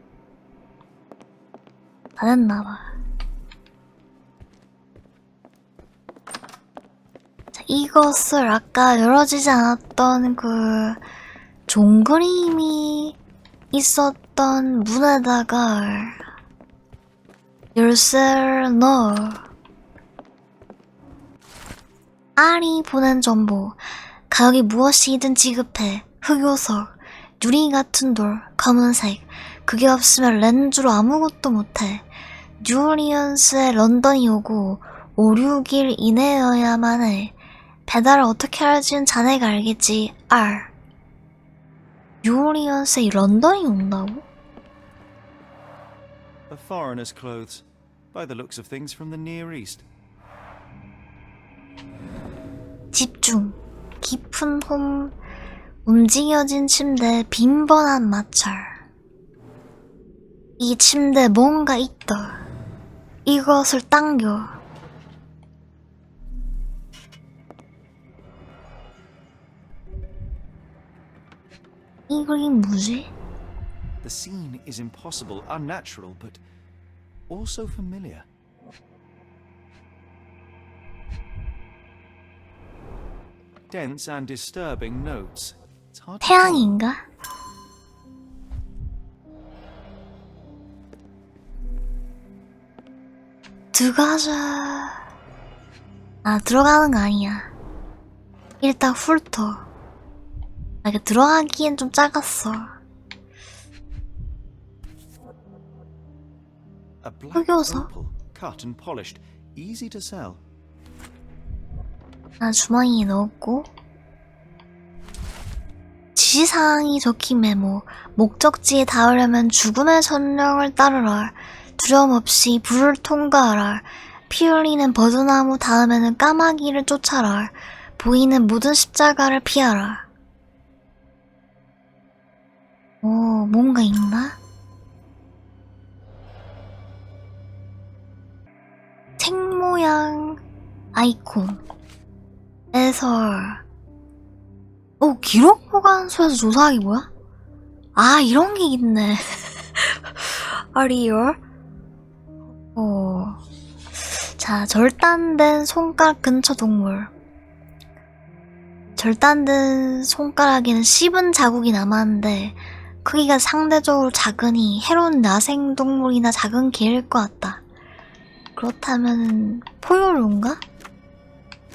다 됐나봐. 이것을 아까 열어지지 않았던 그 종그림이 있었던 문에다가 열쇠를 넣어. 알이 보낸 정보. 가격이 무엇이든 지급해. 흑요석, 유리 같은 돌, 검은색. 그게 없으면 렌즈로 아무것도 못해. 뉴올리언스에 런던이 오고 5, 6일 이내여야만 해. 배달을 어떻게 할지는 자네가 알겠지. R. 뉴올리언스에 런던이 온다고? A foreigner's clothes, by the looks of things from the Near East. 집중. 깊은 홈. 움직여진 침대. 빈번한 마찰. 이 침대에 뭔가 있다. 이것을 당겨. 이 그림 뭐지? The scene is impossible, unnatural, but also familiar. dense and disturbing notes. It's hard to 태양인가? 들어가자. 아, 들어가는 거 아니야. 일단 훑어. 아, 이게 들어가기엔 좀 작았어. A black 흑요소. opal, cut and polished, easy to sell. 아, 주머니에 넣었고. 지시사항이 적힌 메모. 목적지에 닿으려면 죽음의 전령을 따르라. 두려움 없이 불을 통과하라. 피 흘리는 버드나무 다음에는 까마귀를 쫓아라. 보이는 모든 십자가를 피하라. 오, 뭔가 있나? 책 모양 아이콘. 해설. 오, 기록 보관소에서 조사하기 뭐야? 아, 이런 게 있네. 아리얼. 자, 절단된 손가락 근처 동물. 절단된 손가락에는 씹은 자국이 남았는데 크기가 상대적으로 작으니 해로운 야생동물이나 작은 개일 것 같다. 그렇다면 포유류인가?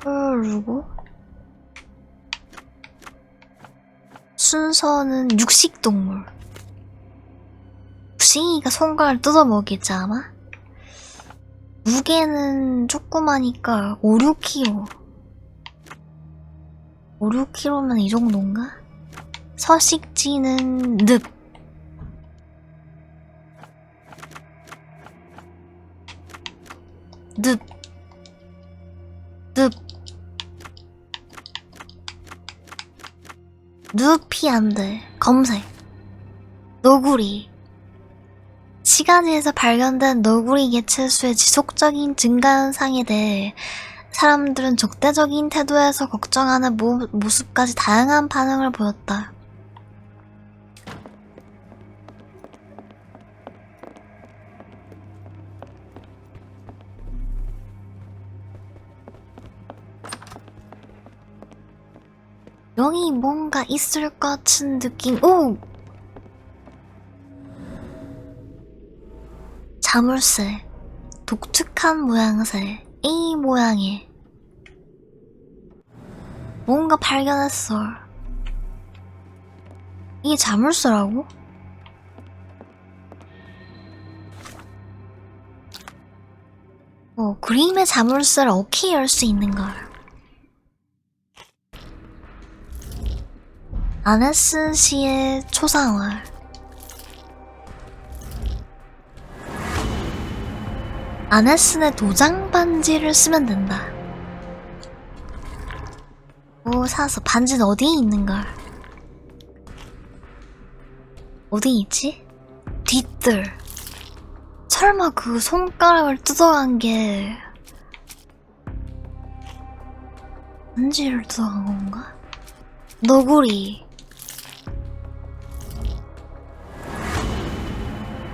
포유류고 순서는 육식동물. 육식이가 손가락을 뜯어먹겠지 아마? 무게는 조그마니까 5, 6kg. 5, 6kg면 이 정도인가? 서식지는 늪. 늪. 늪. 늪이 안 돼. 검색. 너구리. 시가지에서 발견된 너구리 개체수의 지속적인 증가 현상에 대해 사람들은 적대적인 태도에서 걱정하는 모습까지 다양한 반응을 보였다. 여기 뭔가 있을 것 같은 느낌. 오! 자물쇠. 독특한 모양새. A 모양의. 뭔가 발견했어. 이게 자물쇠라고? 그림의 자물쇠를 어떻게 열 수 있는걸. 아네스 씨의 초상화. 아네스의 도장 반지를 쓰면 된다. 오, 사서 반지는 어디에 있는걸? 어디 있지? 뒷뜰. 설마 그 손가락을 뜯어간 게 반지를 뜯어간 건가? 너구리.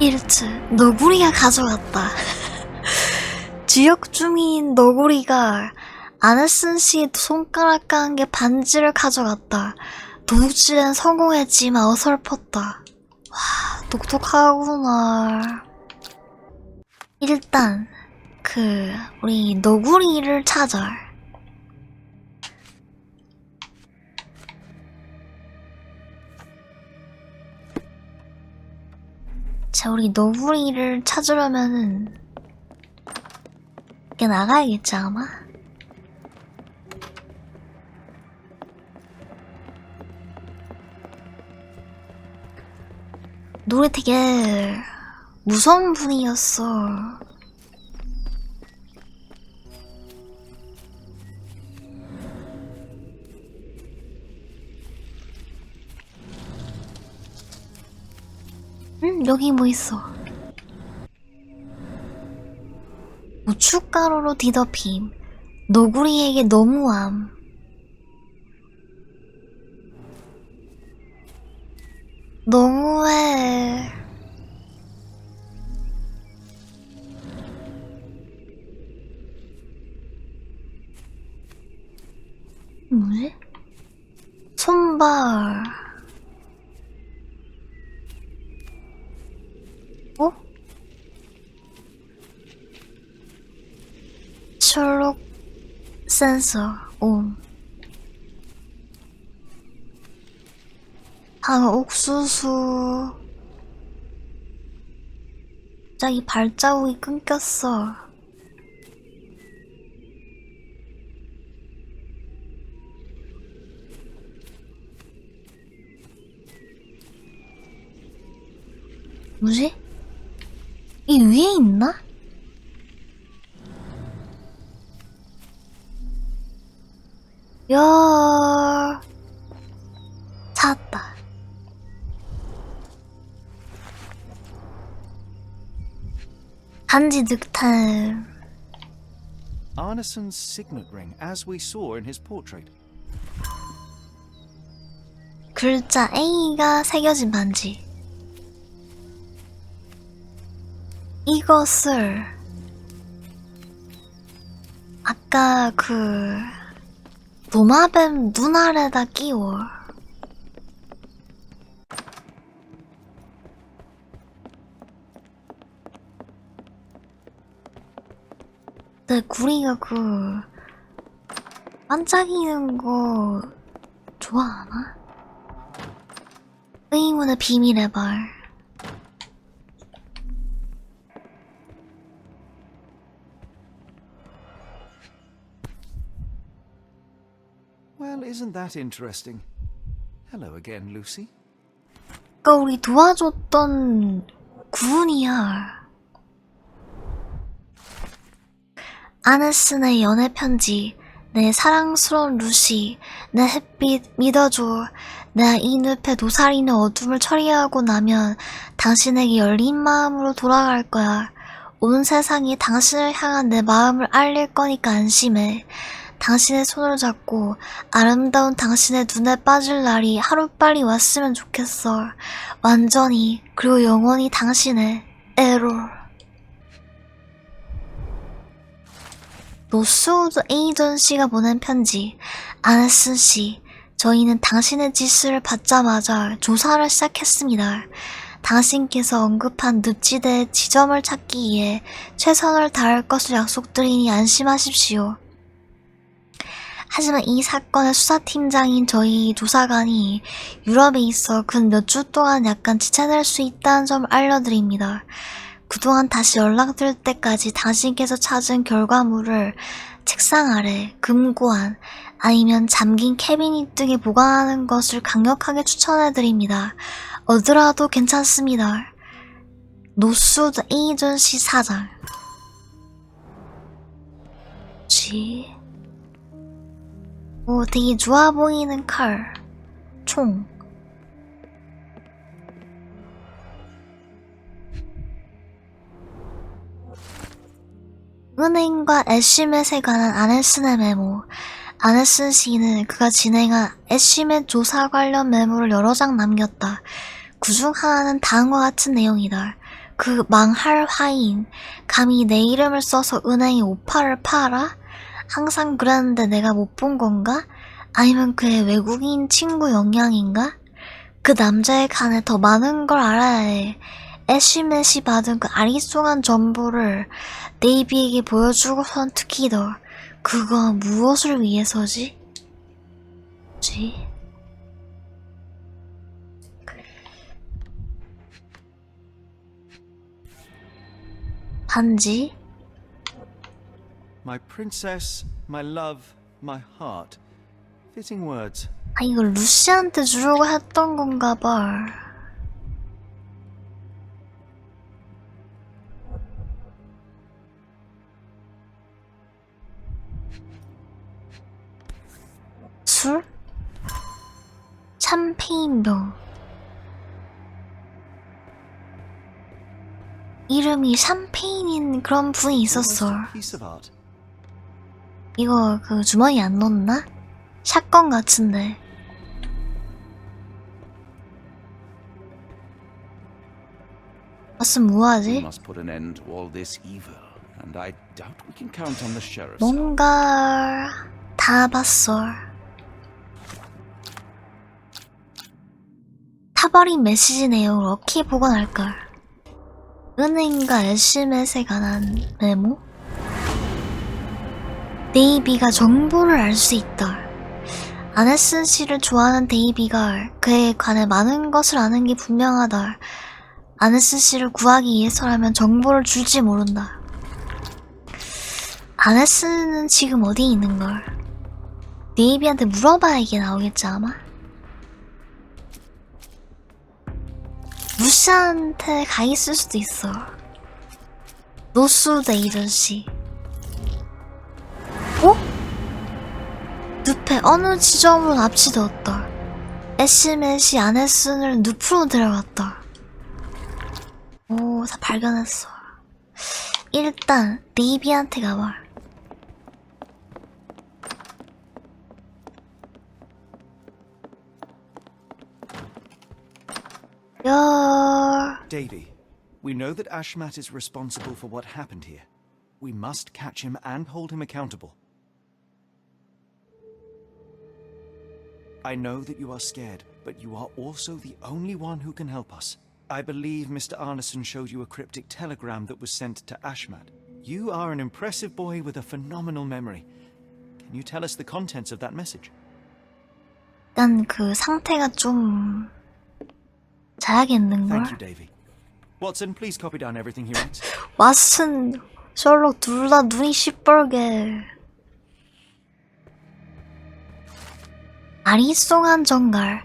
1층. 너구리가 가져갔다. 지역 주민 너구리가 아네슨 씨의 손가락과 함께 반지를 가져갔다. 도둑질은 성공했지만 어설펐다. 와, 똑똑하구나. 일단 우리 너구리를 찾아. 자, 우리 너구리를 찾으려면은 이렇게 나가야겠지 아마? 노래 되게 무서운 분이었어. 여기 뭐 있어? 고춧가루로 뒤덮임. 너구리에게 너무함. 너무해. 뭐지? 손발. 어? 셜록 센서 온. 방어 옥수수. 갑자기 발자국이 끊겼어. 뭐지? 이 위에 있나? 야, 찾았다. 한지 득템. Arneson's signet ring, as we saw in his portrait. 글자 A가 새겨진 반지. 이것을 아까 그 도마뱀 눈 아래다 끼워. 근데 구리가 그 반짝이는 거 좋아하나? 의문의 비밀의 말. Well, isn't that interesting? Hello again, Lucy. 그니까 우리 도와줬던 구은이야. 아네슨의 연애 편지. 내 사랑스러운 루시, 내 햇빛 믿어줘. 내가 이 늪의 도사리는 어둠을 처리하고 나면 당신에게 열린 마음으로 돌아갈 거야. 온 세상이 당신을 향한 내 마음을 알릴 거니까 안심해. 당신의 손을 잡고 아름다운 당신의 눈에 빠질 날이 하루빨리 왔으면 좋겠어. 완전히 그리고 영원히 당신의 에롤. 노스우드 에이전시가 보낸 편지. 아네슨 씨, 저희는 당신의 지시를 받자마자 조사를 시작했습니다. 당신께서 언급한 늪지대의 지점을 찾기 위해 최선을 다할 것을 약속드리니 안심하십시오. 하지만 이 사건의 수사팀장인 저희 조사관이 유럽에 있어 근 몇 주 동안 약간 지체될 수 있다는 점을 알려드립니다. 그동안 다시 연락드릴 때까지 당신께서 찾은 결과물을 책상 아래, 금고안, 아니면 잠긴 캐비닛 등에 보관하는 것을 강력하게 추천해드립니다. 어디라도 괜찮습니다. 노스우드 에이전시 사장. G. 오, 되게 좋아 보이는 칼. 총. 은행과 애쉬맷에 관한 아네슨의 메모. 아네슨 씨는 그가 진행한 애쉬맷 조사 관련 메모를 여러 장 남겼다. 그중 하나는 다음과 같은 내용이다. 그 망할 화인, 감히 내 이름을 써서 은행에 오파를 팔아? 항상 그랬는데 내가 못 본 건가? 아니면 그의 외국인 친구 영향인가? 그 남자에 관해 더 많은 걸 알아야 해. 애쉬맷이 받은 그 아리송한 정보를 네이비에게 보여주고선 특히 더. 그건 무엇을 위해서지? 반지? My princess, my love, my heart. Fitting words. 아, 이거 루시한테 주려고 했던 건가 봐. 술? 샴페인병. 이름이 샴페인인 그런 분이 있었어. 이거 그 주머니 안 넣었나? 샷건 같은데. 봤으면 뭐하지? 뭔가 다 봤어. 타버린 메시지 내용을 어떻게 보관할까? 은행과 에시멧에 관한 메모? 데이비가 정보를 알 수 있다. 아네슨 씨를 좋아하는 데이비가 그에 관해 많은 것을 아는 게 분명하다. 아네슨 씨를 구하기 위해서라면 정보를 줄지 모른다. 아네슨은 지금 어디 있는걸? 데이비한테 물어봐야 이게 나오겠지 아마? 루시한테 가 있을 수도 있어. 노스우드 에이전시. 어? 늪에 어느 지점으로 납치되었다. 에시멧이 아네슨을 늪으로 데려갔다. 오, 다 발견했어. 일단 데이비한테 가봐. Davy, we know that Ashmat is responsible for what happened here. We must catch him and hold him accountable. I know that you are scared, but you are also the only one who can help us. I believe Mr. Arneson showed you a cryptic telegram that was sent to Ashmat. You are an impressive boy with a phenomenal memory. Can you tell us the contents of that message? 일단 그 상태가 좀 자야겠는걸? Thank you, Davy. Watson, please copy down everything he writes. 왓슨, 셜록 둘 다 눈이 시뻘게. 아리송한 정갈.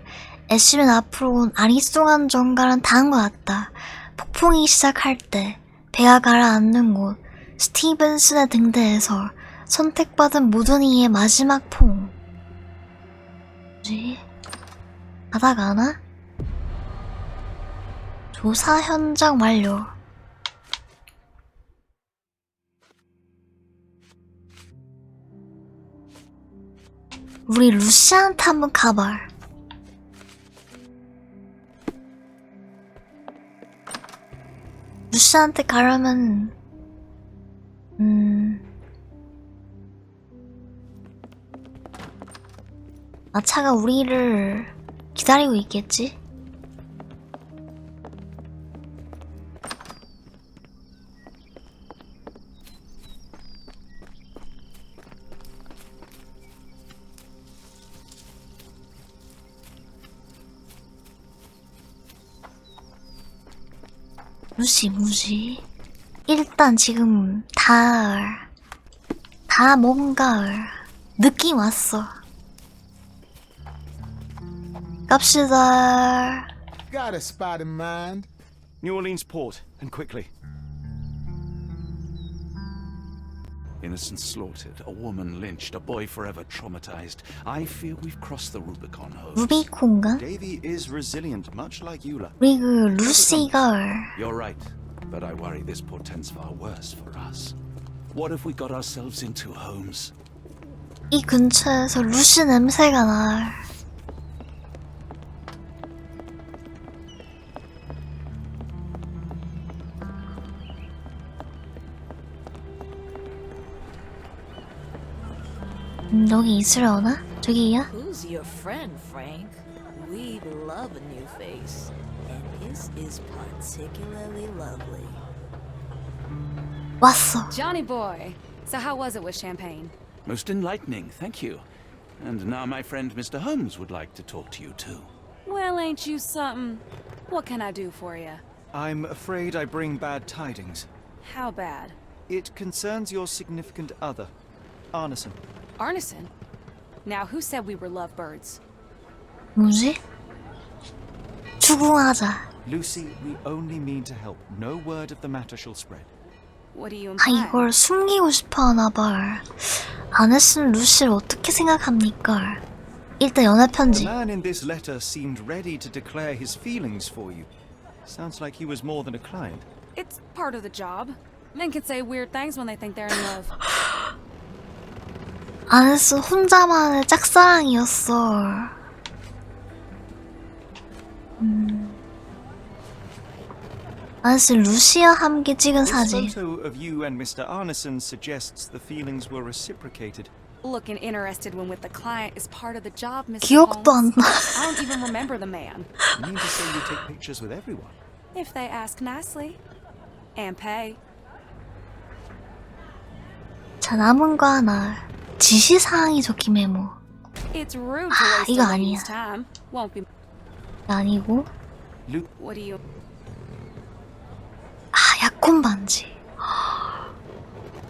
애쉬맨 앞으로 온 아리송한 정갈은 다음과 같다. 폭풍이 시작할 때 배가 가라앉는 곳 스티븐슨의 등대에서 선택받은 모든 이의 마지막 포옹. 뭐지? 바다 가나? 조사 현장 완료. 우리 루시한테 한번 가봐. 루시한테 가려면 마차가 우리를 기다리고 있겠지? 루시 뭐지? 일단 지금 다 뭔가 느낌 왔어. 갑시다. Got a spot in mind. New Orleans port, and quickly. Innocents slaughtered, a woman lynched, a boy forever traumatized. I fear we've crossed the Rubicon, Holmes. 루비콘가? Davy is resilient, much like Eula. 우리 그 루시가 You're right, but I worry this portends far worse for us. What if we got ourselves into, Holmes? 이 근처에서 루시 냄새가 나. 여기 있으려나? 저기야? Who's your friend, Frank? We love a new face, and his is particularly lovely. 왔어. Johnny boy, so how was it with Champagne? Most enlightening, thank you. And now my friend Mr. Holmes would like to talk to you too. Well, ain't you something? What can I do for you? I'm afraid I bring bad tidings. How bad? It concerns your significant other, Arneson. Arneson? Now, who said we were lovebirds? 뭐지? 추궁하자. Lucy, we only mean to help. No word of the matter shall spread. What do you 아, imply? 이걸 숨기고 싶어 하나봐. 아네슨 루시를 어떻게 생각합니까? 일단 연애 The 편지. man in this letter seemed ready to declare his feelings for you. Sounds like he was more than a client. It's part of the job. Men can say weird things when they think they're in love. 아네슨 혼자만의 짝사랑이었어. 아네슨 루시와 함께 찍은 This 사진. photo of you and Mr. Arneson suggests the feelings were reciprocated. Looking interested when with the client is part of the job, Mr. 기억도 안 Holmes. 나. I don't even remember the man. You mean to say you take pictures with everyone? If they ask nicely. And pay. 자, 남은 거 하나. 지시사항이 적힌 메모. It's rude to waste 이거 a 아니야. lady's time. Won't be. 아니고. What do you... 약혼 반지.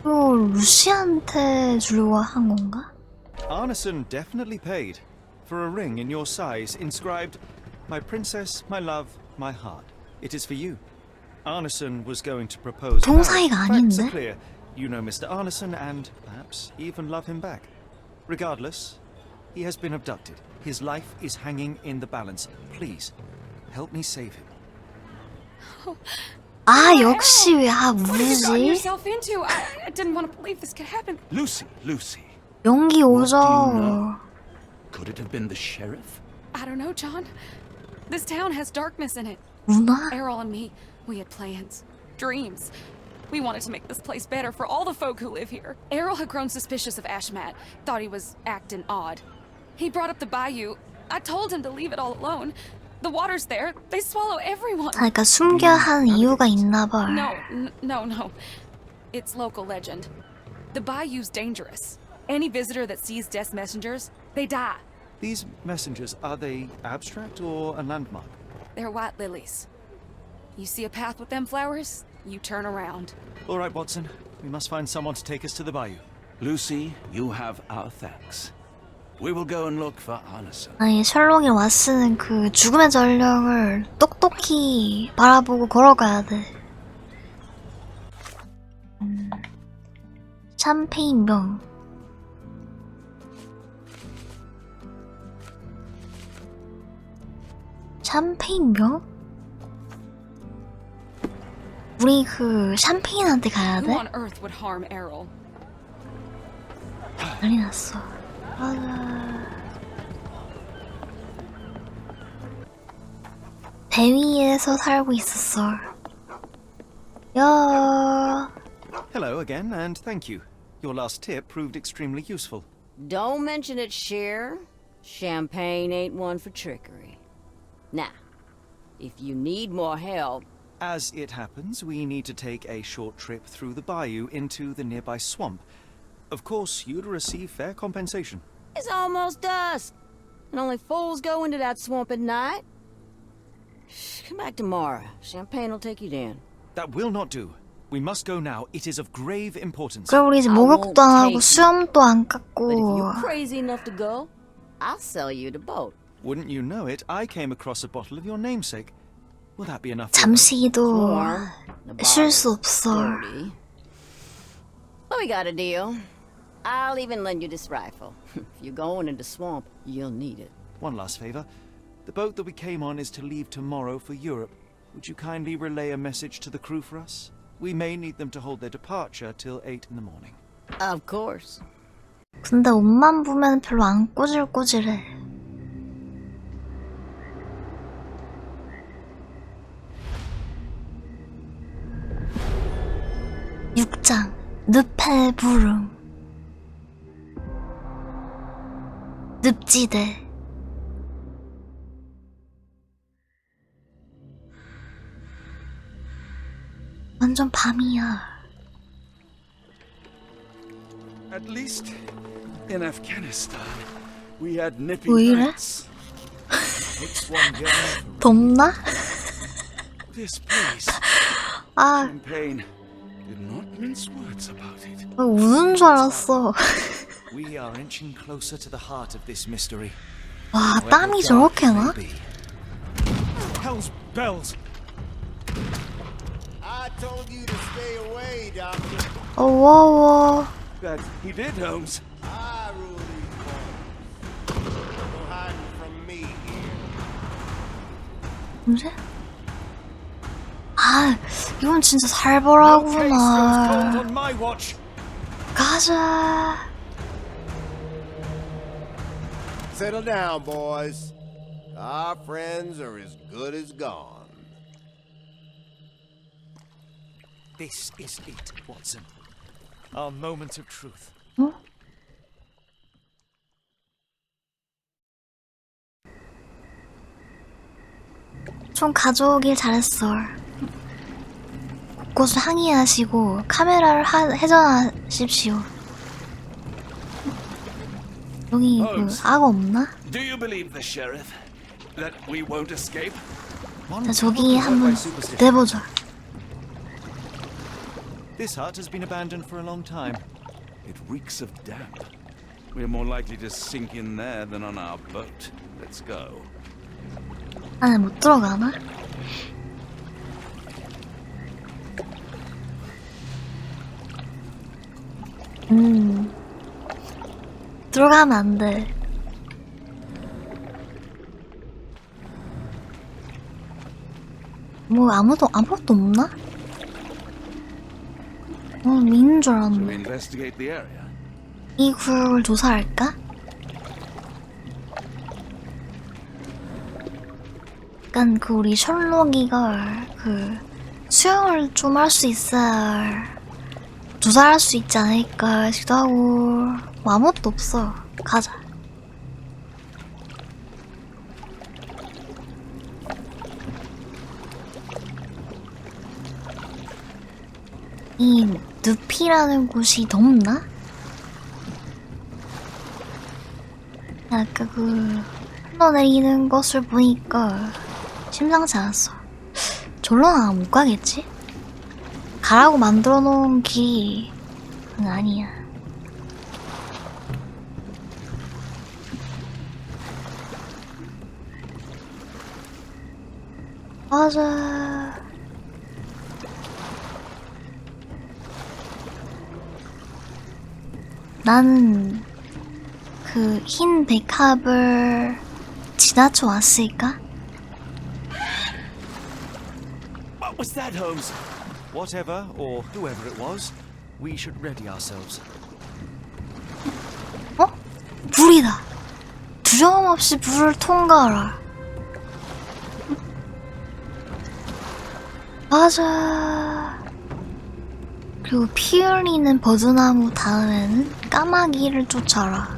이거 루시한테 주려고 한 건가? Arneson definitely paid for a ring in your size inscribed, "My princess, my love, my heart. It is for you." Arneson was going to propose. 동사이가 Facts are 아닌데? clear. You know Mr. Arneson and perhaps even love him back. Regardless, he has been abducted. His life is hanging in the balance. Please, help me save him. 역시 왜 What have you gotten 뭐지? yourself into? I didn't want to believe this could happen. Lucy, Lucy. 연기 What do you 오죠. know? Could it have been the sheriff? I don't know, John. This town has darkness in it. 누나? Errol and me, we had plans, dreams. We wanted to make this place better for all the folk who live here. Errol had grown suspicious of Ashmat, thought he was acting odd. He brought up the bayou. I told him to leave it all alone. The water's there. They swallow everyone. 그러니까 숨겨야 하는 이유가 있나 봐. No. It's local legend. The bayou's dangerous. Any visitor that sees death's messengers, they die. These messengers, are they abstract or a landmark? They're white lilies. You see a path with them flowers, you turn around. All right, Watson. We must find someone to take us to the bayou. Lucy, you have our thanks. We will go and look for Arneson. 아니, 셜록이 왓슨은 그 죽음의 전령을 똑똑히 바라보고 걸어가야 돼. 샴페인병. 샴페인병? 우리 그 샴페인한테 가야 Who 돼? on earth would harm Errol? 난리 났어. 맞아. 배 위에서 살고 있었어. 야. Hello again, and thank you. Your last tip proved extremely useful. Don't mention it, Cher. Champagne ain't one for trickery. Now, if you need more help... As it happens, we need to take a short trip through the bayou into the nearby swamp. Of course, you'd receive fair compensation. It's almost dusk, and only fools go into that swamp at night. Come back tomorrow. Champagne will take you down. That will not do. We must go now. It is of grave importance. 그럼 우리 이제 목욕도 안 하고 수염도 안 But if 깎고. you're crazy enough to go, I'll sell you the boat. Wouldn't you know it, I came across a bottle of your namesake. Will that be enough? 잠시도 쉴 수 없어. Dirty. But we got a deal. I'll even lend you this rifle. If you're going into swamp, you'll need it. One last favor. The boat that we came on is to leave tomorrow for Europe. Would you kindly relay a message to the crew for us? We may need them to hold their departure till 8 in the morning. Of course. 근데 옷만 보면 별로 안 꼬질꼬질해. 육장 늪의 부름. 늪지대. 완전 밤이야. At least in Afghanistan, we had nippy 왜 이래? nights. It's one girl. 덥나? This place, 아, Champagne, did not mince words about it. 우는 줄 알았어. We are inching closer to the heart of this mystery. 와, 땀이 저렇게 나? Hell's bells! I told you to stay away, Doctor. 어워워. That he did, Holmes. I rule these parts. No hiding from me here. 뭐지? 아, 이건 진짜 살벌하구나. On my watch. 가자. Settle down, boys. Our friends are as good as gone. This is it, Watson. Our moment of truth. 어? 좀 가져오길 잘했어. 곳곳을 항의하시고 카메라를 회전하십시오. 여기 그 악어 없나? Do you believe the sheriff that we won't escape? 자, 저기 한번 내보자. This hut has been abandoned for a long time. It reeks of damp. We're more likely to sink in there than on our boat. Let's go. 안에 못 들어가나? 들어가면 안 돼. 뭐 아무것도 없나? 있는 줄 알았네. Investigate the area. 이 구역을 조사할까? 약간 그 우리 셜록이가 그 수영을 좀 할 수 있어야 조사할 수 있지 않을까 싶기도 하고. 뭐 아무것도 없어. 가자. 이 늪이라는 곳이 덥나? 아까 그 흘러내리는 것을 보니까 심상치 않았어. 절로는 못 가겠지? 가라고 만들어 놓은 길이 아니야. 맞아. 나는 그 흰 백합을 지나쳐 왔을까? What was that, Holmes? Whatever or whoever it was, we should ready ourselves. 어? 불이다. 두려움 없이 불을 통과하라. 맞아. 그리고 피 흘리는 버드나무 다음에는 까마귀를 쫓아라.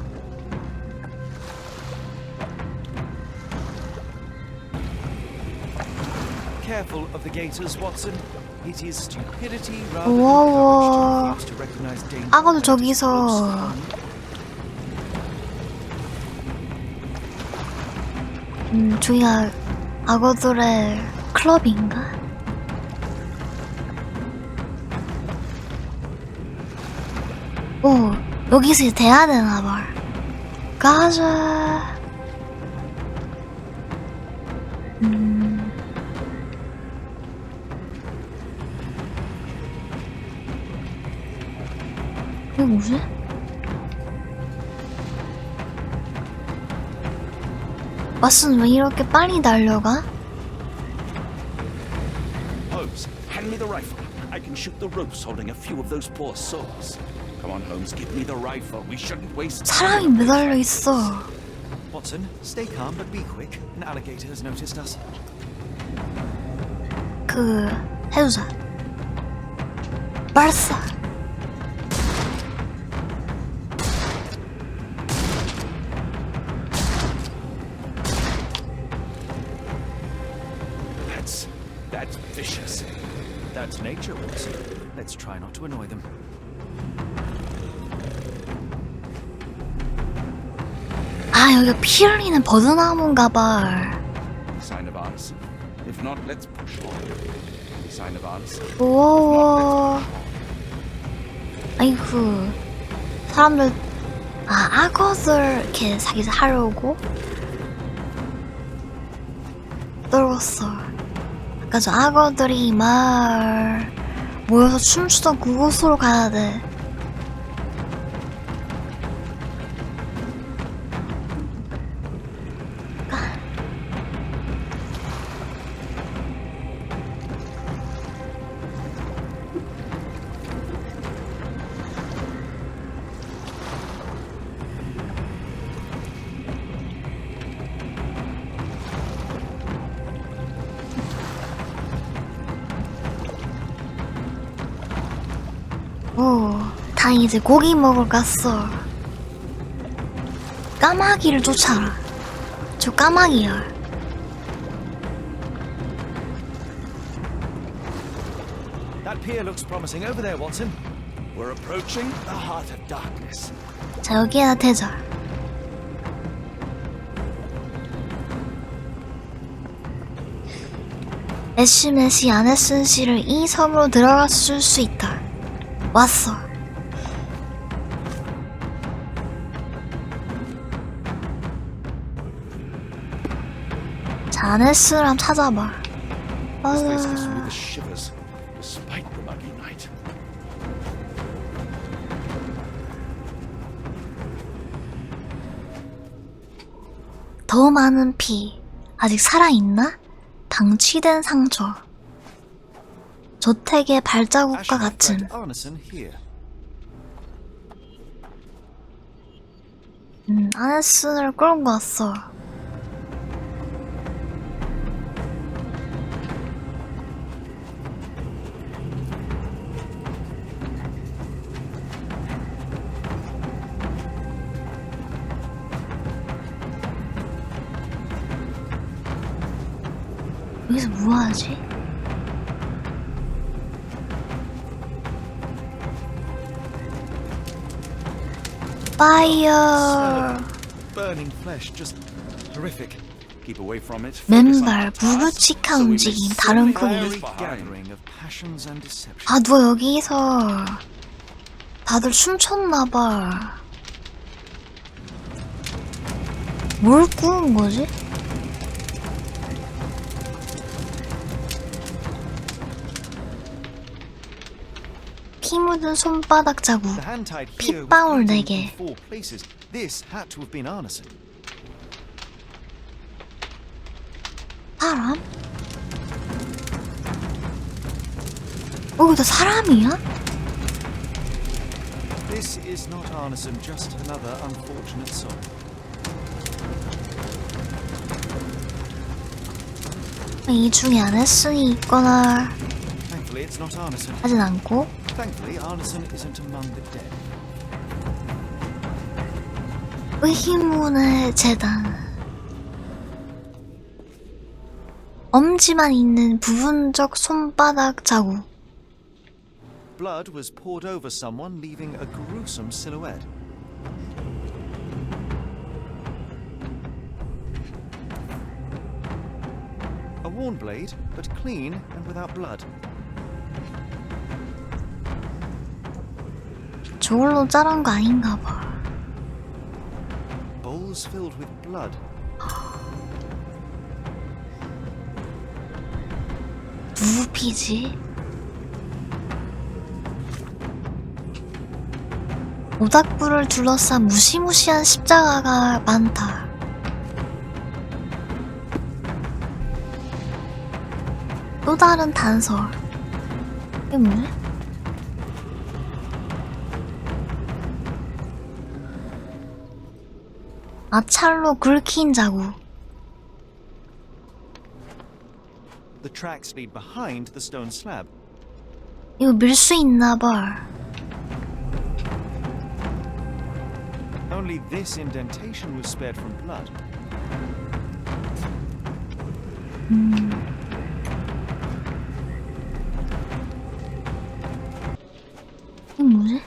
Careful of the gators, Watson. It is stupidity rather 우와. than courage to recognize danger. 악어도 저기서 저기가 악어들의 클럽인가? 오, 여기서 대야 되나봐. 가자. 이게 뭐지? 왓슨 왜 이렇게 빨리 달려가? Holmes, hand me the rifle. I can shoot the ropes holding a few of those poor souls. Come on, Holmes, give me the rifle. We shouldn't waste time. 사람이 매달려 있어. Watson, stay calm but be quick. An alligator has noticed us. 그 해주자. 발사. That's vicious. That's nature, Watson. Let's try not to annoy them. 아, 여기가 피 흘리는 버드나무인가봐. Sign of arson. If not, let's push on. Sign of arson. 오. 아이고. 사람들 악어들 이렇게 자기들 하려고 떨궜어. 아까 저 악어들이 막 모여서 춤추던 그곳으로 가야 돼. 오, 다 이제 고기 먹으러 갔어. 까마귀를 쫓아라. 저 까마귀야. That pier looks promising over there, Watson. We're approaching the heart of darkness. 자, 여기에다 대자. 애쉬맷이 아네슨 씨를 이 섬으로 들어갔을 수 있다. 왔어. 자, 아네슨을 한번 찾아봐. This place gives me the shivers, despite the muggy night. 더 많은 피. 아직 살아있나? 방치된 상처. 저택의 발자국과 같음. 아네슨을 끌고 왔어. 여기서 뭐하지? 파이어. Burning flesh, just horrific. Keep away from it. 맨발, 무르칙한 움직임, 다른 크기. 아, 누가 여기서 다들 춤췄나봐. 뭘 꾸은 거지? 피 묻은 손바닥 자국, 핏방울 4개. This had to have been Arneson. 사람? 이거 사람이야? This is not Arneson, just another unfortunate soul. 이 중에 아네슨이 있거나 Thankfully, it's not Arneson. 하진 않고. Thankfully, Arneson isn't among the dead. 의문의 재단. 엄지만 있는 부분적 손바닥 자국. Blood was poured over someone, leaving a gruesome silhouette. A worn blade, but clean and without blood. 저걸로 자른 거 아닌가 봐. Bowls filled with blood. 누구 피지? 모닥불을 둘러싼 무시무시한 십자가가 많다. 또 다른 단서. 이게 뭐지? 마찰로 긁힌 자국. The tracks lead behind the stone slab. 이거 밀 수 있나 봐. Only this indentation was spared from blood. 이게 뭐지?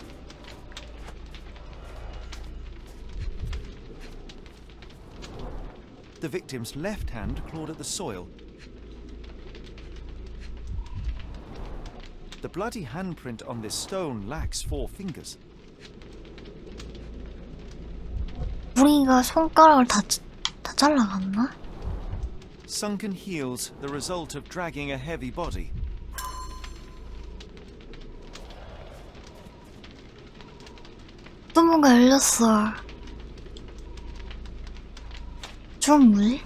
The victim's left hand clawed at the soil. The bloody handprint on this stone lacks 4 fingers. 우리가 손가락을 다 잘라갔나? Sunken heels, the result of dragging a heavy body. 또 뭔가 열렸어. 저건 뭐지?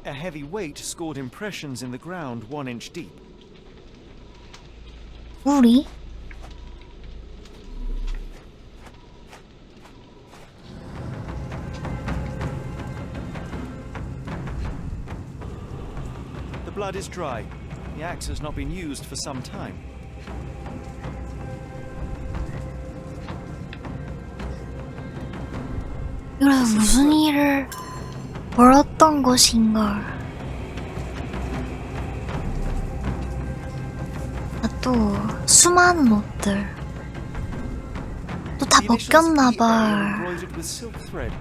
A heavy weight scored impressions in the ground 1 inch deep. 우리? The blood is dry. The axe has not been used for some time. 이거 무슨 일을? 멀었던 곳인걸. 아, 또 수많은 옷들 또 다 벗겼나봐. Embroidered with silk thread.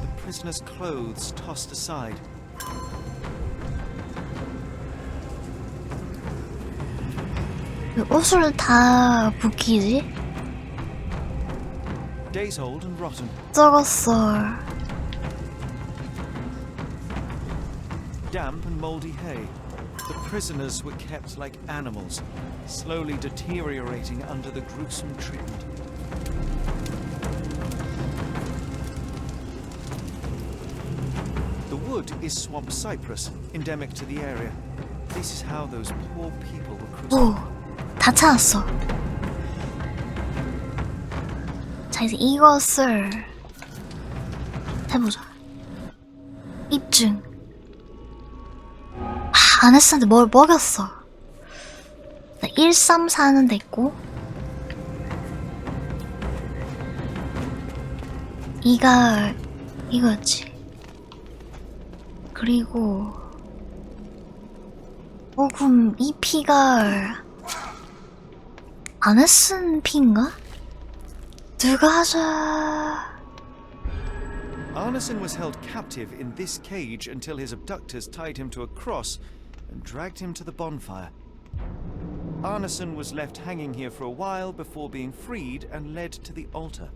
The prisoner's clothes tossed aside. 왜 옷을 다 벗기지? Days old and rotten. 썩었어. Damp and moldy hay. The prisoners were kept like animals, slowly deteriorating under the gruesome treatment. The wood is swamp cypress, endemic to the area. This is how those poor people were crucified. 오, 다 찾았어. 자, 이제 이것을 해보자. 입증. 아네스한테 뭘 먹였어. 134는 됐고, 이거였지. 그리고 그럼 이 피가 아네슨 피인가? 누가 하자. Arneson was held captive in this cage until his abductors tied him to a cross and dragged him to the bonfire. Arneson was left hanging here for a while before being freed and led to the altar.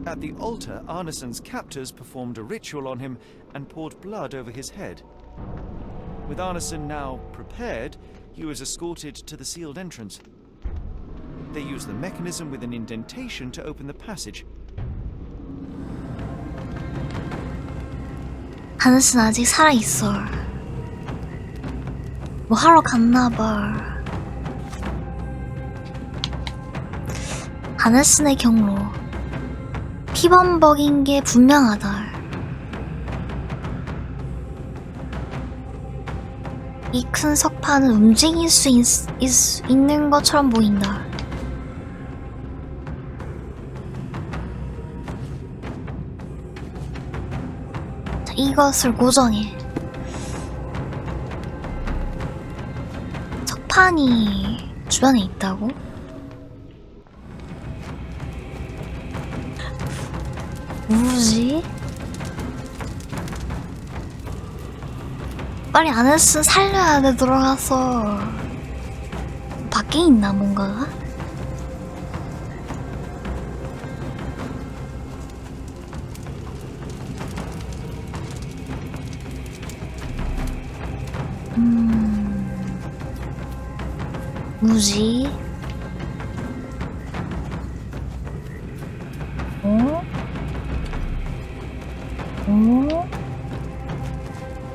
At the altar, Arneson's captors performed a ritual on him and poured blood over his head. With Arneson now prepared, he was escorted to the sealed entrance. They used the mechanism with an indentation to open the passage. 아네슨 아직 살아있어. 뭐 하러 갔나봐. 아네슨의 경로. 피범벅인 게 분명하다. 이 큰 석판은 움직일 수 있는 것처럼 보인다. 자, 이것을 고정해. 석판이 주변에 있다고? 뭐지? 빨리 아네슨 살려야 돼. 들어가서. 밖에 있나 뭔가가? 뭐지?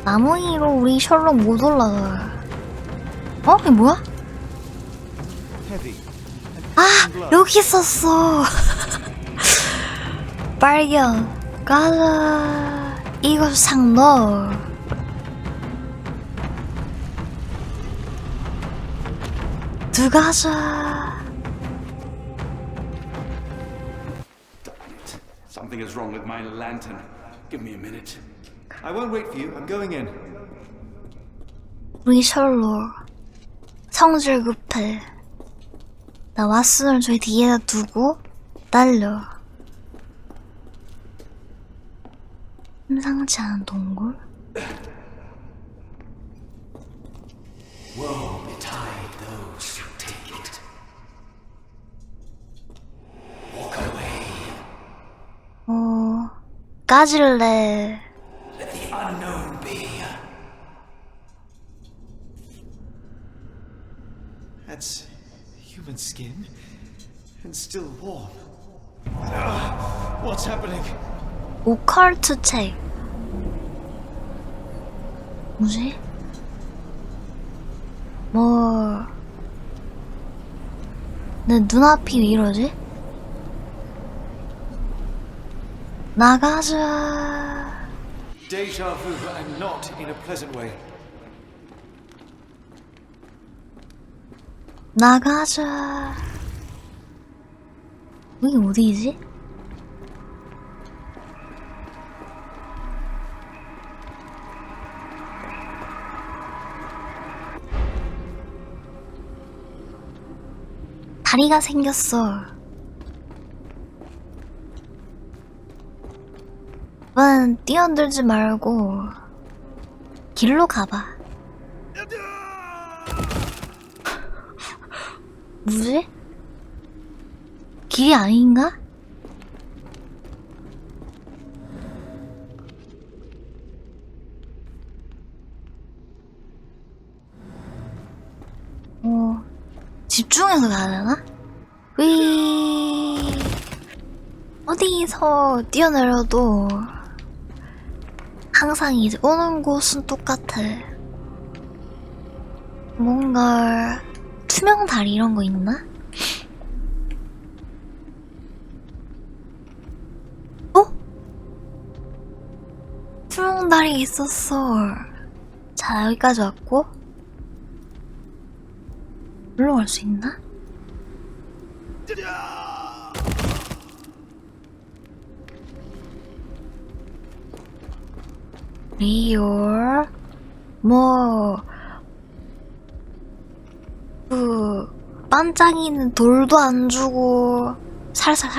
나무 위로 우리 셜록 못 올라가. 이게 뭐야? 여기 있었어. 발견. 깔라. 이거 상 넣어. 누가 하자. Something is wrong with my lantern. Give me a minute. I won't wait for you. I'm going in. 우리 셜록 성질 급해. 나 왓슨을 저기 뒤에다 두고 달려. 심상치 않은 동굴? Woe betide those who take it. Walk away. 까질래. Let the unknown be. That's human skin and still warm. What's happening? 오컬트 책. 뭐지? 내 눈앞이 왜 이러지? 나가자. Deja vu and not in a pleasant way. 나가자. 여기 어디지? 다리가 생겼어. 이번엔 뛰어들지 말고 길로 가봐. 뭐지? 길이 아닌가? 집중해서 가야 되나? 어디서 뛰어내려도 항상 이제 오는 곳은 똑같아. 뭔가 투명 다리 이런 거 있나? 어? 투명 다리 있었어. 자, 여기까지 왔고 올라갈 수 있나? 리얼 반짝이는 돌도 안 주고 살살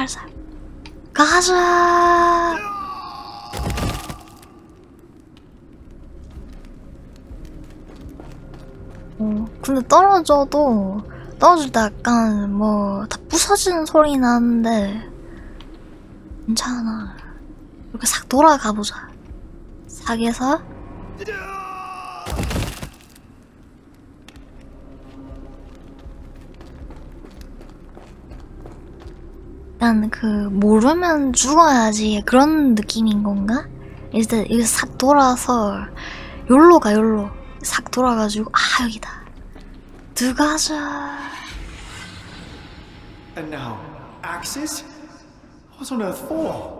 가자. 근데 떨어질 때 약간 다 부서지는 소리 나는데 괜찮아. 이렇게 싹 돌아가 보자. 싹에서 약간 모르면 죽어야지 그런 느낌인 건가? 일단 여기 싹 돌아서 요로 싹 돌아가지고 여기다 들어가자. And now, axes? What on earth for?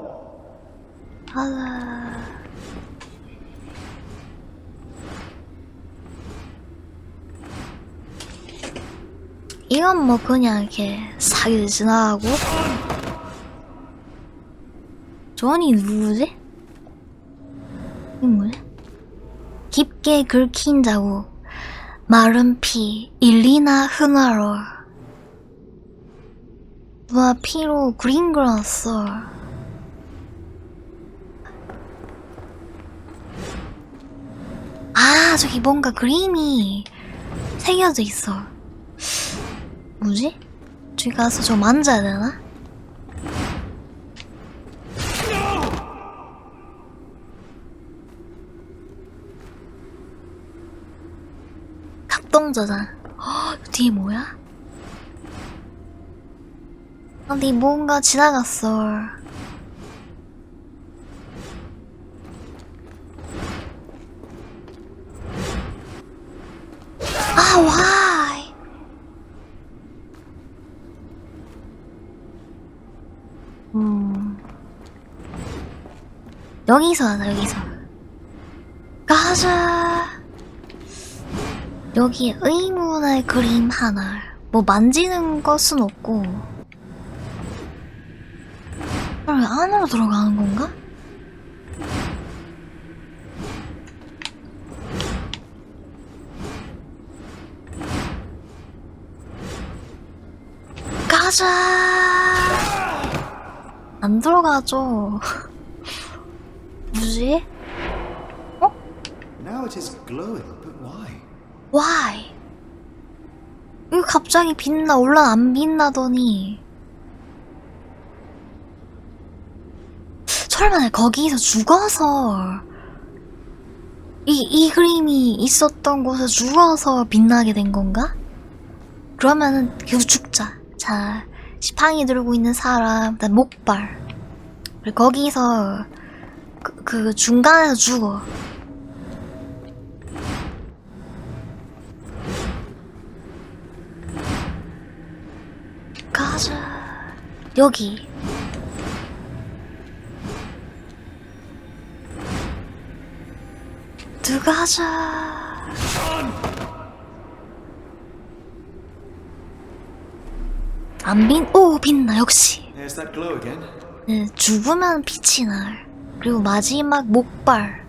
가자. 이건 그냥 이렇게 싹 지나가고. 저언이 누구지? 이게 뭐지? 깊게 긁힌 자국, 마른 피, 일리나 흔화로. 누가 피로 그림 그렸어. 저기 뭔가 그림이 새겨져 있어. 뭐지? 저기 가서 저 만져야 되나? 각동저장. 뒤에 뭐야? 어디 뭔가 지나갔어. why? 여기서 하자, 여기서. 가자. 여기 의문의 그림 하나. 만지는 것은 없고. 안으로 들어가는 건가? 가자. 안 들어가죠. 뭐지? Now it is glowing, but why? Why? 이거 갑자기 빛나, 올라 안 빛나더니. 설마 거기서 죽어서 이 그림이 있었던 곳에 죽어서 빛나게 된 건가? 그러면은 계속 죽자. 자, 지팡이 들고 있는 사람, 그다음 목발. 그리고 거기서 그 중간에서 죽어. 가자. 여기. 들어가자. 빛나, 역시. There's that glow again. 네, 죽으면 빛이 나. 그리고 마지막 목발.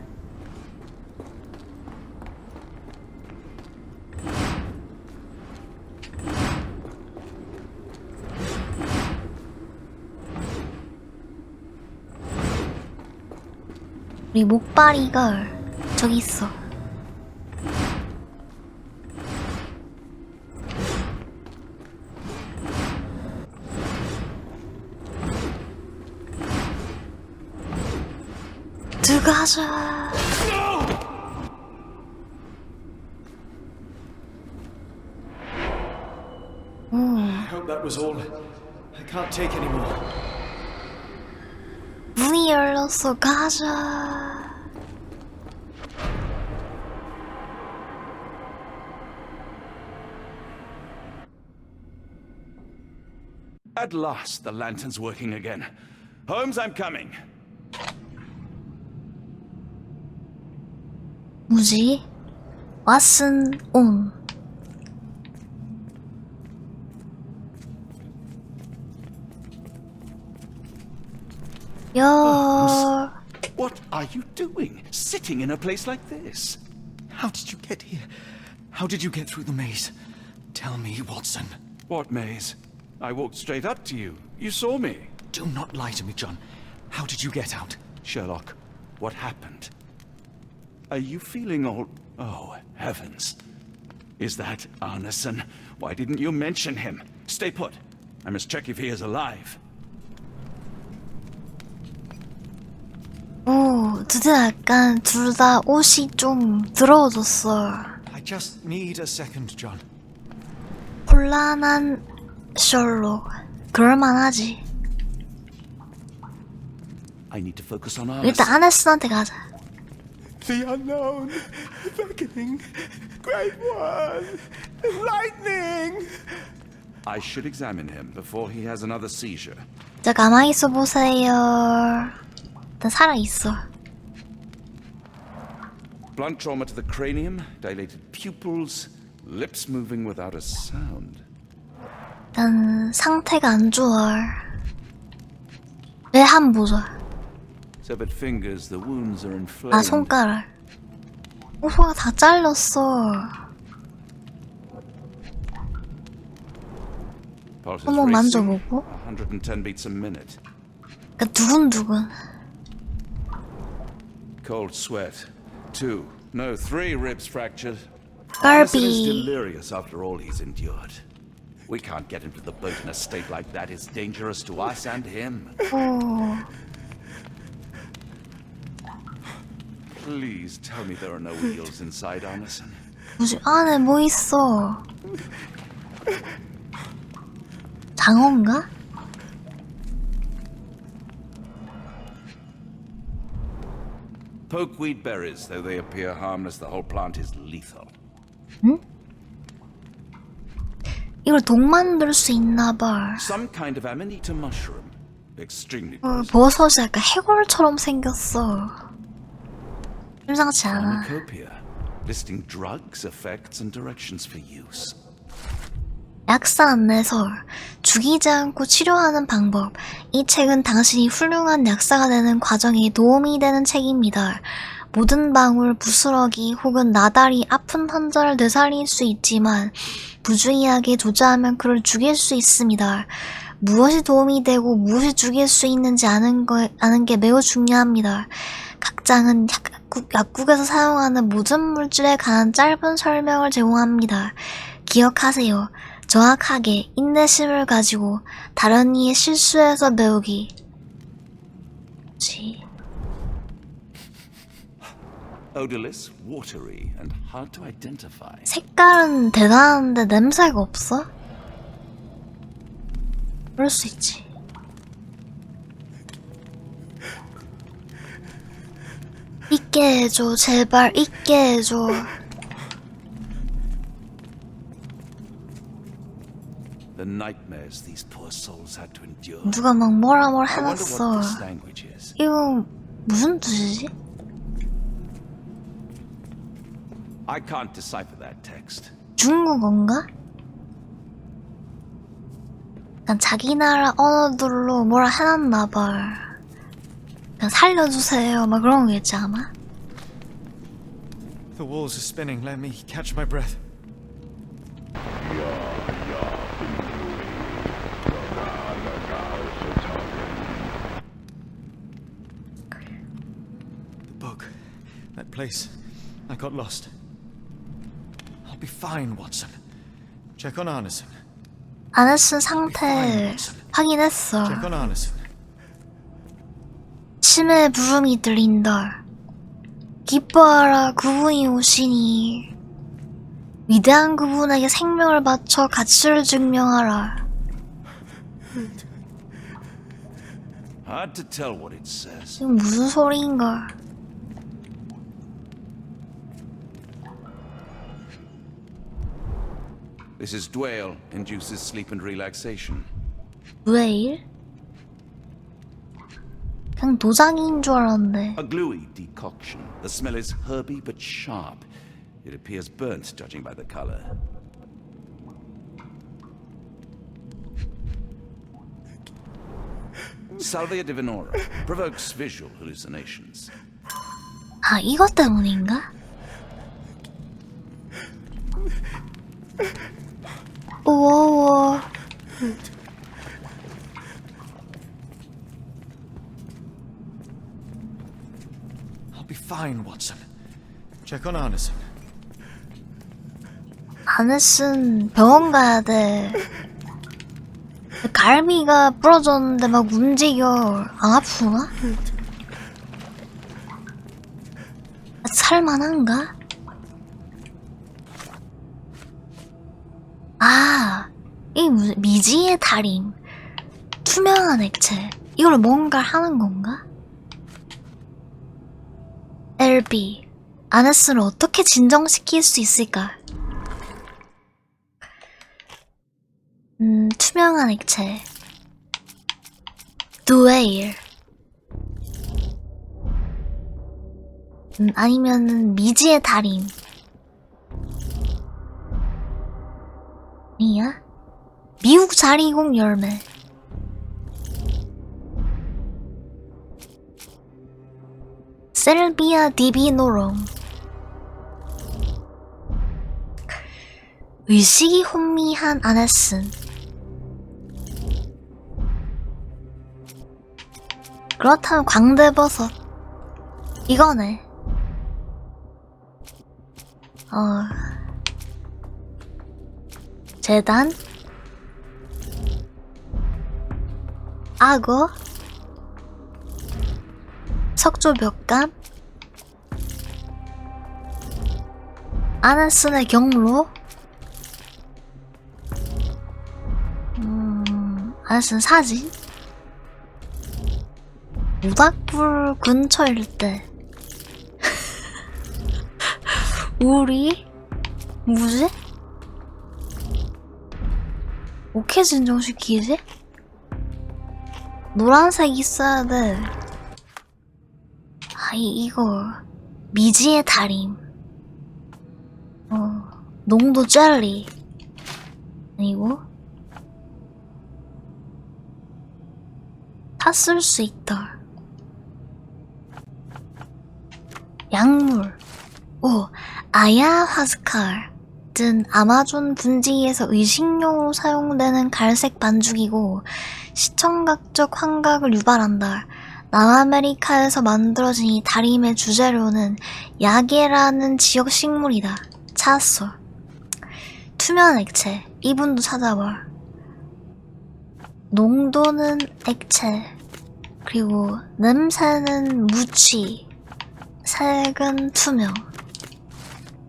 우리 목바리가 저기 있어. 들어가자. I hope that was all. I can't take any more. 문이 열렸어. 가자. At last, the lantern's working again. Holmes, I'm coming. 뭐지? 왓슨 온. 야. What are you doing? Sitting in a place like this? How did you get here? How did you get through the maze? Tell me, Watson. What maze? I walked straight up to you. You saw me. Do not lie to me, John. How did you get out? Sherlock, what happened? Are you feeling all... Oh, heavens. Is that Arneson? Why didn't you mention him? Stay put. I must check if he is alive. 오, 드디어 약간 둘 다 옷이 좀 더러워졌어. I just need a second, John. 곤란한 셜록. 그럴만하지. I need to focus on Arneson. 일단 아네스한테 가자. The unknown, beckoning, great one, lightning. I should examine him before he has another seizure. 자, 가만히 있어 보세요. 일단 살아있어. Blunt trauma to the cranium, dilated pupils, lips moving without a sound. 일단 상태가 안 좋아. 내 한 보자. Severed fingers, the wounds are inflamed. 아, 손가락. 손가락 다 잘렸어. Pulse is 한번 racing, 만져보고. 110 beats a minute. 그러니까 두근두근. Cold sweat. 2, no, 3 ribs fractured. Garby. Arneson is delirious after all he's endured. We can't get him to the boat in a state like that. It's dangerous to us and him. 오. Please tell me there are no wheels inside Arneson. 뭐지? 안에 뭐 있어? 장어인가? Pokeweed berries, though they appear harmless, the whole plant is lethal. 응? 이걸 독 만들 수 있나 봐. Some kind of amanita mushroom. Extremely 버섯이 약간 해골처럼 생겼어. 심상치 않아. Pharmacopoeia, listing drugs, effects, and directions for use. 약사 안내서 죽이지 않고 치료하는 방법. 이 책은 당신이 훌륭한 약사가 되는 과정에 도움이 되는 책입니다. 모든 방울, 부스러기 혹은 나달이 아픈 환자를 되살릴 수 있지만 부주의하게 조절하면 그를 죽일 수 있습니다. 무엇이 도움이 되고 무엇이 죽일 수 있는지 아는 게 매우 중요합니다. 각 장은 약국에서 사용하는 모든 물질에 관한 짧은 설명을 제공합니다. 기억하세요. 정확하게 인내심을 가지고 다른 이의 실수에서 배우기. Odorless, watery, and hard to identify. 색깔은 대단한데 냄새가 없어? 그럴 수 있지. 있게 해줘, 제발 있게 해줘. The nightmares these poor souls had to endure. 누가 막 뭐라 I wonder 해놨어. what this language is. 이거 무슨 뜻이지? I can't decipher that text. 중국어인가? 그냥 자기 나라 언어들로 뭐라 해놨나봐. 그냥 살려주세요 막 그런 거겠지 아마? The walls are spinning. Let me catch my breath. The book. place. I got lost. I'll be fine, Watson. Check on Arneson. 아네슨 상태 확인했어. Check on Arneson. 심해 부름이 들린다. 기뻐하라, 그분이 오시니. 위대한 그분에게 생명을 바쳐 가치를 증명하라. Hard to tell what it says. 이건 무슨 소리인가? This is Dwale, induces sleep and relaxation. 왜? 그냥 도장인 줄 알았는데. A gluey decoction. The smell is herby but sharp. It appears burnt, judging by the color. Salvia divinora provokes visual hallucinations. 아, 이것 때문인가? 우와. I'll be fine, Watson. Check on Arneson. 아네슨 병원 가야 돼. 갈비가 부러졌는데 막 움직여. 안 아프나? 살만한가? 아, 이 무슨 미지의 달인. 투명한 액체. 이걸 뭔가 하는 건가? LB. 아네스를 어떻게 진정시킬 수 있을까? 투명한 액체. 드웨일. 아니면은 미지의 달인. 아니야? 미국 자리공 열매. 셀비아 디비노롬. 의식이 혼미한 아네슨. 그렇다면 광대버섯. 이거네. 재단. 악어. 석조벽감. 아네슨의 경로. 아네슨 사진. 모닥불 근처일 때. 우리 뭐지? 어떻게 진정시키지? 노란색 있어야 돼. 아, 이거 미지의 달인. 농도 젤리. 아니고 다 쓸 수 있다. 약물. 오, 아야화스칼. 든 아마존 분지기에서 의식용으로 사용되는 갈색 반죽이고 시청각적 환각을 유발한다. 남아메리카에서 만들어진 이 다림의 주재료는 야게라는 지역 식물이다. 찾았어. 투명 액체. 이분도 찾아봐. 농도는 액체. 그리고 냄새는 무취. 색은 투명.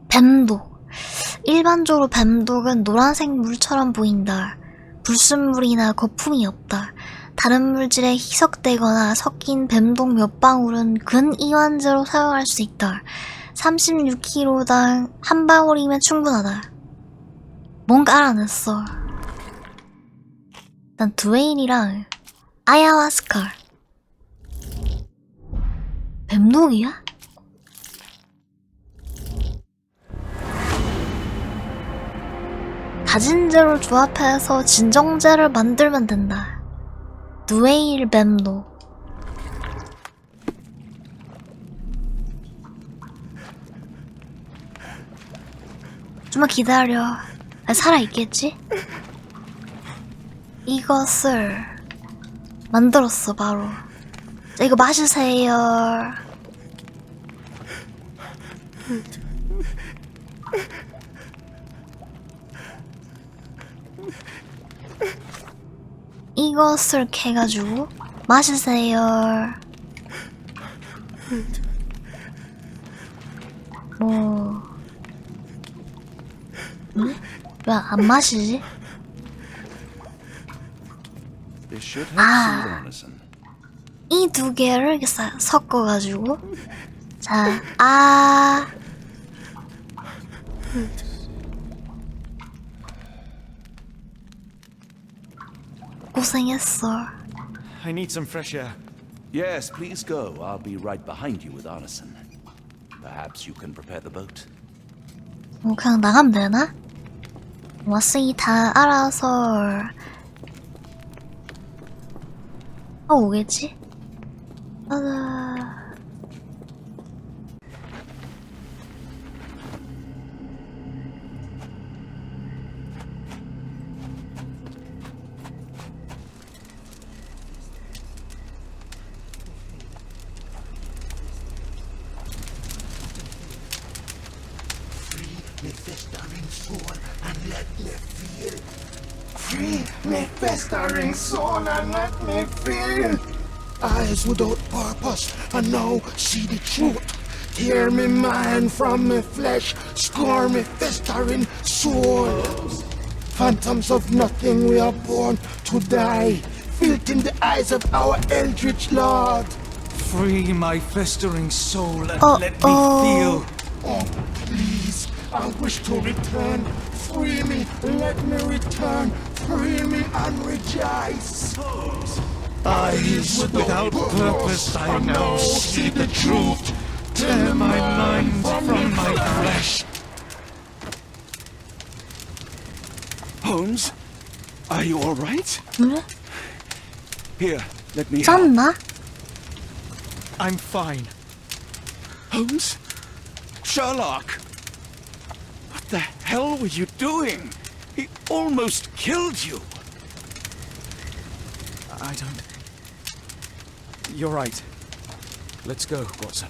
뱀독. 일반적으로 뱀독은 노란색 물처럼 보인다. 불순물이나 거품이 없다. 다른 물질에 희석되거나 섞인 뱀독 몇 방울은 근이완제로 사용할 수 있다. 36kg당 한 방울이면 충분하다. 뭔가 알아냈어. 난 드웨인이랑 아야화스칼. 뱀독이야? 가진 재를 조합해서 진정제를 만들면 된다. 드웨일 뱀독. 좀만 기다려. 살아있겠지? 이것을 만들었어 바로. 자, 이거 마시세요. 이것을 캐가지고 마시세요. 뭐... 응? 왜 안 마시지? This should help soothe Anderson. 이 두 개를 이렇게 섞어가지고 자, 아... 고생했어. I need some fresh air. Yes, please go. I'll be right behind you with Anderson. Perhaps you can prepare the boat. 뭐 그냥 나가면 되나? 왓슨이 다 알아서 오겠지? 맞아. Me festering soul and let me feel. Free me festering soul and let me feel. Eyes without purpose and now see the truth. Tear me mind from me flesh, score me festering soul. Phantoms of nothing, we are born to die. Filth in the eyes of our eldritch lord. Free my festering soul and let me feel. Oh, please. I wish to return. Free me, let me return. Free me and rejoice. Eyes without purpose, I now see the truth. Tear my mind from my flesh. Holmes, are you all right? Here, let me 짠나? I'm fine. Holmes? Sherlock! What the hell were you doing? He almost killed you. I don't... You're right. Let's go, Watson.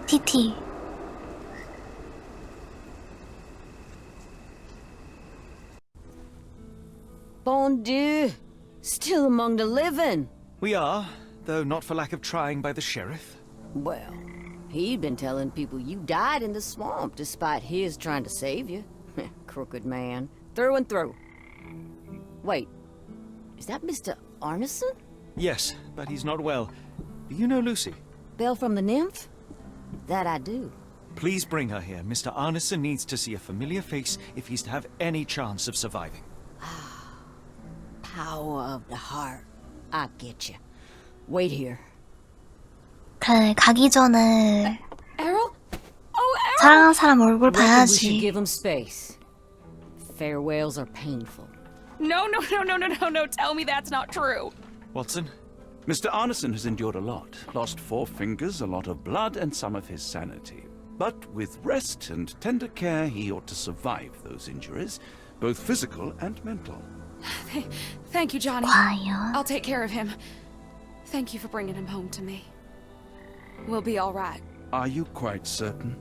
TT. Bon Dieu! Still among the living. We are, though not for lack of trying by the sheriff. Well, he'd been telling people you died in the swamp despite his trying to save you. Crooked man. Through and through. Wait, is that Mr. Arneson? Yes, but he's not well. Do you know Lucy? Belle from the Nymph? That I do. Please bring her here. Mr. Arneson needs to see a familiar face if he's to have any chance of surviving. Power of the heart. I get you. Wait here. 그래, 가기 전에 Errol? Oh, Errol! 사랑하는 사람 얼굴 We should 봐야지. give him space. Farewells are painful. No. Tell me that's not true. Watson? Mr. Arneson has endured a lot. Lost 4 fingers, a lot of blood, and some of his sanity. But with rest and tender care, he ought to survive those injuries, both physical and mental. Thank you, Johnny. 과연? I'll take care of him. Thank you for bringing him home to me. We'll be all right. Are you quite certain?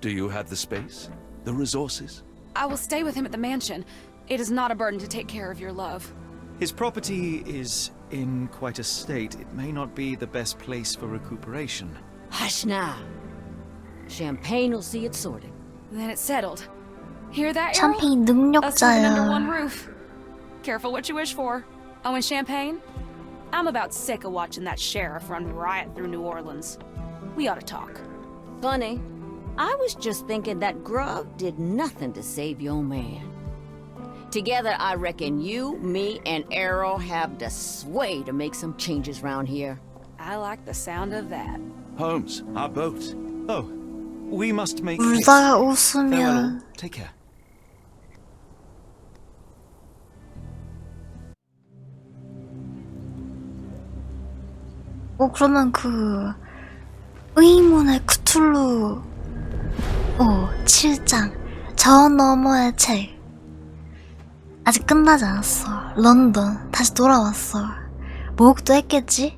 Do you have the space? The resources? I will stay with him at the mansion. It is not a burden to take care of your love. His property is in quite a state. It may not be the best place for recuperation. Hush now. Champagne will see it sorted. Then it's settled. Hear that, Errol? 샴페인 Us living under one 능력자야. roof. Careful what you wish for. Oh, and champagne? I'm about sick of watching that sheriff run riot through New Orleans. We ought to talk. Funny. I was just thinking that grub did nothing to save your man. Together, I reckon you, me, and Errol have the sway to make some changes around here. I like the sound of that. Holmes, our boat. Oh, we must make 울다가 Farewell. 웃으면 Take care. 그러면 그 의문의 크툴루 7장 저 너머의 책 아직 끝나지 않았어. 런던 다시 돌아왔어. 모욕도 했겠지?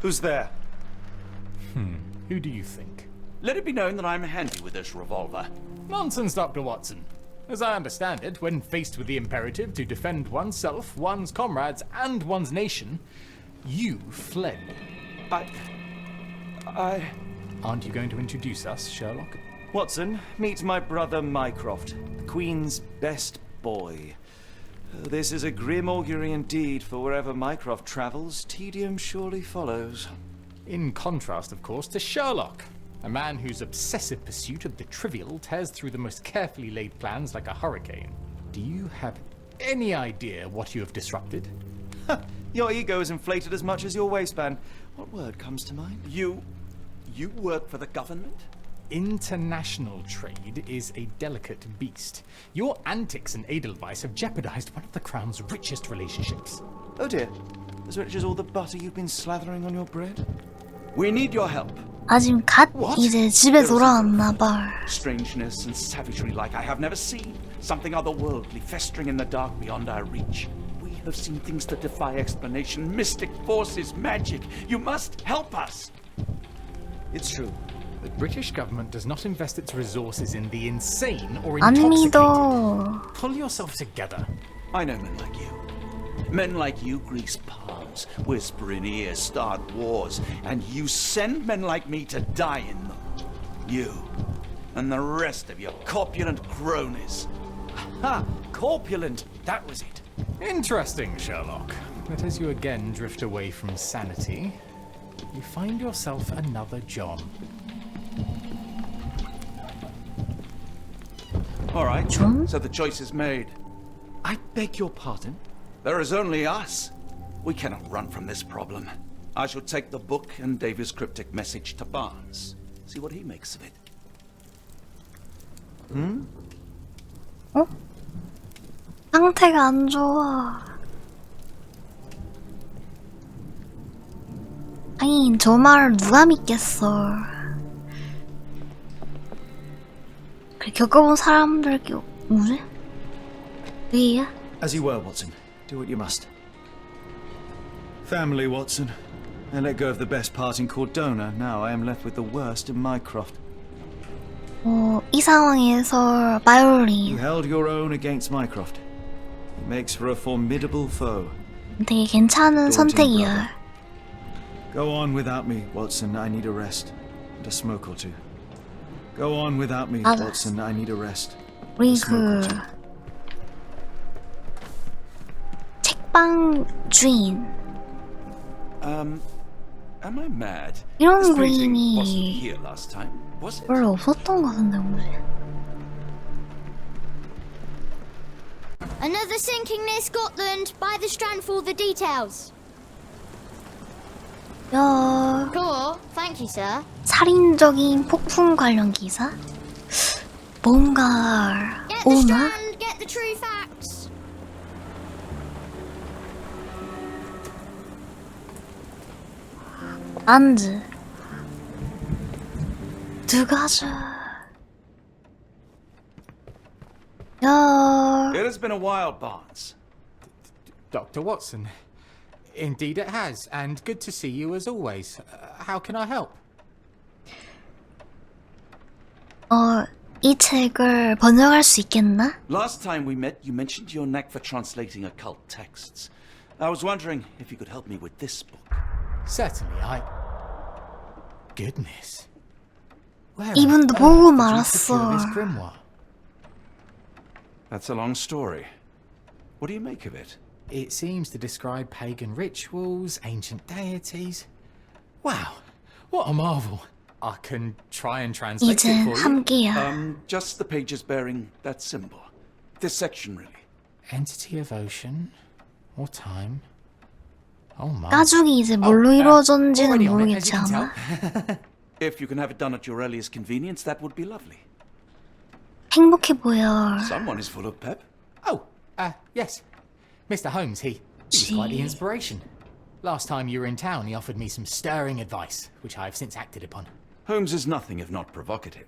Who's there? Who do you think? Let it be known that I'm handy with this revolver. Nonsense, Dr. Watson. As I understand it, when faced with the imperative to defend oneself, one's comrades, and one's nation, you fled. I... Aren't you going to introduce us, Sherlock? Watson, meet my brother Mycroft, the Queen's best boy. This is a grim augury indeed, for wherever Mycroft travels, tedium surely follows. In contrast, of course, to Sherlock, a man whose obsessive pursuit of the trivial tears through the most carefully laid plans like a hurricane. Do you have any idea what you have disrupted? Your ego is inflated as much as your waistband. What word comes to mind? You work for the government? International trade is a delicate beast. Your antics and edelweiss have jeopardized one of the Crown's richest relationships. Oh dear. As rich as all the butter you've been slathering on your bread? We need your help. 아직 갓 이제 집에 돌아왔나 봐. Strangeness and savagery like I have never seen. Something otherworldly festering in the dark beyond our reach. We have seen things that defy explanation. Mystic forces, magic. You must help us. It's true. The British government does not invest its resources in the insane or 안 intoxicated. 믿어. Pull yourself together. I know men like you. Men like you grease palms, whisper in ears, start wars, and you send men like me to die in them. You and the rest of your corpulent cronies. Ha! Corpulent! That was it. Interesting, Sherlock. But as you again drift away from sanity, you find yourself another John. All right, John? so the choice is made. I beg your pardon? There is only us. We cannot run from this problem. I shall take the book and Davy's cryptic message to Barnes. See what he makes of it. 어? 상태가 안 좋아. 아니, 저 말을 누가 믿겠어. 그래, 겪어본 사람들께 뭐지? 왜야? As you were, Watson. Do what you must. Family, Watson. I let go of the best part in Cordona. Now I am left with the worst in Mycroft. 이 상황에서 바이올린 You held your own against Mycroft. It makes for a formidable foe. 되게 괜찮은 Daunting 선택이야. Go on without me, Watson. I need a rest. And a smoke or two. Go on without me, 맞아. Watson. I need a rest. 우리 그 책방 주인 Am I mad? 이런 This printing 그림이 wasn't here last time, was it? 원래 없었던 것 같은데 뭐지? Another sinking near Scotland. By the strand for the details. 야, Cool. Thank you, sir. 살인적인 폭풍 관련 기사? 뭔가 Get the 오나? strand. Get the true facts. 안즈 두가즈 야 It has been a while, Barnes. Dr. Watson. Indeed it has, and good to see you as always. How can I help? 이 책을 번역할 수 있겠나? Last time we met, you mentioned your knack for translating occult texts. I was wondering if you could help me with this book. Certainly, Goodness. Where 이분도 on 보고 earth did you 말았어. procure this grimoire? That's a long story. What do you make of it? It seems to describe pagan rituals, ancient deities. Wow, what a marvel. I can try and translate 이제 it for you. 함께야. Just the pages bearing that symbol. This section, really. Entity of ocean or time. Oh my. 까죽이 이제 뭘로 이루어졌는지는 already on it, as 모르겠지 you can 아마. tell. If you can have it done at your earliest convenience, that would be lovely. 행복해 보여. Someone is full of pep. Oh, yes. Mr. Holmes, he was quite the inspiration. Last time you were in town, he offered me some stirring advice, which I have since acted upon. Holmes is nothing if not provocative.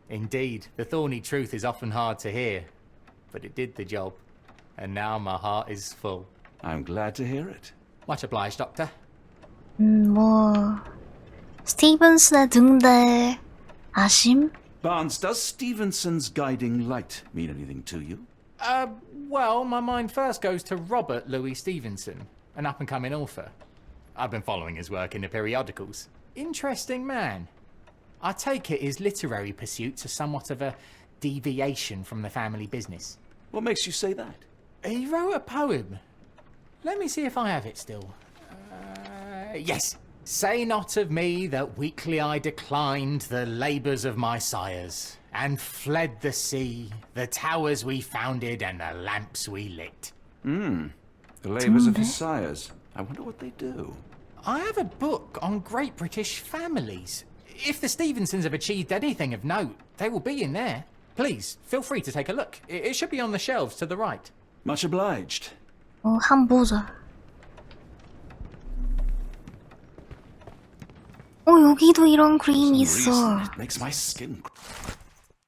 Indeed, the thorny truth is often hard to hear, but it did the job, and now my heart is full. I'm glad to hear it. Much obliged, Doctor. 뭐 스티븐슨의 등대 아심? Barnes, does Stevenson's guiding light mean anything to you? Well, my mind first goes to Robert Louis Stevenson, an up-and-coming author. I've been following his work in the periodicals. Interesting man. I take it his literary pursuits are somewhat of a deviation from the family business. What makes you say that? He wrote a poem. Let me see if I have it still. Yes. Say not of me that weakly I declined the labours of my sires, and fled the sea, the towers we founded, and the lamps we lit. The labours of his sires. I wonder what they do. I have a book on great British families. If the Stevensons have achieved anything of note, they will be in there. Please, feel free to take a look. It should be on the shelves to the right. Much obliged. 한번 보자. 여기도 이런 그림이 있어. It makes my skin.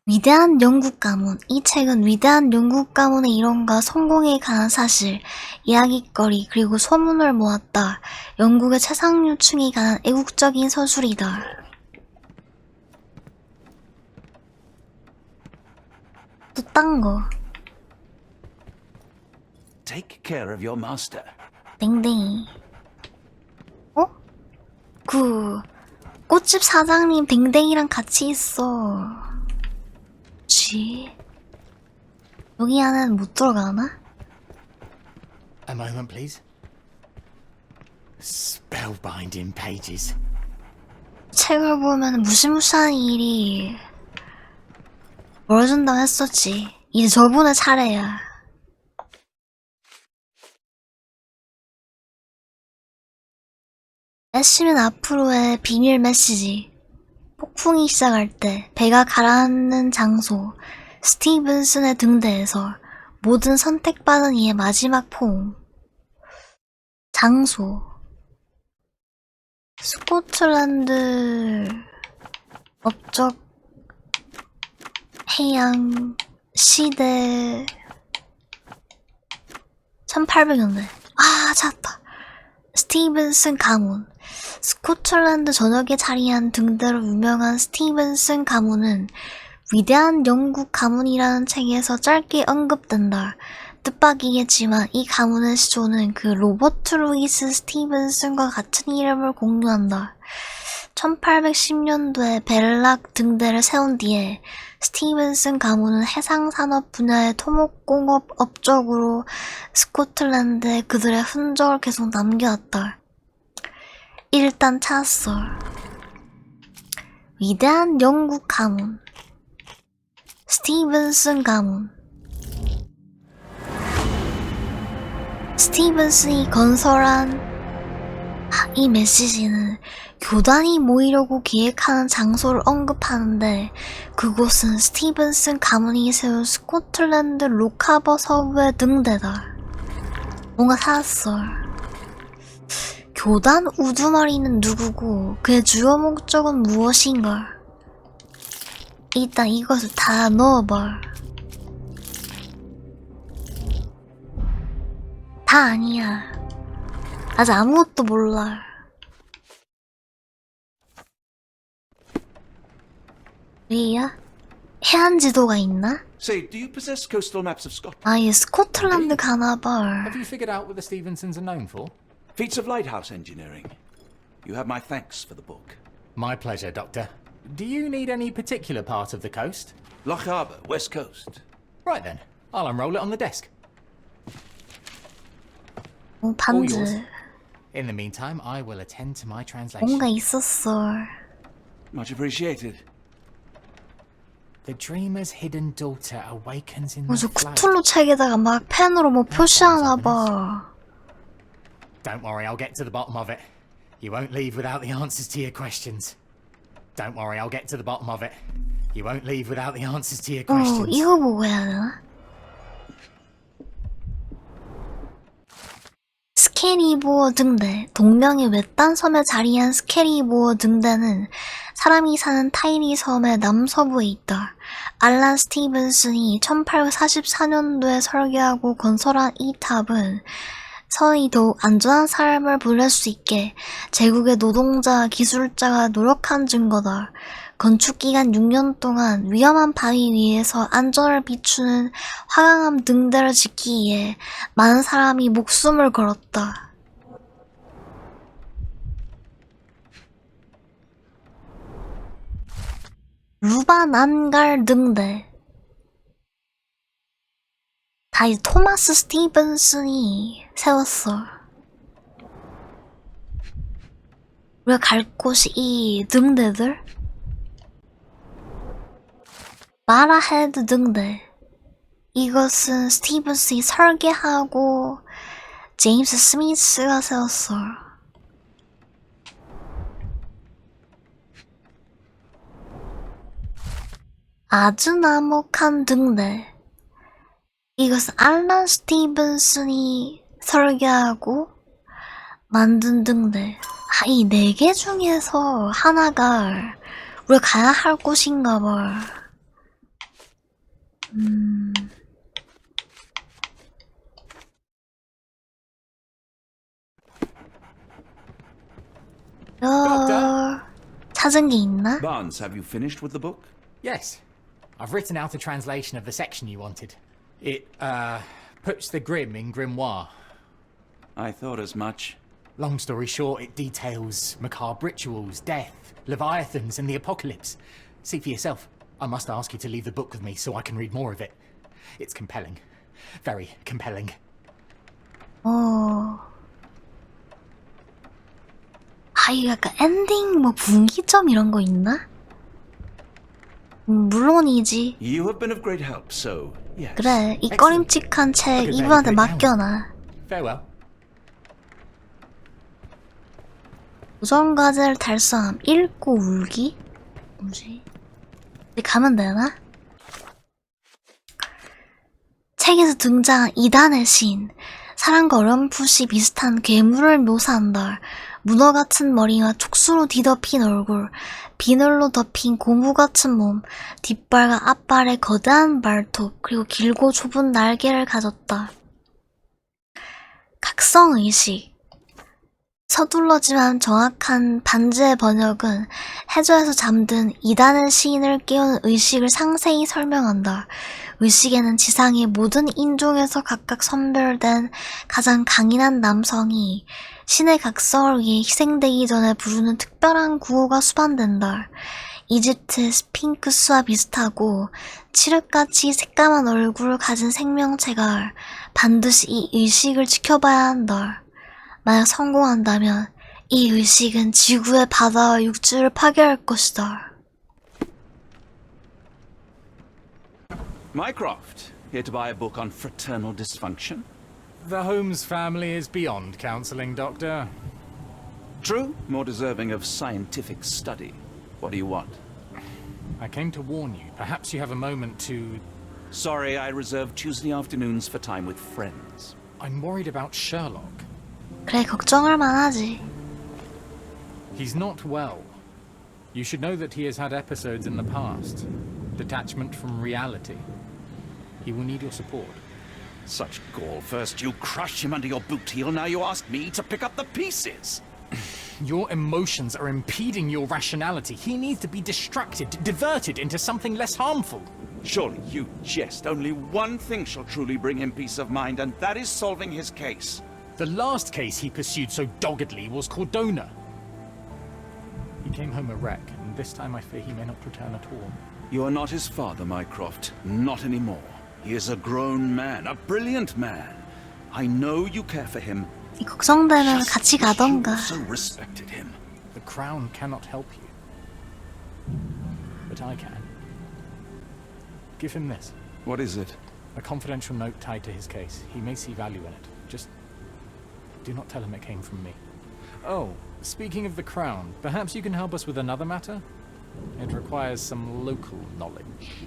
위대한 영국 가문. 이 책은 위대한 영국 가문의 이론과 성공에 관한 사실, 이야깃거리, 그리고 소문을 모았다. 영국의 최상류층에 관한 애국적인 서술이다. 또 딴 거. Take care of your master. 댕댕이. 꽃집 사장님 댕댕이랑 같이 있어. 여기 안에는 못 들어가나? A moment, please. Spellbinding pages. 책을 보면 무시무시한 일이 벌어진다고 했었지. 이제 저분의 차례야. 애쉬는 앞으로의 비밀 메시지. 폭풍이 시작할 때 배가 가라앉는 장소 스티븐슨의 등대에서 모든 선택받은 이의 마지막 포옹. 장소 스코틀랜드 업적 해양 시대 1800년대. 찾았다. 스티븐슨 가문. 스코틀랜드 전역에 자리한 등대로 유명한 스티븐슨 가문은 위대한 영국 가문이라는 책에서 짧게 언급된다. 뜻밖이겠지만 이 가문의 시조는 그 로버트 루이스 스티븐슨과 같은 이름을 공유한다. 1810년도에 벨락 등대를 세운 뒤에 스티븐슨 가문은 해상산업 분야의 토목공업 업적으로 스코틀랜드에 그들의 흔적을 계속 남겨왔다. 일단 찾았어. 위대한 영국 가문 스티븐슨 가문. 스티븐슨이 건설한 이 메시지는 교단이 모이려고 계획하는 장소를 언급하는데 그곳은 스티븐슨 가문이 세운 스코틀랜드 록하버 서부의 등대다. 뭔가 찾았어. 교단 우두머리는 누구고 그의 주요 목적은 무엇인가? 일단 이것을 다 넣어봐. 다 아니야. 아직 아무것도 몰라. 왜야? 해안 지도가 있나? Say, do you possess coastal maps of Scotland? 얘 스코틀랜드 가나봐. Have you figured out what the Stevensons are known for? Feats of lighthouse engineering. You have my thanks for the book. My pleasure, Doctor. Do you need any particular part of the coast? Loch Harbour, west coast. Right then, I'll unroll it on the desk. 반지. In the meantime, I will attend to my translation. 뭔가 있었어. Much appreciated. The dreamer's hidden daughter awakens in 저 the flood. 크툴루 책에다가 막 펜으로 뭐 표시하나봐. Don't worry, I'll get to the bottom of it. You won't leave without the answers to your questions. Don't worry, I'll get to the bottom of it. You won't leave without the answers to your questions. 이거 보고 해야 되나? 스케리보어 등대, 동명의 외딴 섬에 자리한 스케리보어 등대는 사람이 사는 타이리 섬의 남서부에 있다. 알란 스티븐슨이 1844년도에 설계하고 건설한 이 탑은 서이 더욱 안전한 삶을 보낼 수 있게 제국의 노동자, 기술자가 노력한 증거다. 건축기간 6년 동안 위험한 바위 위에서 안전을 비추는 화강암 등대를 짓기 위해 많은 사람이 목숨을 걸었다. 루바난갈 등대. 다 이 토마스 스티븐슨이 세웠어. 우리가 갈 곳이 이 등대들? 마라헤드 등대. 이것은 스티븐슨이 설계하고 제임스 스미스가 세웠어. 아주 나목한 등대. 이것은 알란 스티븐슨이 설계하고 만든 등대. 이 4개 중에서 하나가 우리가 가야 할 곳인가 봐. 찾은 게 있나? Barnes, have you finished with the book? Yes. I've written out a translation of the section you wanted. It, puts the grim in grimoire. I thought as much. Long story short, it details macabre rituals, death, leviathans, and the apocalypse. See for yourself. I must ask you to leave the book with me so I can read more of it. It's compelling. Very compelling. 이거 약간 엔딩 뭐 분기점 이런 거 있나? 물론이지. You have been of great help, so yes. 그래, 이 꺼림칙한 책 이분한테 맡겨놔. Farewell. 도전과제를 달성함. 읽고 울기? 뭐지? 이제 가면 되나? 책에서 등장한 이단의 시인. 사랑과 어렴풋이 비슷한 괴물을 묘사한다. 문어 같은 머리와 촉수로 뒤덮인 얼굴, 비늘로 덮인 고무 같은 몸, 뒷발과 앞발에 거대한 발톱, 그리고 길고 좁은 날개를 가졌다. 각성의식. 서둘러지만 정확한 반지의 번역은 해저에서 잠든 이단의 시인을 깨우는 의식을 상세히 설명한다. 의식에는 지상의 모든 인종에서 각각 선별된 가장 강인한 남성이 신의 각성을 위해 희생되기 전에 부르는 특별한 구호가 수반된다. 이집트 스핑크스와 비슷하고 칠흑같이 새까만 얼굴을 가진 생명체가 반드시 이 의식을 지켜봐야 한다. 만약 성공한다면 이 의식은 지구의 바다와 육지를 파괴할 것이다. Mycroft, here to buy a book on fraternal dysfunction? The Holmes family is beyond counseling, Doctor. True, more deserving of scientific study. What do you want? I came to warn you. Perhaps you have a moment to... Sorry, I reserve Tuesday afternoons for time with friends. I'm worried about Sherlock. 그래, 걱정할 만하지. He's not well. You should know that he has had episodes in the past. Detachment from reality. He will need your support. Such gall. First you crush him under your boot heel, now you ask me to pick up the pieces. Your emotions are impeding your rationality. He needs to be distracted, diverted into something less harmful. Surely you jest. Only one thing shall truly bring him peace of mind, and that is solving his case. The last case he pursued so doggedly was Cordona. He came home a wreck, and this time I fear he may not return at all. You are not his father, Mycroft. Not anymore. He is a grown man, a brilliant man. I know you care for him. 걱정되면 같이 가던가. You so respected him. The Crown cannot help you. But I can. Give him this. What is it? A confidential note tied to his case. He may see value in it. Just do not tell him it came from me. Oh, speaking of the Crown, perhaps you can help us with another matter? It requires some local knowledge.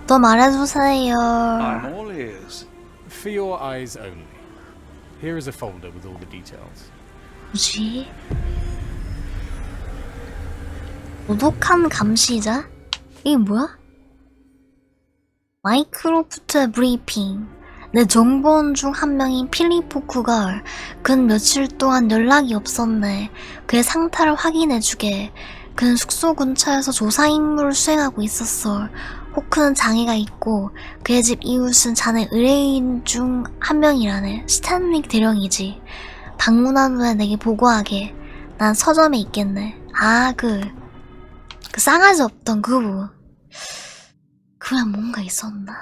또 말해주세요. I'm all ears. For your eyes only. Here is a folder with all the details. 뭐지? 고독한 감시자? 이게 뭐야? 마이크로프트 브리핑. 내 정보원 중 한 명인 필리포크가 근 며칠 동안 연락이 없었네. 그의 상태를 확인해주게. 그는 숙소 근처에서 조사 임무를 수행하고 있었어. 호크는 장애가 있고 그의 집 이웃은 자네 의뢰인 중 한 명이라네. 스탠릭 대령이지. 방문한 후에 내게 보고하게. 난 서점에 있겠네. 아, 그 싸가지 없던 그분. 그냥 뭔가 있었나?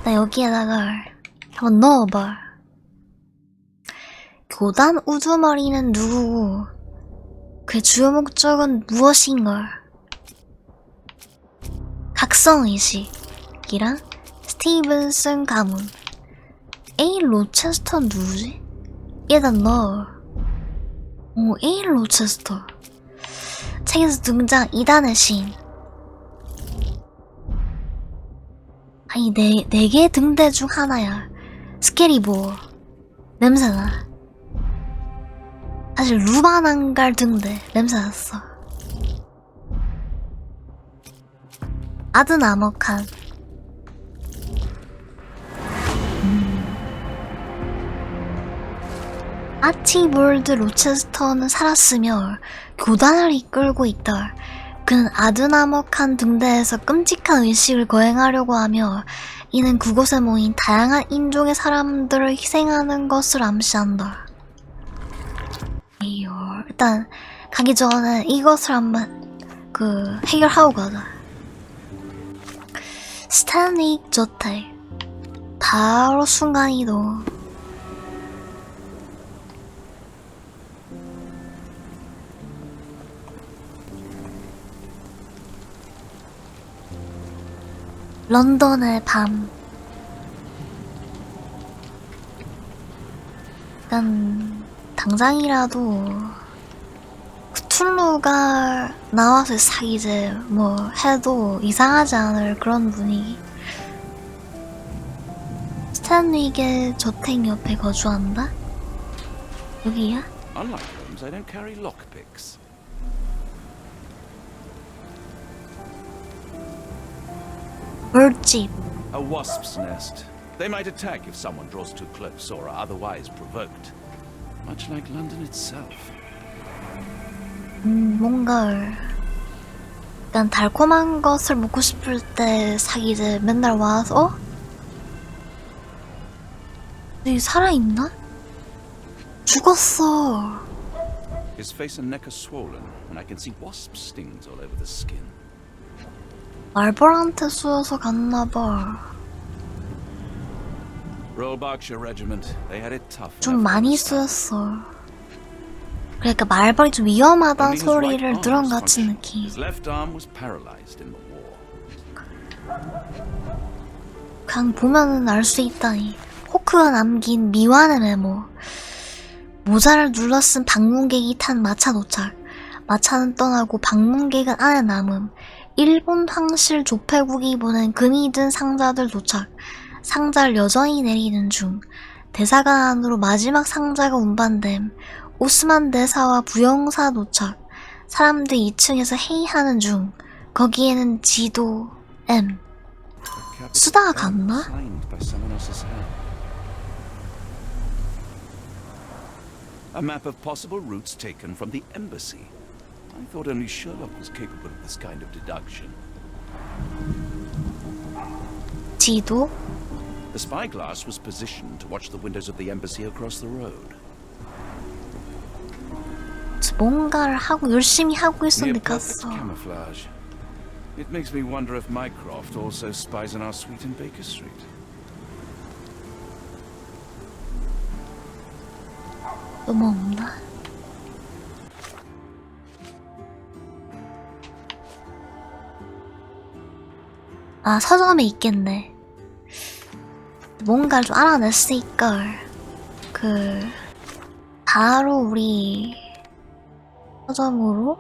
나 여기에다가 한번 넣어봐. 교단 우두머리는 누구고 그의 주요 목적은 무엇인가? 각성의식이랑 스티븐슨 가문. A. 로체스터 누구지? 얘다 넣어. 오, A. 로체스터. 책에서 등장 이단의 신. 아니, 네 개의 등대 중 하나야. 스케리보. 냄새나. 사실 루바난갈 등대 냄새났어. 아드나머칸. 아치볼드 로체스터는 살았으며 교단을 이끌고 있다. 그는 아드나머칸 등대에서 끔찍한 의식을 거행하려고 하며 이는 그곳에 모인 다양한 인종의 사람들을 희생하는 것을 암시한다. 일단 가기 전에 이것을 한번 해결하고 가자. 스탠릭 저택. 바로 순간이동. 런던의 밤. 일단 당장이라도 크툴루가 나와서 사기제 뭐 해도 이상하지 않을 그런 분위기. 스탠릭의 저택 옆에 거주한다? 여기야? Unlike Holmes, I don't carry lockpicks. bird-집. A wasp's nest. They might attack if someone draws too close or are otherwise provoked. Much like London itself. 뭔가 약간 달콤한 것을 먹고 싶을 때 사기제 맨날 와서 여기 살아있나? 죽었어. His face and neck are swollen, and I can see wasp stings all over the skin. 말벌한테 쏘여서 갔나봐. Royal Berkshire Regiment, they had it tough. 좀 많이 쏘였어. 그러니까 말벌이 좀 위험하다는 소리를 들은 것 같은 느낌. His left arm was paralyzed in the war. 그냥 보면은 알 수 있다니. 호크가 남긴 미완의 메모. 모자를 눌러 쓴 방문객이 탄 마차 도착. 마차는 떠나고 방문객은 안에 남음. 일본 황실 조폐국이 보낸 금이 든 상자들 도착. 상자를 여전히 내리는 중. 대사관 안으로 마지막 상자가 운반됨. 오스만 대사와 부영사 도착. 사람들 2층에서 회의하는 중. 거기에는 지도 M. 쓰다가 갔나? A map of possible routes taken from the embassy. I thought only Sherlock was capable of this kind of deduction. 지도? The spyglass was positioned to watch the windows of the embassy across the road. 뭔가를 하고 열심히 하고 있었는데 Near perfect 갔어. camouflage. It makes me wonder if Mycroft also spies on our suite in Baker Street. 또 뭐 없나? 아, 서점에 있겠네. 뭔가를 좀 알아냈으니까 바로 우리 서점으로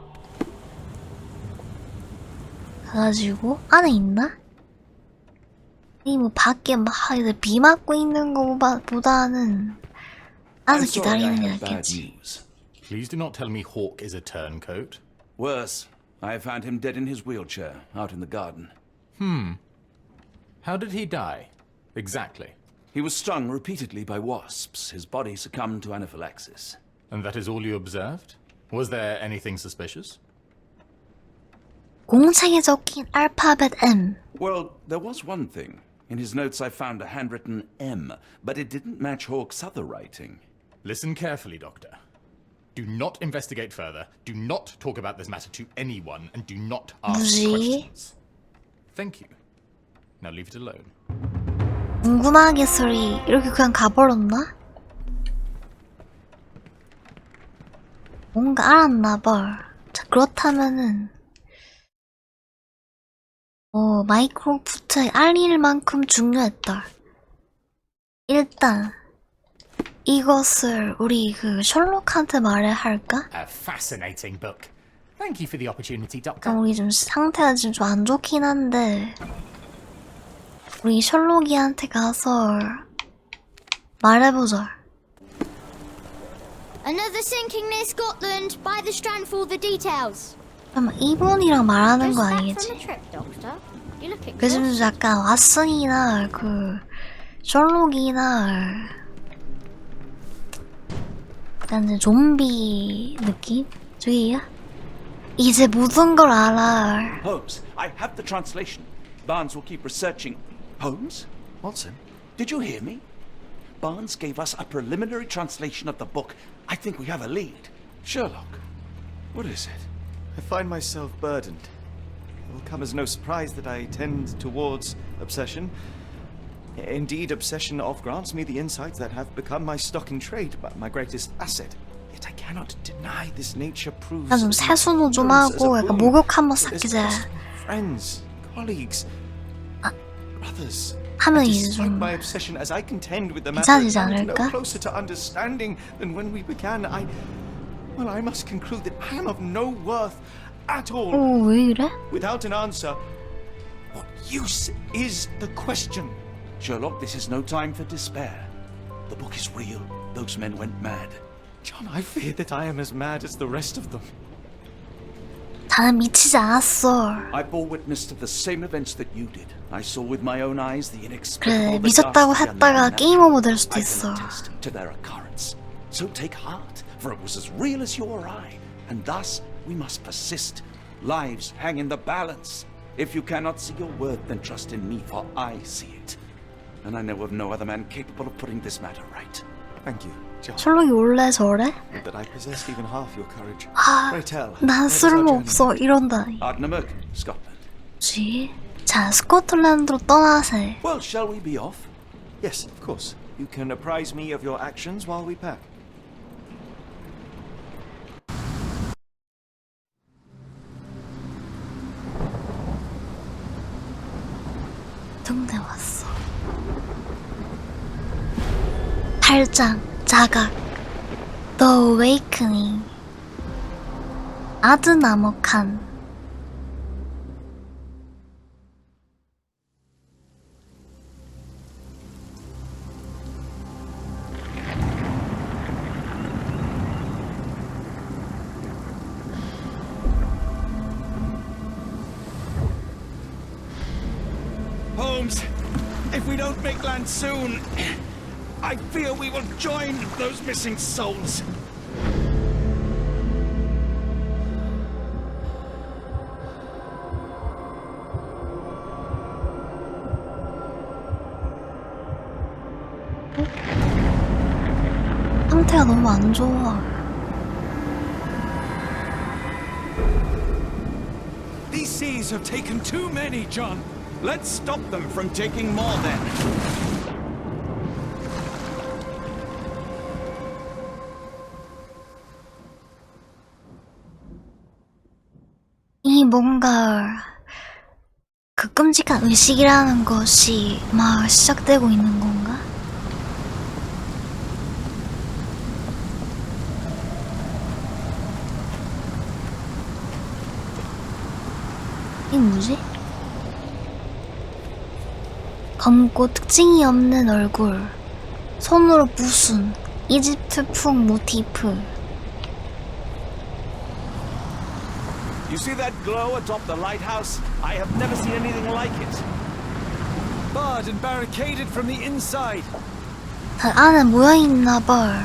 가가지고 안에 있나? 이 뭐 밖에 막 비 맞고 있는 거보다는 I'm 아직 sorry I 기다리는 게 have bad 낫겠지. news. Please do not tell me Hawk is a turncoat. Worse, I found him dead in his wheelchair out in the garden. How did he die? Exactly. He was stung repeatedly by wasps. His body succumbed to anaphylaxis. And that is all you observed? Was there anything suspicious? 공책에 적힌 알파벳 M. Well, there was one thing. In his notes I found a handwritten M, but it didn't match Hawk's other writing. Listen carefully, Doctor. Do not investigate further, do not talk about this matter to anyone, and do not ask 뭐지? questions. Thank you. Now leave it alone. 궁금하겠소리 이렇게 그냥 가버렸나? 뭔가 알았나봐. 자, 그렇다면은 마이크로프트에 알릴 만큼 중요했다. 일단 이것을 우리 그 셜록한테 말해야 할까? A fascinating book. Thank you for the opportunity, Doctor. 우리 좀 상태가 지금 좀 안 좋긴 한데 우리 셜록이한테 가서 말해보자. Another sinking near Scotland. By the strand for the details. 잠깐만, 이분이랑 말하는 거 Just back 아니겠지? from the trip, Doctor. You look 그래서 exhausted. 약간 왓슨이나 그 셜록이나 약간 이제 좀비 느낌? 저기야? 이제 모든 걸 알아. Holmes, I have the translation. Barnes will keep researching. Holmes? Watson? Did you hear me? Barnes gave us a preliminary translation of the book. I think we have a lead. Sherlock, what is it? I find myself burdened. It will come as no surprise that I tend towards obsession. Indeed, obsession oft grants me the insights that have become my stock in trade, but my greatest asset. Yet I cannot deny this nature proves. 나 좀 세수도 좀 하고 약간 목욕 한번 싹 기자. Friends, colleagues, brothers. 하면 이제 Despite 좀 my obsession, as I contend with the matter, 괜찮아지지 I'm no 않을까? closer to understanding than when we began. I must conclude that I am of no worth at all. 오, 왜 이래? Without an answer, what use is the question? Sherlock, this is no time for despair. The book is real. Those men went mad. John, I fear that I am as mad as the rest of them. 나는 미치지 않았어. I bore witness to the same events that you did. I saw with my own eyes the 그래, inexplicable, the 미쳤다고 ghastly, and the 했다가 unnatural. 게임 오버 될 수도 I 있어. can attest to their occurrence. So take heart, for it was as real as you or I, and thus we must persist. Lives hang in the balance. If you cannot see your worth, then trust in me, for I see it. And I know of no other man capable of putting this matter right. Thank you, John. 셜록이 원래 저래? That I possessed even half your courage. 아, Pray tell. 난 쓸모없어 이런다니. Ardnamurk, Scotland. 뭐지? 자, 스코틀랜드로 떠나세. Well, shall we be off? Yes, of course. You can apprise me of your actions while we pack. 동네 왔어. 8장 자각 The Awakening 아드나머칸 Holmes, if we don't make land soon, I fear we will join those missing souls. 상태가 너무 안 좋아. These seas have taken too many, John. Let's stop them from taking more then. 이 뭔가 그 끔찍한 의식이라는 것이 막 시작되고 있는 건가? 이게 뭐지? 검고 특징이 없는 얼굴, 손으로 무순, 이집트풍 모티프. You see that glow atop the lighthouse? I have never seen anything like it. Barred and barricaded from the inside. 다 안에 모여있나봐.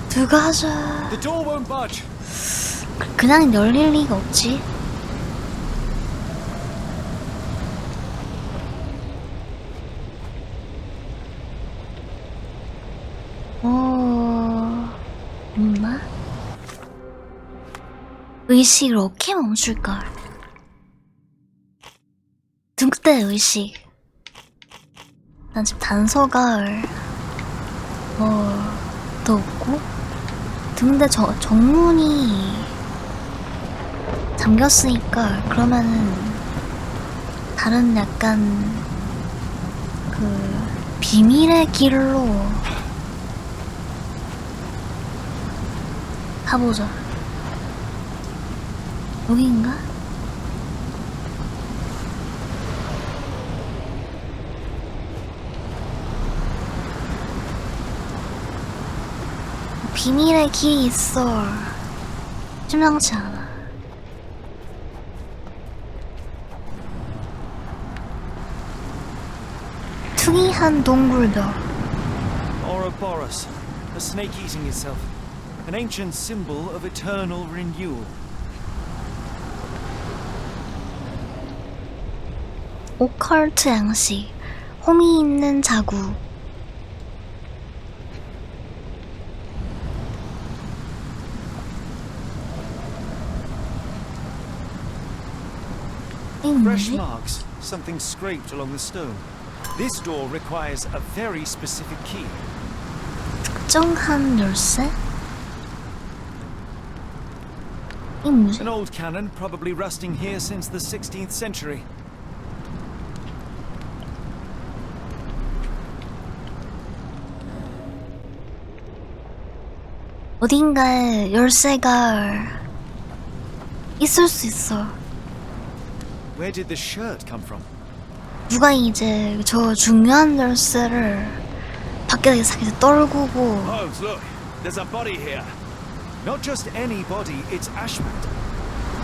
들어가자. The door won't budge. 그냥 열릴 리가 없지. 없나? 의식을 어떻게 멈출까? 등대 의식. 난 지금 단서가 더 없고 등대 정문이 잠겼으니까 그러면은 다른 약간 그 비밀의 길로 가보자. 여기인가? 비밀의 길이 있어. 심상치 않아. 특이한 동굴벽. Ouroboros, a snake eating itself. An ancient symbol of eternal renewal. 오컬트 양식. 홈이 있는 자국. Fresh marks, something scraped along the stone. This door requires a very specific key. 특정한 열쇠? 이 뭐지? An old cannon, probably rusting here since the 16th century. 어딘가에 열쇠가 있을 수 있어. Where did the shirt come from? 누가 이제 저 중요한 열쇠를 밖에다 이렇게 떨구고. Holmes, look, there's a body here. Not just any body, it's Ashmat.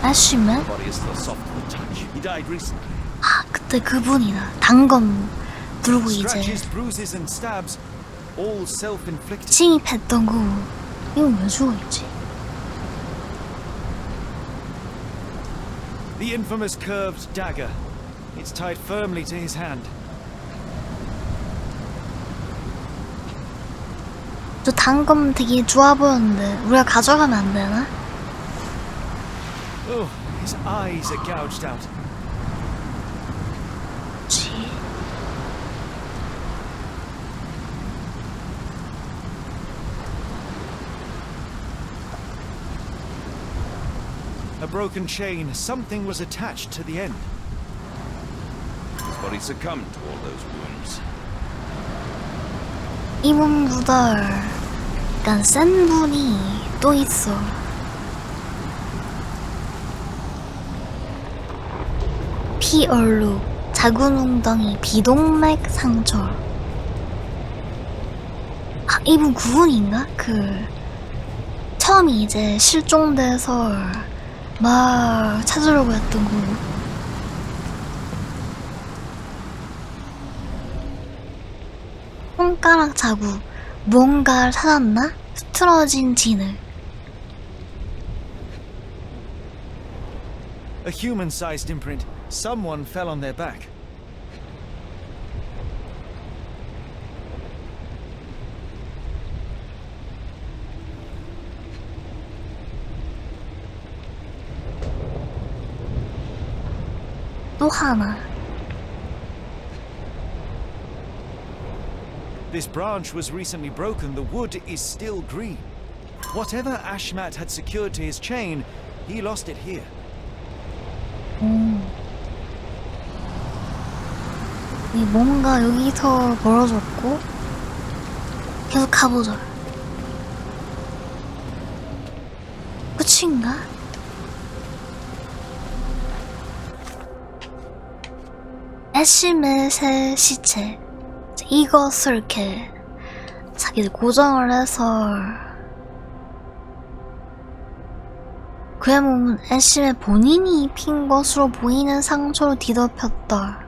아쉬면? The body is still soft to the touch. He died recently. 아, 그때 그분이다. 단검 들고 이제 Scratches, bruises, and stabs, all self-inflicted. 침입했던 거. 이건 왜 죽어있지? The infamous curved dagger. It's tied firmly to his hand. 저 단검 되게 좋아 보였는데 우리가 가져가면 안 되나? Oh, his eyes are gouged out. 지. A broken chain. Something was attached to the end. His body succumbed to all those wounds. 이분보다 약간 센 분이 또 있어. 피 얼룩, 작은 웅덩이, 비동맥 상처. 아, 이분 그분인가? 그 처음에 이제 실종돼서 막 찾으려고 했던 거. 손가락 자국. 뭔가를 찾았나? 흐트러진 진흙. A human-sized imprint. Someone fell on their back. 또 하나. This branch was recently broken. The wood is still green. Whatever Ashmat had secured to his chain, he lost it here. 이 뭔가 여기서 멀어졌고 계속 가보자. 끝인가? 애쉬맷의 시체. 이것을 이렇게 자기를 고정을 해서 그의 몸은 애쉬의 본인이 입힌 것으로 보이는 상처로 뒤덮였다.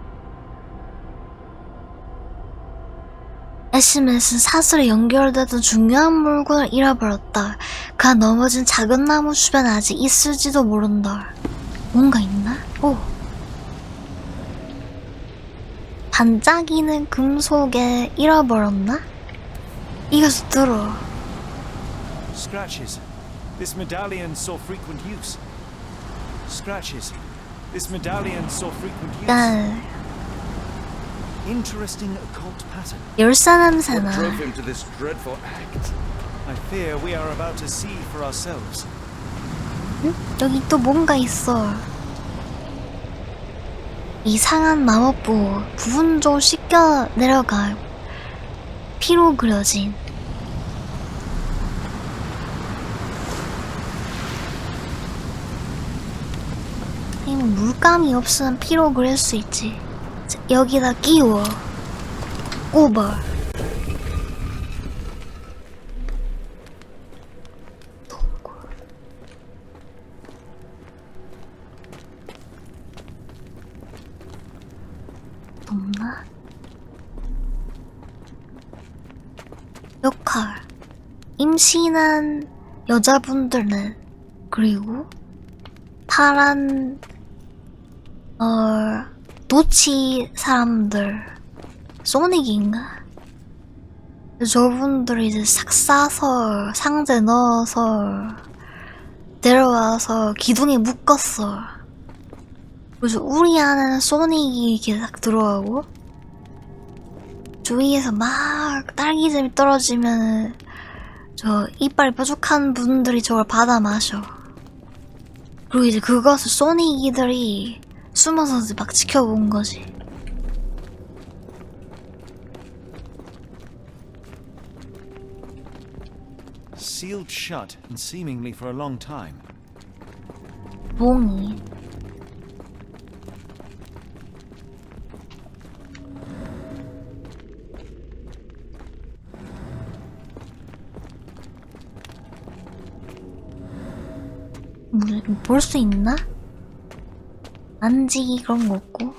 애쉬맷은 사슬에 연결되던 중요한 물건을 잃어버렸다. 그가 넘어진 작은 나무 주변에 아직 있을지도 모른다. 뭔가 있나? 오. 반짝이는 금속에 잃어버렸나? 이것을 들어. Scratches. This medallion saw frequent use. Scratches. This medallion saw frequent use. Interesting occult pattern. 열쇠 냄새나. What drove him to this dreadful act? I fear we are about to see for ourselves. 응? 여기 또 뭔가 있어. 이상한 마법부 부분적으로 씻겨 내려가 피로 그려진 물감이 없으면 피로 그릴 수 있지. 자, 여기다 끼워 꼽아. 없나? 역할 임신한 여자분들은 그리고 파란 노치 사람들 소닉인가? 저분들이 이제 싹 싸서 상자에 넣어서 데려와서 기둥에 묶었어. 그래서 우리 안에는 소닉이 이렇게 딱 들어가고 주위에서 막 딸기잼이 떨어지면 저 이빨 뾰족한 분들이 저걸 받아 마셔. 그리고 이제 그것을 소닉이들이 숨어서 막 지켜본 거지. Sealed shut and seemingly for a long time. 몽이 볼 수 있나? 만지기 그런 거 없고.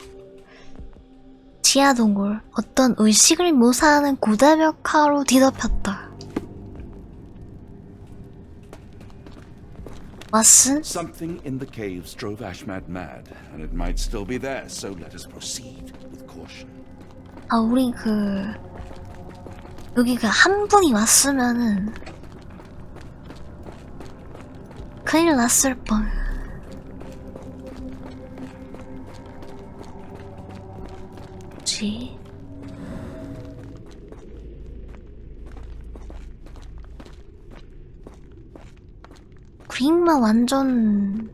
지하 동굴 어떤 의식을 묘사하는 고대 벽화로 뒤덮였다. 왓슨? Something in the caves drove Ashmat mad, and it might still be there, so let us proceed with caution. 아, 우리 여기 한 분이 왔으면은 큰일 났을 뻔. 뭐지? 그림만 완전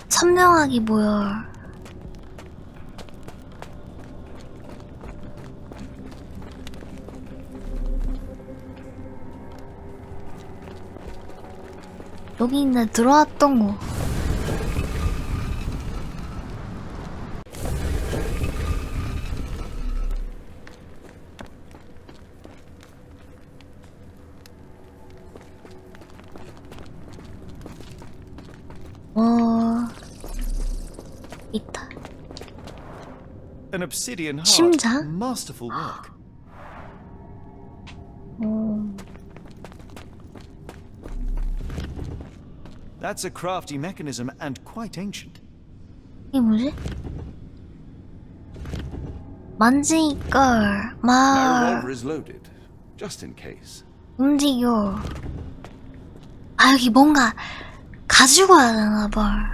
선명하게 보여. 여기 있네. 들어왔던 거. 있다. An obsidian heart. 심장? Masterful work. That's a crafty mechanism and quite ancient. 이게 뭐지? 만지니까 My 막 revolver is loaded, just in case. 움직여. 아, 여기 뭔가 가지고 와야 되나 봐.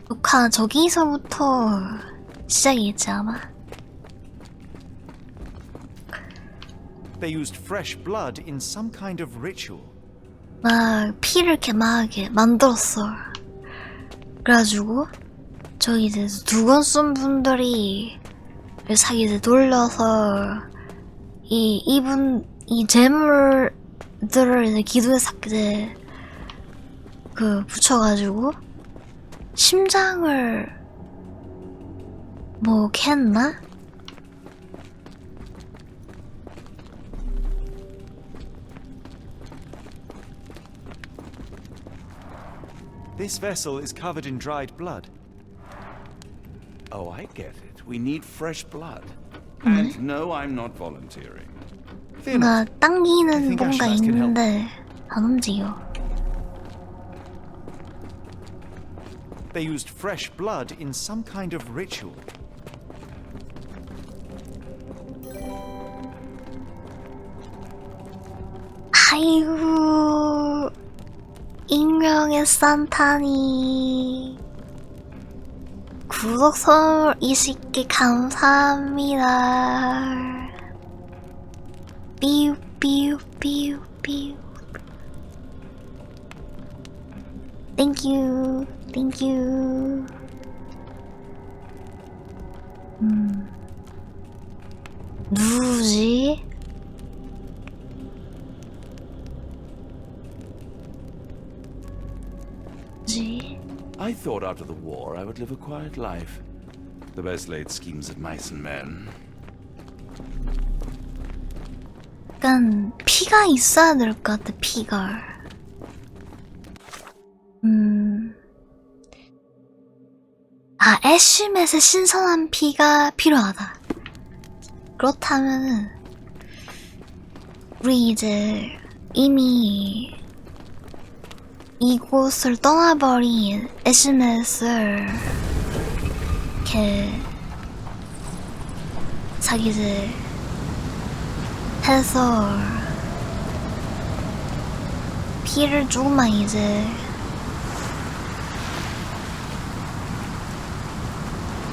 녹화 저기서부터 시작이겠지 아마. They used fresh blood in some kind of ritual. 막 피를 이렇게 막 만들었어. 그래가지고 저기 이제 두건 쏜 분들이 자기 이제 돌려서 이 재물들을 이제 기도에 싹 이제 붙여가지고 심장을 뭐 캤나? This vessel is covered in dried blood. Oh, I get it. We need fresh blood. And no, I'm not volunteering. 뭔가 당기는 뭔가 있는데 안 움직여. They used fresh blood in some kind of ritual. 아이고, 익명의 산타니. 구독 선물 20개 감사합니다. 삐우 삐우 삐우 삐우. Thank you, thank you. 누구지? I thought after the war I would live a quiet life. The best laid schemes of mice and men. 약간 피가 있어야 될 것 같아, 피가. 아, 애쉬맷의 신선한 피가 필요하다. 그렇다면은 우리 이제 이미 이곳을 떠나버린 애쉬맷을 이렇게 자기 이제 해서 피를 조금만 이제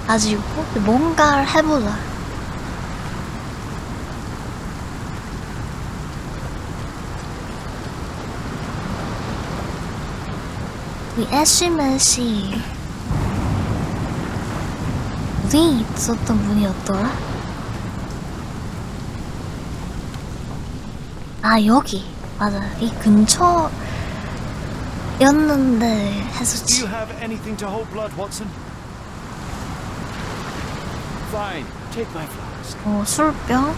가지고 뭔가를 해보자. 이 애쉬맷이 어디 있었던 분이었더라? 아, 여기 맞아. 이 근처였는데 했었지. Do you have anything to hold blood, Watson? Fine, take my flask. 술병?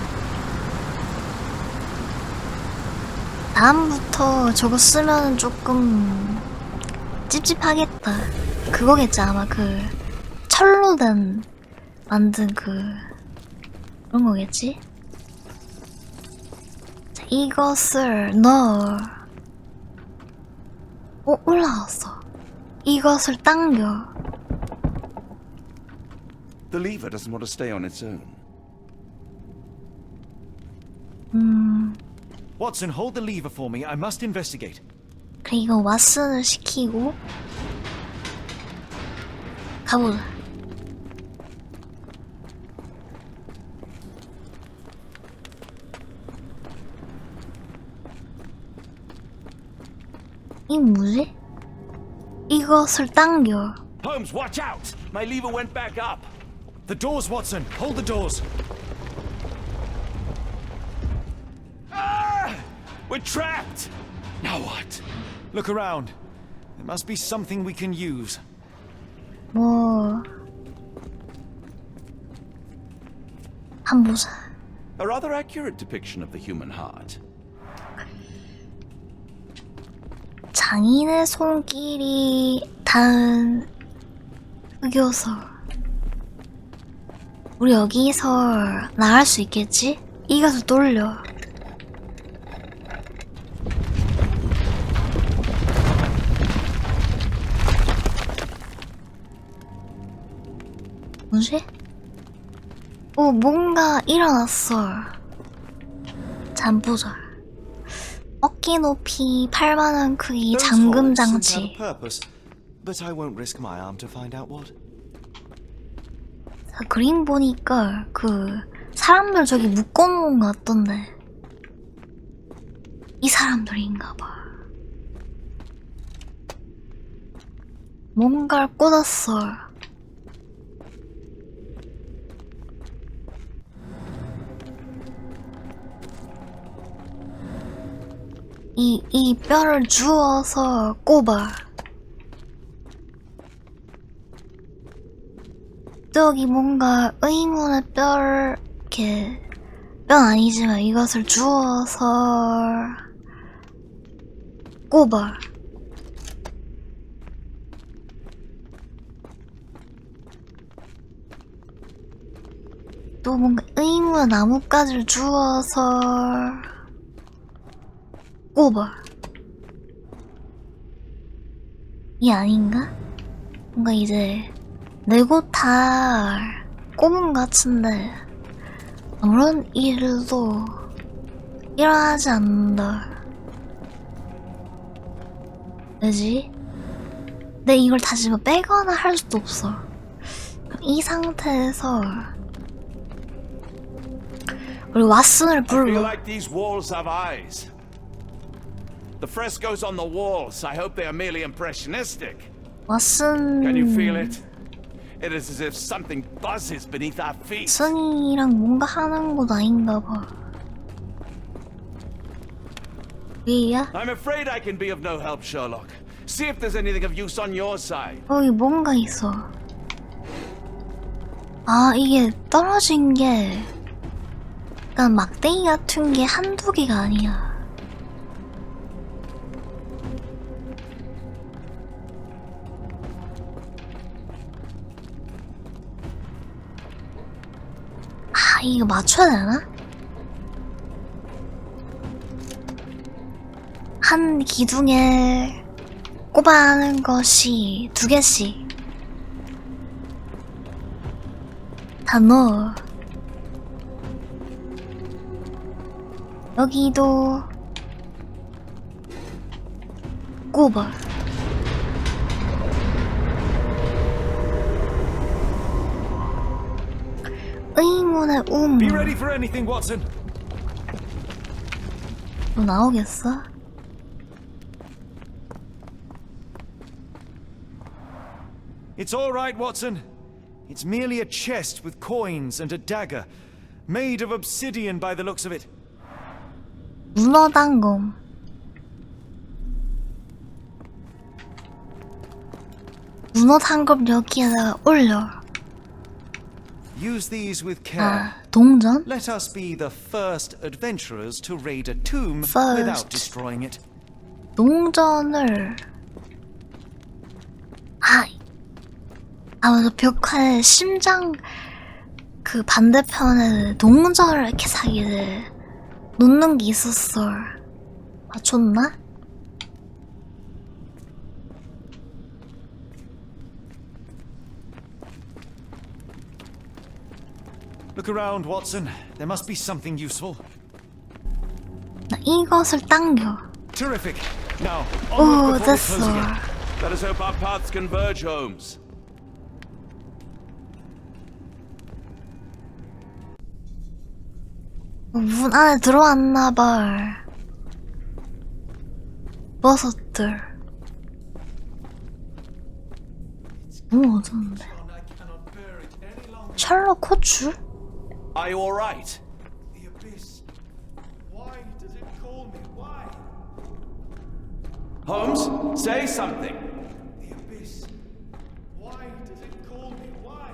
다음부터 저거 쓰면 조금 찝찝하겠다. 그거겠지 아마. 그 철로 된 만든 그런 거겠지? 자, 이것을 넣어. 올라왔어. 이것을 당겨. The lever doesn't want to stay on its own. Watson, hold the lever for me. I must investigate. 그래, 이거 왓슨을 시키고 가보자. 이 뭐지? 이것을 당겨. Holmes, watch out! My lever went back up. The doors, Watson. Hold the doors. Ah! We're trapped! Now what? Look around. There must be something we can use. 뭐... 한번 보자. A rather accurate depiction of the human heart. 장인의 손길이 닿은 흑요소. 우리 여기서 나갈 수 있겠지? 이것을 돌려. 뭐지? 뭔가 일어났어. 잠 보자. 어깨 높이 8만원 크기 잠금 장치. But I won't risk my arm to find out what. 자, 그림 보니까 그 사람들 저기 묶어놓은 것 같던데. 이 사람들인가봐. 뭔가를 꽂았어. 이 뼈를 주워서 꼽아. 여기 뭔가 의문의 뼈를 이렇게 뼈 아니지만 이것을 주워서 꼽아. 또 뭔가 의문의 나뭇가지를 주워서 꼽아. 이 아닌가? 뭔가 이제 내고 다 꼽은 것 같은데 아무런 일도 일어나지 않는다. 왜지? 근데 이걸 다시 뭐 빼거나 할 수도 없어. 이 상태에서 우리 왓슨을 I feel 불러. like these walls have eyes. The frescoes on the walls, I hope they are merely impressionistic. 왓슨 Can you feel it? It is as if something buzzes beneath our feet. 왓슨이랑 뭔가 하는 곳 아닌가 봐. 왜야? I'm afraid I can be of no help, Sherlock. See if there's anything of use on your side. 여기 뭔가 있어. 아, 이게 떨어진 게 약간 막대기 같은 게 한두 개가 아니야. 아, 이거 맞춰야 되나? 한 기둥에 꼽아하는 것이 2개씩 다 넣어. 여기도 꼽아. 의문의 우물. Be ready for anything, Watson. 뭐 나오겠어? It's all right, Watson. It's merely a chest with coins and a dagger, made of obsidian by the looks of it. 문어당검. 문어당검 여기에다가 올려. Use these with care. 아, 동전? Let us be the first adventurers to raid a tomb First. without destroying it. 동전을 맞아. 벽화에 심장 그 반대편에 동전을 이렇게 사기를 놓는 게 있었어. 맞췄나? Look around, Watson. There must be something useful. 나 이것을 당겨. Terrific. Now, 오, onward before we 됐어. close again. Let us hope our paths converge, Holmes. 문 안에 들어왔나봐. 버섯들. 너무 어두운데. 셜록 홈즈? Are you all right? The abyss. Why does it call me? Why? Holmes, say something. The abyss. Why does it call me? Why?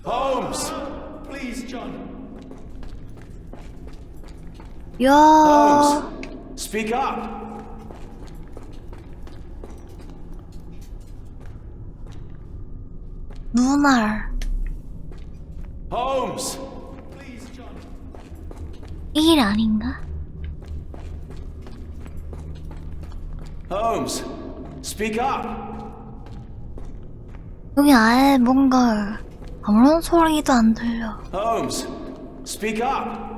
Holmes! Please, John. 야. Holmes, speak up. 눈알. Holmes! Please, John. 이 일 아닌가? Holmes, speak up. 여기 아예 뭔가 아무런 소리도 안 들려. Holmes, speak up.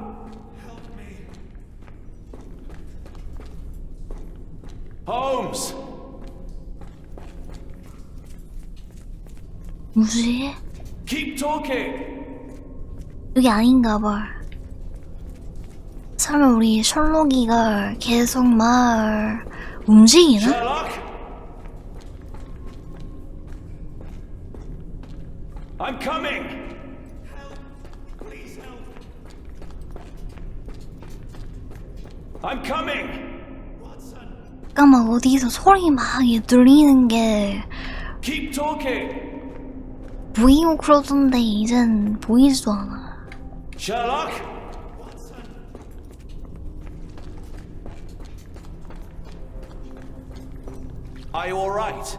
Holmes! 뭐지? Keep talking. 여기 아닌가 봐. 설마 우리 셜록이가 계속 말 움직이나? Sherlock? I'm coming. Help. Please help. I'm coming. 잠깐만 어디서 소리 막 들리는 게 Keep talking. 보이고 그러던데 이젠 보이지도 않아. Sherlock? Are you alright?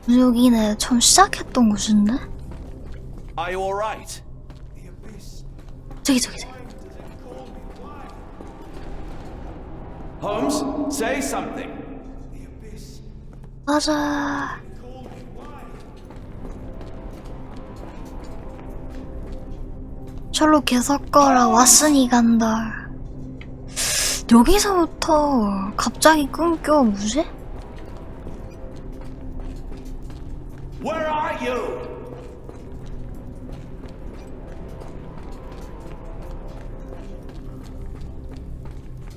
여기네 처음 시작했던 곳인데? Are you alright? 저기. Holmes, say something. 맞아. 셜록 계속 거라 왔으니 간다. 여기서부터 갑자기 끊겨. 뭐지? Where are you?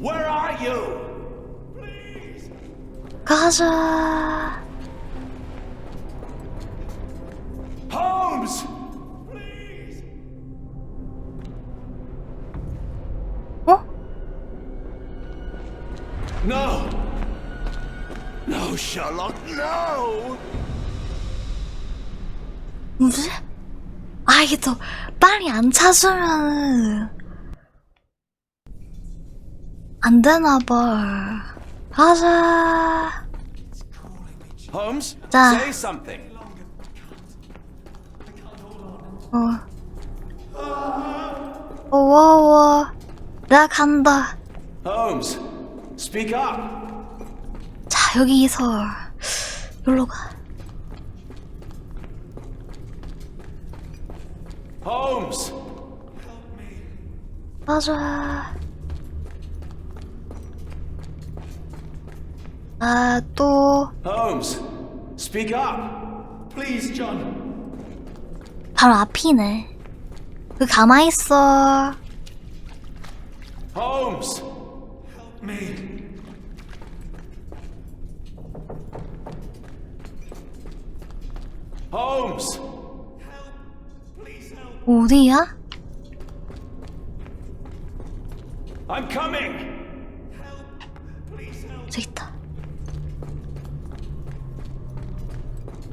Where are you? 가자. Holmes! 어? No! No, Sherlock, no! 뭐지? 아, 이게 또 빨리 안 찾으면은 안 되나봐. 가자. Holmes, 자. say something. 내가 간다. Holmes, speak up. 자, 여기서 여기로 가. Holmes. 맞아. 아, 또 Holmes, speak up. Please, John. 바로 앞이네. 그 가만히 있어. Holmes. Help me. Holmes. 어디야? I'm coming. 저기 있다.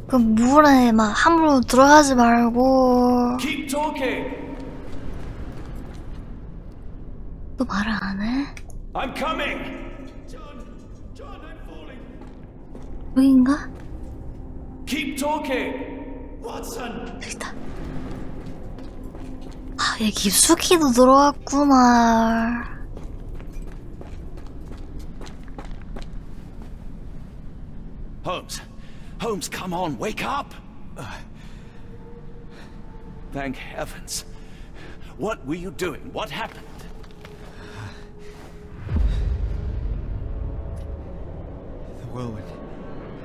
그 물에 막 함부로 들어가지 말고. Keep talking. 또 말을 안 해? I'm coming. 여긴가? Keep talking. Watson. 저기 있다. 아, 얘 깊숙이도 들어왔구나. Holmes. Holmes, come on, wake up. Thank heavens. What were you doing? What happened? The whirlwind.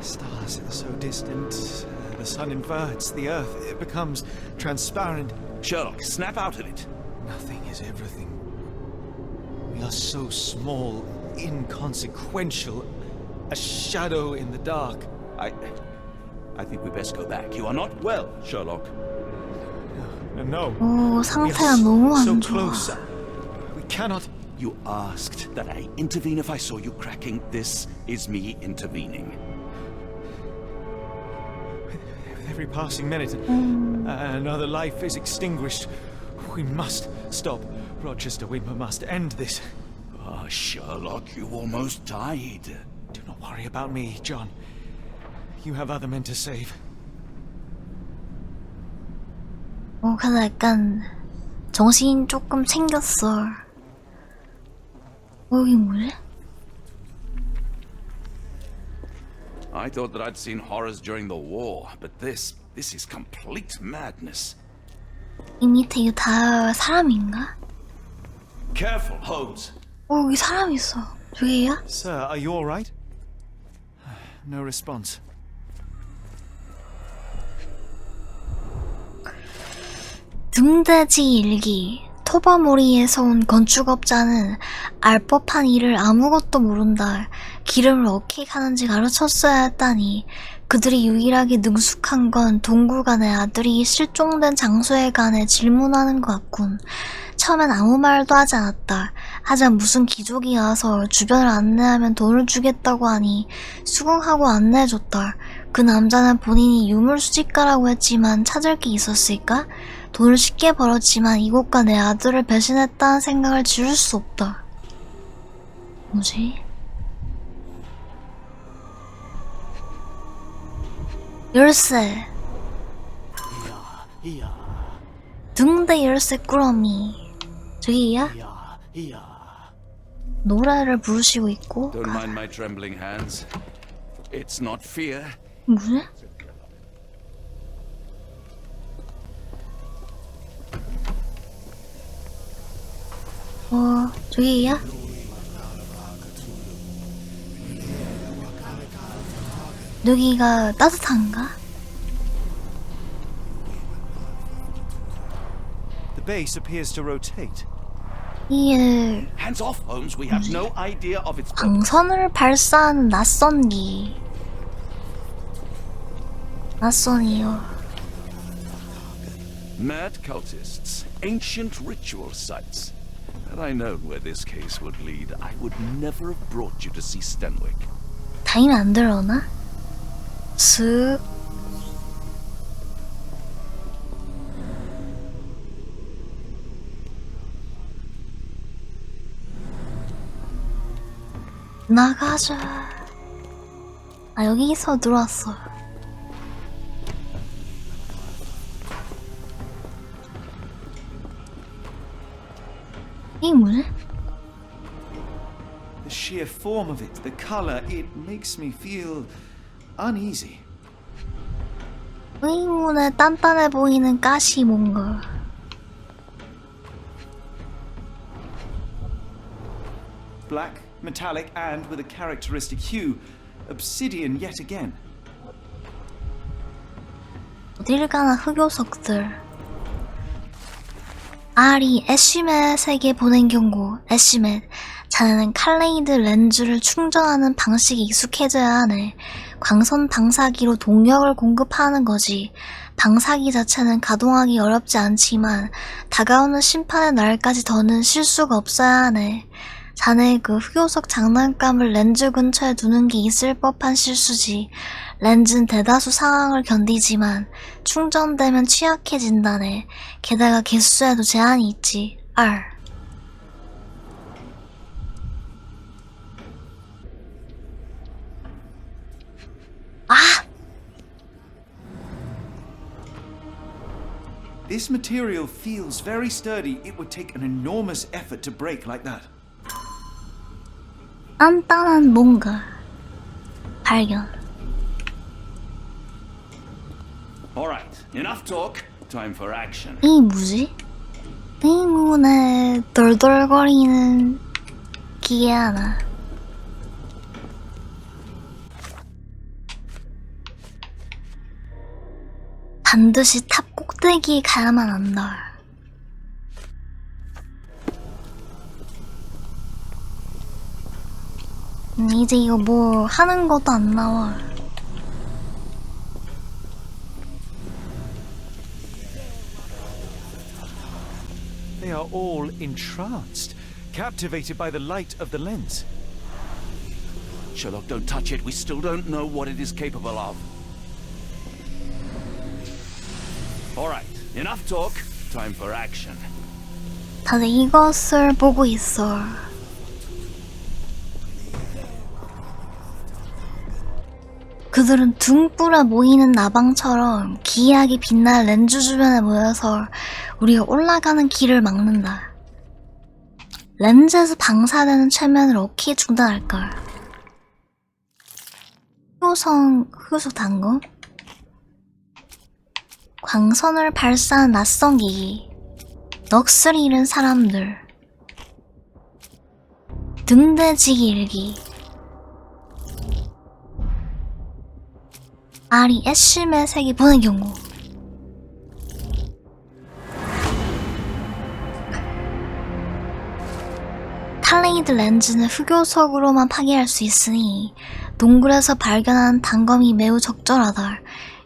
Stars are so distant. The sun inverts the earth. It becomes transparent. Sherlock, snap out of it. Nothing is everything. We are so small, inconsequential. A shadow in the dark. I think we best go back. You are not well, Sherlock. No. 오, 상태가 너무 So 안 좋아. close. We cannot. You asked that I intervene if I saw you cracking. This is me intervening. With every passing minute, another life is extinguished. We must stop Rochester. We must end this. Ah, Sherlock, you almost died. Do not worry about me, John. You have other men to save. 근데 약간 정신 조금 챙겼어. 이게 뭐지? I thought that I'd seen horrors during the war, but this is complete madness. 이 밑에 이거 다 사람인가? Careful, Holmes. 여기 사람 있어. 저기야? Sir, are you all right? No response. 등대지 일기. 토바모리에서 온 건축업자는 알 법한 일을 아무것도 모른다. 기름을 어떻게 하는지 가르쳤어야 했다니. 그들이 유일하게 능숙한 건 동굴간의 아들이 실종된 장소에 관해 질문하는 것 같군. 처음엔 아무 말도 하지 않았다. 하지만 무슨 귀족이 와서 주변을 안내하면 돈을 주겠다고 하니 수긍하고 안내해줬다. 그 남자는 본인이 유물수집가라고 했지만 찾을 게 있었을까? 돈을 쉽게 벌었지만 이곳과 내 아들을 배신했다는 생각을 지울 수 없다. 뭐지? 열쇠. 등대 열쇠 꾸러미. 저기야? 노래를 부르시고 있고. Don't mind my trembling hands. It's not fear. 뭐지? 저기야? 여기가 따뜻한가? The base appears to rotate. 이게 Hands off, Holmes. We have no idea of its purpose. 광선을 발사하는 낯선 기. 낯선이요. Mad cultists, ancient ritual sites. Had I known where this case would lead, I would never have brought you to see Stenwick. 다니면 안 들어오나? 슥. 나가자. 아, 여기서 들어왔어. 이게 뭐지? The sheer form of it, the color, it makes me feel uneasy. 의문에 단단해 보이는 가시 뭔가. Black, metallic, and with a characteristic hue. Obsidian yet again. 어딜 가나 흑요석들. 알이 애쉬맷에게 보낸 경고. 애쉬맷, 자네는 칼레이드 렌즈를 충전하는 방식이 익숙해져야 하네. 광선 방사기로 동력을 공급하는 거지. 방사기 자체는 가동하기 어렵지 않지만 다가오는 심판의 날까지 더는 실수가 없어야 하네. 자네의 그 흑요석 장난감을 렌즈 근처에 두는 게 있을 법한 실수지. 렌즈는 대다수 상황을 견디지만 충전되면 취약해진다네. 게다가 개수에도 제한이 있지. R. This material feels very sturdy. It would take an enormous effort to break like that. 단단한 뭔가. 발견. All right, enough talk. Time for action. 이 뭐지? 의문에 덜덜거리는 기계 하나. 반드시 탑 꼭대기에 가야만 한다. 이제 이거 뭐 하는 것도 안 나와. They are all entranced, captivated by the light of the lens. Sherlock, don't touch it. We still don't know what it is capable of. All right, enough talk. Time for action. 다들 이것을 보고 있어. 그들은 둥뿌려 모이는 나방처럼 기이하게 빛날 렌즈 주변에 모여서 우리가 올라가는 길을 막는다. 렌즈에서 방사되는 최면을 어떻게 중단할까? 흑요석 단검? 광선을 발사한 낯선 기기. 넋을 잃은 사람들. 등대지기 일기. 알이 애쉬맷에게 보낸 경고. 칼레이드 렌즈는 흑요석으로만 파괴할 수 있으니 동굴에서 발견한 단검이 매우 적절하다.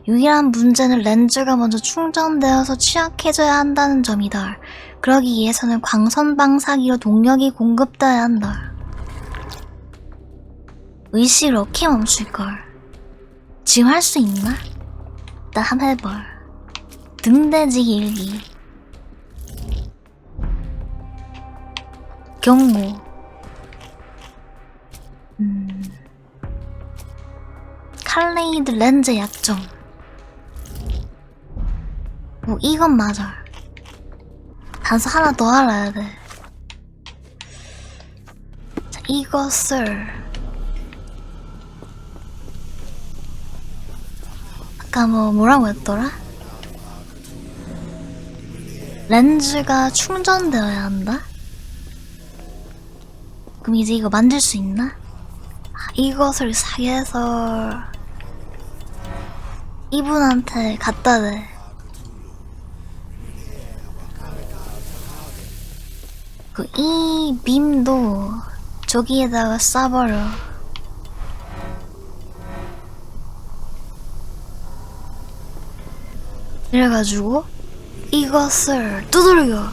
유일한 문제는 렌즈가 먼저 충전되어서 취약해져야 한다는 점이다. 그러기 위해서는 광선 방사기로 동력이 공급돼야 한다. 의식을 어떻게 멈출걸? 지금 할 수 있나? 일단 한번 해볼. 등대지기 일기. 경고. 칼레이드 렌즈 약점. 뭐 이건 맞아. 단서 하나 더 알아야 돼. 자, 이것을 아까 뭐라고 했더라? 렌즈가 충전되어야 한다? 그럼 이제 이거 만들 수 있나? 이것을 사게해서 이분한테 갖다 대. 이 빔도 저기에다가 쏴버려. 이래가지고 이것을 두들겨.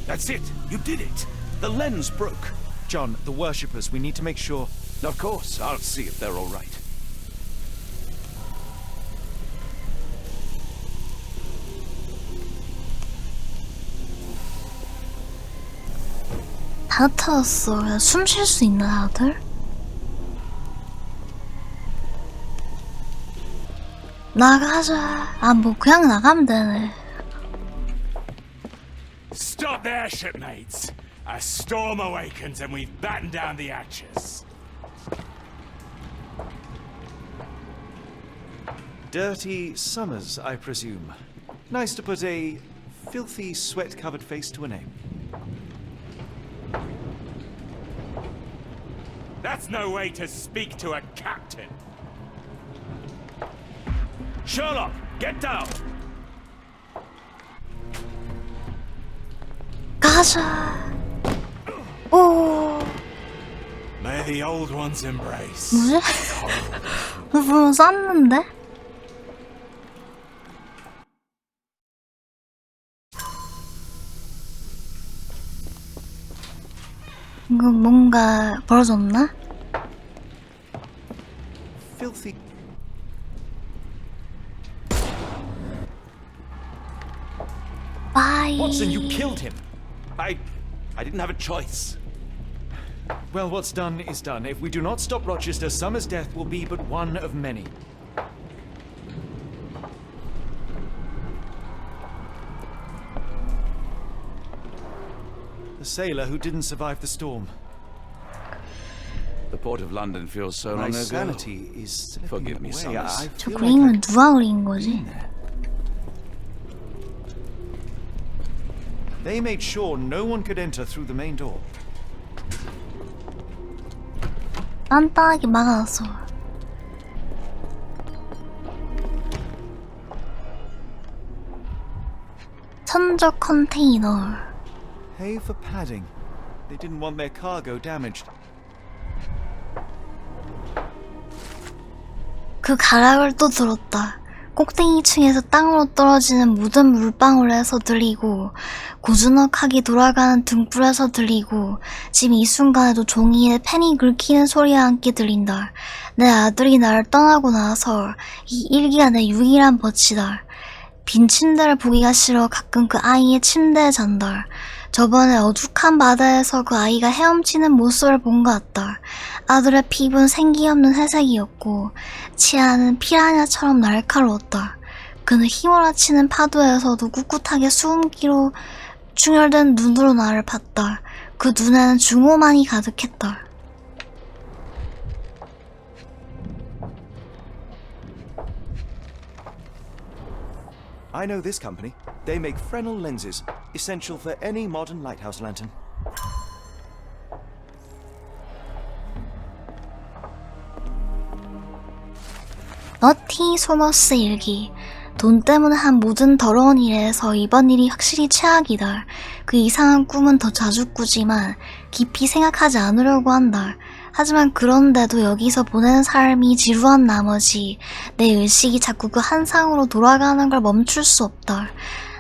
That's it. You did it. The lens broke. John, the worshippers, we need to make sure... Of course, I'll see if they're all right. 다 터졌어. 숨 쉴 수 있나 다들? 나가자. 아, 뭐 그냥 나가면 되네. Stop there, shipmates. A storm awakens and we've battened down the hatches. Dirty Summers, I presume. Nice to put a filthy, sweat-covered face to a name. That's no way to speak to a captain. Sherlock, get down. 가자. 오. May the old ones embrace. 뭐지? 뭐 쐈는데? 이거 뭔가 벌어졌나? Filthy... Bye. Watson, you killed him. I didn't have a choice. Well, what's done is done. If we do not stop Rochester, Summer's death will be but one of many. The sailor who didn't survive the storm. The port of London feels so My long ago. sanity is slipping Forgive me, away. Summers. I 저 feel 그림은 like 누가 그린 거지? They made sure no one could enter through the main door. 딴딴하게 막아놨어. 천적 컨테이너. Hay for padding. They didn't want their cargo damaged. 그 가락을 또 들었다. 꼭대기층에서 땅으로 떨어지는 묻은 물방울에서 들리고 고즈넉하게 돌아가는 등불에서 들리고 지금 이 순간에도 종이에 펜이 긁히는 소리와 함께 들린다. 내 아들이 나를 떠나고 나서 이 일기가 내 유일한 버치다. 빈 침대를 보기가 싫어 가끔 그 아이의 침대에 잔다. 저번에 어둑한 바다에서 그 아이가 헤엄치는 모습을 본 것 같다. 아들의 피부는 생기 없는 회색이었고 치아는 피라냐처럼 날카로웠다. 그는 휘몰아치는 파도에서도 꿋꿋하게 수증기로 충혈된 눈으로 나를 봤다. 그 눈에는 증오만이 가득했다. I know this company. They make Fresnel lenses, essential for any modern lighthouse lantern. 너티 소머스 일기. 돈 때문에 한 모든 더러운 일에서 이번 일이 확실히 최악이다. 그 이상한 꿈은 더 자주 꾸지만 깊이 생각하지 않으려고 한다. 하지만 그런데도 여기서 보내는 삶이 지루한 나머지 내 의식이 자꾸 그 한상으로 돌아가는 걸 멈출 수 없다.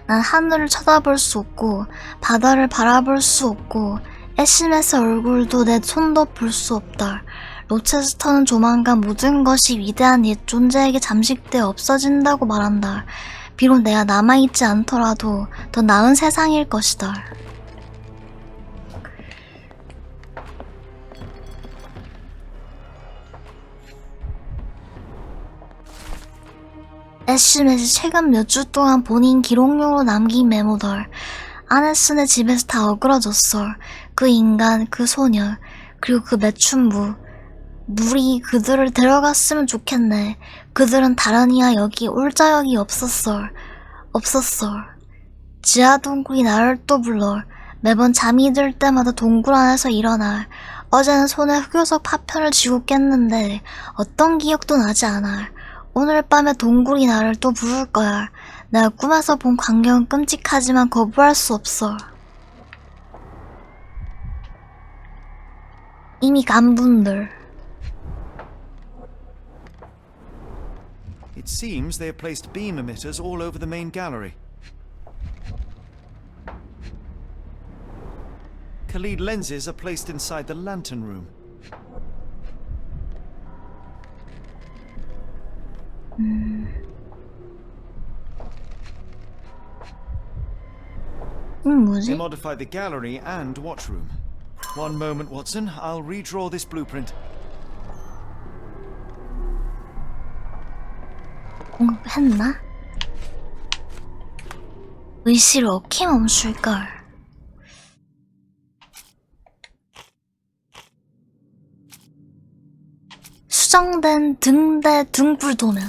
난 하늘을 쳐다볼 수 없고 바다를 바라볼 수 없고 애쉬맷의 얼굴도 내 손도 볼 수 없다. 로체스터는 조만간 모든 것이 위대한 옛 존재에게 잠식되어 없어진다고 말한다. 비록 내가 남아있지 않더라도 더 나은 세상일 것이다. 애쉬맷이 최근 몇 주 동안 본인 기록용으로 남긴 메모들. 아네슨의 집에서 다 어그러졌어. 그 인간, 그 소녀, 그리고 그 매춘부. 물이 그들을 데려갔으면 좋겠네. 그들은 다른 이야 여기 올 자격이 없었어. 지하 동굴이 나를 또 불러. 매번 잠이 들 때마다 동굴 안에서 일어나. 어제는 손에 흑요석 파편을 쥐고 깼는데 어떤 기억도 나지 않아. 오늘 밤에 동굴이 나를 또 부를 거야. 내가 꿈에서 본 광경은 끔찍하지만 거부할 수 없어. 이미 간 분들. It seems they have placed beam emitters all over the main gallery. Khalid lenses are placed inside the lantern room. 뭐지? They modified the gallery and watch room. One moment, Watson. I'll redraw this blueprint. 공급했나? 의식을 어떻게 멈출걸? 수정된 등대 등불 도면.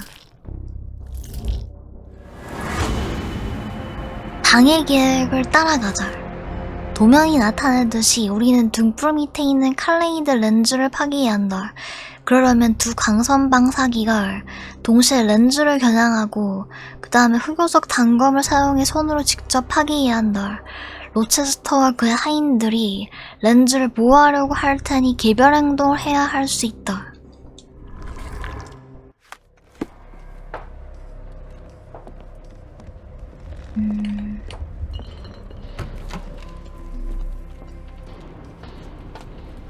방해 계획을 따라가자. 도면이 나타내듯이 우리는 등불 밑에 있는 칼레이드 렌즈를 파괴해야 한다. 그러려면 두 광선 방사기가 동시에 렌즈를 겨냥하고 그 다음에 흑요석 단검을 사용해 손으로 직접 파괴해야 한다. 로체스터와 그의 하인들이 렌즈를 보호하려고 할 테니 개별 행동을 해야 할 수 있다.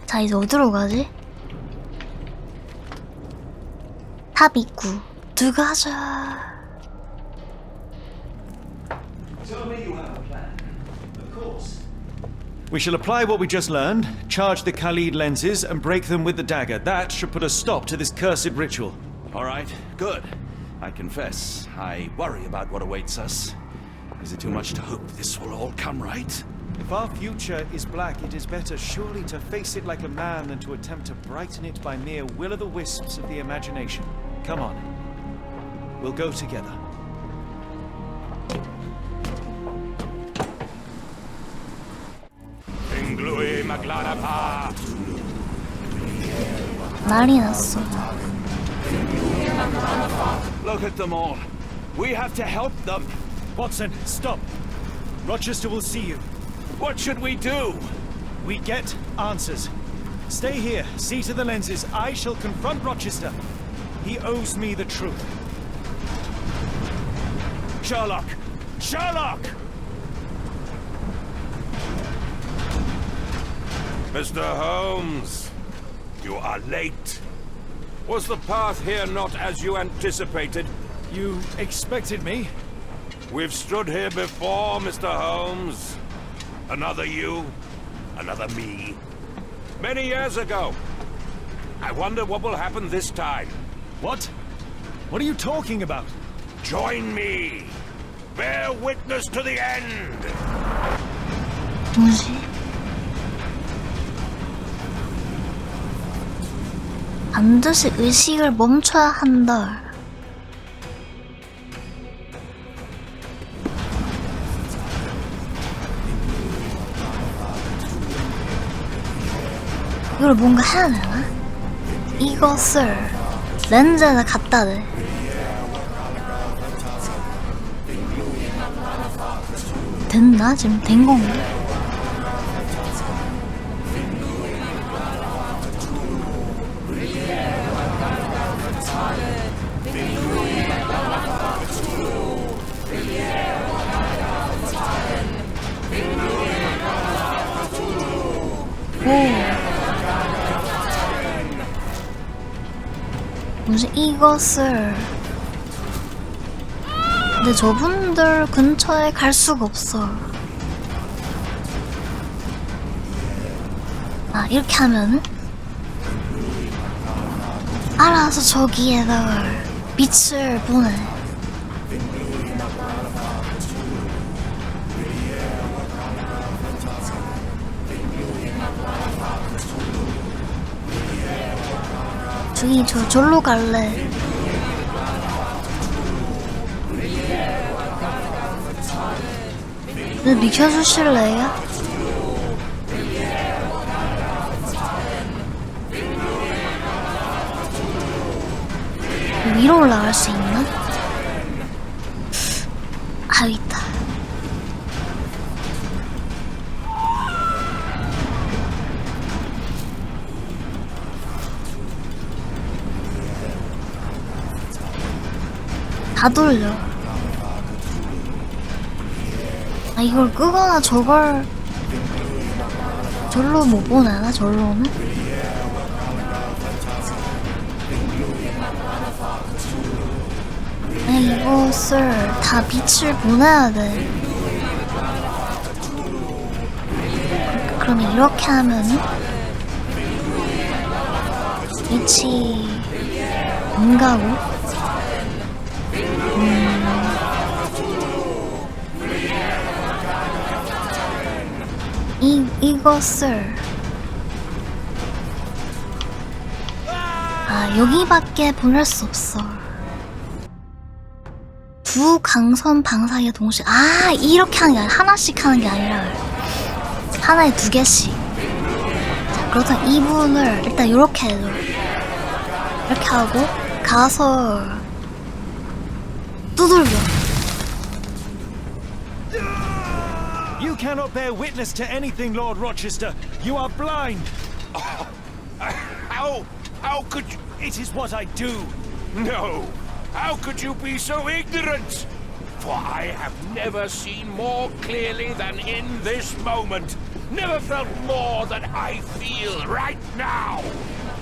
자, 이제 어디로 가지? 탑 입구 들어가자. We shall apply what we just learned, charge the Khalid lenses, and break them with the dagger. That should put a stop to this cursed ritual. All right, good. I confess, I worry about what awaits us. Is it too much to hope this will all come right? If our future is black, it is better surely to face it like a man than to attempt to brighten it by mere will-o'-the-wisps of the imagination. Come on. We'll go together. 난리 났어. Look at them all. We have to help them. Watson, stop. Rochester will see you. What should we do? We get answers. Stay here, see to the lenses. I shall confront Rochester. He owes me the truth. Sherlock! Sherlock! Mr. Holmes, you are late. Was the path here not as you anticipated? You expected me? We've stood here before, Mr. Holmes. Another you, another me. Many years ago. I wonder what will happen this time. What? What are you talking about? Join me. Bear witness to the end. 뭐지? 반드시 의식을 멈춰야 한다. 이걸 뭔가 해야 되나? 이것을 렌즈에다 갖다 대. 됐나? 지금 된 건가? 뭐지? 이것을. 근데 저분들 근처에 갈 수가 없어. 아, 이렇게 하면은 알아서 저기에다가 빛을 보내. 저기 절로 갈래. 네, 비켜주실래요? 위로 올라갈 수 있나? 아, 여기 있다. 다 돌려. 아, 이걸 끄거나 저걸 절로 못 보내나? 절로는? 아, 이것을 다 빛을 보내야 돼. 그러면 이렇게 하면은 빛이 안 가고 이것을 여기밖에 보낼 수 없어. 두 강선 방사기가 동시에 이렇게 하는 게 아니라 하나씩 하는 게 아니라 하나에 두 개씩. 자, 그렇다면 이분을 일단 이렇게 해줘. 이렇게 하고 가서 두들겨. You cannot bear witness to anything, Lord Rochester. You are blind. How could you? It is what I do. No. How could you be so ignorant? For I have never seen more clearly than in this moment. Never felt more than I feel right now.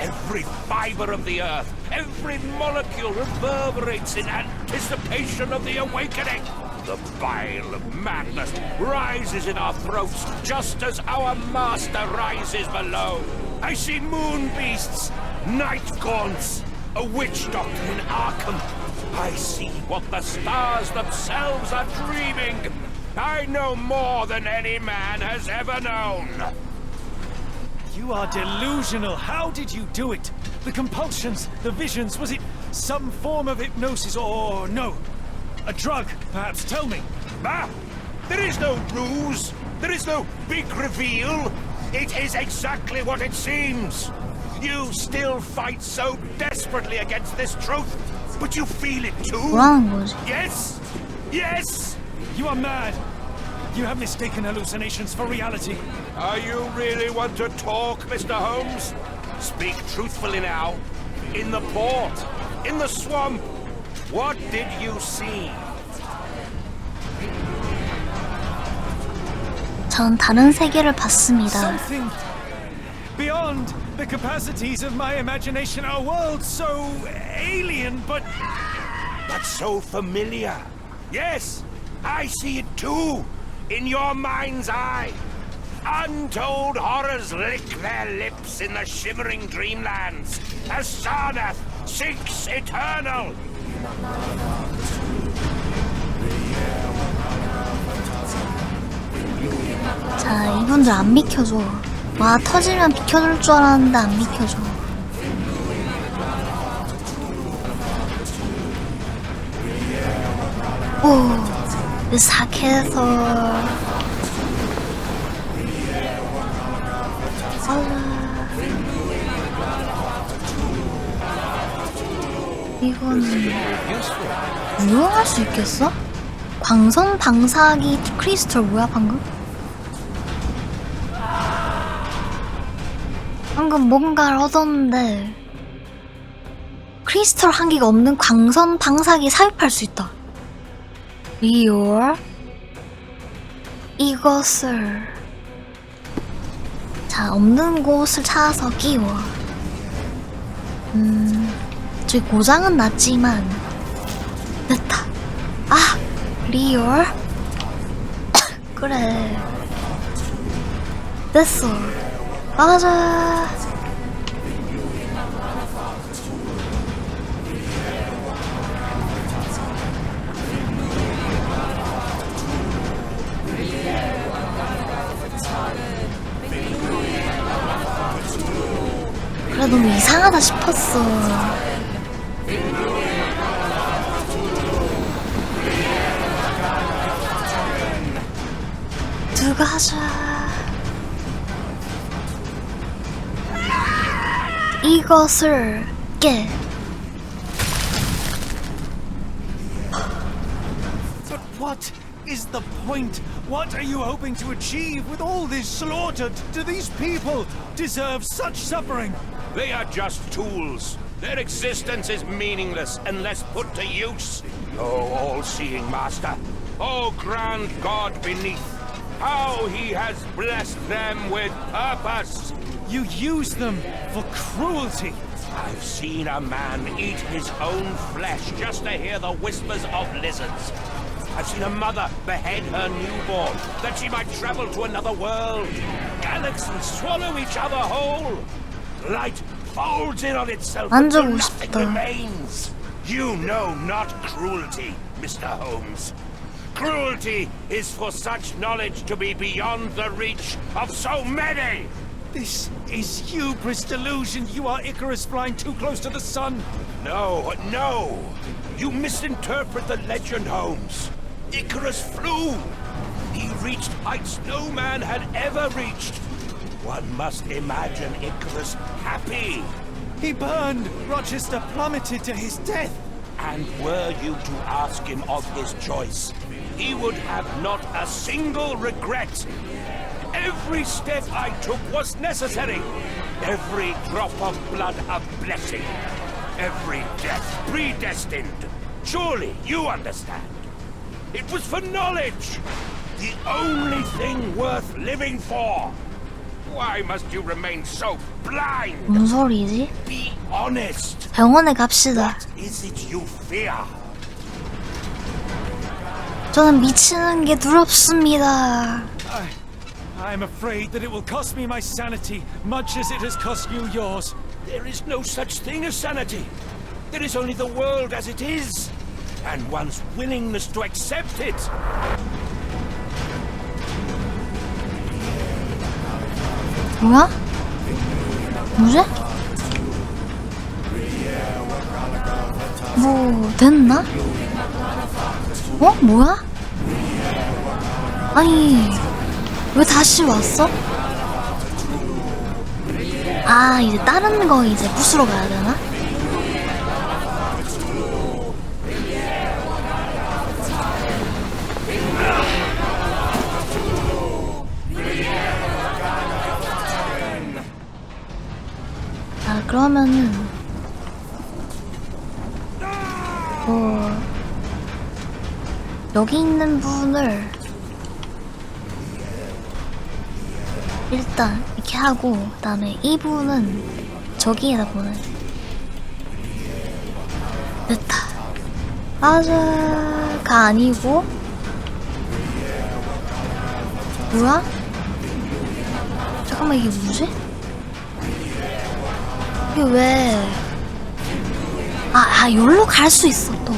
Every fiber of the earth, every molecule reverberates in anticipation of the awakening. The bile of madness rises in our throats just as our master rises below. I see moon beasts, night gaunts, a witch doctor in Arkham. I see what the stars themselves are dreaming. I know more than any man has ever known. You are delusional. How did you do it? The compulsions, the visions, was it some form of hypnosis or no? A drug, perhaps? Tell me. There is no ruse. There is no big reveal. It is exactly what it seems. You still fight so desperately against this truth, but you feel it too. Yes? Yes? You are mad. You have mistaken hallucinations for reality. You really want to talk, Mr. Holmes? Speak truthfully now. In the port, in the swamp, what did you see? 전 다른 세계를 봤습니다. Something beyond the capacities of my imagination. A world so alien, but so familiar. Yes, I see it too. In your mind's eye. Untold horrors lick their lips in the shimmering dreamlands as Sarnath sinks eternal. 자, 이분들 안 비켜줘. 와, 터지면 비켜줄 줄 알았는데 안 비켜줘. 오, 사케서 이건 유용할 수 있겠어? 광선 방사기 크리스털 뭐야 방금? 방금 뭔가를 얻었는데 크리스털 한 개가 없는 광선 방사기 삽입할 수 있다. 리얼 이것을 없는 곳을 찾아서 끼워. 저기 고장은 났지만 됐다. 아 리얼? 그래 됐어. 맞아. 그래 너무 이상하다 싶었어. 들어가자. 이것을 깨. But what is the point? What are you hoping to achieve with all this slaughter? Do these people deserve such suffering? They are just tools. Their existence is meaningless unless put to use. Oh, all-seeing master. Oh, grand God beneath. How he has blessed them with purpose. You use them for cruelty. I've seen a man eat his own flesh just to hear the whispers of lizards. I've seen a mother behead her newborn that she might travel to another world. Galaxies swallow each other whole. Light folds in on itself until nothing remains. You know not cruelty, Mr. Holmes. Cruelty is for such knowledge to be beyond the reach of so many! This is hubris delusion. You are Icarus flying too close to the sun. No, no! You misinterpret the legend, Holmes. Icarus flew! He reached heights no man had ever reached. One must imagine Icarus happy. He burned. Rochester plummeted to his death. And were you to ask him of his choice, he would have not a single regret. Every step I took was necessary. Every drop of blood a blessing. Every death predestined. Surely you understand. It was for knowledge. The only thing worth living for. Why must you remain so blind? 뭔 소리지? Be honest. 병원에 갑시다. What is it you fear? 저는 미치는 게 두렵습니다. I'm afraid that it will cost me my sanity, much as it has cost you yours. There is no such thing as sanity. There is only the world as it is, and one's willingness to accept it. 뭐야? 뭐지? 뭐 됐나? 어? 뭐야? 아니 왜 다시 왔어? 아 이제 다른 거 이제 부수러 가야 되나? 아 그러면은 여기 있는 분을 일단 이렇게 하고 그다음에 이분은 저기에다 보내. 됐다. 맞아가 아니고 뭐야? 잠깐만 이게 뭐지? 이게 왜? 여기로 갈 수 있어 또.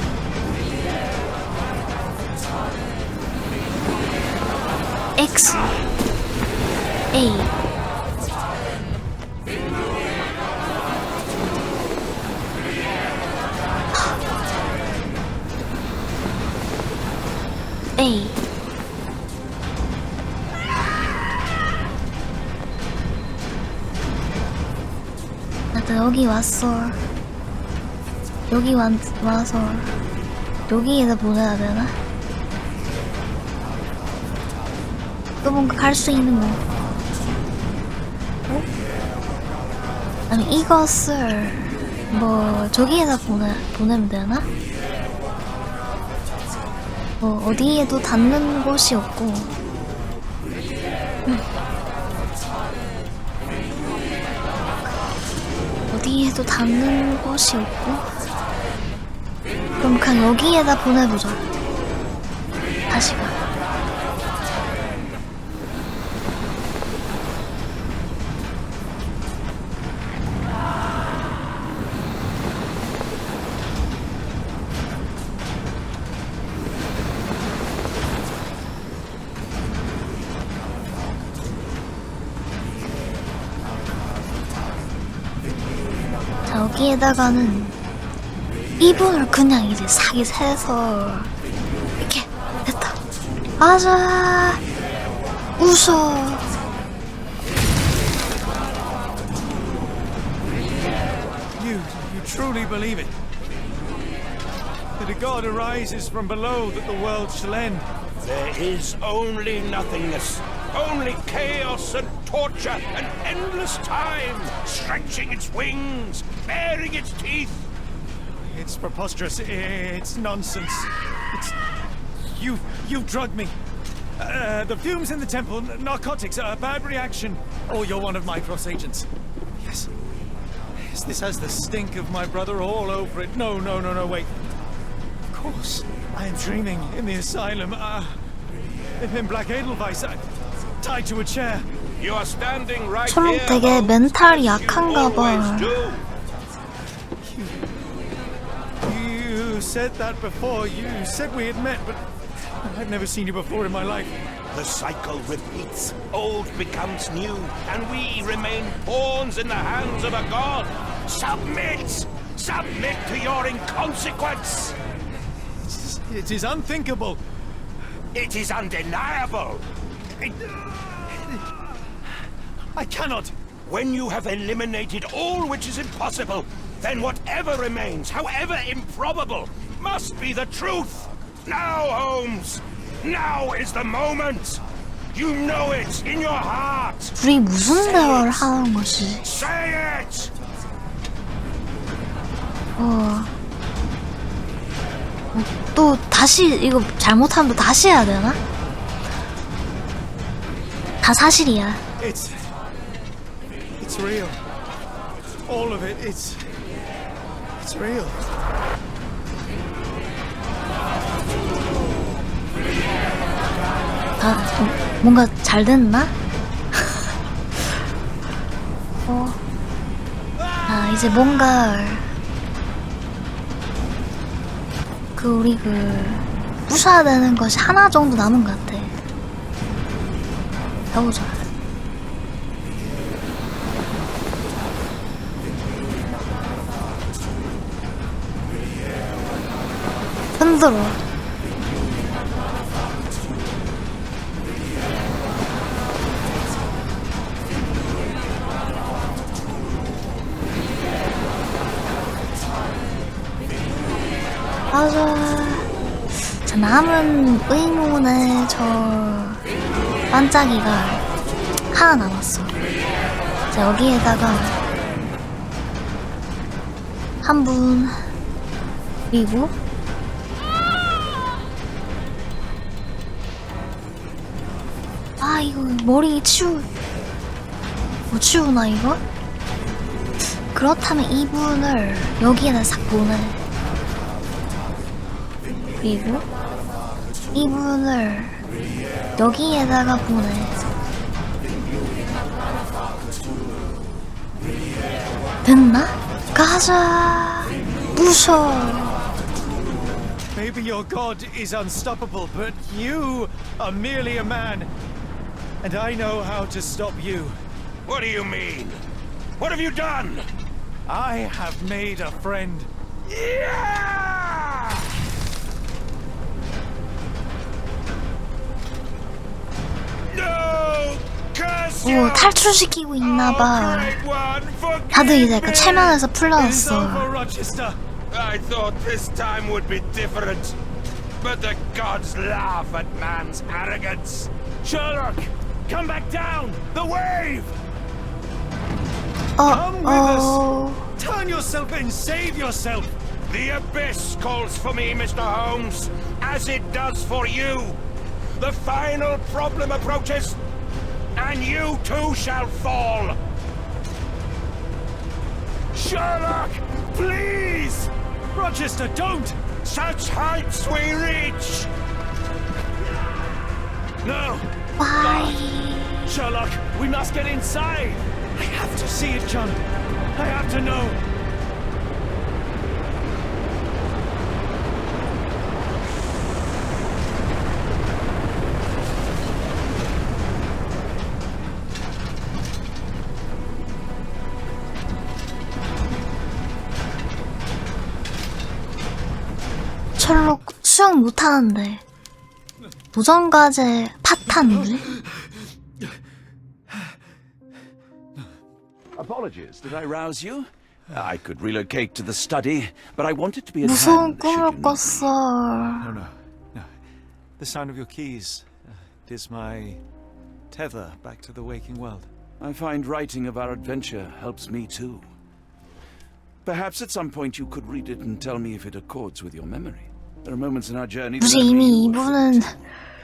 X A A 나도 여기 왔어. 여기 와서 여기에다 보내야 되나? 또 뭔가 갈 수 있는 거. 어? 아니 이것을 뭐 저기에다 보내면 되나? 뭐 어디에도 닿는 곳이 없고. 어디에도 닿는 곳이 없고. 그럼 그냥 여기에다 보내보자. 다시 가. 자, 여기에다가는 이분을 그냥 이제 사기 세서 이렇게 됐다. 맞아. 웃어. You truly believe it? That a god arises from below that the world shall end? There is only nothingness. Only chaos and torture and endless time, stretching its wings, baring its teeth. It's preposterous. It's nonsense. It's... You've drugged me. The fumes in the temple, narcotics, a bad reaction. Oh, you're one of my cross agents. Yes. Yes, this has the stink of my brother all over it. No, wait. Of course, I am dreaming in the asylum. In Black Edelweiss, tied to a chair. You are standing right 셜록 here. 되게 멘탈이 약한가 봐. You said that before. You said we had met, but I've never seen you before in my life. The cycle repeats. Old becomes new, and we remain pawns in the hands of a god. Submit! Submit to your inconsequence! It is unthinkable. It is undeniable. I cannot. When you have eliminated all which is impossible, then whatever remains, however improbable, must be the truth. Now, Holmes, now is the moment. You know it in your heart. 둘이 무슨 대화를 하는 거지? Say it. 또 다시 이거 잘못하면 또 다시 해야 되나? 다 사실이야. It's real. All of it. It's real. 뭔가 잘 됐나? 이제 뭔가 우리 부숴야 되는 것이 하나 정도 남은 것 같아. 해보자. 흔들어. 맞아. 자, 남은 의문의 저 반짝이가 하나 남았어. 자, 여기에다가 한 분, 그리고 이거 머리 치우나 이거? 그렇다면 이분을 여기에다 싹 보내. 그리고 이분을 여기에다가 보내. 됐나? 가자. 부셔. Maybe your god is unstoppable, but you are merely a man. And I know how to stop you. What do you mean? What have you done? I have made a friend. Yeah! No! Curse you! 탈출시키고 있나봐. 다들 이제 그 체면에서 풀려났어. I thought this time would be different. But the gods laugh at man's arrogance. Sherlock! Come back down! The wave! Come with us! Turn yourself in! Save yourself! The abyss calls for me, Mr. Holmes, as it does for you. The final problem approaches, and you too shall fall. Sherlock! Please! Rochester, don't! Such heights we reach! No! Why? Sherlock, we must get inside! I have to see it, John. I have to know. 셜록 수영 못하는데 도전과제 파탄이지? Apologies, did I rouse you? I could relocate to the study, but I wanted to be at 무서운 hand should you 꿈을 need me. 꿨어. No. The sound of your keys. It is my tether back to the waking world. I find writing of our adventure helps me too. Perhaps at some point you could read it and tell me if it accords with your memory. There are moments in our journey that 굳이 only 이미 you 이분은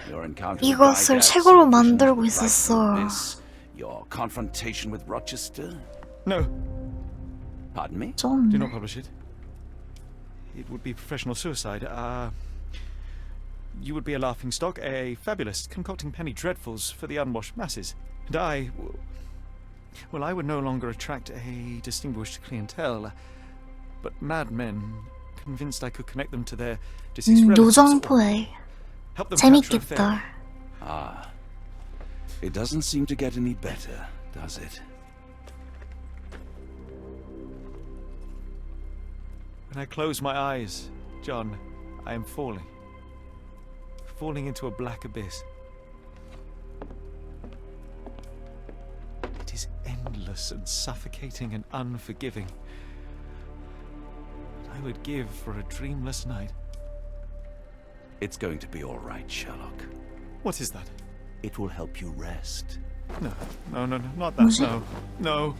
your encounter with 이것을 Gygax, 책으로 your vision 만들고 of 있었어. this, your confrontation with Rochester. No. Pardon me? Do not publish it. It would be professional suicide. You would be a laughingstock, a fabulist, concocting penny dreadfuls for the unwashed masses. And I would no longer attract a distinguished clientele, but madmen convinced I could connect them to their deceased relatives. 노정포에 Help them capture a 재밌겠다. Ah. It doesn't seem to get any better, does it? When I close my eyes, John, I am falling. Falling into a black abyss. It is endless and suffocating and unforgiving. What I would give for a dreamless night. It's going to be all right, Sherlock. What is that? It will help you rest. No, not that. No.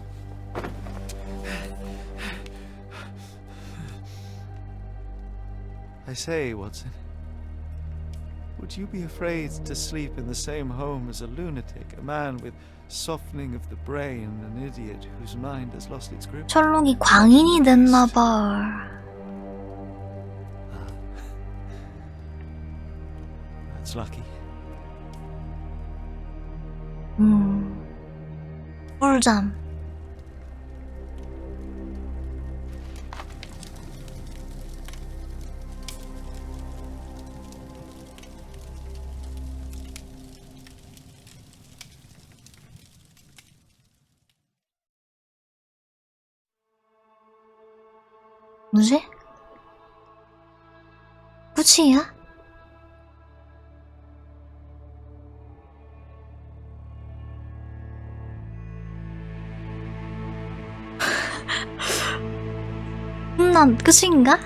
I say, Watson, would you be afraid to sleep in the same home as a lunatic, a man with softening of the brain, an idiot whose mind has lost its grip? 셜록이 광인이 됐나봐. That's lucky. 꿀잠. 뭐지? 끝이야? 끝인가?